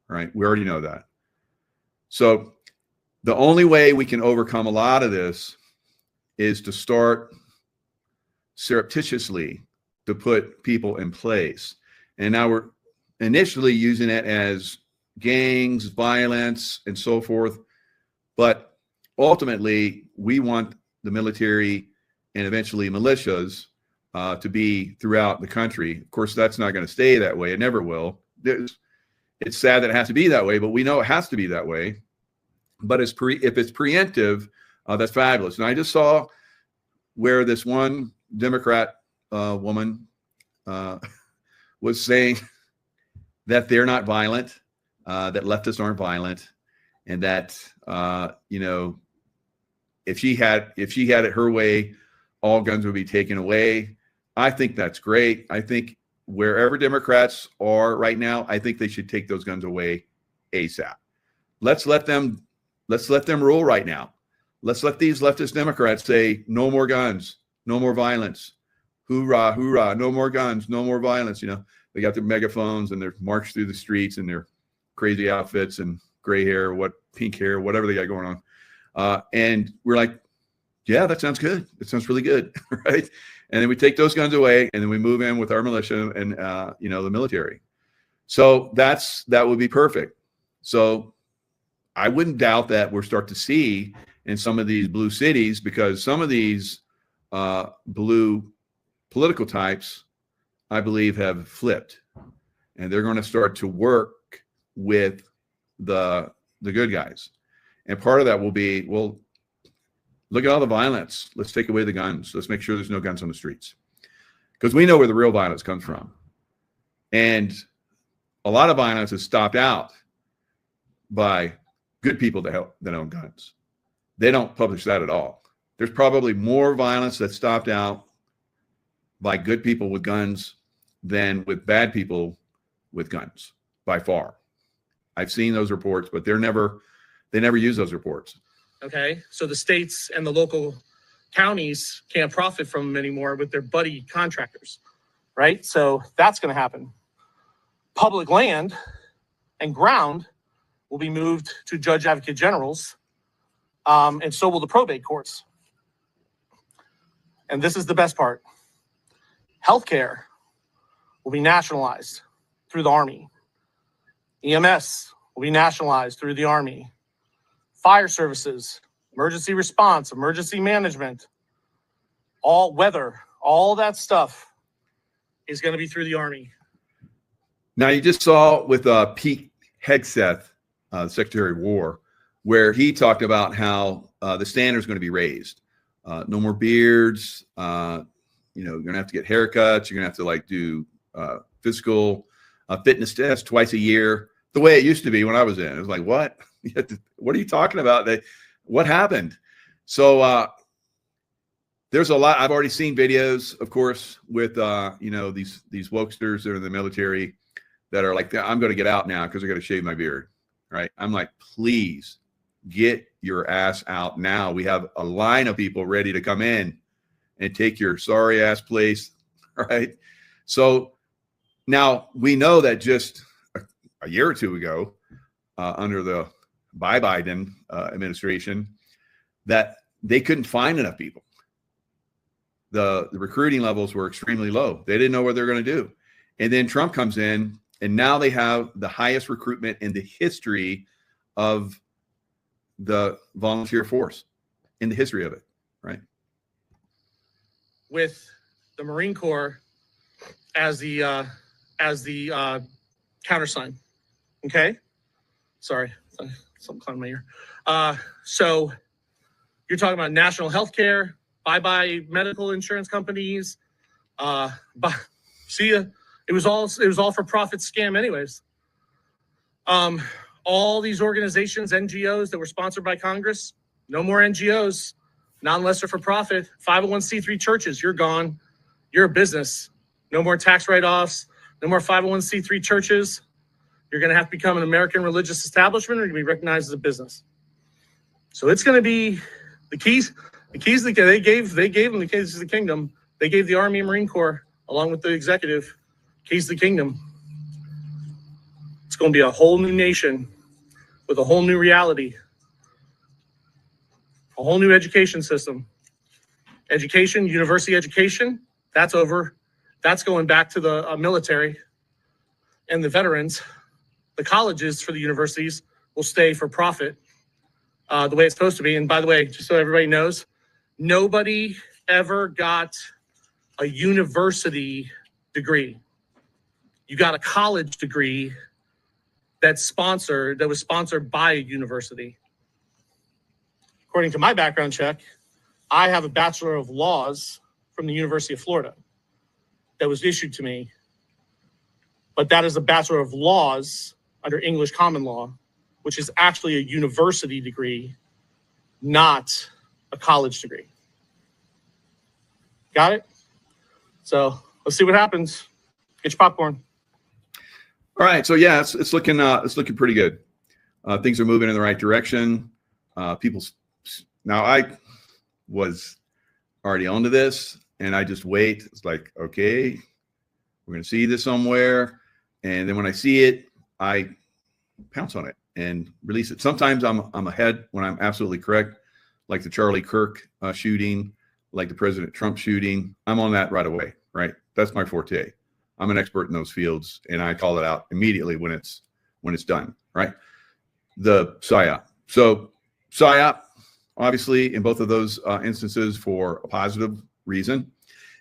Right? We already know that. So the only way we can overcome a lot of this is to start surreptitiously to put people in place. And now we're initially using it as gangs, violence, and so forth. But ultimately, we want the military and eventually militias to be throughout the country. Of course, that's not going to stay that way. It never will. It's sad that it has to be that way, but we know it has to be that way. But if it's preemptive, that's fabulous. And I just saw where this one Democrat woman was saying that they're not violent, that leftists aren't violent, and that if she had it her way, all guns would be taken away. I think that's great. I think wherever Democrats are right now, I think they should take those guns away ASAP. Let's let them rule right now. Let's let these leftist Democrats say, no more guns, no more violence. Hoorah, hoorah, no more guns, no more violence. They got their megaphones and they're marched through the streets in their crazy outfits and gray hair, pink hair, whatever they got going on. And we're like, yeah, that sounds good. It sounds really good, right? And then we take those guns away, and then we move in with our militia and the military. So that would be perfect. So I wouldn't doubt that we'll start to see in some of these blue cities, because some of these blue political types, I believe, have flipped, and they're going to start to work with the good guys. And part of that will be, well, look at all the violence. Let's take away the guns. Let's make sure there's no guns on the streets. because we know where the real violence comes from. And a lot of violence is stopped out by good people that own guns. They don't publish that at all. There's probably more violence that's stopped out by good people with guns than with bad people with guns, by far. I've seen those reports, but they never use those reports. Okay, so the states and the local counties can't profit from them anymore with their buddy contractors, right? So that's going to happen. Public land and ground will be moved to judge advocate generals, and so will the probate courts. And this is the best part. Healthcare will be nationalized through the Army. EMS will be nationalized through the Army. Fire services, emergency response, emergency management, all weather, all that stuff is going to be through the Army. Now, you just saw with Pete Hegseth, Secretary of War, where he talked about how the standard is going to be raised. No more beards. You're going to have to get haircuts. You're going to have to do physical fitness tests twice a year, the way it used to be when I was in. It was like, what? What are you talking about? What happened? So there's a lot. I've already seen videos, of course, with these wokesters that are in the military that are like, I'm going to get out now because I got to shave my beard. Right? I'm like, please get your ass out now. We have a line of people ready to come in and take your sorry ass place. Right? So now we know that just a year or two ago, under the Byington administration, that they couldn't find enough people. The recruiting levels were extremely low. They didn't know what they were going to do. And then Trump comes in, and now they have the highest recruitment in the history of the volunteer force, in the history of it, right? With the Marine Corps as the countersign. Okay? Sorry, something caught in my ear. So you're talking about national health care, bye-bye medical insurance companies. See ya. It was all for profit scam anyways. All these organizations, NGOs that were sponsored by Congress, no more NGOs, not unless they're for profit. 501c3 churches, you're gone. You're a business. No more tax write-offs, no more 501c3 churches. You're going to have to become an American religious establishment, or you're going to be recognized as a business. So it's going to be the keys they gave them the keys to the kingdom. They gave the Army and Marine Corps, along with the executive, keys to the kingdom. It's going to be a whole new nation with a whole new reality, a whole new education system. Education, university education, that's over. That's going back to the military and the veterans. The colleges for the universities will stay for profit the way it's supposed to be. And by the way, just so everybody knows, nobody ever got a university degree. You got a college degree that was sponsored by a university. According to my background check, I have a Bachelor of Laws from the University of Florida that was issued to me. But that is a Bachelor of Laws under English common law, which is actually a university degree, not a college degree. Got it? So let's see what happens. Get your popcorn. All right. So yeah, it's looking pretty good. Things are moving in the right direction. Now I was already onto this, and I just wait. It's like, okay, we're going to see this somewhere. And then when I see it, I pounce on it and release it. Sometimes I'm ahead when I'm absolutely correct, like the Charlie Kirk shooting, like the President Trump shooting. I'm on that right away, right? That's my forte. I'm an expert in those fields, and I call it out immediately when it's done, right? The PSYOP. So PSYOP, obviously, in both of those instances for a positive reason,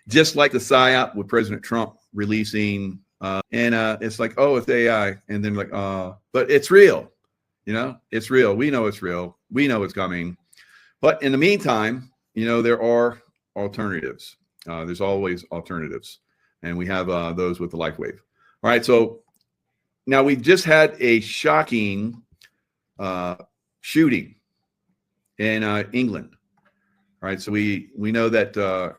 just like the PSYOP with President Trump releasing, it's like, oh, it's AI, and then like, but it's real, it's real. We know it's real. We know it's coming. But in the meantime, there are alternatives. There's always alternatives. and we have those with the LifeWave. All right, so now we've just had a shocking shooting in England. All right, so we know that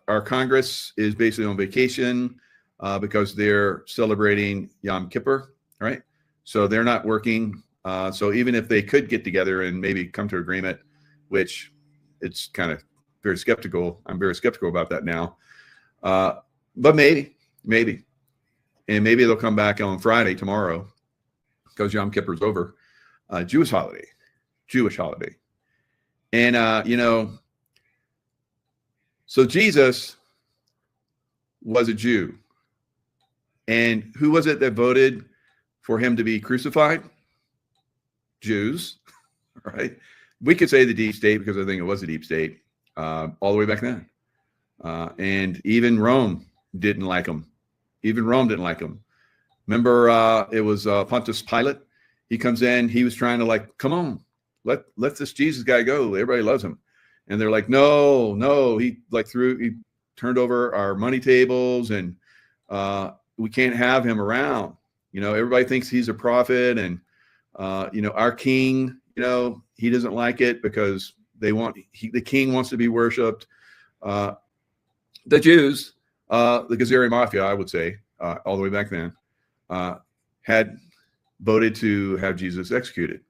our Congress is basically on vacation because they're celebrating Yom Kippur, right? So they're not working. So even if they could get together and maybe come to agreement, which it's kind of very skeptical. I'm very skeptical about that now. But maybe. And maybe they'll come back on Friday, tomorrow, because Yom Kippur's over. Jewish holiday. And, so Jesus was a Jew. And who was it that voted for him to be crucified? Jews, right? We could say the deep state because I think it was a deep state all the way back then. And even Rome didn't like him. Remember, it was Pontius Pilate. He comes in. He was trying to come on, let this Jesus guy go. Everybody loves him. And they're like, no. He turned over our money tables, and we can't have him around. Everybody thinks he's a prophet, and our king, he doesn't like it because the king wants to be worshipped. The Jews, the Gazari Mafia, I would say, all the way back then, had voted to have Jesus executed.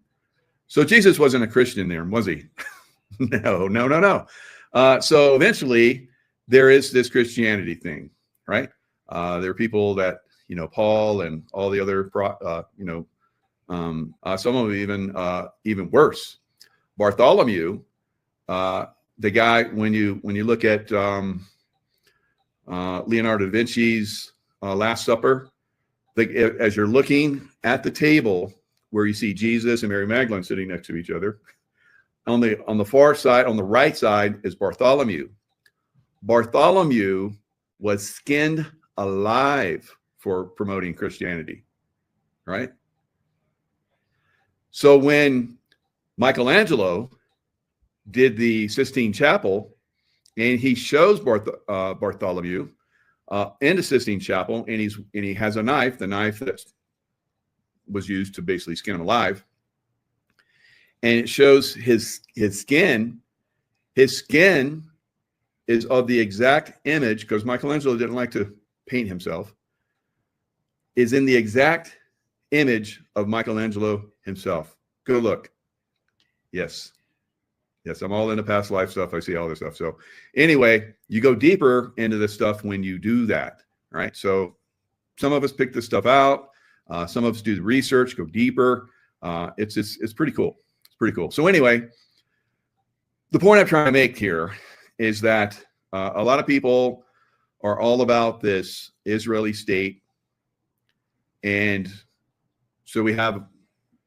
So Jesus wasn't a Christian there, was he? No. So eventually there is this Christianity thing, right? There are people that, Paul and all the other, some of them even worse. Bartholomew, the guy, when you look at Leonardo da Vinci's Last Supper, as you're looking at the table where you see Jesus and Mary Magdalene sitting next to each other, on the far side, on the right side, is Bartholomew. Bartholomew was skinned alive for promoting Christianity, right? So when Michelangelo did the Sistine Chapel, and he shows Bartholomew in the Sistine Chapel, and he has a knife, the knife that was used to basically skin him alive, and it shows his skin. His skin is of the exact image, because Michelangelo didn't like to paint himself, is in the exact image of Michelangelo himself. Go look. Yes, I'm all into past life stuff. I see all this stuff. So anyway, you go deeper into this stuff when you do that, right? So some of us pick this stuff out. Some of us do the research, go deeper. It's pretty cool. It's pretty cool. So anyway, the point I'm trying to make here is that a lot of people are all about this Israeli state. And so we have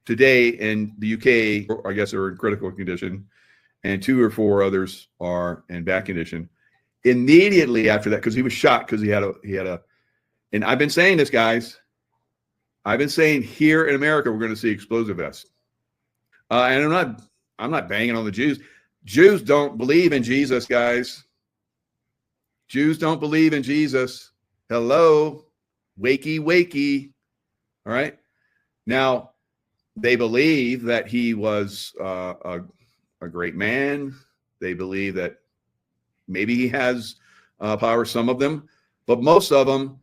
today in the UK, I guess, are in critical condition, and 2 or 4 others are in bad condition. Immediately after that, because he was shot, because he had a, and I've been saying this, guys. I've been saying here in America we're going to see explosive vests, and I'm not banging on the Jews. Jews don't believe in Jesus, guys. Jews don't believe in Jesus. Hello, wakey. All right. Now, they believe that he was a great man. They believe that maybe he has power, some of them, but most of them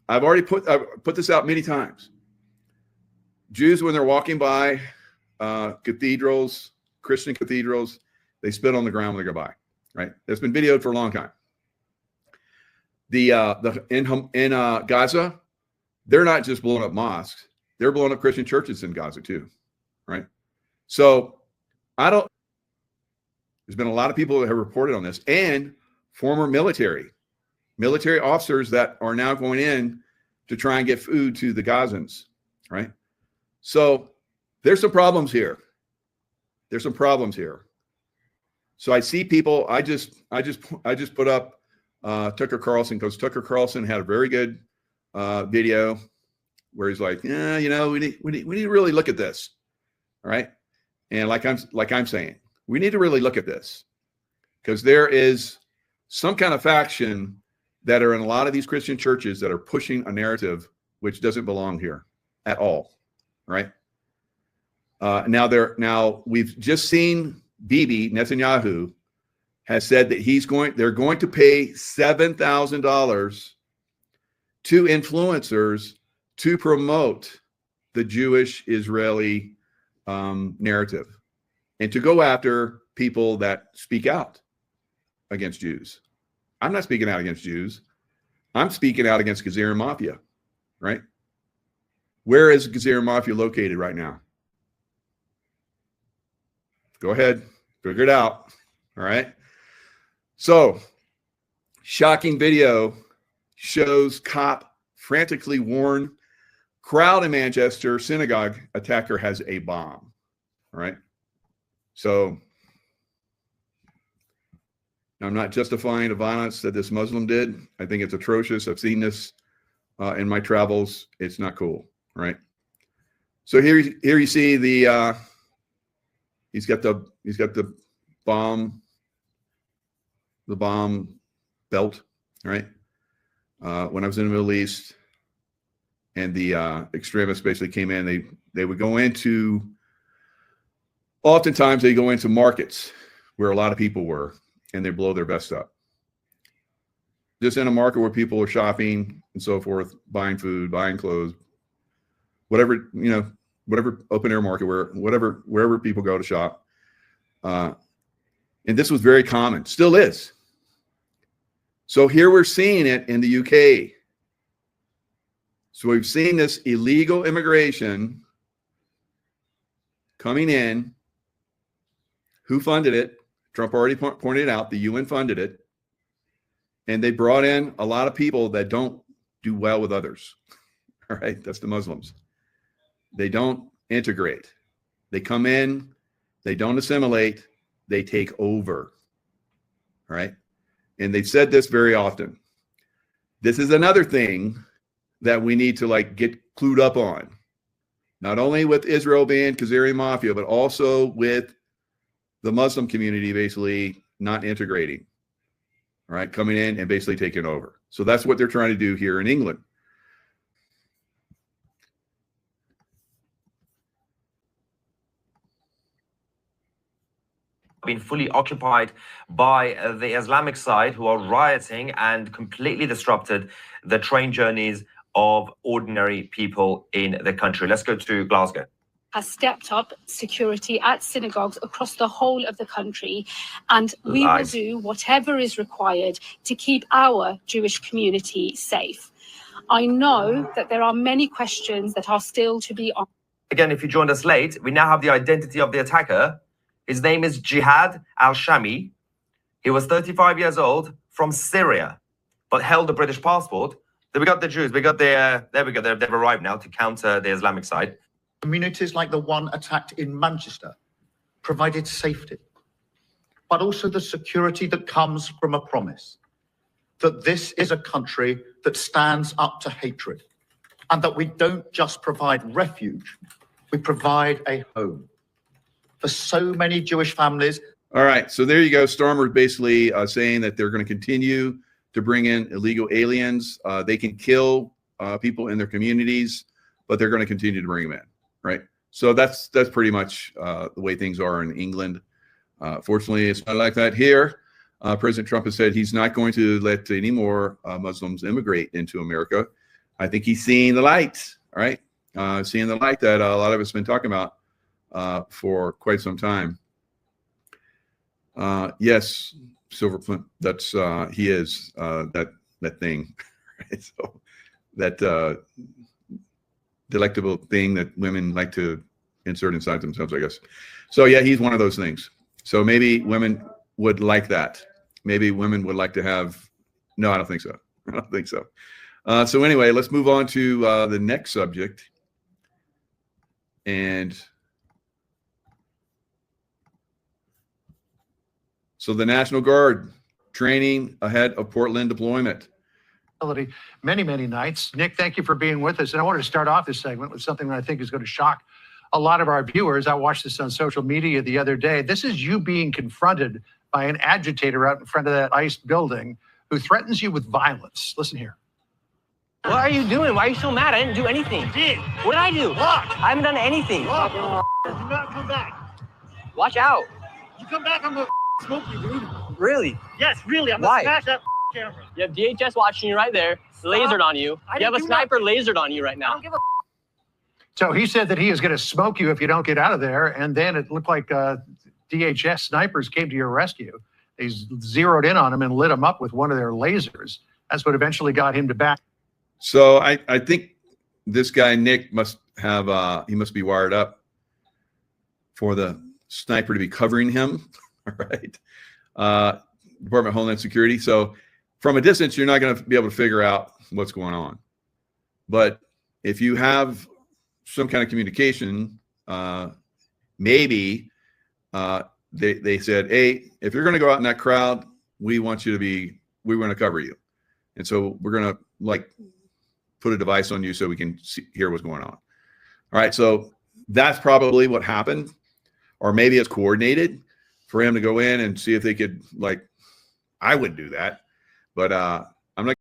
I've already put this out many times. Jews, when they're walking by cathedrals, Christian cathedrals, they spit on the ground when they go by, right? That's been videoed for a long time. In Gaza, they're not just blowing up mosques, they're blowing up Christian churches in Gaza too, right? So there's been a lot of people that have reported on this, and former military officers that are now going in to try and get food to the Gazans, right? So there's some problems here. So I see people, I just put up Tucker Carlson, because Tucker Carlson had a very good video where he's like, yeah, we need to really look at this. All right. And like I'm saying, we need to really look at this, because there is some kind of faction that are in a lot of these Christian churches that are pushing a narrative which doesn't belong here at all, right? Now we've just seen Bibi Netanyahu has said that they're going to pay $7,000 to influencers to promote the Jewish Israeli narrative and to go after people that speak out against Jews. I'm not speaking out against Jews. I'm speaking out against Gezerah Mafia, right? Where is Gezerah Mafia located right now? Go ahead, figure it out. All right. So, shocking video shows cop frantically warn crowd in Manchester synagogue attacker has a bomb. All right. So, I'm not justifying the violence that this Muslim did. I think it's atrocious. I've seen this in my travels. It's not cool. Right. So here you see the he's got the bomb belt, right? When I was in the Middle East, and the extremists basically came in, they would go into, oftentimes they go into markets where a lot of people were, and they blow their vest up. Just in a market where people are shopping and so forth, buying food, buying clothes, whatever, whatever open air market, wherever people go to shop. And this was very common, still is. So here we're seeing it in the UK. So we've seen this illegal immigration coming in. Who funded it? Trump already pointed out the UN funded it. And they brought in a lot of people that don't do well with others. All right, that's the Muslims. They don't integrate. They come in, they don't assimilate, they take over. All right. And they've said this very often. This is another thing that we need to get clued up on. Not only with Israel being Gezerah Mafia, but also with the Muslim community basically not integrating. All right, coming in and basically taking over. So that's what they're trying to do here in England. Been fully occupied by the Islamic side, who are rioting and completely disrupted the train journeys of ordinary people in the country. Let's go to Glasgow. Has stepped up security at synagogues across the whole of the country, and we will do whatever is required to keep our Jewish community safe. I know that there are many questions that are still to be answered. Again, if you joined us late, we now have the identity of the attacker. His name is Jihad al-Shami. He was 35 years old, from Syria, but held a British passport. Then we got the Jews. We got there we go. They've arrived now to counter the Islamic side. Communities like the one attacked in Manchester provided safety, but also the security that comes from a promise that this is a country that stands up to hatred, and that we don't just provide refuge, we provide a home for so many Jewish families. All right, so there you go. Starmer basically saying that they're going to continue to bring in illegal aliens. They can kill people in their communities, but they're going to continue to bring them in, right? So that's pretty much the way things are in England. Fortunately, it's not like that here. President Trump has said he's not going to let any more Muslims immigrate into America. I think he's seeing the light, all right? Seeing the light that a lot of us have been talking about for quite some time. Yes, Silverflint, that's he is that thing, right? So that delectable thing that women like to insert inside themselves, I guess. So yeah, he's one of those things. So maybe women would like that. Maybe women would like to have. No, I don't think so. I don't think so. So anyway, let's move on to the next subject. And so the National Guard training ahead of Portland deployment. Many, many nights. Nick, thank you for being with us. And I wanted to start off this segment with something that I think is going to shock a lot of our viewers. I watched this on social media the other day. This is you being confronted by an agitator out in front of that ICE building who threatens you with violence. Listen here. What are you doing? Why are you so mad? I didn't do anything. You did. What did I do? Look. I haven't done anything. Look. Do not come back. Watch out. You come back, I'm gonna smoke you, dude. Really? Yes, really. I'm Why? gonna smash that camera. You have DHS watching you right there, lasered on you. You have a sniper lasered on you right now. I don't give a So he said that he is going to smoke you if you don't get out of there. And then it looked like DHS snipers came to your rescue. They zeroed in on him and lit him up with one of their lasers. That's what eventually got him to back. So I think this guy, Nick, must have, he must be wired up for the sniper to be covering him, right? Department of Homeland Security. So from a distance, you're not going to be able to figure out what's going on. But if you have some kind of communication, maybe they said, hey, if you're going to go out in that crowd, we want to cover you. And so we're going to like put a device on you so we can hear what's going on. All right. So that's probably what happened. Or maybe it's coordinated for him to go in and see if they could, like, I wouldn't do that. But